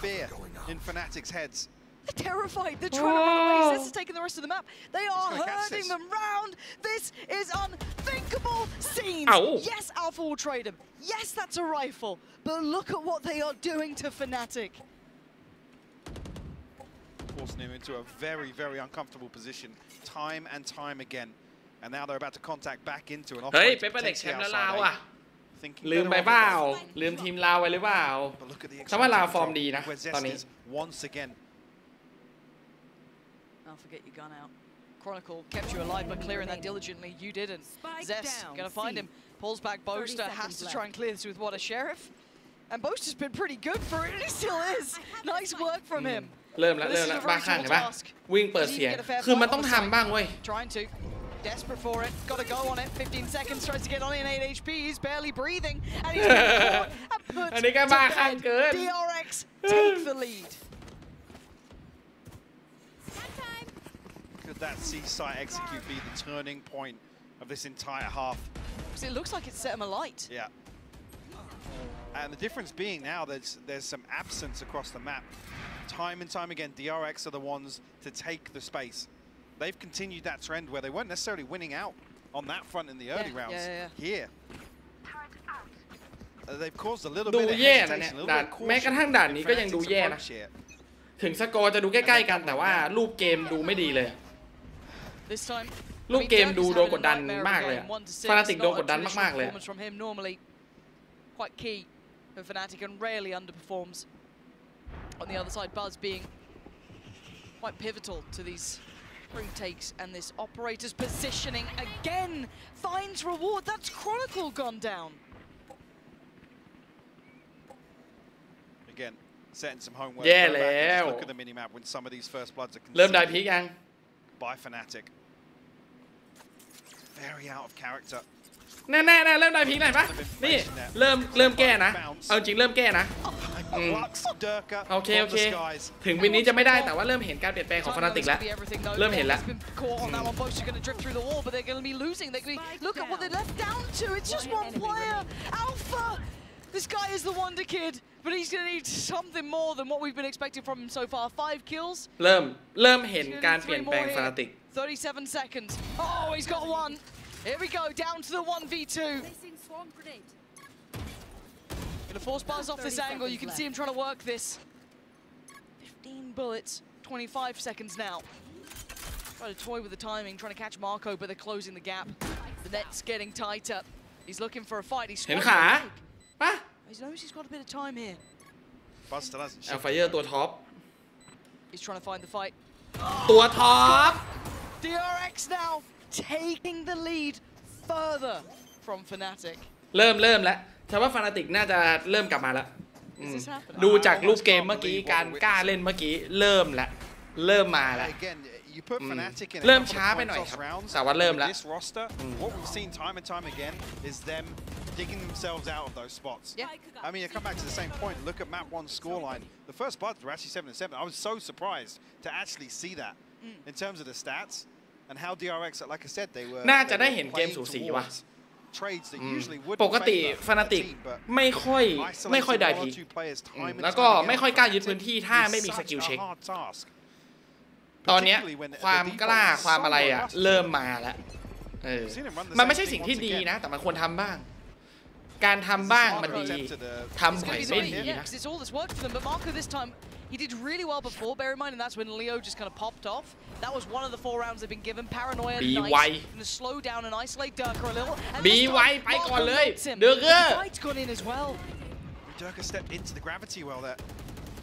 fear in Fnatic's heads. They're terrified. They're trying to run away. Zest is taking the rest of the map. They are herding them round. This is unthinkable scenes. Yes, Alpha will trade him. Yes, that's a rifle. But look at what they are doing to Fnatic. Forcing him into a very, very uncomfortable position time and time again. And now they're about to contact back into an operator. เฮ้ยเป็นประเด็นแชมป์แล้วลาวอ่ะลืมไปเปล่าลืมทีมลาวไปหรือเปล่าถ้าว่าลาวฟอร์มดีนะตอนนี้ once again. I'll forget your gun out. Chronicle kept you alive by clearing that diligently. You didn't. Zest gonna find him. Pulls back Boaster. Has to try and clear this with what, a sheriff? And Boaster's been pretty good for it, and he still is. Nice work from him. เริ่มแล้วบ้าข้างเห็นปะวิ่งเปิดเสียงคือมันต้องทำบ้างเว้ย Trying to. Desperate for it, gotta go on it. 15 seconds, tries to get on in 8 HP. He's barely breathing, and he's been caught and put to bed. DRX take the lead. Could that C-site execute be the turning point of this entire half? Because it looks like it set him alight. Yeah. And the difference being now there's some absence across the map. Time and time again, DRX are the ones to take the space. They've continued that trend where they weren't necessarily winning out on that front in the early rounds. Here, they've caused a little bit of hesitation, a little bit of caution. แม้กระทั่งด่านนี้ก็ยังดูแย่นะถึงสกอร์จะดูใกล้ๆกันแต่ว่ารูปเกมดูไม่ดีเลยรูปเกมดูโดนกดดันมากเลยFnaticโดนกดดันมากๆเลย Quite key for Fnatic and rarely underperforms. On the other side, Buzz being quite pivotal to these takes, and this operator's positioning again finds reward. That's Chronicle gone down. Again, setting some homework. Yeah, look at the minimap when some of these first bloods are เริ่มได้พีกยัง by Fnatic. Very out of character. แน่ๆเริ่มได้พีกไหนปะนี่เริ่มแก้นะเอาจริงเริ่มแก้นะโอเคถึงวินนี้จะไม่ได้แต่ว่าเริ่มเห็นการเปลี่ยนแปลงของFnaticแล้วเริ่มเห็นแล้ว This guy is the wonder kid, but he's going to need something more than what we've been expecting from him so far. 5 kills. เริ่มเห็นการเปลี่ยนแปลง Fnatic 37 seconds. Oh, he's got one. Here we go, down to the 1v2. Gonna force Buzz off this angle. You can see him trying to work this. 15 bullets, 25 seconds now. Trying to toy with the timing, trying to catch Marco, but they're closing the gap. The net's getting tighter. He's looking for a fight. He's เห็นขาปะ He knows he's got a bit of time here. Buzz still hasn't. Alfire ตัวท็อป He's trying to find the fight. ตัวท็อป DRX now taking the lead further from Fnatic. เริ่มแล้วฉันว่า Fnatic น่าจะเริ่มกลับมาแล้วดูจากรูปเกมเมื่อกี้การกล้าเล่นเมื่อกี้เริ่มมาแล้วเริ่มช้าไปหน่อยครับแต่ว่าเริ่มแล้ว What we've seen time and time again is them digging themselves out of those spots. I mean, I come back to the same point. Look at map 1's scoreline. The first buds were actually 7-7. I was so surprised to actually see that in terms of the stats and how DRX, like I said, they were น่าจะได้เห็นเกมสูสีว่ะ trades that usually would ปกติ Fnatic ไม่ค่อยได้พีแล้วก็ไม่ค่อยกล้ายึดพื้นที่ถ้าไม่มีสกิลเช็คตอนนี้ความกล้าความอะไรอ่ะเริ่มมาแล้วมันไม่ใช่สิ่งที่ดีนะแต่มันควรทำบ้างการทำบ้างมันดีทำบ่อยไม่ดีนะ He did really well before, bear in mind, and that's when Leo just kind of popped off. That was one of the 4 rounds they've been given. Paranoia, nice. Gonna slow down and isolate Durka a little. And this time, Marco notes him. The fight's gone in as well. Durka stepped into the gravity well there.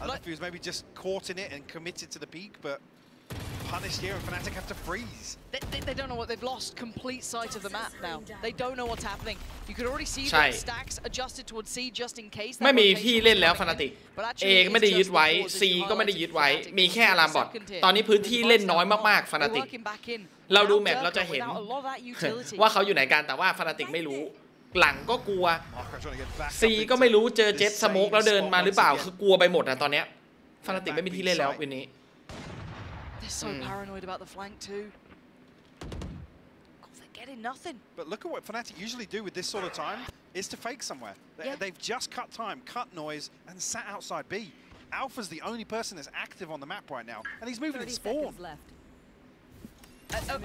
I don't know if he was maybe just caught in it and committed to the peak, but punished here and Fnatic have to freeze. They don't know what they've lost complete sight of the map now. They don't know what's happening. You could already see the stacks adjusted towards C just in case. ไม่มีที่เล่นแล้ว Fnatic A ก็ไม่ได้ยึดไว้ C ก็ไม่ได้ยึดไว้มีแค่อารามบอทตอนนี้พื้นที่เล่นน้อยมากๆ Fnatic เราดูแมปเราจะเห็นว่าเขาอยู่ไหนกันแต่ว่า Fnatic ไม่รู้หลังก็กลัว C ก็ไม่รู้เจอเจ็ตสโมกแล้วเดินมาหรือเปล่าคือกลัวไปหมดนะตอนเนี้ย Fnatic ไม่มีที่เล่นแล้ววันนี้So paranoid about the flank too. They're getting nothing. But look at what Fnatic usually do with this sort of time is to fake somewhere. They've just cut time, cut noise, and sat outside B. Alpha's the only person that's active on the map right now, and he's moving in spawn.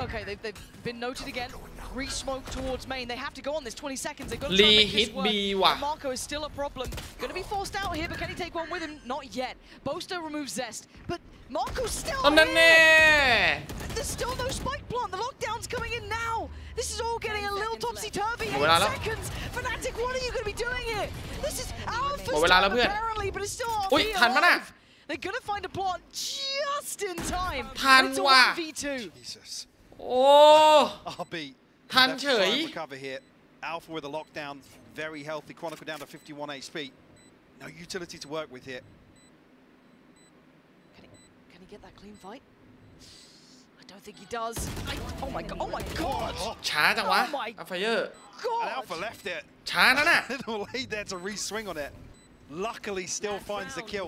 Okay, they've been noted again. Re-smoke towards main. They have to go on this 20 seconds. They've got to try and make this work. Marco is still a problem. Going to be forced out here, but can he take one with him? Not yet. Boaster removes Zest, but Marco's still here. There's still no spike plant. The lockdown's coming in now. This is all getting a little topsy-turvy. 8 seconds. Fnatic, what are you going to be doing here? This is Alpha's time apparently, but it's still on alive. They're going to find a plot just in time. It's a 1v2. Jesus. Oh. RB. Recover here. Alpha with a lockdown. Very healthy. Chronicle down to 51 HP. No utility to work with here. Can he get that clean fight? I don't think he does. Oh my god. Oh my god. ช้าจังวะ Fire. And Alpha left it. ช้านะน่ะ Little late there to re-swing on it. Luckily, still finds the kill.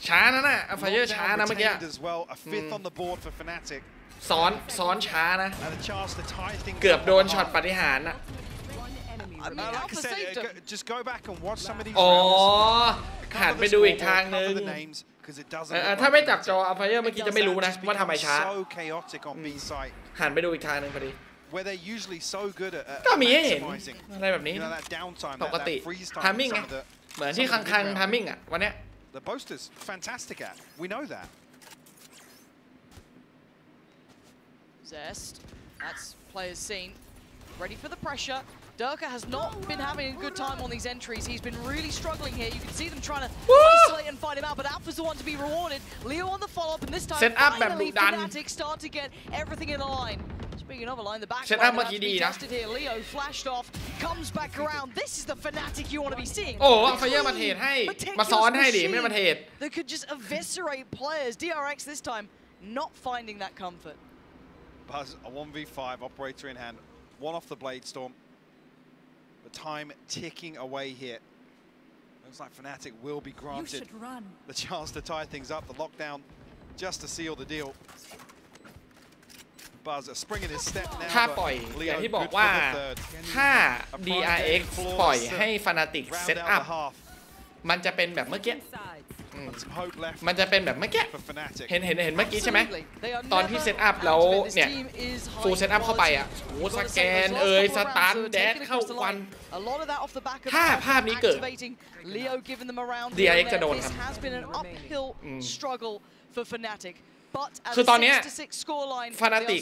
ช้านะน่ะ Fire ช้านะเมื่อกี้ as well. A 5th on the board for Fnatic. ซ้อนช้านะ And a chance to tie things. เกือบโดนช็อตปาฏิหาริย์นะ Like I said, just go back and watch some of these อ๋อ rounds. หันไปดูอีกทางนึงถ้าไม่จับจอ Fire เมื่อกี้จะไม่รู้นะว่าทำไมช้า So chaotic on B side. หันไปดูอีกทางนึงพอดี Where they're usually so good at ก็มีให้เห็นอะไรแบบนี้ you know, that downtime, ปกติ that freeze time. ทามมิ่งไงเหมือนที่คังทามมิ่งอ่ะวันเนี้ย The Boaster's fantastic at. We know that. Zest. That's players seen. Ready for the pressure. Durka has not been having a good time on these entries. He's been really struggling here. You can see them trying to isolate and fight him out, but Alpha's the one to be rewarded. Leo on the follow-up, and this time finally Fnatic start to get everything in a line. Speaking of a line, the back line about to be tested here. Leo flashed off, comes back around. This is the Fnatic you want to be seeing. โอ้ Fire มาเทรดให้มาซ้อนให้ดิไม่มาเทรด They could just eviscerate players. DRX this time not finding that comfort. Buzz, a 1v5 operator in hand, one off the Blade Storm. The time ticking away here. Looks like Fnatic will be granted the chance to tie things up. The lockdown just to seal the deal. ถ้าปล่อยอย่างที่บอกว่าถ้า DRX ปล่อยให้ Fnatic เซตอัพมันจะเป็นแบบเมื่อกี้มันจะเป็นแบบเมื่อกี้เห็นเมื่อกี้ใช่ไหมตอนที่เซตอัพแล้วเนี่ยฟูลเซตอัพเข้าไปอ่ะโอ้สแกนสตันแดดเข้าควันถ้าภาพนี้เกิด DRX จะโดนครับคือตอนนี้ Fnatic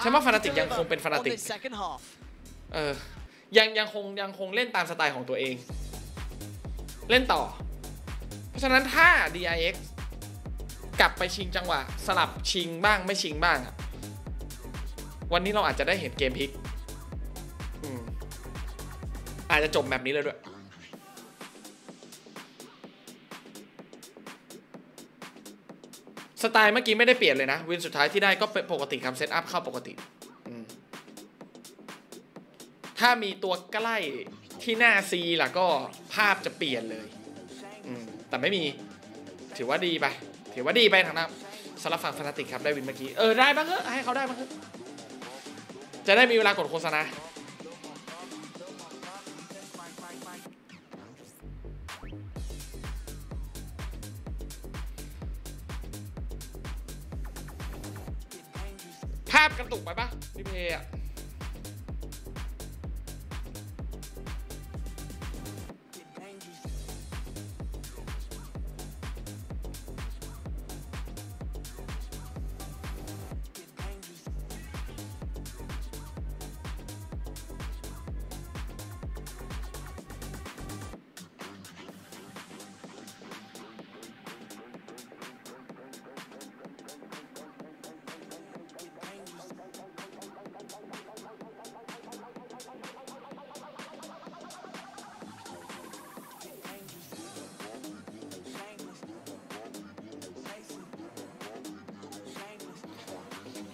ฉันว่า Fnatic ยังคงเป็น Fnatic ยังคงเล่นตามสไตล์ของตัวเองเล่นต่อเพราะฉะนั้นถ้า DRX กลับไปชิงจังหวะสลับชิงบ้างไม่ชิงบ้างวันนี้เราอาจจะได้เห็นเกมพลิกอาจจะจบแบบนี้เลยด้วยสไตล์เมื่อกี้ไม่ได้เปลี่ยนเลยนะวินสุดท้ายที่ได้ก็เป็นปกติครับเซตอัพเข้าปกติถ้ามีตัวใกล้ที่หน้า C ล่ะก็ภาพจะเปลี่ยนเลยแต่ไม่มีถือว่าดีไปทางนั้นสำหรับฝั่ง Fnatic ครับได้วินเมื่อกี้ได้บ้างเถอะให้เขาได้บ้างเถอะจะได้มีเวลากดโฆษณาภาพกระตุกไปปะรีเพย์อะ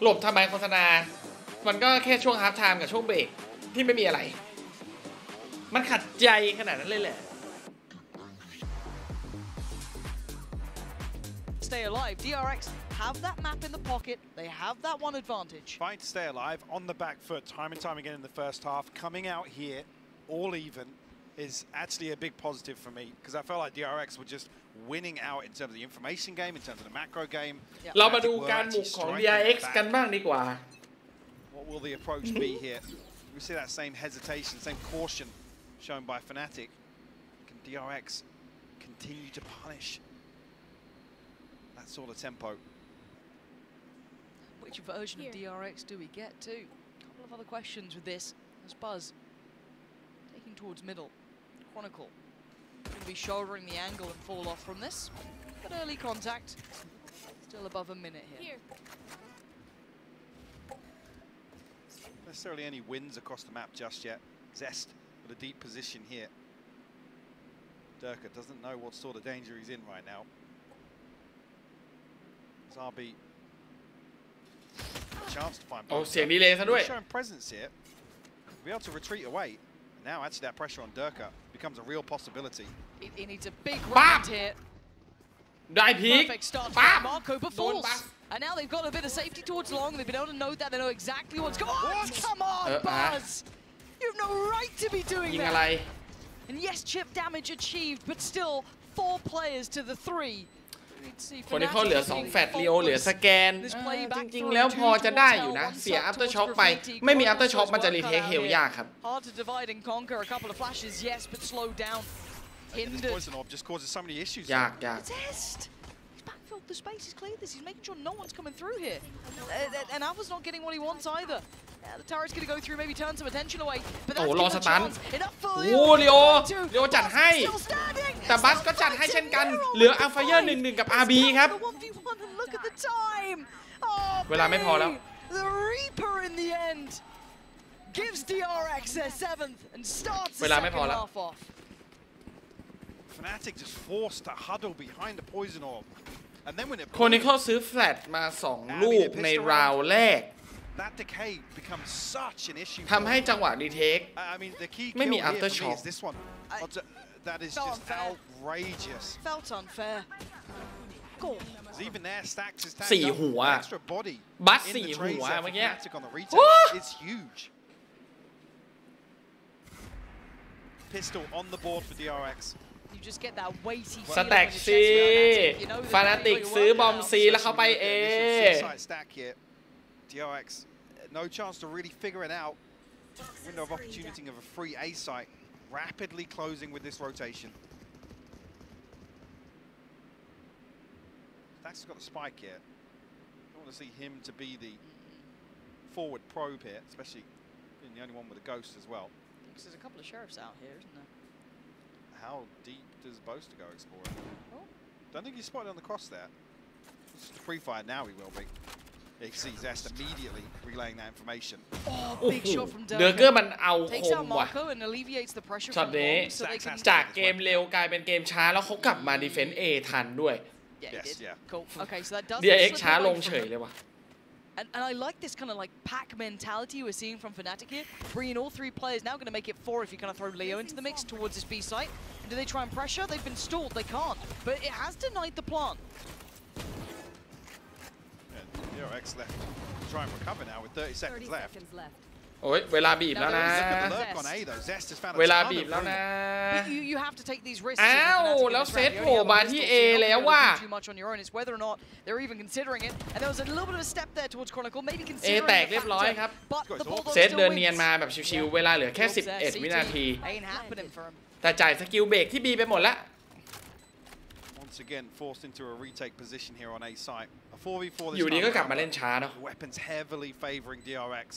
หลบทำไมโฆษณามันก็แค่ช่วงฮาล์ฟไทม์กับช่วงเบรกที่ไม่มีอะไรมันขัดใจขนาดนั้นเลยแหละ Stay alive. DRX have that map in the pocket. They have that one advantage. Trying to stay alive on the back foot time and time again in the first half. Coming out here all even is actually a big positive for me because I felt like DRX were just winning out in terms of the information game, in terms of the macro game. เรามาดูการบุกของ DRX กันบ้างดีกว่า What will the approach be here? We see that same hesitation, same caution shown by Fnatic. Can DRX continue to punish that sort of tempo? Which version of DRX do we get to? A couple of other questions with this. There's Buzz taking towards middle. Chronicle going to be shouldering the angle and fall off from this, but early contact, still above a minute here. Not necessarily any wins across the map just yet. Zest with a deep position here. Durka doesn't know what sort of danger he's in right now. Zarbi, a chance to find. Oh, เสียงดีเลย์ซะด้วย Showing presence here. Be able to retreat away. Now, actually, that pressure on Durka becomes a real possibility. He needs a big round here. ได้พีก Perfect start ปั๊บ for Marco, but falls. And now they've got a bit of safety towards long. They've been able to note that. They know exactly what's going on. Come on, Buzz! You've no right to be doing ยิงอะไร that. And yes, chip damage achieved, but still 4 players to the 3. คนที่เขาเหลือ2แฟตลีโอเหลือสแกนจริงๆแล้วพอจะได้อยู่นะเสียอัพเตอร์ช็อคไปไม่มีอัพเตอร์ช็อคมันจะรีเทคเฮลยากครับ Hard to divide and conquer. A couple of flashes, yes, but slow down. Hindered. Poison orb just causes so many issues. ยาก Test. He's backfilled the space. He's cleared this. He's making sure no one's coming through here. And Alpha's not getting what he wants either. The turret's going to go through, maybe turn some attention away. But that's given a chance. Enough for โอ้ลีโอจัดให้แต่บัสก็จัดให้เช่นกันเหลืออัลฟาเยอร์1-1กับ RB ครับ Look at the time. เวลาไม่พอแล้ว The Reaper in the end gives DRX their 7th and starts the second half off. Fnatic just forced to huddle behind the poison orb. And then when it คนนี้เขาซื้อแฟลตมา2ลูกในราวแรก That decay becomes such an issue. ทำให้จังหวะรีเทค I mean, the key ไม่มี kill here after for me shock is this one. That is just outrageous. Felt unfair. Score. Even there, Stacks is 4 หัว extra body บัส in 4 the หั trade ว set เมื่อ for กี้ Fnatic on the retake. It's huge. Pistol on the board for DRX. You just get that weighty สแต็ก C Fnatic ซื้อบอม C แล้วเข้าไป A Stack here. DRX, no chance to really figure it out. Window of opportunity of a free A site, rapidly closing with this rotation. Stacks has got a spike here. Don't want to see him to be the forward probe here, especially being the only one with a ghost as well. Because there's a couple of sheriffs out here, isn't there? How deep does Boaster go exploring? Oh. Don't think he's spotted on the cross there. It's just a pre-fire now, he will be. Yeah, you can see Zest immediately relaying that information. Oh, big shot from Durka. เดอร์เกอร์มันเอาค Takes ม out ว่ะ Marco and alleviates the pressure ช็อต from นี้ Wong, so they can จากเกมเร็วกลายเป็นเกมช้าแล้วเขากลับมาดีเฟนส์ A ทันด้วย Yeah, he did. Cool. Okay, so that does DRX slip ช้า away ลง from เฉย him. เลยว่ะ And I like this kind of like pack mentality we're seeing from Fnatic here. Bringing all 3 players now, going to make it 4 if you kind of throw Leo into the mix towards this B site. And do they try and pressure? They've been stalled. They can't. But it has denied the plant. Yeah, DRX left. Try and recover now with 30 seconds left. โอ้ยเวลาบีบแล้วนะ เวลาบีบแล้วนะ You have to take these risks. อ้าวแล้วเซตโผล่มาที่ A แล้วว่ะ Too much on your own. It's whether or not they're even considering it. And there was a little bit of a step there towards Chronicle, maybe A considering แตก the เรียบร้อยครับ factor, but the Bulldogs เซต still เดินเนียน wins. มาแบบชิวๆเวลาเหลือแค่ 11 วินาที Ain't happening for him. แต่จ่ายสกิลเบรกที่ B ไปหมดละ Once again forced into a retake position here on A site. A 4v4 this อยู่ดี time ก็กลับ around, มาเล่นช้าเนาะ the weapons heavily favoring DRX.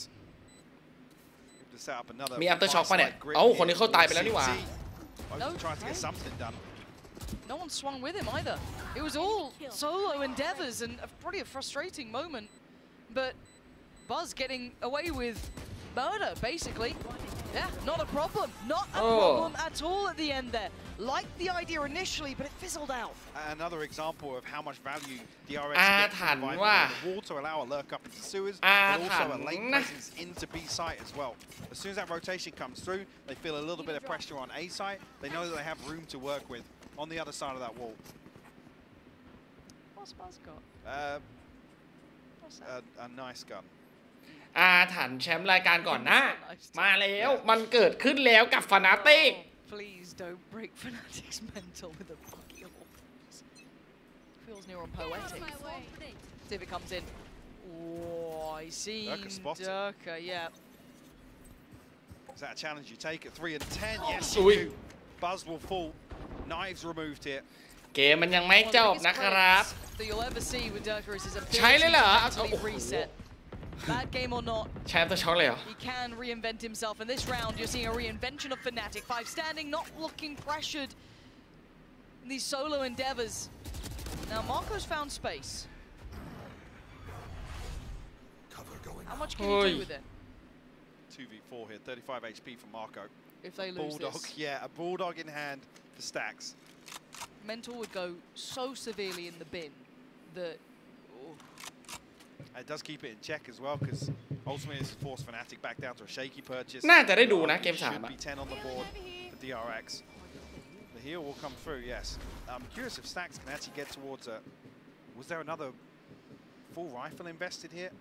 To set up another มี after shock ป่ะเนี่ยเอ้าคนนี้เขาตายไปแล้วนี่หว่า No, trying to get something done. No one swung with him either. It was all solo endeavors and probably a frustrating moment. But Buzz getting away with murder, basically. Yeah, not a problem. Not a problem at all at the end there. Liked the idea initially, but it fizzled out. Another example of how much value DRX อา gets ถรร from พ์ providing ว่า the wall to allow a lurk up into sewers, อา but ถรร also a พ์ late นะ presence into B site as well. As soon as that rotation comes through, they feel a little bit of pressure on A site. They know that they have room to work with on the other side of that wall. What's Buzz got? A nice gun. อาถรรพ์แชมป์รายการก่อนหน้ามาแล้วมันเกิดขึ้นแล้วกับ Fnatic Please don't break Fnatic's mental with a fucking horse. Feels near on poetic. See if it comes in. Oh, I see Durka, yeah. Is that a challenge you take at 3 and 10? Yes, you do. Buzz will fall. Knives removed here. เกมมันยังไม่จบนะครับ That you'll ever see with Durka is his ใช้เลยเหรอ ability to reset. Bad game or not, ใช้ตัวช็อคเลยเหรอ he can reinvent himself. In this round, you're seeing a reinvention of Fnatic. 5 standing, not looking pressured in these solo endeavors. Now, Marco's found space. How much can he do with it? 2v4 here, 35 HP for Marco. If they lose Bulldog, this. yeah, a Bulldog in hand for Stacks. Mental would go so severely in the bin that... It does keep it in check as well, because ultimately this has forced Fnatic back down to a shaky purchase. น่าจะได้ดูนะเกม 3 Should be 10 on the board for DRX. The heal will come through, yes. I'm curious if Stacks can actually get towards a... Was there another full rifle invested here?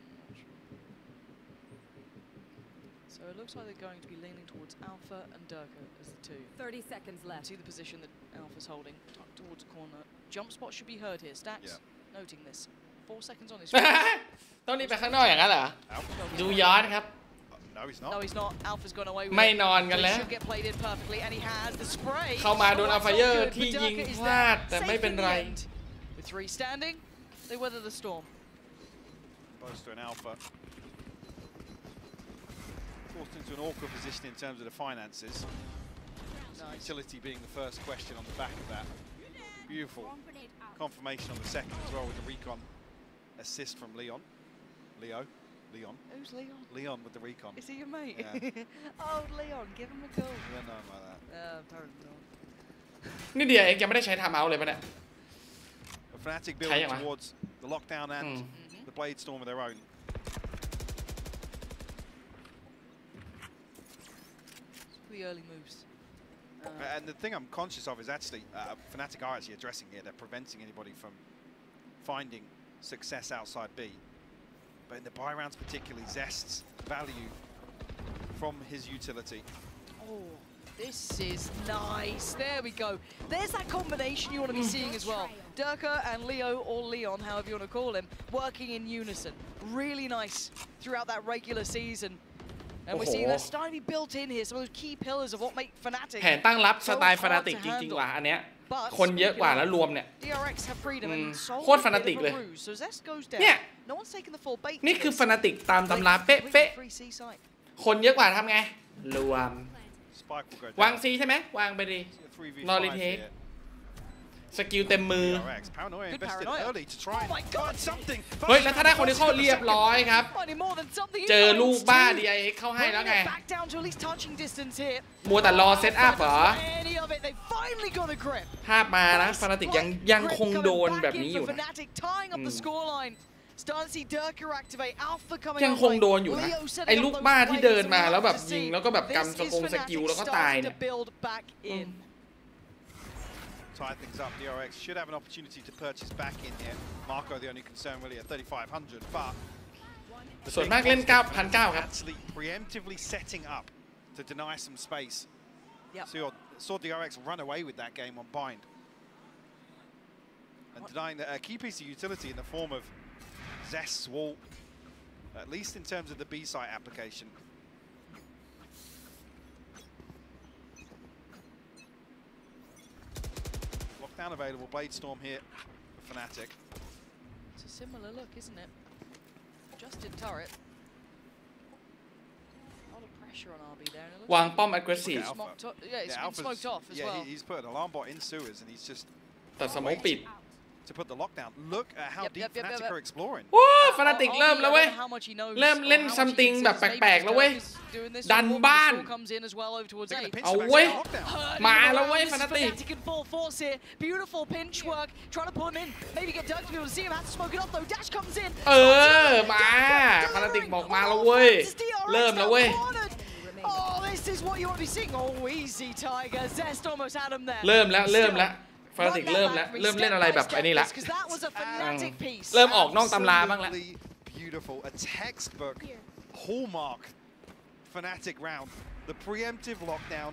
So it looks like they're going to be leaning towards Alpha and Durka as the 2. 30 seconds left. See the position that Alpha's holding, tucked towards the corner. Jump spot should be heard here. Stacks, noting this. 4 seconds on his ต้องรีบไปข้างนอกอย่างนั้นเหรอ ดูย้อนครับ No, he's not. No, he's not. Alpha's gone away with ไม่ it. นอนกันแล้ว Should get played in perfectly, and he has the spray. เข้ามาโดนอัลไฟเยอร์ที่ But ยิง Durka is พลาด there, แต่ไม่ safe เป็น in the ไร end. With 3 standing, they weather the storm. Close to an Alpha. Forced into an awkward position in terms of the finances. Utility being the first question on the back of that. Beautiful confirmation on the second as well with the recon assist from Leon. Leon. Who's Leon? Leon with the recon. Is he your mate? Yeah. Oh, Leon, give him a call. Yeah, no, like that. Apparently not. นี่เดียวเองยังไม่ได้ใช้ไทม์เอาท์เลยปะเนี่ย Fnatic building towards the lockdown and the Blade Storm of their own. The early moves. And the thing I'm conscious of is actually Fnatic are actually addressing here. They're preventing anybody from finding success outside B. But in the buy rounds particularly, Zest's value from his utility. Oh, this is nice. There we go. There's that combination you want to be seeing as well. Durka and Leo, or Leon, however you want to call him, working in unison. Really nice throughout that regular season. And we're seeing that starting to be built in here, some of those key pillars of what make Fnatic แผนตั้งรับสไตล์ Fnatic จริงๆว่ะอันเนี้ยคนเยอะกว่าแล้วรวมเนี่ยโคตร Fnatic เลยเนี่ยนี่คือ Fnatic ตามตำราเป๊ะๆคนเยอะกว่าทำไงรวมวางซีใช่ไหมวางไปดินอริเทคสกิลเต็มมือเฮ้ยแล้วถ้าได้คนที่เข้าเรียบร้อยครับเจอลูกบ้า DRX เข้าให้แล้วไงมัวแต่รอเซตอัพเหรอภาพมานะ Fnatic ยังคงโดนแบบนี้อยู่นะยังคงโดนอยู่นะไอ้ลูกบ้าที่เดินมาแล้วแบบยิงแล้วก็แบบกำสกิลแล้วก็ตายเนี่ยtie things up. DRX should have an opportunity to purchase back in here. Marco, the only concern really at 3,500, but ส่วนมากเล่น 9,900 ครับ actually preemptively setting up to deny some space. Saw DRX run away with that game on bind and denying a key piece of utility in the form of Zest's wall, at least in terms of the B site application. Lockdown available, Blade Storm here for Fnatic. It's a similar look, isn't it? Just in turret. A lot of pressure on RB there. วางป้อม aggressive. Yeah, he's been smoked off as well. He's put an alarm bot in sewers and he's just แต่สโมกปิดto put the lockdown. Look at how deep Fnatic are exploring. โอ้ Fnatic เริ่มแล้วเว้ยเริ่มเล่น something แบบแปลกๆแล้วเว้ยดันบ้านเอาเว้ยมาแล้วเว้ย Fnatic beautiful pinch work trying to pull him in maybe get Dirk to be able to see him have to smoke it off though Dash comes in มา Fnatic บอกมาแล้วเว้ยเริ่มแล้วเว้ยOh this is what you want to be seeing oh easy Tiger Zest almost had him there เริ่มแล้วFnatic เริ่มเล่นอะไรแบบไอ้นี่ละเริ่มออกนอกตำราบ้างแล้ว Beautiful, a textbook hallmark Fnatic round, the preemptive lockdown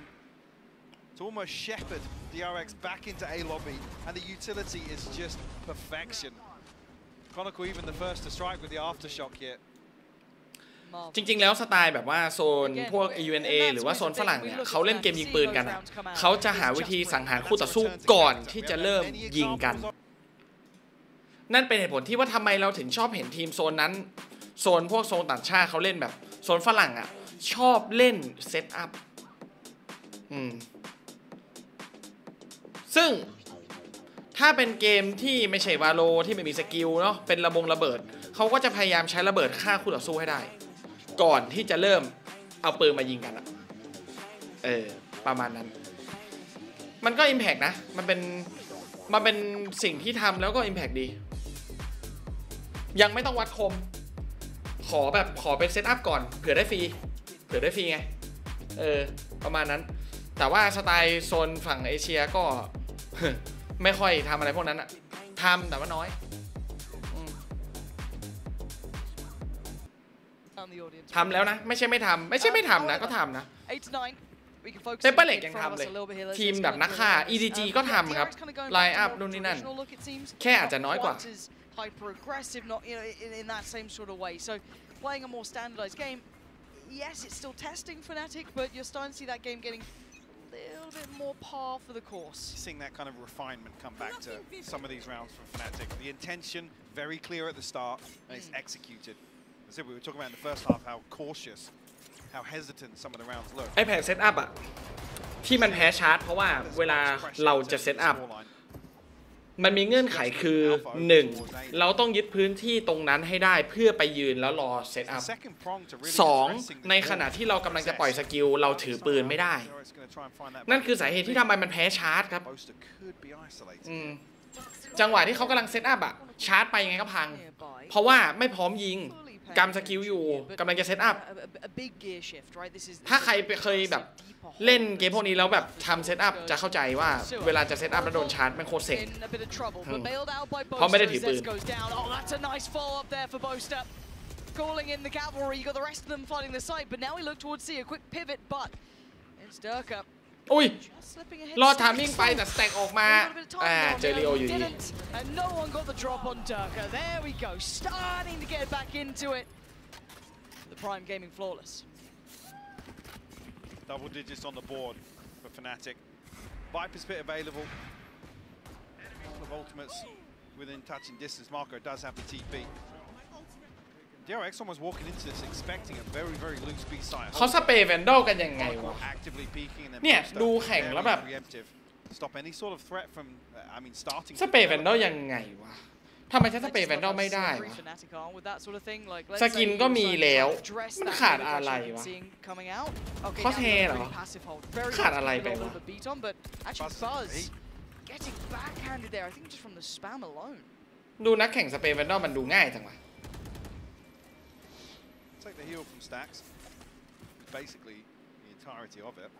to almost shepherd DRX back into A lobby, and the utility is just perfection. Chronicle even the first to strike with the aftershock here. จริงๆแล้วสไตล์แบบว่าโซนพวก UNA หรือว่าโซนฝรั่งเนี่ยเขาเล่นเกมยิงปืนกันเขาจะหาวิธีสังหารคู่ต่อสู้ก่อนที่จะเริ่มยิงกันนั่นเป็นเหตุผลที่ว่าทำไมเราถึงชอบเห็นทีมโซนนั้นโซนพวกโซนต่างชาติเขาเล่นแบบโซนฝรั่งอ่ะชอบเล่นเซตอัพซึ่งถ้าเป็นเกมที่ไม่ใช่วาโลที่ไม่มีสกิลเนาะเป็นระเบิดเขาก็จะพยายามใช้ระเบิดฆ่าคู่ต่อสู้ให้ได้ก่อนที่จะเริ่มเอาปืนมายิงกันอะประมาณนั้นมันก็ impact นะมันเป็นสิ่งที่ทำแล้วก็ impact ดียังไม่ต้องวัดคมขอเป็นเซตอัพก่อนเผื่อได้ฟรีไงประมาณนั้นแต่ว่าสไตล์โซนฝั่งเอเชียก็ ไม่ค่อยทำอะไรพวกนั้นอะทำแต่ว่าน้อยทำแล้วนะไม่ใช่ไม่ทำนะก็ทำนะเซเปอร์เล็กยังทำเลยทีมแบบนักฆ่า EDG ก็ทำครับไลน์อัพนู่นนี่นั่นแค่อาจจะน้อยกว่า hyper-aggressive, not in that same sort of way. So playing a more standardized game, yes, it's still testing Fnatic, but you're starting to see that game getting a little bit more par for the course. Seeing that kind of refinement come back to some of these rounds from Fnatic. The intention very clear at the start, and it's executed. As we were talking about in the first half, how cautious, how hesitant some of the rounds look. ไอแผนเซตอัพอะที่มันแพ้ชาร์จเพราะว่าเวลาเราจะเซตอัพมันมีเงื่อนไขคือ 1. เราต้องยึดพื้นที่ตรงนั้นให้ได้เพื่อไปยืนแล้วรอเซตอัพ 2. ในขณะที่เรากำลังจะปล่อยสกิลเราถือปืนไม่ได้นั่นคือสาเหตุที่ทำไมมันแพ้ชาร์จครับจังหวะที่เขากำลังเซตอัพอะชาร์จไปยังไงก็พังเพราะว่าไม่พร้อมยิง กำสกิลอยู่กำลังจะเซตอัพถ้าใครเคยแบบเล่นเกมพวกนี้แล้วแบบทำเซตอัพจะเข้าใจว่าเวลาจะเซตอัพแล้วโดนชาร์จมันโคตรเซ็งเพราะไม่ได้ถือปืนcalling in the cavalry. You got the rest of them flooding the site, but now we look towards C. A quick pivot, but it's Durka. อุ้ยรอทามิ่งไปแต่สแต็กออกมาเจอลีโออยู่ดี And no one got the drop on Durka. There we go, starting to get back into it. The Prime Gaming flawless. Double digits on the board for Fnatic. Viper's pit available. All of ultimates within touching distance. Marco does have the TP. DRX almost walking into this expecting a very, very loose B side. เขาสเปรย์แวนดอลกันยังไงวะเนี่ยดูแข่งแล้วแบบสเปรย์แวนดอลยังไงวะทำไมฉันสเปรย์แวนดอลไม่ได้วะสกินก็มีแล้วมันขาดอะไรวะเขาเทเหรอขาดอะไรไปวะดูนักแข่งสเปรย์แวนดอลมันดูง่ายจังวะTake the heal from Stacks. Basically, the entirety of it.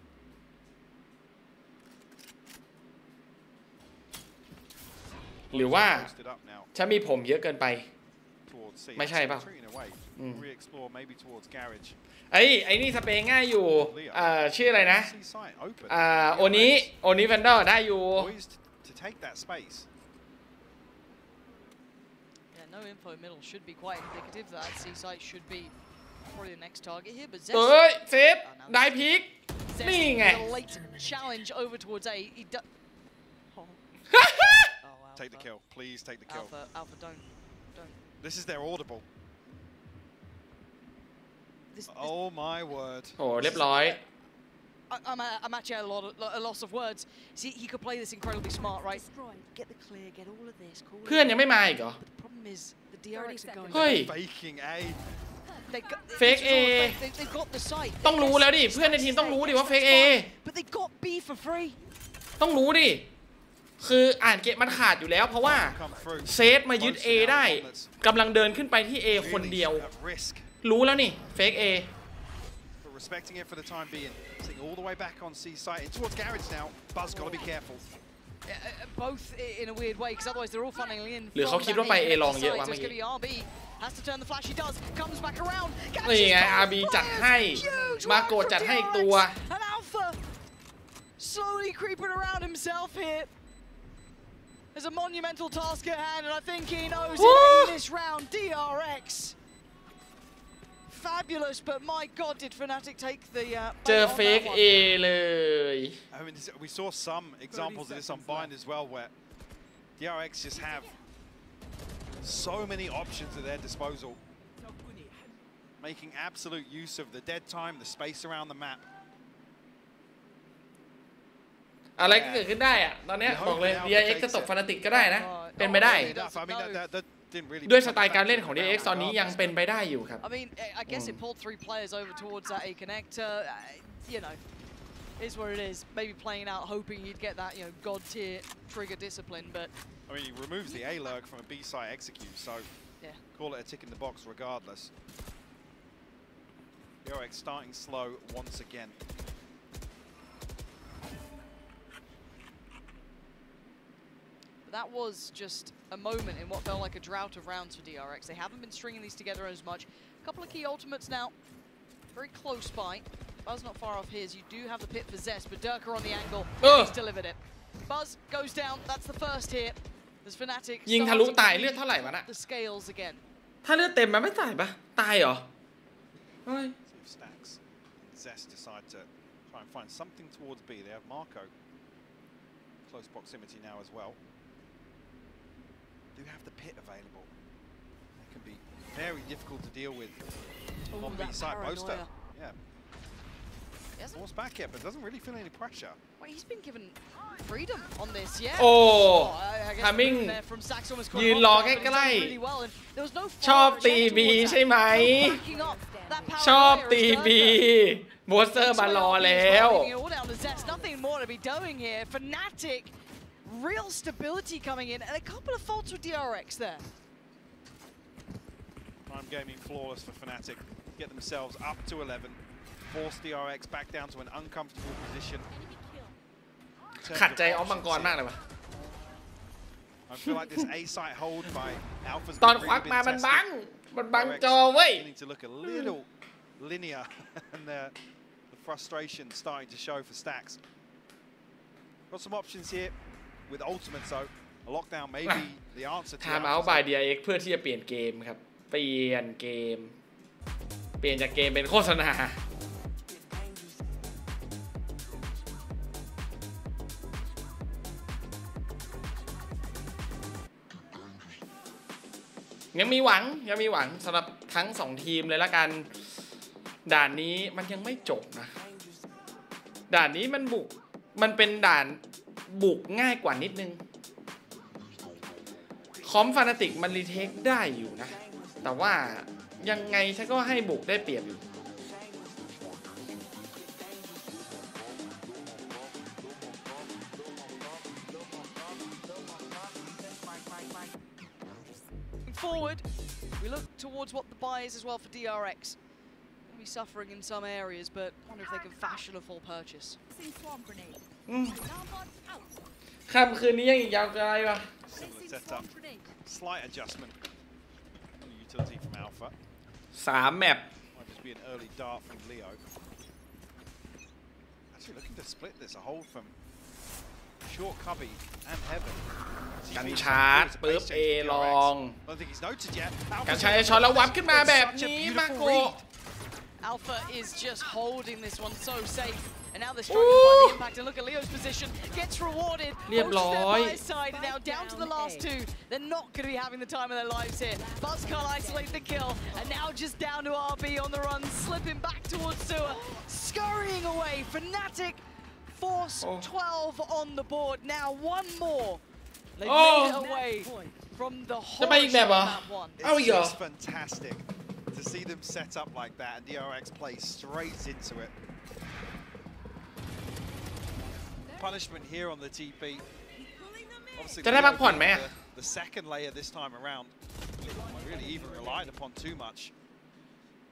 หรือว่าฉันมีผมเยอะเกินไปไม่ใช่ป่ะไอ้นี่สเปรย์ง่ายอยู่ชื่ออะไรนะโอนี้แวนดอลได้อยู่No info middle should be quite indicative that C site should be probably the next target here, but เฮ้ยเซฟได้พิกนี่ไง challenge over towards A. Take the kill, please take the kill. Alpha, don't. This is their audible. Oh my word. โอ้เรียบร้อย I'm actually at a loss of words. See, he could play this incredibly smart, right? Get the clear, get all of this. เพื่อนยังไม่มาอีกเหรอ But the problem is the DRX are going. เฮ้ย Faking A. Fake A. They've got the site. ต้องรู้แล้วดิเพื่อนในทีมต้องรู้ดิว่า Fake A. But they got B for free. ต้องรู้ดิคืออ่านเกมมันขาดอยู่แล้วเพราะว่าเซฟมายึด A ได้กำลังเดินขึ้นไปที่ A คนเดียวรู้แล้วนี่ Fake A. Respecting it for the time being, sitting all the way back on C site and towards garage now. Buzz got to be careful. Both in a weird way, because otherwise they're all funneling in. หรือเขาคิดว่าไป A ลองเยอะวะเมื่อกี้ Has to turn the flash. He does. Comes back around. นี่ไง RB จัดให้มาโกจัดให้อีกตัว And Alpha slowly creeping around himself here. There's a monumental task at hand, and I think he knows in this round. DRX. Fabulous, but my God, did Fnatic take the เจอ Fake A เลย I mean, we saw some examples of this on Bind as well, where DRX just have so many options at their disposal, making absolute use of the dead time, the space around the map. อะไรก็เกิดขึ้นได้อะตอนนี้บอกเลย DRX จะตก Fnatic ก็ได้นะเป็นไปได้ด้วยสไตล์การเล่นของ DRX ตอนนี้ยังเป็นไปได้อยู่ครับ I mean, I guess it pulled 3 players over towards that A connector. You know, is what it is. Maybe playing out, hoping he'd get that, god tier trigger discipline, but I mean, he removes the A lurk from a B site execute, so call it a tick in the box regardless. DRX starting slow once again. That was just a moment in what felt like a drought of rounds for DRX. They haven't been stringing these together as much. A couple of key ultimates now, very close by. Buzz not far off his. You do have the pit for Zest, but Durka on the angle. He's delivered it. Buzz goes down. That's the first hit. There's Fnatic. ยิงทะลุตายเลือดเท่าไหร่วะน่ะ The scales again. ถ้าเลือดเต็มมันไม่ตายปะตายเหรอ Stacks. Zest decide to try and find something towards B. They have Marco. Close proximity now as well. Do have the pit available. It can be very difficult to deal with on B side. Boaster, yeah. Force back it, but doesn't really feel any pressure. Wait, he's been given freedom on this, yeah. โอ้ทามิ่งยืนรอใกล้ๆชอบตีบีใช่ไหมชอบตีบีโบสเตอร์มารอแล้ว Nothing more to be doing here. Fnatic. Real stability coming in, and a couple of faults with DRX there. Prime gaming flawless for Fnatic. Get themselves up to 11. Force DRX back down to an uncomfortable position. ขัดใจออฟมังกรมากเลยวะ I feel like this A site hold by Alpha's ตอนควักมามันบังจอเว้ย beginning to look a little linear and the frustration starting to show for Stacks. Got some options here with ultimates though. A lockdown may be the answer to Time out by DRX เพื่อที่จะเปลี่ยนเกมครับ เปลี่ยนเกม เปลี่ยนจากเกมเป็นโฆษณายังมีหวังสำหรับทั้ง2ทีมเลยละกันด่านนี้มันยังไม่จบนะด่านนี้มันเป็นด่านบุกง่ายกว่านิดนึงคอมฟานาติกมันรีเทคได้อยู่นะแต่ว่ายังไงฉันก็ให้บุกได้เปรียบอยู่Forward, we look towards what the buy is as well for DRX. We'll be suffering in some areas, but wonder if they can fashion a full purchase. ค่ำคืนนี้ยังอีกยาวไกลวะ setup. Slight adjustment on the utility from Alpha. 3 แมป Might just be an early dart from Leo. Actually looking to split this a hold from Short Cubby and Heaven. กันชาร์จปึ๊บเอลองกันชาร์จช็อตแล้ววับขึ้นมาแบบนี้มาโก Alpha is just holding this one so safe, and now they're struggling by the impact. And look at Leo's position, gets rewarded. เรียบร้อย Side now down to the last 2. They're not going to be having the time of their lives here. Buzz can't isolate the kill, and now just down to RB on the run, slipping back towards Sewer, scurrying away. Fnatic force 12 on the board. Now one more. They've made it away from the whole map one. It's just fantastic to see them set up like that and DRX play straight into it. Punishment here on the TP. Obviously, the second layer this time around really even relied upon too much.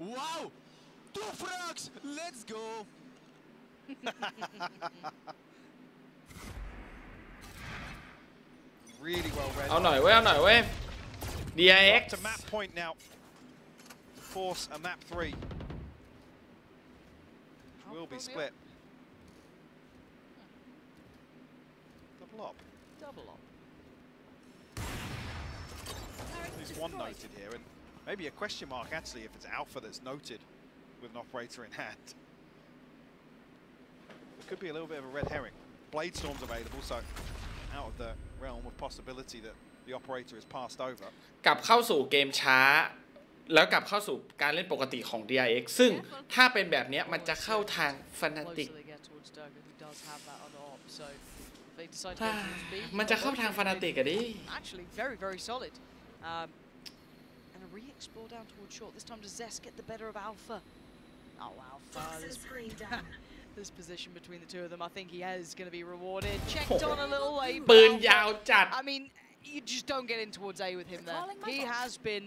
Wow! 2 frags! Let's go! Really well read. เอาหน่อยเว้ย DRX to map point now. Force a map 3. Will be split. Double up. There's one noted here, and maybe a question mark actually if it's Alpha that's noted with an operator in hand. It could be a little bit of a red herring. Blade Storm's available, so out of the realm of possibility that the operator is passed over. กลับเข้าสู่เกมช้าแล้วกลับเข้าสู่การเล่นปกติของ DRX ซึ่งถ้าเป็นแบบนี้มันจะเข้าทาง Fnatic มันจะเข้าทาง Fnatic อะดิ Actually very very solid and a re-explore down towards short. This time does Zest get the better of Alpha? Oh Alpha, this position between the two of them, I think he is going to be rewarded. Checked on a little late. ปืนยาวจัด I mean, you just don't get in towards A with him there. He has been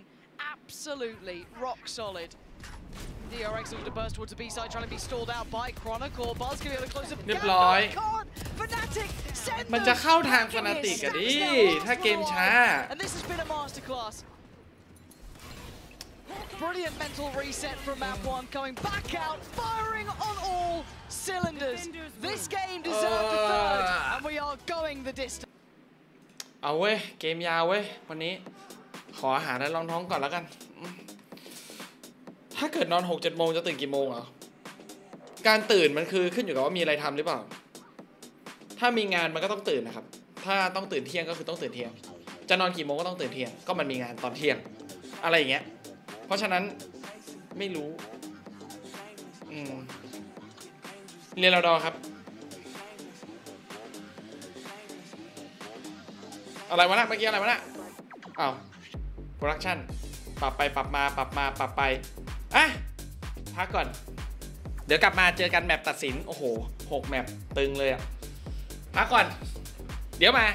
absolutely rock solid. DRX looking to burst towards the B side, trying to be stalled out by Chronicle. Buzz can be able to close up. เรียบร้อย Fnatic send มันจะเข้าทาง Fnatic อะดิถ้าเกมช้า And this has been a masterclass. Brilliant mental reset from map 1, coming back out, firing on all cylinders. This game deserved a third, and we are going the distance. เอาเว้ยเกมยาวเว้ยวันนี้ขออาหารและรองท้องก่อนแล้วกันถ้าเกิดนอน 6-7 โมงจะตื่นกี่โมงอ่ะการตื่นมันคือขึ้นอยู่กับว่ามีอะไรทำหรือเปล่าถ้ามีงานมันก็ต้องตื่นนะครับถ้าต้องตื่นเที่ยงก็คือต้องตื่นเที่ยงจะนอนกี่โมงก็ต้องตื่นเที่ยงก็มันมีงานตอนเที่ยงอะไรอย่างเงี้ยเพราะฉะนั้นไม่รู้เรียนรอดอครับอะไรวะน่ะเมื่อกี้อะไรวะน่ะอ้าวโปรดักชั่นปรับไปปรับมาปรับไปอ่ะพักก่อนเดี๋ยวกลับมาเจอกันแมปตัดสินโอ้โห6 แมปตึงเลยอ่ะพักก่อนเดี๋ยวมา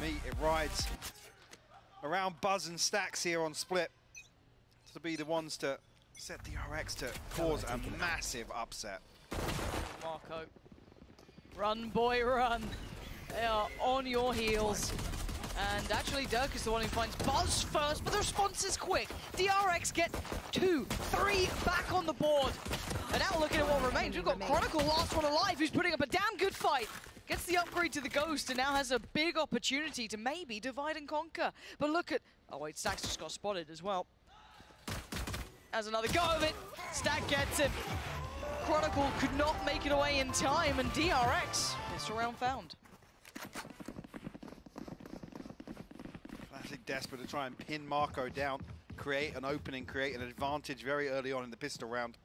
me, it rides around Buzz and Stacks here on split to be the ones to set DRX to cause a massive upset. Marco, run boy run. They are on your heels. And actually Dirk is the one who finds Buzz first, but the response is quick. DRX get 2, 3 back on the board. And now looking at what remains, we've got Chronicle, last one alive, who's putting up a damn good fight. Gets the upgrade to the Ghost and now has a big opportunity to maybe divide and conquer. But look at, oh wait, Stacks just got spotted as well. Has another go of it, Stack gets him. Chronicle could not make it away in time, and DRX gets a round found. Fnatic desperate to try and pin Marco down, create an opening, create an advantage very early on in the pistol round.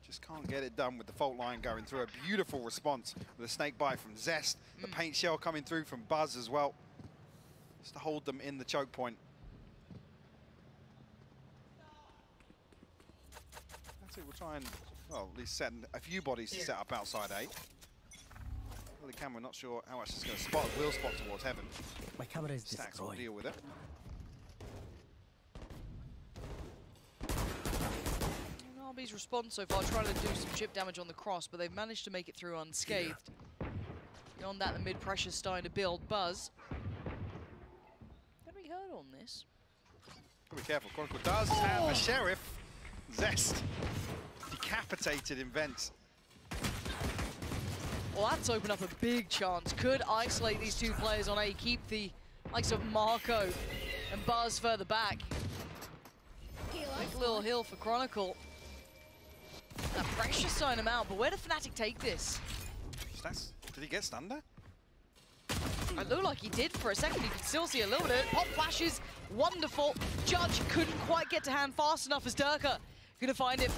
Just can't get it done with the fault line going through. A beautiful response with a snake bite from Zest. The paint shell coming through from Buzz as well. Just to hold them in the choke point. We'll try and, well, at least set a few bodies to set up outside A. Well, the camera, not sure how much it's going to spot. It will spot towards heaven. My camera is Stacks will deal with it. RB's response so far, trying to do some chip damage on the cross, but they've managed to make it through unscathed. Beyond that, the mid pressure's starting to build. Buzz. Gonna be hurt on this. Be careful, Chronicle does have a Sheriff. Zest decapitated in vents. Well, that's opened up a big chance. Could isolate these two players on A, keep the likes of Marco and Buzz further back. Quick little heal for Chronicle. That pressure sign him out, but where did Fnatic take this? Did he get stunned there? It looked like he did for a second. You can still see a little bit. Pop flashes, wonderful. Judge couldn't quite get to hand fast enough as Durka gonna find him.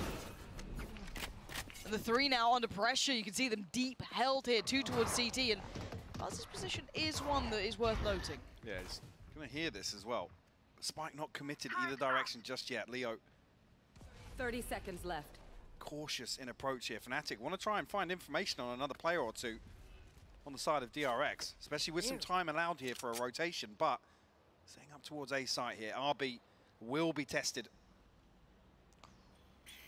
And the 3 now under pressure. You can see them deep held here, 2 towards CT, and Buzz's position is one that is worth noting. Yeah, he's gonna hear this as well. Spike not committed either direction just yet. Leo. 30 seconds left. Cautious in approach here. Fnatic want to try and find information on another player or two on the side of DRX, especially with some time allowed here for a rotation, but staying up towards A site here. RB will be tested.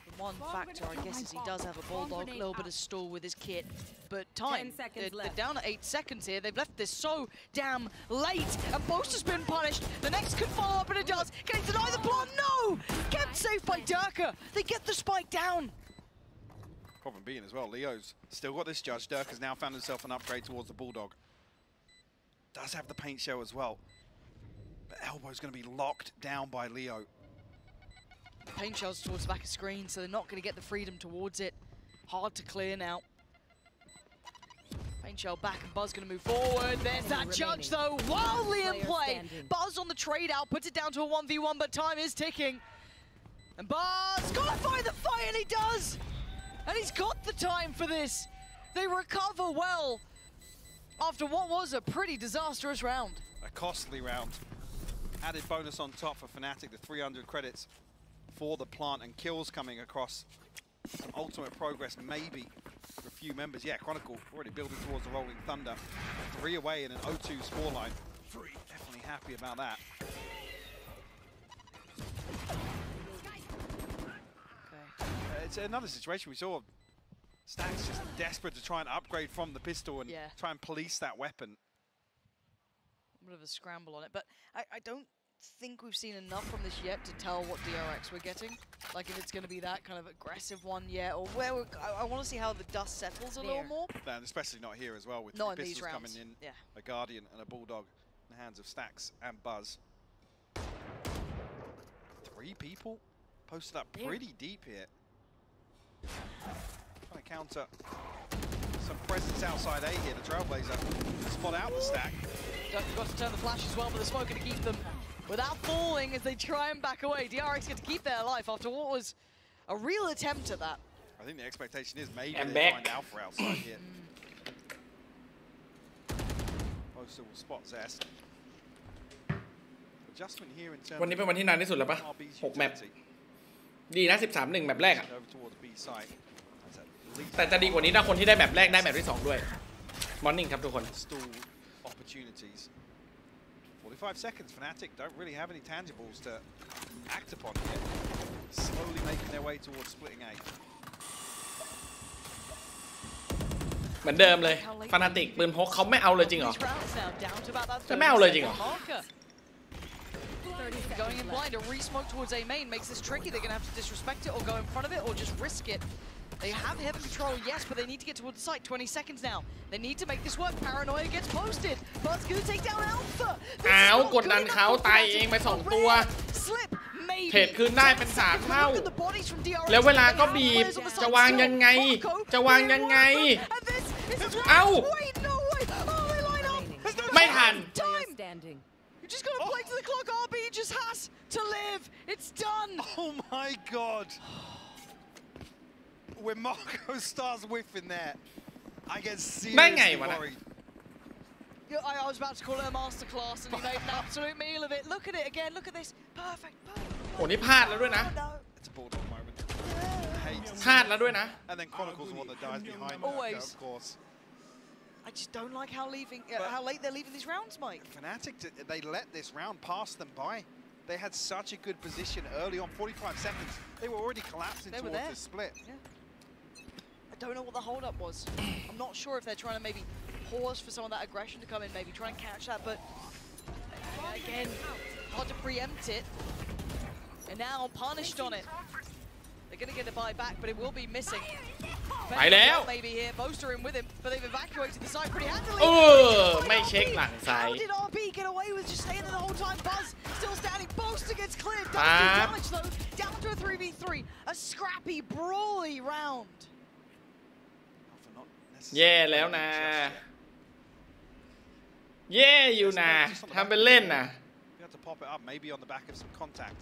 The one factor, I guess, is he does have a Bulldog, a little bit of stall with his kit, but time. They're down at 8 seconds here. They've left this so damn late, and Boaster's been punished. The next could follow up, and it does. Can he deny the plant? No! Kept safe by Durka. They get the spike down. Problem being as well, Leo's still got this judge. Dirk has now found himself an upgrade towards the Bulldog. Does have the paint shell as well. But Elbow's going to be locked down by Leo. Paint shell's towards the back of screen, so they're not going to get the freedom towards it. Hard to clear now. Paint shell back, and Buzz going to move forward. There's that judge, though, wildly in play. Buzz on the trade out, puts it down to a 1v1, but time is ticking. And Buzz got to find the fight, and he does! And he's got the time for this. They recover well after what was a pretty disastrous round. A costly round. Added bonus on top for Fnatic, the 300 credits for the plant, and kills coming across. Some ultimate progress maybe for a few members. Yeah, Chronicle already building towards the Rolling Thunder. 3 away in an 0-2 scoreline. Definitely happy about that. It's another situation we saw. Stacks just desperate to try and upgrade from the pistol and try and police that weapon. A bit of a scramble on it, but I don't think we've seen enough from this yet to tell what DRX we're getting. Like if it's going to be that kind of aggressive one yet, or where I want to see how the dust settles a little more. And especially not here as well, with 3 pistols coming in, a Guardian and a Bulldog in the hands of Stacks and Buzz. 3 people posted up pretty deep here. Trying to counter some presence outside A here. The Trailblazer spot out the Stack. Got to turn the flash as well, but the smoke going to keep them without falling as they try and back away. DRX get to keep their life after what was a real attempt at that. I think the expectation is maybe they find Alpha outside here. Boaster will spot Zest. Adjustment here in terms วันนี้เป็นวันที่นานที่สุดแล้วปะ6 แมปดีนะ 13-1 แมปแรกอะแต่จะดีกว่านี้ถ้าคนที่ได้แมปแรกได้แมปที่ 2 ด้วย Morning ครับทุกคน Stall opportunities. 45 seconds. Fnatic don't really have any tangibles to act upon here. Slowly making their way towards splitting A. เหมือนเดิมเลยฟานาติกปืนพกเขาไม่เอาเลยจริงเหรอจะไม่เอาเลยจริงเหรอ Going in blind, a re-smoke towards A main makes this tricky. They're going to have to disrespect it or go in front of it or just risk it. They have heaven control, yes, but they need to get towards the site. 20 seconds now. They need to make this work. Paranoia gets posted. Buzz's going to take down Alpha. อ้าวกดดันเขาตายเองไป2ตัวเทรดคืนได้เป็น3เท่าแล้วเวลาก็บีบจะวางยังไงจะวางยังไงเอ้าไม่ทันYou just gotta play to the clock. RB just has to live. It's done. Oh my god. When Marco starts whiffing there, I get seriously worried. I was about to call it a masterclass, and he made an absolute meal of it. Look at it again. Look at this. Perfect. โอ้นี่พลาดแล้วด้วยนะ It's a bulldog moment. พลาดแล้วด้วยนะ And then Chronicles the one that dies behind Always. Marco, of course. I just don't like how late they're leaving these rounds, Mike. Fnatic, they let this round pass them by. They had such a good position early on, 45 seconds. They were already collapsing towards the split. Yeah. I don't know what the hold-up was. I'm not sure if they're trying to maybe pause for some of that aggression to come in, maybe try and catch that, but again, hard to preempt it. And now punished on it. They're going to get a buy back, but it will be missing. Maybe here, Boaster in with him, but they've evacuated the site pretty handily. ไม่เช็คหลังซ้าย How did RB get away with just staying there the whole time? Buzz still standing. Boaster gets cleared. Doesn't do damage though. Down to a 3v3. A scrappy, brawly round. แย่แล้วนะแย่อยู่นะทำเป็นเล่นนะ You have to pop it up, maybe on the back of some contact.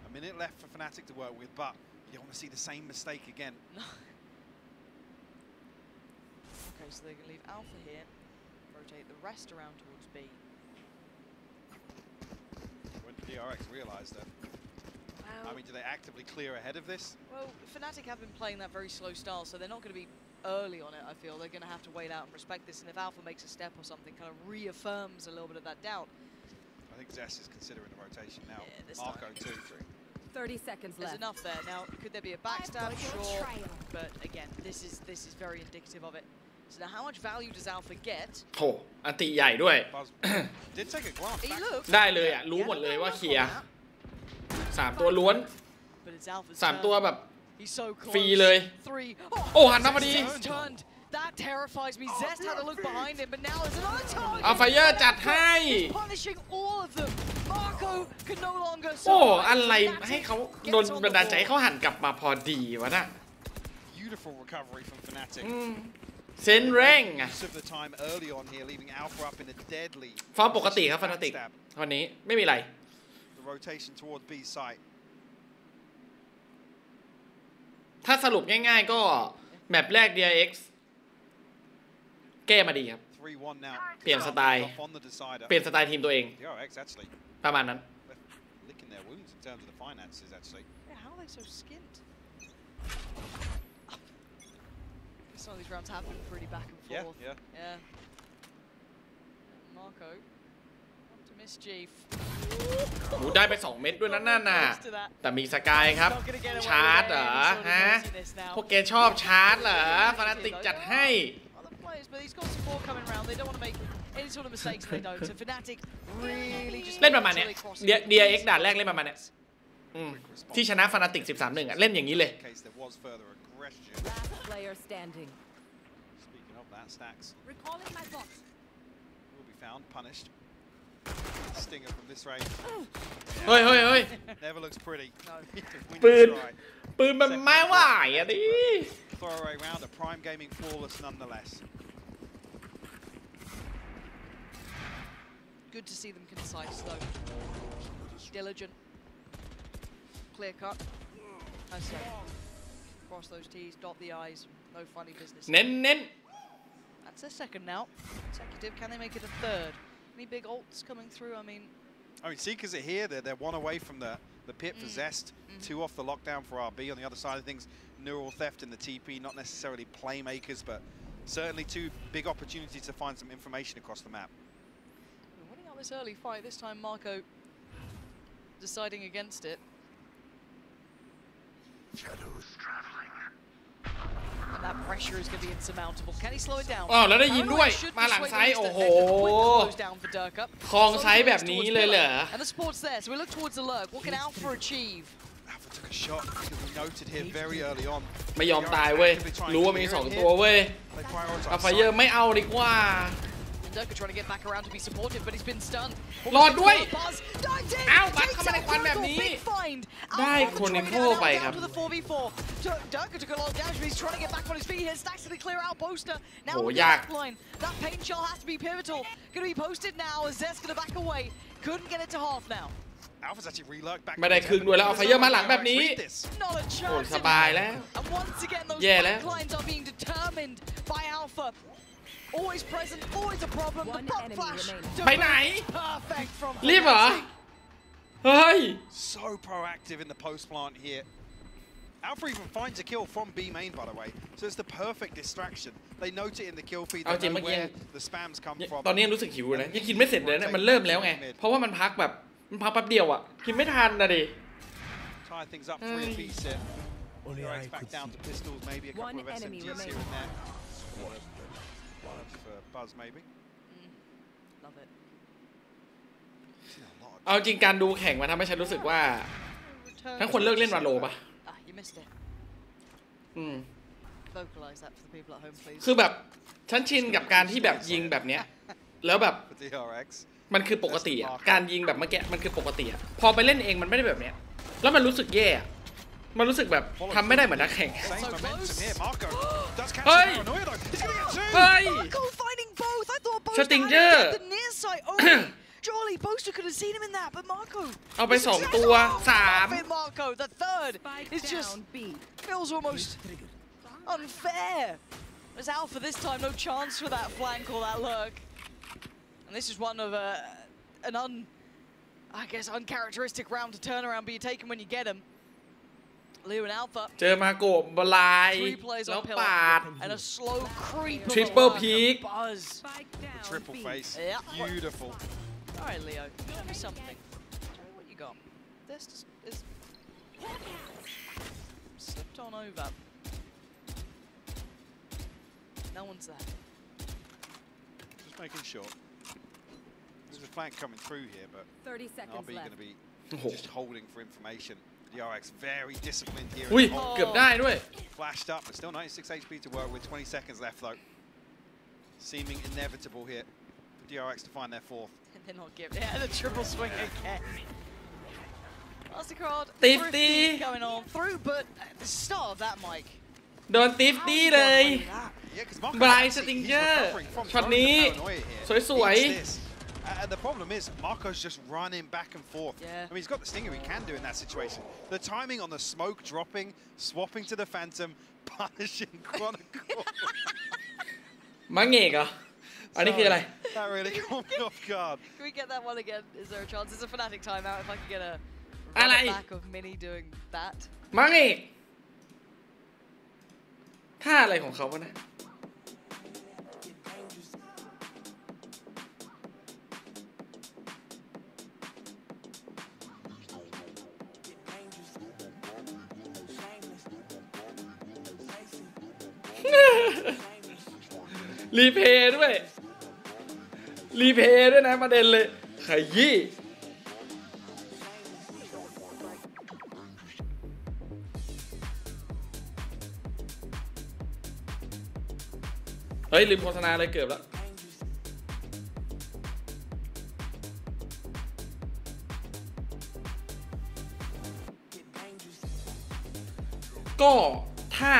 A minute left for Fnatic to work with, but you don't want to see the same mistake again. Okay, so they can leave Alpha here, rotate the rest around towards B. When did DRX realise that? I mean, do they actively clear ahead of this? Well, Fnatic have been playing that very slow style, so they're not going to be early on it, I feel. They're going to have to wait out and respect this, and if Alpha makes a step or something, kind of reaffirms a little bit of that doubt. I think Zest is considering the rotation now. Yeah, Marco too. 30 seconds left. There's enough there. Now, could there be a backstab? Sure. But again, this is very indicative of it. So now how much value does Alpha get? โถอันตีใหญ่ด้วย Did take a glance. ได้เลยอ่ะรู้หมดเลยว่าเคลียร์3ตัวล้วน3ตัวแบบฟรีเลยโอ้หันมาพอดี That terrifies me. Zest had a look behind him, but now there's another target. เอาไฟเยอร์จัดให้ He's punishing all of them. Marco can no longer. โอ้อะไรให้เขาโดนบันดาลใจเขาหันกลับมาพอดีวะน่ะ Beautiful recovery from Fnatic. เซนเร่งอ่ะ Of the time early on here, leaving Alpha up in a deadly. ฟอร์มปกติครับฟนาติกวันนี้ไม่มีอะไร The rotation towards B site. ถ้าสรุปง่ายๆก็แมปแรก DRX แก้มาดีครับเปลี่ยนสไตล์เปลี่ยนสไตล์ทีมตัวเองประมาณนั้น How are they so skint? Some of these rounds have been pretty back and forth. Yeah. Marco. To mischief. หมูได้ไป2เม็ดด้วยนั่นน่ะแต่มีสกายครับชาร์จเหรอฮะพวกแกชอบชาร์จเหรอฟานาติกจัดให้ But he's got some more coming around. They don't want to make any sort of mistakes. They don't. So Fnatic really just เล่นประมาณเนี้ย DRX ด่านแรกเล่นประมาณเนี้ยที่ชนะฟานาติก 13-1 อ่ะเล่นอย่างนี้เลย Last player standing. Speaking of that, Stacks Recalling my bot. will be found, punished. Stinger from this range. เฮ้ย Never looks pretty. ปืนมันไม่ไหวอ่ะดิ Throwaway round, a Prime Gaming flawless nonetheless. Good to see them concise though. Diligent. Clear cut. I say. Cross those T's, dot the I's. No funny business. เน้น That's their second now. Consecutive. Can they make it a third? Any big ults coming through? I mean, Seekers are here. They're one away from the pit for Zest. 2 off the lockdown for RB. On the other side of things, Neural Theft and the TP, not necessarily playmakers, but certainly two big opportunities to find some information across the map. Winning out this early fight, this time Marco deciding against it. Shadows traveling. And that pressure is going to be insurmountable. Can he slow it down? อ๋อแล้วได้ยินด้วยมาหลังซ้ายโอ้โหคลองซ้ายแบบนี้เลยเหรอ And the support's there, so we look towards the lurk. What can Alpha achieve? Alpha took a shot because we noted here very early on. ไม่ยอมตายเว้ยรู้ว่ามี2ตัวเว้ยอัลฟาเยอร์ไม่เอาดีกว่า Durka trying to get back around to be supportive, but he's been stunned. รอดด้วยอ้าวบัสเข้ามาในควันแบบนี้ได้โคนิโคไปครับ Durka took a lot of damage, but he's trying to get back on his feet here. Stacks to clear out poster. Now the backline. That pain shell has to be pivotal. Going to be posted now as Zest going to back away. Couldn't get it to half now. Alpha's actually relurked back. ไม่ได้ครึ่งด้วยแล้วอัลฟาเยอร์มาหลังแบบนี้โอ้สบายแล้ว And once again, those backlines are being determined by Alpha. Always present, always a problem. The butt flash. ไปไหน Perfect from รีบเหรอเฮ้ย So proactive in the post plant here. Alpha even finds a kill from B main, by the way. So it's the perfect distraction. They note it in the kill feed. They know where the spams come from. ตอนนี้รู้สึกหิวนะยังกินไม่เสร็จเลยนะมันเริ่มแล้วไงเพราะว่ามันพักแบบมันพักแป๊บเดียวอ่ะกินไม่ทันนะดิ Tie things up 3 apiece here. DRX back down to pistols, maybe a couple of SMGs here and there. For Buzz, maybe. Love it. เอาจริงการดูแข่งมาทำให้ฉันรู้สึกว่าทั้งคนเลิกเล่นวาโลป่ะ You missed it. Vocalize that for the people at home, please. คือแบบฉันชินกับการที่แบบยิงแบบเนี้ยแล้วแบบมันคือปกติอ่ะการยิงแบบเมื่อกี้มันคือปกติอ่ะพอไปเล่นเองมันไม่ได้แบบเนี้ยแล้วมันรู้สึกแย่มันรู้สึกแบบทำไม่ได้เหมือนนักแข่งเฮ้ยเฮ้ยสติงเจอร์ Surely Boaster could have seen him in that, but Marco เอาไป2ตัว3 Marco, the third is just feels almost unfair. As Alpha this time, no chance for that flank or that lurk. And this is one of an uncharacteristic round to turn around, but you take him when you get him. Leo and Alpha. เจอมาโกะบลายแล้วปาด and a slow creep. Triple peak. Buzz. Triple face. Beautiful. All right, Leo. Show me something. What you got? This is slipped on over. No one's there. Just making sure. There's a flank coming through here, but 30 seconds RB left. going to be just holding for information. DRX very disciplined here. อุ้ยเกือบได้ด้วย Flashed up, but still 96 HP to work with. 20 seconds left though. Seeming inevitable here for DRX to find their fourth. And then I'll give the triple swing again. Mastercard going on through, but at the start of that, Mike. โดนติฟตี้เลยบลายสติงเจอร์ช็อตนี้สวยๆ And the problem is, Marco's just running back and forth. I mean, he's got the stinger he can do in that situation. The timing on the smoke dropping, swapping to the Phantom, punishing Chronicle. มังเอกเหรออันนี้คืออะไร That really caught me off guard. Can we get that one again? Is there a chance? It's a Fnatic timeout. If I can get a back of Mini doing that. มังเอกท่าอะไรของเขาวะนะรีเพย์ด้วยนะประเด็นเลยขยี้เฮ้ยลืมโฆษณาเลยเกือบแล้วก็ถ้า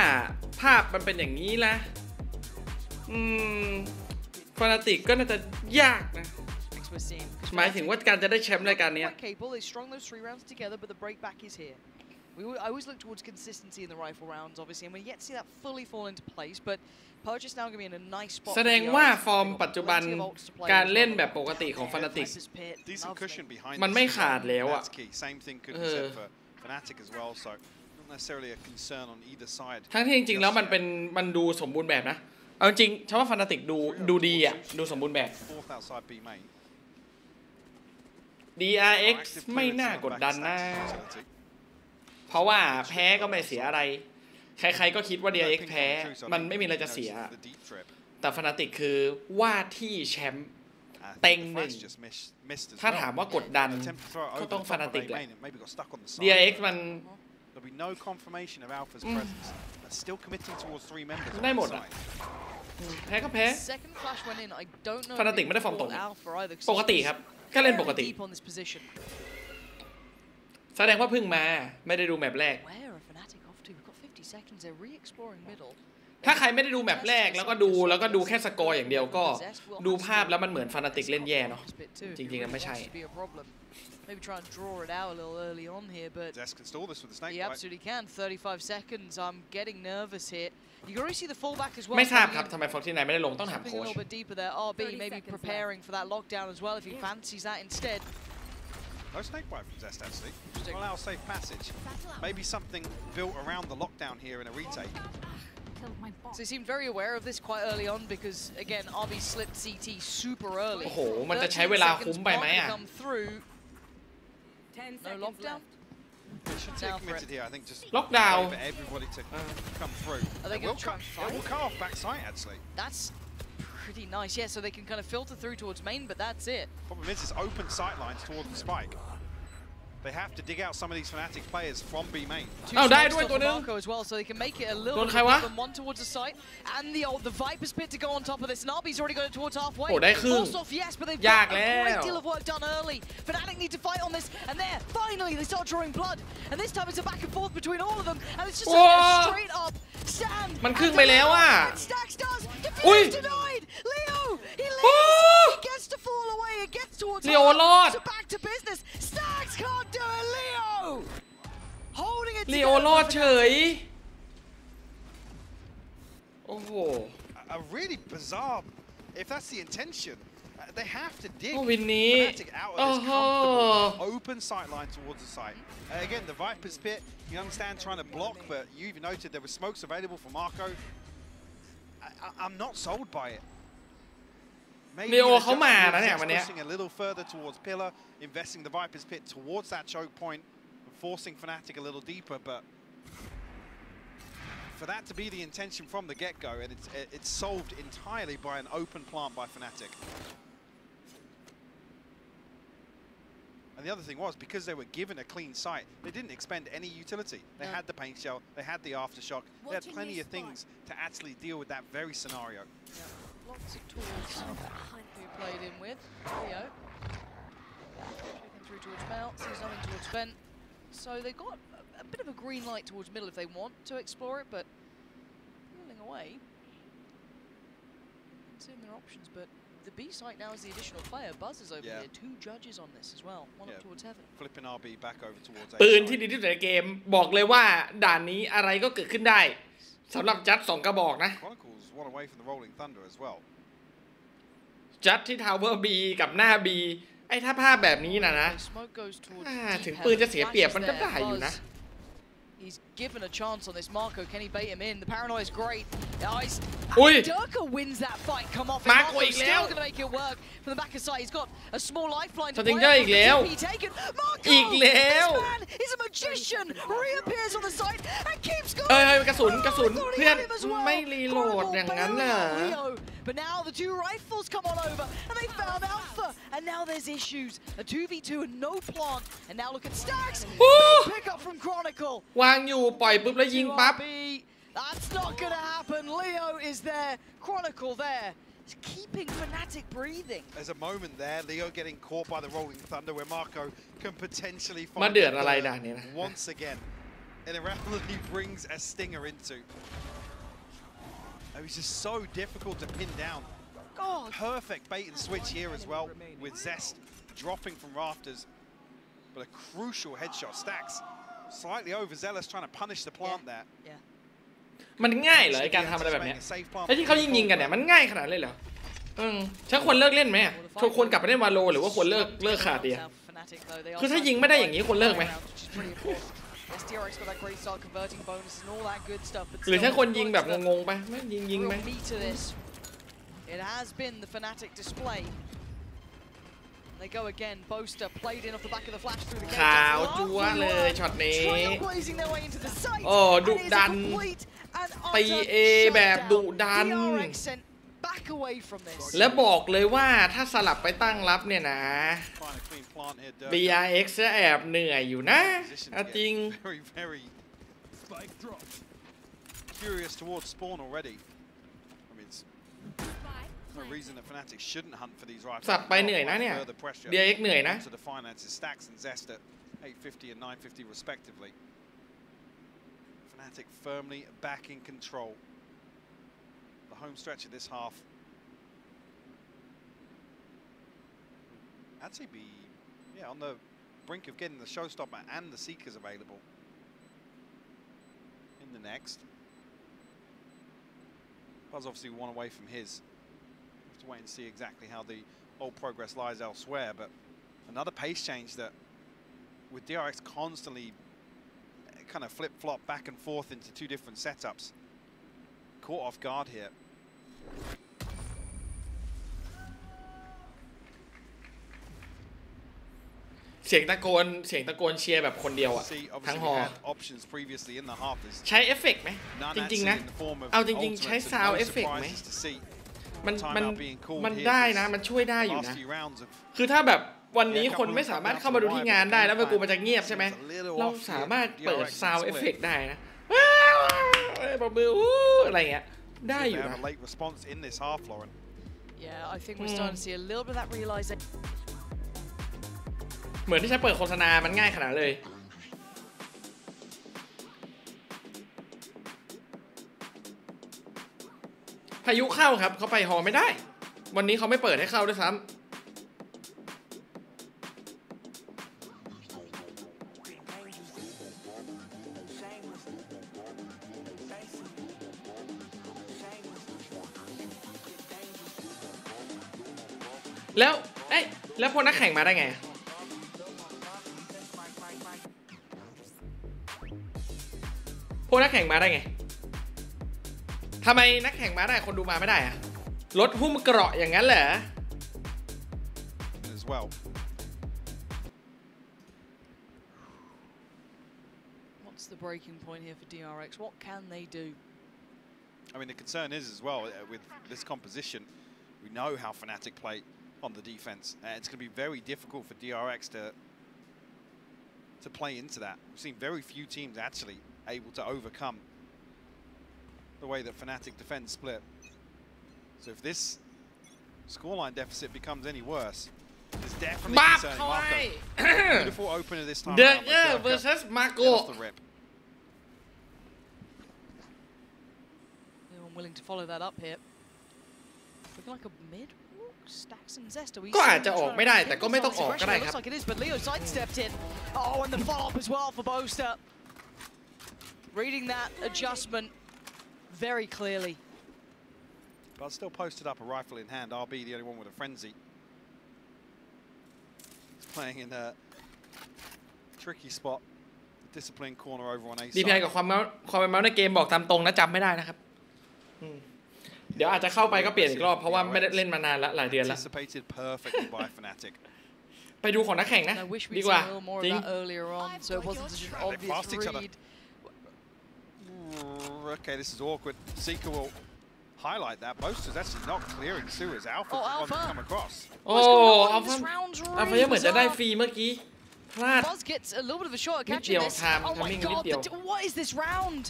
ภาพมันเป็นอย่างนี้นะฟานาติกก็น่าจะยากนะหมายถึงว่าการจะได้แชมป์รายการนี้ I always look towards consistency in the rifle rounds, obviously, and we yet to see that fully fall into place. But Purchase now going to be in a nice spot. แสดงว่าฟอร์มปัจจุบันการเล่นแบบปกติของฟานาติกมันไม่ขาดแล้วอ่ะทั้งที่จริงๆแล้วมันดูสมบูรณ์แบบนะ เอาจริงฉันว่าฟานาติกดูดีอ่ะดูสมบูรณ์แบบ DRX ไม่น่ากดดันนะเพราะว่าแพ้ก็ไม่เสียอะไรใครๆก็คิดว่า DRX แพ้มันไม่มีอะไรจะเสียแต่ฟานาติกคือว่าที่แชมป์เต็งหนึ่งถ้าถามว่ากดดันก็ต้องฟานาติกแหละ DRX มันได้หมดอ่ะแพ้ก็แพ้ฟานาติกไม่ได้ฟอร์มตกปกติครับก็เล่นปกติแสดงว่าเพิ่งมาไม่ได้ดูแมปแรกถ้าใครไม่ได้ดูแมปแรกแล้วก็ดูแค่สกอร์อย่างเดียวก็ดูภาพแล้วมันเหมือนฟานาติกเล่นแย่เนาะจริงๆไม่ใช่Maybe try and draw it out a little early on here, but Zest can stall this with the snake he absolutely can. 35 seconds. I'm getting nervous here. You can already see the fallback as well. ไม่ทราบครับทำไม49ไม่ได้ลงต้องถามโค้ช A little bit deeper there. RB maybe preparing for that lockdown as well if he fancies that instead. No snake bite from Zest actually. Allow safe passage. Maybe something built around the lockdown here in a retake. So he seemed very aware of this quite early on because again RB slipped CT super early. โอ้โหมันจะใช้เวลาคุ้มไปไหมอ่ะNo lockdown. Stay committed here. I think just lockdown for everybody to come through. Are they going to try and fight? It will cut off backside actually. That's pretty nice. Yeah, so they can kind of filter through towards main, but that's it. Problem is, it's open sight lines towards the spike. They have to dig out some of these Fnatic players from B main. Oh,ได้ด้วยตัวนึง as well, so they can make it a little bit more than one towards the site, and the Viper's Pit to go on top of this. Nabi's already got it towards halfway. โอ้ได้ครึ่ง Forced off, yes, but they've got a great deal of work done early. Fnatic need to fight on this, and there, finally, they start drawing blood. And this time it's a back and forth between all of them, and it's just a straight up stand. มันครึ่งไปแล้วอ่ะ Stacks does. Defuse denied. Leo, he leaves. He gets to fall away. It gets towards. Leo รอด So back to business. Stacks can't do it. Leo. Holding it ลีโอรอดเฉยโอ้โห A really bizarre, if that's the intention, they have to dig วินนี้ Fnatic out of this comfortable open sight line towards the site. Again, the Viper's Pit, you understand trying to block, but you even noted there were smokes available for Marco. I'm not sold by it. Maybe pushing a little further towards Pillar, investing the Viper's Pit towards that choke point, forcing Fnatic a little deeper, but for that to be the intention from the get-go, and it's solved entirely by an open plant by Fnatic. And the other thing was, because they were given a clean site, they didn't expend any utility. They had the paint shell, they had the aftershock, they had plenty of things to actually deal with that very scenario. Lots of tools who played in with. Leo. Checking through towards Mount, sees nothing towards Vent. So they've got a bit of a green light towards middle if they want to explore it, but pulling away. Considering their options, but the B site now is the additional player. Buzz is over here. 2 judges on this as well. One up towards heaven. Flipping RB back over towards A. ปืนที่ดีที่สุดในเกมบอกเลยว่าด่านนี้อะไรก็เกิดขึ้นได้สำหรับจัด2 กระบอกนะ Chronicles one away from the Rolling Thunder as well. จัดที่ทาวเวอร์บีกับหน้าบีไอ้ถ้าภาพแบบนี้นะถึงปืนจะเสียเปรียบมันก็ได้อยู่นะ He's given a chance on this Marco. Can he bait him in? The paranoia is great. Durka wins that fight. Come off. Marco's still going to make it work from the back of sight. He's got a small lifeline to play. Marco, this man is a magician. Reappears on the side and keeps going. กระสุนเพื่อนไม่รีโหลดอย่างนั้นน่ะ But now the 2 rifles come on over and they found Alpha. And now there's issues. A 2v2 and no plant. And now look at Stacks. Pick up from Chronicle. วางอยู่ปล่อยปุ๊บแล้วยิงปั๊บ That's not gonna happen. Leo is there. Chronicle there. Keeping Fnatic breathing. There's a moment there. Leo getting caught by the Rolling Thunder where Marco can potentially find มาเดือดอะไรด่านนี้นะ once again. And a round that he brings a stinger into. It was just so difficult to pin down. Perfect bait and switch here as well with Zest dropping from rafters. But a crucial headshot. Stacks slightly overzealous trying to punish the plant there. มันง่ายเหรอการทำอะไรแบบนี้ไอ้ที่เขายิงกันเนี่ยมันง่ายขนาดเลยเหรอฉันควรเลิกเล่นไหมควรกลับไปเล่นวาโลหรือว่าควรเลิกขาดดีคือถ้ายิงไม่ได้อย่างนี้ควรเลิกไหม yes, DRX got that great start, converting bonus and all that good stuff. But หรือถ้าคนยิงแบบงงๆไปไม่ยิงไหม meat to this. It has been the Fnatic display. They go again. Boaster played in off the back of the flash through the gate. ขาวจั๊วเลยช็อตนี้ Trailblazing their way into the site. โอ้ดุดันตีเอแบบดุดัน DRX sent back away from this. และบอกเลยว่าถ้าสลับไปตั้งรับเนี่ยนะ DRX จะแอบเหนื่อยอยู่นะจริง very curious towards spawn already. I mean, no reason that Fnatic shouldn't hunt for these rifles. สับไปเหนื่อยนะเนี่ย DRX เหนื่อยนะ To the finances, Stacks and Zest at 850 and 950 respectively. Fnatic firmly back in control. The home stretch of this half. Actually be on the brink of getting the showstopper and the seekers available in the next. Buzz obviously one away from his. Have to wait and see exactly how the old progress lies elsewhere, but another pace change that with DRX constantly kind of flip-flop back and forth into two different setups. Caught off guard here.เสียงตะโกนเชียร์แบบคนเดียวอะทั้งฮอใช้เอฟเฟกต์ไหมจริงๆนะเอาจริงๆใช้ซาวด์เอฟเฟกต์ไหมมันได้นะมันช่วยได้อยู่นะคือถ้าแบบวันนี้คนไม่สามารถเข้ามาดูที่งานได้แล้วมันกูมันจะเงียบใช่ไหมเราสามารถเปิดซาวด์เอฟเฟกต์ได้นะปะมืออะไรเงี้ยได้อยู่นะ Yeah, I think we're starting to see a little bit of that realization. เหมือนที่ใช้เปิดโฆษณามันง่ายขนาดเลยพายุเข้าครับเขาไปฮอไม่ได้วันนี้เขาไม่เปิดให้เข้าด้วยซ้ำแล้วพวกนักแข่งมาได้ไงพวกนักแข่งมาได้ไงทำไมนักแข่งมาได้คนดูมาไม่ได้อะรถหุ้มเกราะอย่างนั้นเหรอ as well. What's the breaking point here for DRX? What can they do? I mean, the concern is as well with this composition. We know how Fnatic play on the defense, and it's going to be very difficult for DRX to play into that. We've seen very few teams actually able to overcome the way that Fnatic defend split. So if this scoreline deficit becomes any worse, it's definitely concerning Marco. Beautiful opener this time around. Yeah, versus Marco. Off the rip. They're unwilling to follow that up here. Looking like a mid. Stacks and Zest. ก็อาจจะออกไม่ได้แต่ก็ไม่ต้องออกก็ได้ครับ Looks like it is, but Leo sidestepped in. Oh, and the follow-up as well for Boaster. Reading that adjustment very clearly. But still posted up a rifle in hand. RB the only one with a frenzy. He's playing in a tricky spot. Discipline corner over on A side. DPI กับความเป็นเมาส์ในเกมบอกตามตรงนะจำไม่ได้นะครับเดี๋ยวอาจจะเข้าไปก็เปลี่ยนอีกรอบเพราะว่าไม่ได้เล่นมานานละหลายเดือนแล้วไปดูของนักแข่งนะดีกว่าจริง Okay, this is awkward. Seeker will highlight that. Boaster's actually not clearing Suez. Alpha wants to come across. โอ้อัลฟาเหมือนจะได้ฟรีเมื่อกี้พลาด Buzz gets a little bit of a shot at นิด catching เดียว this. ทำ Oh my นิด god, เดียว what is this round?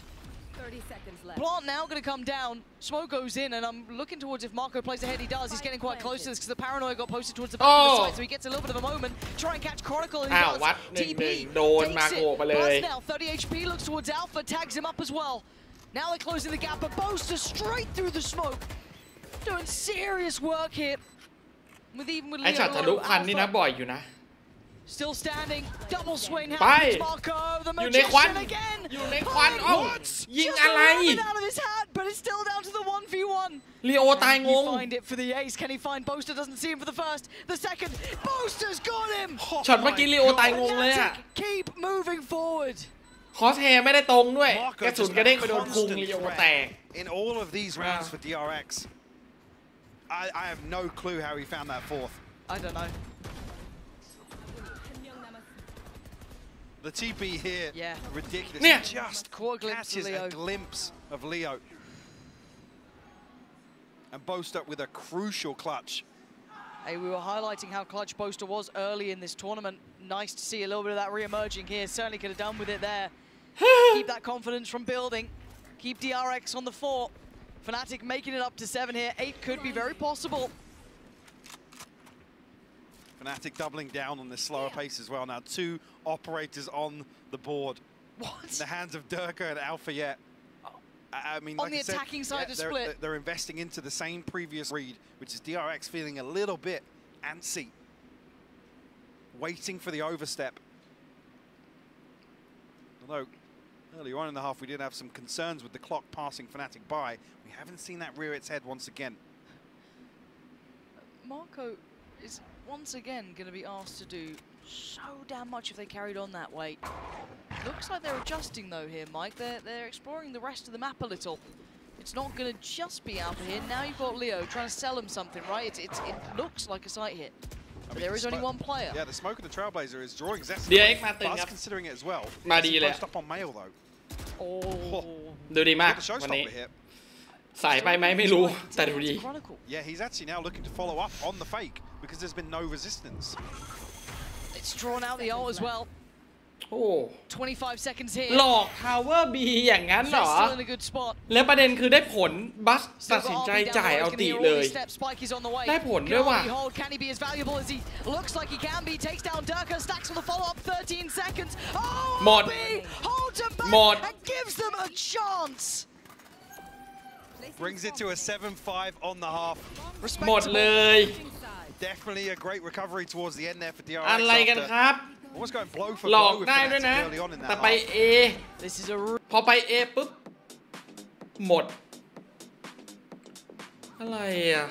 30 seconds left. Blunt now going to come down. Smoke goes in, and I'm looking towards if Marco plays ahead. He does. He's getting quite close to this because the paranoia got posted towards the back of the side, so he gets a little bit of a moment. Try and catch Chronicle, and he does. TP takes it. Buzz now, 30 HP, looks towards Alpha, tags him up as well. Now they're closing the gap, but Boaster straight through the smoke. Doing serious work here. With even with ไอ้ช็อตทะลุควันนี่นะบ่อยอยู่นะ Still standing, double swing happens. Marco, the magician again. อยู่ในควันอ้าวยิงอะไร out of his hat, but it's still down to the 1v1. ลีโอตายงง Find it for the ace. Can he find Boaster? Doesn't see him for the first, the second. Boaster's got him. ช็อตเมื่อกี้ลีโอตายงงเลยอะ Keep moving forward. คอสแฮร์ไม่ได้ตรงด้วยกระสุนกระเด้งไปโดนพุงลีโอแตก In all of these rounds for DRX, I have no clue how he found that fourth. I don't know. The TP here, ridiculous. Yeah. Just catches a glimpse of Leo. And Boast up with a crucial clutch. Hey, we were highlighting how clutch Boaster was early in this tournament. Nice to see a little bit of that re-emerging here. Certainly could have done with it there. Keep that confidence from building. Keep DRX on the 4. Fnatic making it up to 7 here. 8 could be very possible. Fnatic doubling down on this slower pace as well. Now 2 operators on the board. What? In the hands of Durka and Alpha Yet. I mean, on like the I said, attacking side of split. They're investing into the same previous read, which is DRX feeling a little bit antsy. Waiting for the overstep. Although earlier on in the half we did have some concerns with the clock passing Fnatic by. We haven't seen that rear its head once again. Marco is once again going to be asked to do so damn much if they carried on that way. Looks like they're adjusting though here, Mike. They're exploring the rest of the map a little. It's not going to just be Alpha here. Now you've got Leo trying to sell him something, right? It looks like a sight hit. But there is only one player. Yeah, the smoke of the Trailblazer is drawing Zest. Buzz considering it as well. มาดีเลย Post up on Mail though. ดูดีมากวันนี้สายไปไหมไม่รู้แต่ดูดี Yeah, he's actually now looking to follow up on the fake because there's been no resistance. It's drawn out the ult as well. โอ้ 25 seconds here. หลอก Power B อย่างนั้นเหรอ Still in a good spot. แล้วประเด็นคือได้ผลบัสตัดสินใจจ่ายเอาตีเลยได้ผลด้วยว่ะ Can he be as valuable as he looks like he can be? Takes down Durka, stacks on the follow-up, 13 seconds. Oh, หมด holds him back หมด and gives them a chance. Brings it to a 7-5 on the half. หมดเลย Definitely a great recovery towards the end there for DRX. อะไรกันครับ Almost going blow for หลอก blow with ได้ด้วยนะ Fnatic early on in that แต่ไป half. A พอไป A ปุ๊บหมดอะไรอ่ะ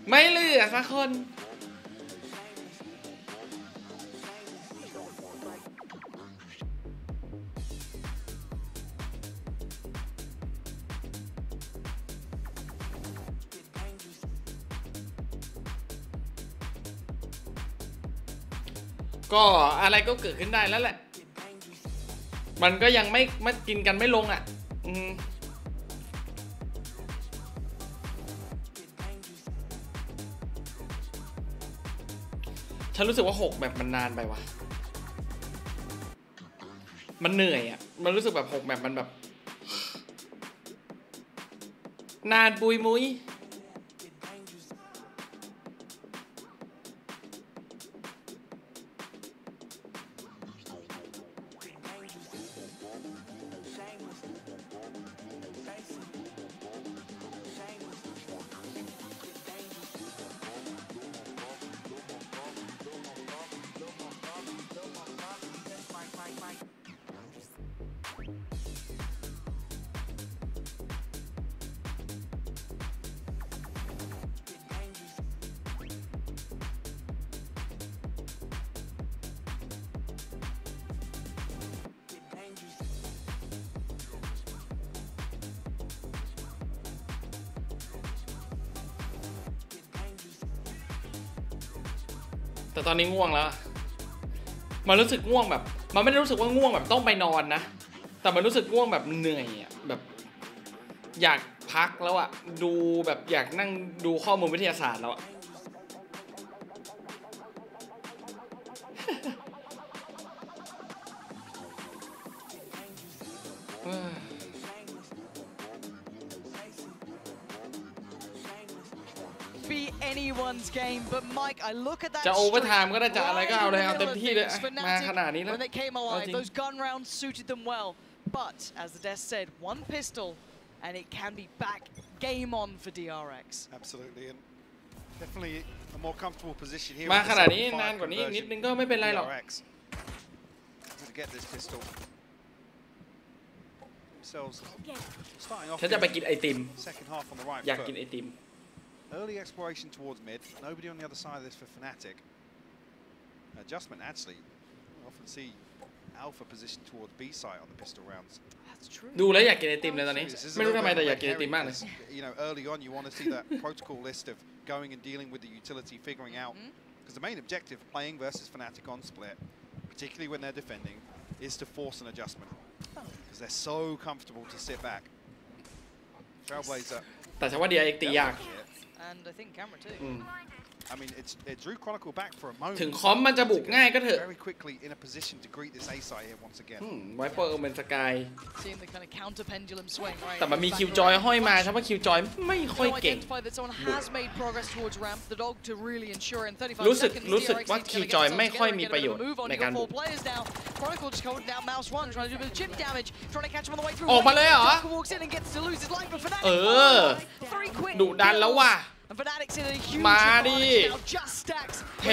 ไม่เหลือสักคนก็อะไรก็เกิดขึ้นได้แล้วแหละมันก็ยังไม่กินกันไม่ลงอ่ะฉันรู้สึกว่า6แบบมันนานไปว่ะมันเหนื่อยอ่ะมันรู้สึกแบบ6แบบมันแบบนานปุยมุ้ยแต่ตอนนี้ง่วงแล้วมันรู้สึกง่วงแบบมันไม่ได้รู้สึกว่าง่วงแบบต้องไปนอนนะแต่มันรู้สึกง่วงแบบเหนื่อยอ่ะแบบอยากพักแล้วอ่ะดูแบบอยากนั่งดูข้อมูลวิทยาศาสตร์แล้วอ่ะ Be anyone's game, but Mike, I look at that. จะโอเวอร์ไทม์ก็ได้จะอะไรก็เอาเลยเอาเต็มที่เลยมาขนาดนี้แล้ว When they came alive, those gun rounds suited them well. But as the desk said, one pistol, and it can be back game on for DRX. Absolutely, and definitely a more comfortable position here. มาขนาดนี้นานกว่านี้นิดนึงก็ไม่เป็นไรหรอก To get this pistol. ฉัน จะไปกินไอติม Second half on the right อยากกินไอติม Early exploration towards mid. Nobody on the other side of this for Fnatic. Adjustment actually. We often see Alpha position towards B side on the pistol rounds. That's true. ดูแล้วอยากกินไอติมเลยตอนนี้ไม่รู้ทำไมแต่อยากกินไอติมมากเลย You know, early on you want to see that protocol list of going and dealing with the utility, figuring out because the main objective playing versus Fnatic on split, particularly when they're defending, is to force an adjustment because they're so comfortable to sit back. Trailblazer. แต่ฉันว่า DRX ตียาก And I think camera too. I mean, it drew Chronicle back for a moment. ถึงคอมมันจะบุกง่ายก็เถอะ Very quickly in a position to greet this A side here once again. ไวเปอร์เป็นสกาย Seeing the kind of counter pendulum swing, right? แต่มันมีคิวจอยห้อยมาฉันว่าคิวจอยไม่ค่อยเก่ง That someone has made progress towards ramp. The dog to really ensure in 35 seconds. รู้สึกว่าคิวจอยไม่ค่อยมีประโยชน์ในการบุก Chronicle just holding down Mouse 1, trying to do a bit of chip damage, trying to catch him on the way through. ออกมาเลยเหรอ walks in and gets to lose his life, but Fnatic ดุดันแล้วว่ะ And Fnatic's in a huge มาดิ just stacks. เพ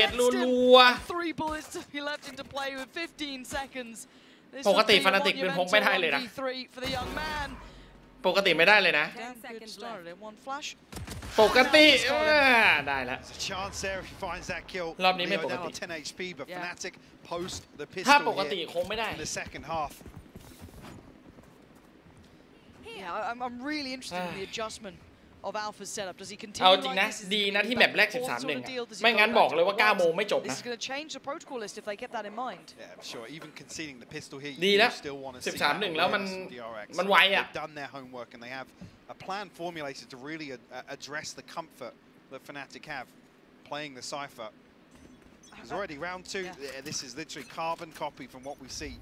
จรัว 3 bullets to be left into play with 15 seconds. ปกติFnaticเป็นพกไม่ได้เลยนะ for the young man. ปกติไม่ได้เลยนะ Good start at one flash. ปกติได้แล้ว There's a chance there if he finds that kill. รอบนี้ไม่ปกติ 10 HP, but Fnatic post the ถ้า pistol ปกติคงไม่ได้ in the second half. Yeah, I'm really interested in the adjustment of Alpha's setup. Does he continue เอาจริง like นะ this? ดีนะที่แมปแรก 13-1 ไม่งั้นบอกเลยว่า 9 โมงไม่จบ This นะ is going to change the protocol list if they kept that in mind. Yeah, I'm sure. Even conceding the pistol here, ดี you แล้ว still want to see 13-1 แล้วมัน DRX. มันไวอ่ะ They've done their homework and they have a plan formulated to really address the comfort that Fnatic have playing the Cypher. It's already round 2. This is literally carbon copy from what we see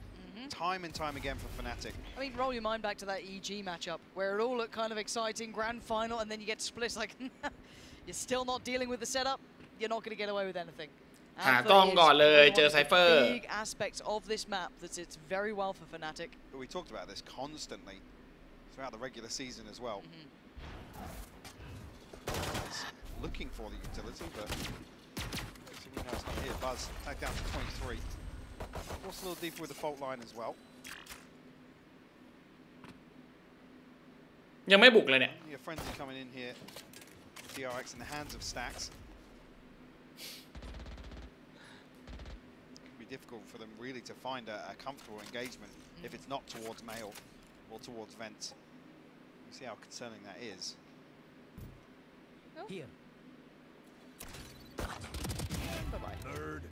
time and time again for Fnatic. I mean, roll your mind back to that EG matchup where it all looked kind of exciting, grand final, and then you get split. Like, you're still not dealing with the setup. You're not going to get away with anything. หากล้องก่อนเลยเจอไซเฟอร์ Big aspects of this map that it's very well for Fnatic. We talked about this constantly throughout the regular season as well. Looking for the utility, but we know it's not here. Buzz back down to 23. Also a little deeper with the fault line as well. ยังไม่บุกเลยเนี่ย Your friends are coming in here. DRX in the hands of Stacks. It can be difficult for them really to find a comfortable engagement if it's not towards Mail or towards Vents. You see how concerning that is. Here. Bye-bye. Nerd.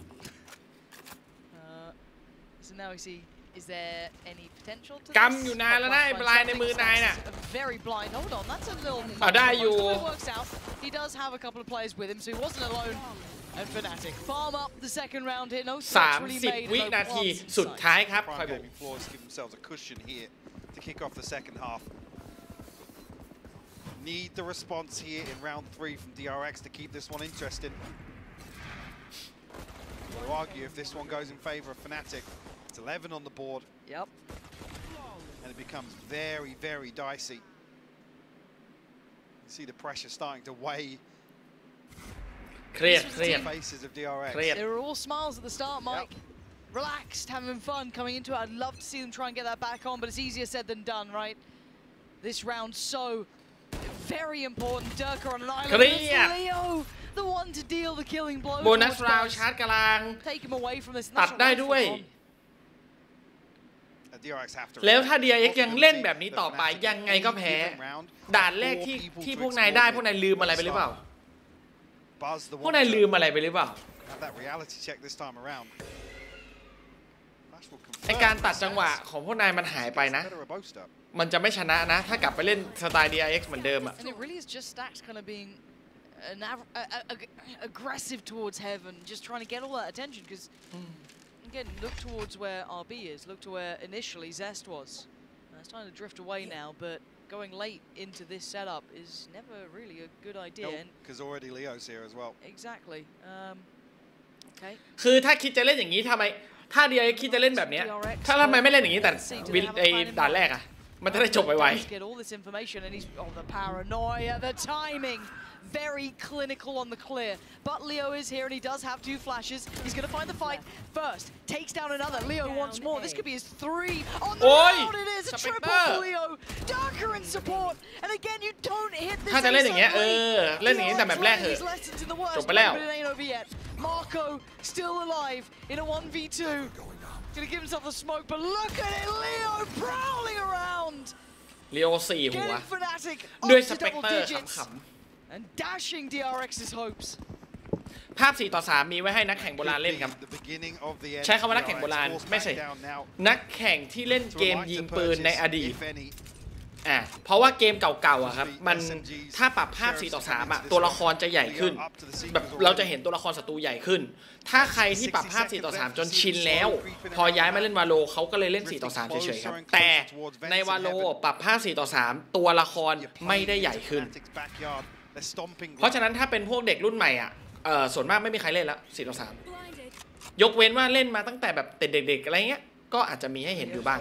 So now we see, is there any potential to กำอยู่นานแล้วนะไอ้ปลายในมือนายน่ะ Very blind. Hold on, that's a little. ได้อยู่ Works out. He does have a couple of players with him, so he wasn't alone. And Fnatic farm up the second round here. No threats really made. 30 วินาทีสุดท้ายครับ Prime Gaming Floors give themselves a cushion here to kick off the second half. Need the response here in round 3 from DRX to keep this one interesting. We'll argue if this one goes in favor of Fnatic. It's 11 on the board. Yep. And it becomes very, very dicey. You see the pressure starting to weigh. เครียด Faces of DRX. They were all smiles at the start, Mike. Relaxed, having fun coming into it. I'd love to see them try and get that back on, but it's easier said than done, right? This round so very important. Durka on an island. It's Leo, the one to deal the killing blow. โบนัสราวชาร์จกลาง Take him away from this. ตัดได้ด้วย แล้วถ้า DRX ยังเล่นแบบนี้ต่อไปยังไงก็แพ้ด่านแรกที่พวกนายได้พวกนายลืมอะไรไปหรือเปล่าพวกนายลืมอะไรไปหรือเปล่าไอการตัดจังหวะของพวกนายมันหายไปนะมันจะไม่ชนะนะถ้ากลับไปเล่นสไตล์ DRX เหมือนเดิมอะ And it really is just Stacks kind of being aggressive towards heaven, just trying to get all that attention because again, look towards where RB is, look to where initially Zest was. It's trying to drift away now, but going late into this setup is never really a good idea. Because already Leo's here as well. Exactly. Okay. คือถ้าคิดจะเล่นอย่างนี้ทำไมถ้า DRX คิดจะเล่นแบบนี้ถ้าทำไมไม่เล่นอย่างนี้แต่ไอ้ด่านแรกอะมันจะได้จบไว Get all this information and he's the paranoia, the timing very clinical on the clear. But Leo is here and he does have 2 flashes. He's going to find the fight first. Takes down another. Leo wants more. This could be his 3 on the round. It is a triple for Leo. Darker in support. And again, you don't hit this. ถ้าจะเล่นอย่างเงี้ยเล่นอย่างงี้แต่แบบแรกเถอะจบไปแล้ว Marco still alive in a 1v2. Gonna give himself a smoke, but look at it, Leo prowling around. Leo 4 หัว Fnatic ด้วย up ส to เปก double เตอร์ digits ขำ and dashing DRX's hopes. ภาพ 4-3 มีไว้ให้นักแข่งโบราณเล่นครับใช้คำว่านักแข่งโบราณไม่ใช่นักแข่งที่เล่นเกมยิงปืนในอดีตเพราะว่าเกมเก่าๆครับมันถ้าปรับภาพ 4-3 ตัวละครจะใหญ่ขึ้นแบบเราจะเห็นตัวละครศัตรูใหญ่ขึ้นถ้าใครที่ปรับภาพ 4-3 จนชินแล้วพอย้ายมาเล่นวาโลเขาก็เลยเล่น 4-3 เฉยๆครับแต่ในวาโลปรับภาพ 4-3 ตัวละครไม่ได้ใหญ่ขึ้นเพราะฉะนั้นถ้าเป็นพวกเด็กรุ่นใหม่ส่วนมากไม่มีใครเล่นแล้ว 4-3 ยกเว้นว่าเล่นมาตั้งแต่แบบเด็กๆอะไรเงี้ยก็อาจจะมีให้เห็นอยู่บ้าง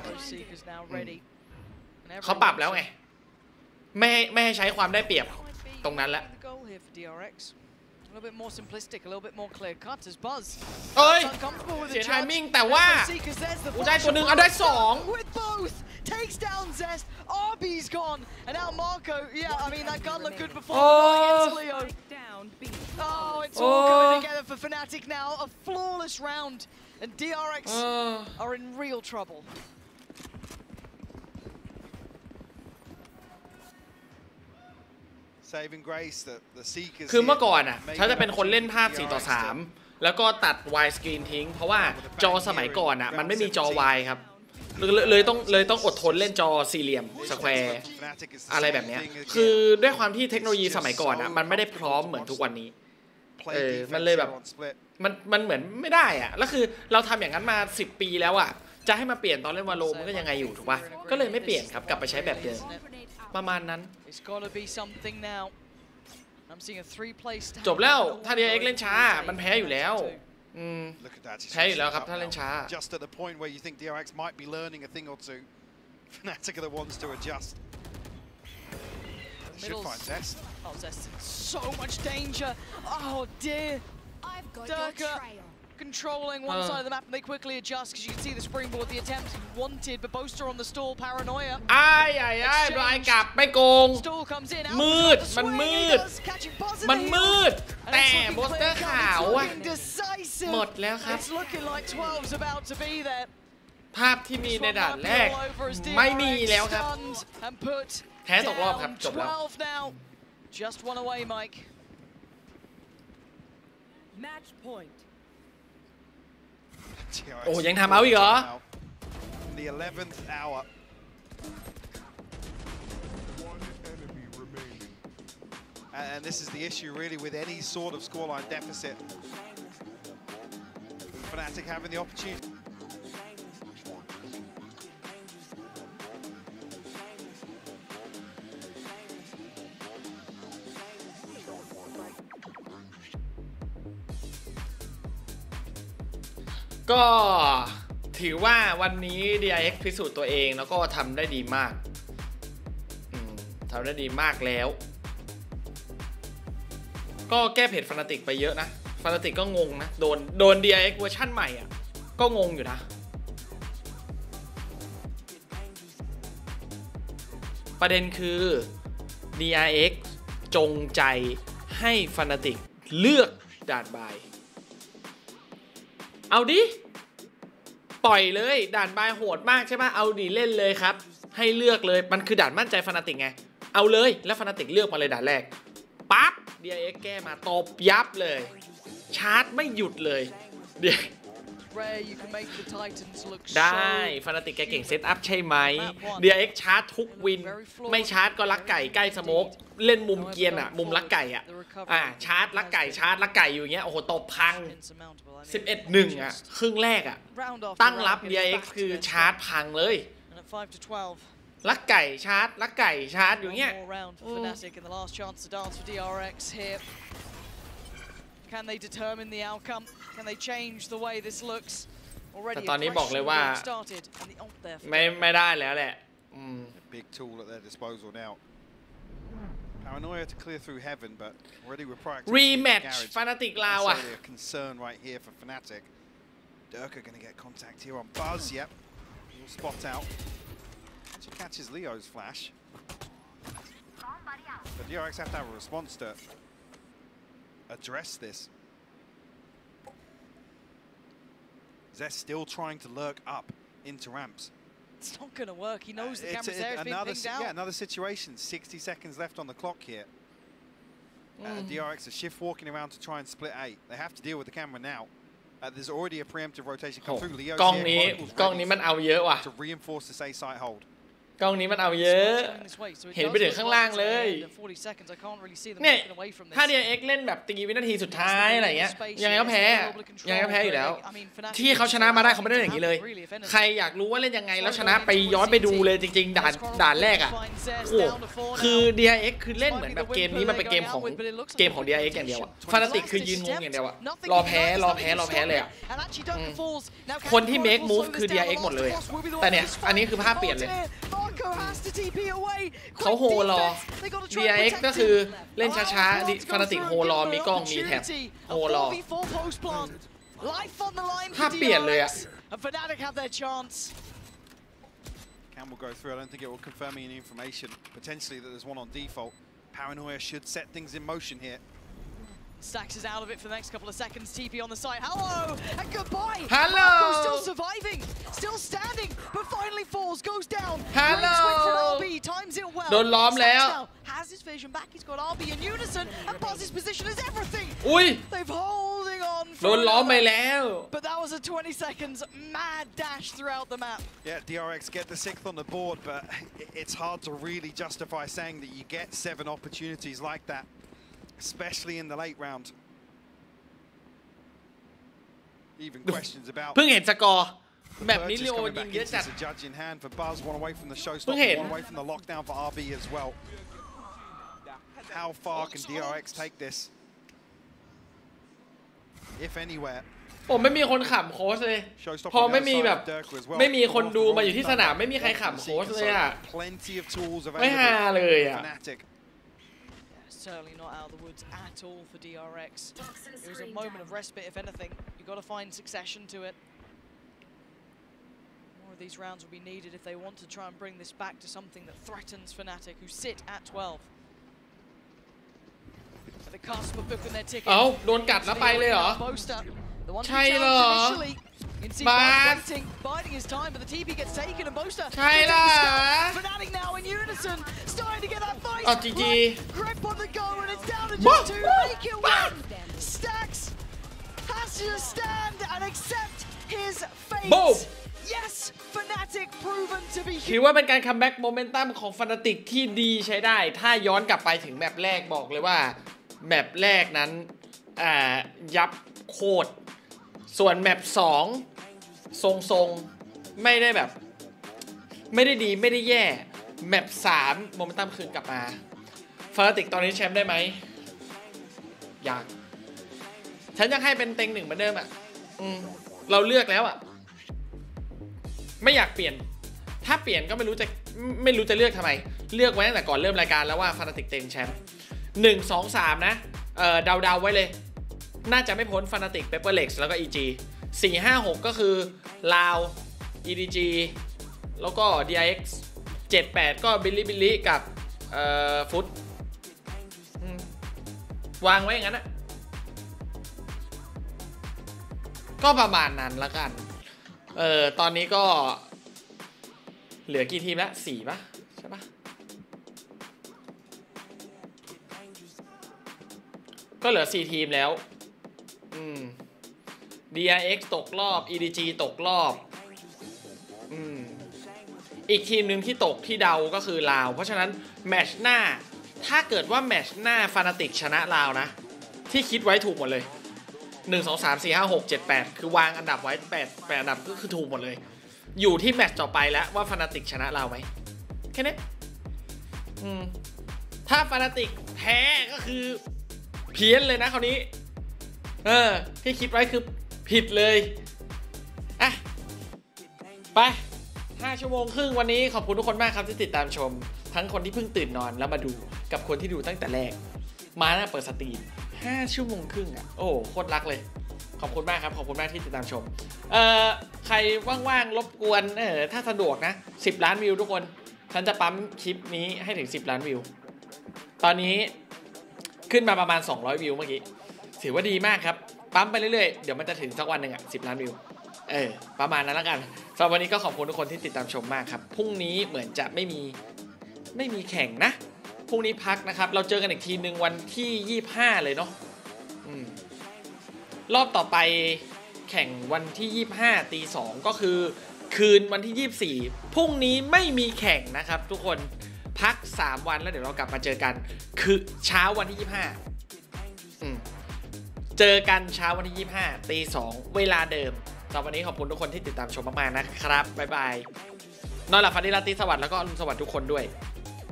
เขาปรับแล้วไงไม่ให้ใช้ความได้เปรียบตรงนั้นแหละเอ้ยเสียไทมิ่งแต่ว่ากูได้ตัวหนึ่งเอาได้2 takes down Zest. RB's gone, and now Marco. Yeah, I mean that gun looked good before. Against Leo. Oh, it's all coming together for Fnatic now. A flawless round, and DRX are in real trouble. Saving grace, the Seekers. คือเมื่อก่อนถ้าจะเป็นคนเล่นภาพ 4-3 แล้วก็ตัด wide screen ทิ้งเพราะว่าจอสมัยก่อนมันไม่มีจอ wide ครับเลยต้องอดทนเล่นจอสี่เหลี่ยมสแควร์อะไรแบบนี้คือด้วยความที่เทคโนโลยีสมัยก่อนมันไม่ได้พร้อมเหมือนทุกวันนี้มันเลยแบบมันเหมือนไม่ได้แล้วคือเราทำอย่างนั้นมา10 ปีแล้วจะให้มาเปลี่ยนตอนเล่นวาโลมันก็ยังไงอยู่ถูกป่ะก็เลยไม่เปลี่ยนครับกลับไปใช้แบบเดิมประมาณนั้นจบแล้วถ้า DRX เล่นช้ามันแพ้อยู่แล้วแพ้อยู่แล้วครับถ้าเล่นช้า Just at the point where you think DRX might be learning a thing or two, Fnatic are the ones to adjust. Should find Zest. Oh, Zest in so much danger. Oh dear. Durka controlling one side of the map, and they quickly adjust because you can see the springboard, the attempt wanted, but Boaster on the stall, paranoia. บลายกลับไม่โกงมืดมันมืดแต่โบสเตอร์ขาวหมดแล้วครับภาพที่มีในด่านแรกไม่มีแล้วครับแพ้ตกรอบครับจบแล้ว Just one away, Mike. Match point. โอ้ยังทำเอาอีกเหรอ The 11th hour. And this is the issue really with any sort of scoreline deficit. Fnatic having the opportunity.ก็ถือว่าวันนี้ DRX พิสูจน์ตัวเองแล้วก็ทำได้ดีมากทำได้ดีมากแล้วก็แก้เพจ Fnatic ไปเยอะนะ Fnatic ก็งงนะโดน DRX เวอร์ชั่นใหม่ก็งงอยู่นะประเด็นคือ DRX จงใจให้ Fnatic เลือกด่านบายเอาดิปล่อยเลยด่านบายโหดมากใช่ไหมเอาดิเล่นเลยครับให้เลือกเลยมันคือด่านมั่นใจ Fnatic ไงเอาเลยแล้ว Fnatic เลือกมาเลยด่านแรกปั๊บ DRX แก้มาตบยับเลยชาร์จไม่หยุดเลยเดี๋ยวได้ Fnatic แกเก่งเซตอัพใช่ไหม DRX ชาร์จทุกวินไม่ชาร์จก็ลักไก่ใกล้สโมกเล่นมุมเกียร์มุมลักไก่ชาร์จลักไก่ชาร์จลักไก่อยู่อย่างเงี้ยโอ้โหตบพัง 11-1 ครึ่งแรกตั้งรับ DRX คือชาร์จพังเลยลักไก่ชาร์จลักไก่ชาร์จอยู่เงี้ยCan they determine the outcome? Can they change the way this looks? แต่ตอนนี้บอกเลยว่าไม่ได้แล้วแหละ Big tool at their disposal now. Paranoia to clear through heaven, but already we're proactive. Rematch Fnatic ลาวอ่ะ A concern right here for Fnatic. Durka going to get contact here on Buzz. Yep, he'll spot out. Actually catches Leo's flash. But DRX have to have a response to address this. Zest still trying to lurk up into ramps. It's not going to work. He knows the camera's there. It's being pinged out. Yeah, another situation. 60 seconds left on the clock here. DRX are shift walking around to try and split A. They have to deal with the camera now. There's already a preemptive rotation come through. Leo's กล้องนี้มันเอาเยอะว่ะ to reinforce the A site hold. กล้องนี้มันเอาเยอะเห็นไปถึงข้างล่างเลยเนี่ยถ้า DRX เล่นแบบตีวินาทีสุดท้ายอะไรเงี้ยยังไงก็แพ้อยู่แล้วที่เขาชนะมาได้เขาไม่ได้อย่างนี้เลยใครอยากรู้ว่าเล่นยังไงแล้วชนะไปย้อนไปดูเลยจริงๆด่านแรกอ่ะโอ้คือ DRX คือเล่นเหมือนแบบเกมนี้มันเป็นเกมของ DRX อย่างเดียวอ่ะFnaticคือยืนงงอย่างเดียวอ่ะรอแพ้เลยอ่ะคนที่ make move คือ DRX หมดเลยแต่เนี่ยอันนี้คือภาพเปลี่ยนเลยเขาโฮรอ DRX ก็คือเล่นช้าๆFnaticโฮรอมีกล้องมีแท็บโฮรอภาพเปลี่ยนเลยอะ Cam will go through. I don't think it will confirm any information. Potentially that there's one on default. Paranoia should set things in motion here. Stax is out of it for the next couple of seconds. TP on the side. Hello and goodbye. Hello. Marco's still surviving, still standing, but finally falls, goes down. Hello. RB times it well. โดนล้อมแล้ว Has his vision back. He's got RB in unison, and Buzz's position is everything. อุ้ย They've holding on. โดนล้อมไปแล้ว But that was a 20 seconds mad dash throughout the map. Yeah, DRX get the 6th on the board, but it's hard to really justify saying that you get 7 opportunities like that. Especially in the late round. Even questions about เพิ่งเห็นสกอร์แบบนี้ลีโอยิงเยอะจัด a judge in hand for Buzz, one away from the showstopper, one away from the lockdown for RB as well. How far can DRX take this? If anywhere. ผมไม่มีคนขำโค้ชเลยพอไม่มีแบบไม่มีคนดูมาอยู่ที่สนามไม่มีใครขำโค้ชเลยอ่ะไม่ฮาเลยอ่ะCertainly not out of the woods at all for DRX. It was a moment of respite, if anything. You've got to find succession to it. More of these rounds will be needed if they want to try and bring this back to something that threatens Fnatic, who sit at 12. At the cusp of booking their ticket. เอาโดนกัดแล้วไปเลยเหรอใช่เหรอ Waiting, biding his time, but the TP gets taken and Boaster. ใช่ล่ะ Fnatic now in unison, starting to get that fight. GG. Grip on the go, and it's down to just 2 to make it win. Stax has to stand and accept his fate. Yes, Fnatic proven to be. ถือว่าเป็นการคัมแบ็กโมเมนตัมของ Fnatic ที่ดีใช้ได้ถ้าย้อนกลับไปถึงแมปแรกบอกเลยว่าแมปแรกนั้นยับโคตรส่วนแมป2ทรงไม่ได้แบบไม่ได้ดีไม่ได้แย่แมป3โมเมนตัมคืนกลับมาFnaticตอนนี้แชมป์ได้ไหมอยากฉันยังให้เป็นเต็ง1เหมือนเดิมอ่ะเราเลือกแล้วอ่ะไม่อยากเปลี่ยนถ้าเปลี่ยนก็ไม่รู้จะเลือกทำไมเลือกไว้ตั้งแต่ก่อนเริ่มรายการแล้วว่า Fnatic เต็งแชมป์1 2 3นะเดาไว้เลยน่าจะไม่พ้น Fnatic Paperlex แล้วก็ EG 4 5 6ก็คือลาว EDG แล้วก็ DRX 7 8ก็บิลลี่กับฟุตวางไว้อย่างนั้นนะก็ประมาณนั้นละกันตอนนี้ก็เหลือกี่ทีมแล้ว4ป่ะใช่ป่ะก็เหลือ4ทีมแล้วDRX ตกรอบ EDG ตกรอบอีกทีมหนึ่งที่ตกที่เดาก็คือลาวเพราะฉะนั้นแมตช์หน้าถ้าเกิดว่าแมตช์หน้า Fnatic ชนะลาวนะที่คิดไว้ถูกหมดเลย1 2 3 4 5 6 7 8คือวางอันดับไว้8อันดับก็คือถูกหมดเลยอยู่ที่แมตช์ต่อไปแล้วว่า Fnatic ชนะลาวไหมแค่นี้ถ้า Fnatic แพ้ก็คือเพี้ยนเลยนะคราวนี้ที่คิดไว้คือผิดเลยไป 5 ชั่วโมงครึ่งวันนี้ขอบคุณทุกคนมากครับที่ติดตามชมทั้งคนที่เพิ่งตื่นนอนแล้วมาดูกับคนที่ดูตั้งแต่แรกมาเปิดสตรีม5 ชั่วโมงครึ่งอ่ะโอ้โคตรรักเลยขอบคุณมากครับขอบคุณมากที่ติดตามชมใครว่างๆรบกวนถ้าสะดวกนะ10 ล้านวิวทุกคนฉันจะปั๊มคลิปนี้ให้ถึง10 ล้านวิวตอนนี้ขึ้นมาประมาณ200วิวเมื่อกี้ถือว่าดีมากครับปั๊มไปเรื่อยๆเดี๋ยวมันจะถึงสักวันหนึ่ง10 ล้านวิวประมาณนั้นแล้วกันสำหรับวันนี้ก็ขอบคุณทุกคนที่ติดตามชมมากครับพรุ่งนี้เหมือนจะไม่มีแข่งนะพรุ่งนี้พักนะครับเราเจอกันอีกทีหนึ่งวันที่25เลยเนาะรอบต่อไปแข่งวันที่25 ตี 2ก็คือคืนวันที่24พรุ่งนี้ไม่มีแข่งนะครับทุกคนพัก3 วันแล้วเดี๋ยวเรากลับมาเจอกันคือเช้าวันที่25เจอกันเช้าวันที่25 ตี 2เวลาเดิมสำหรับวันนี้ขอบคุณทุกคนที่ติดตามชมมากๆนะครับบ๊ายบายนอนหลับฝันดีราตรีสวัสดิ์แล้วก็อรุณสวัสดิ์ทุกคนด้วย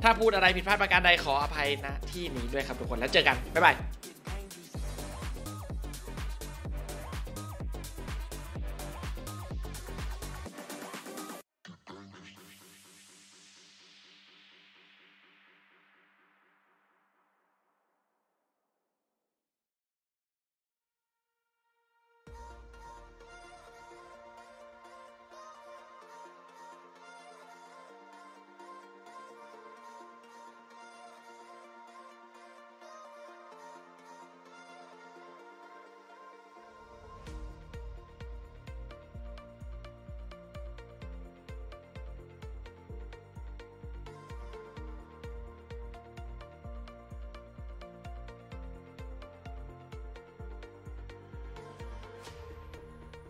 ถ้าพูดอะไรผิดพลาดประการใดขออภัยนะที่นี้ด้วยครับทุกคนแล้วเจอกันบ๊ายบาย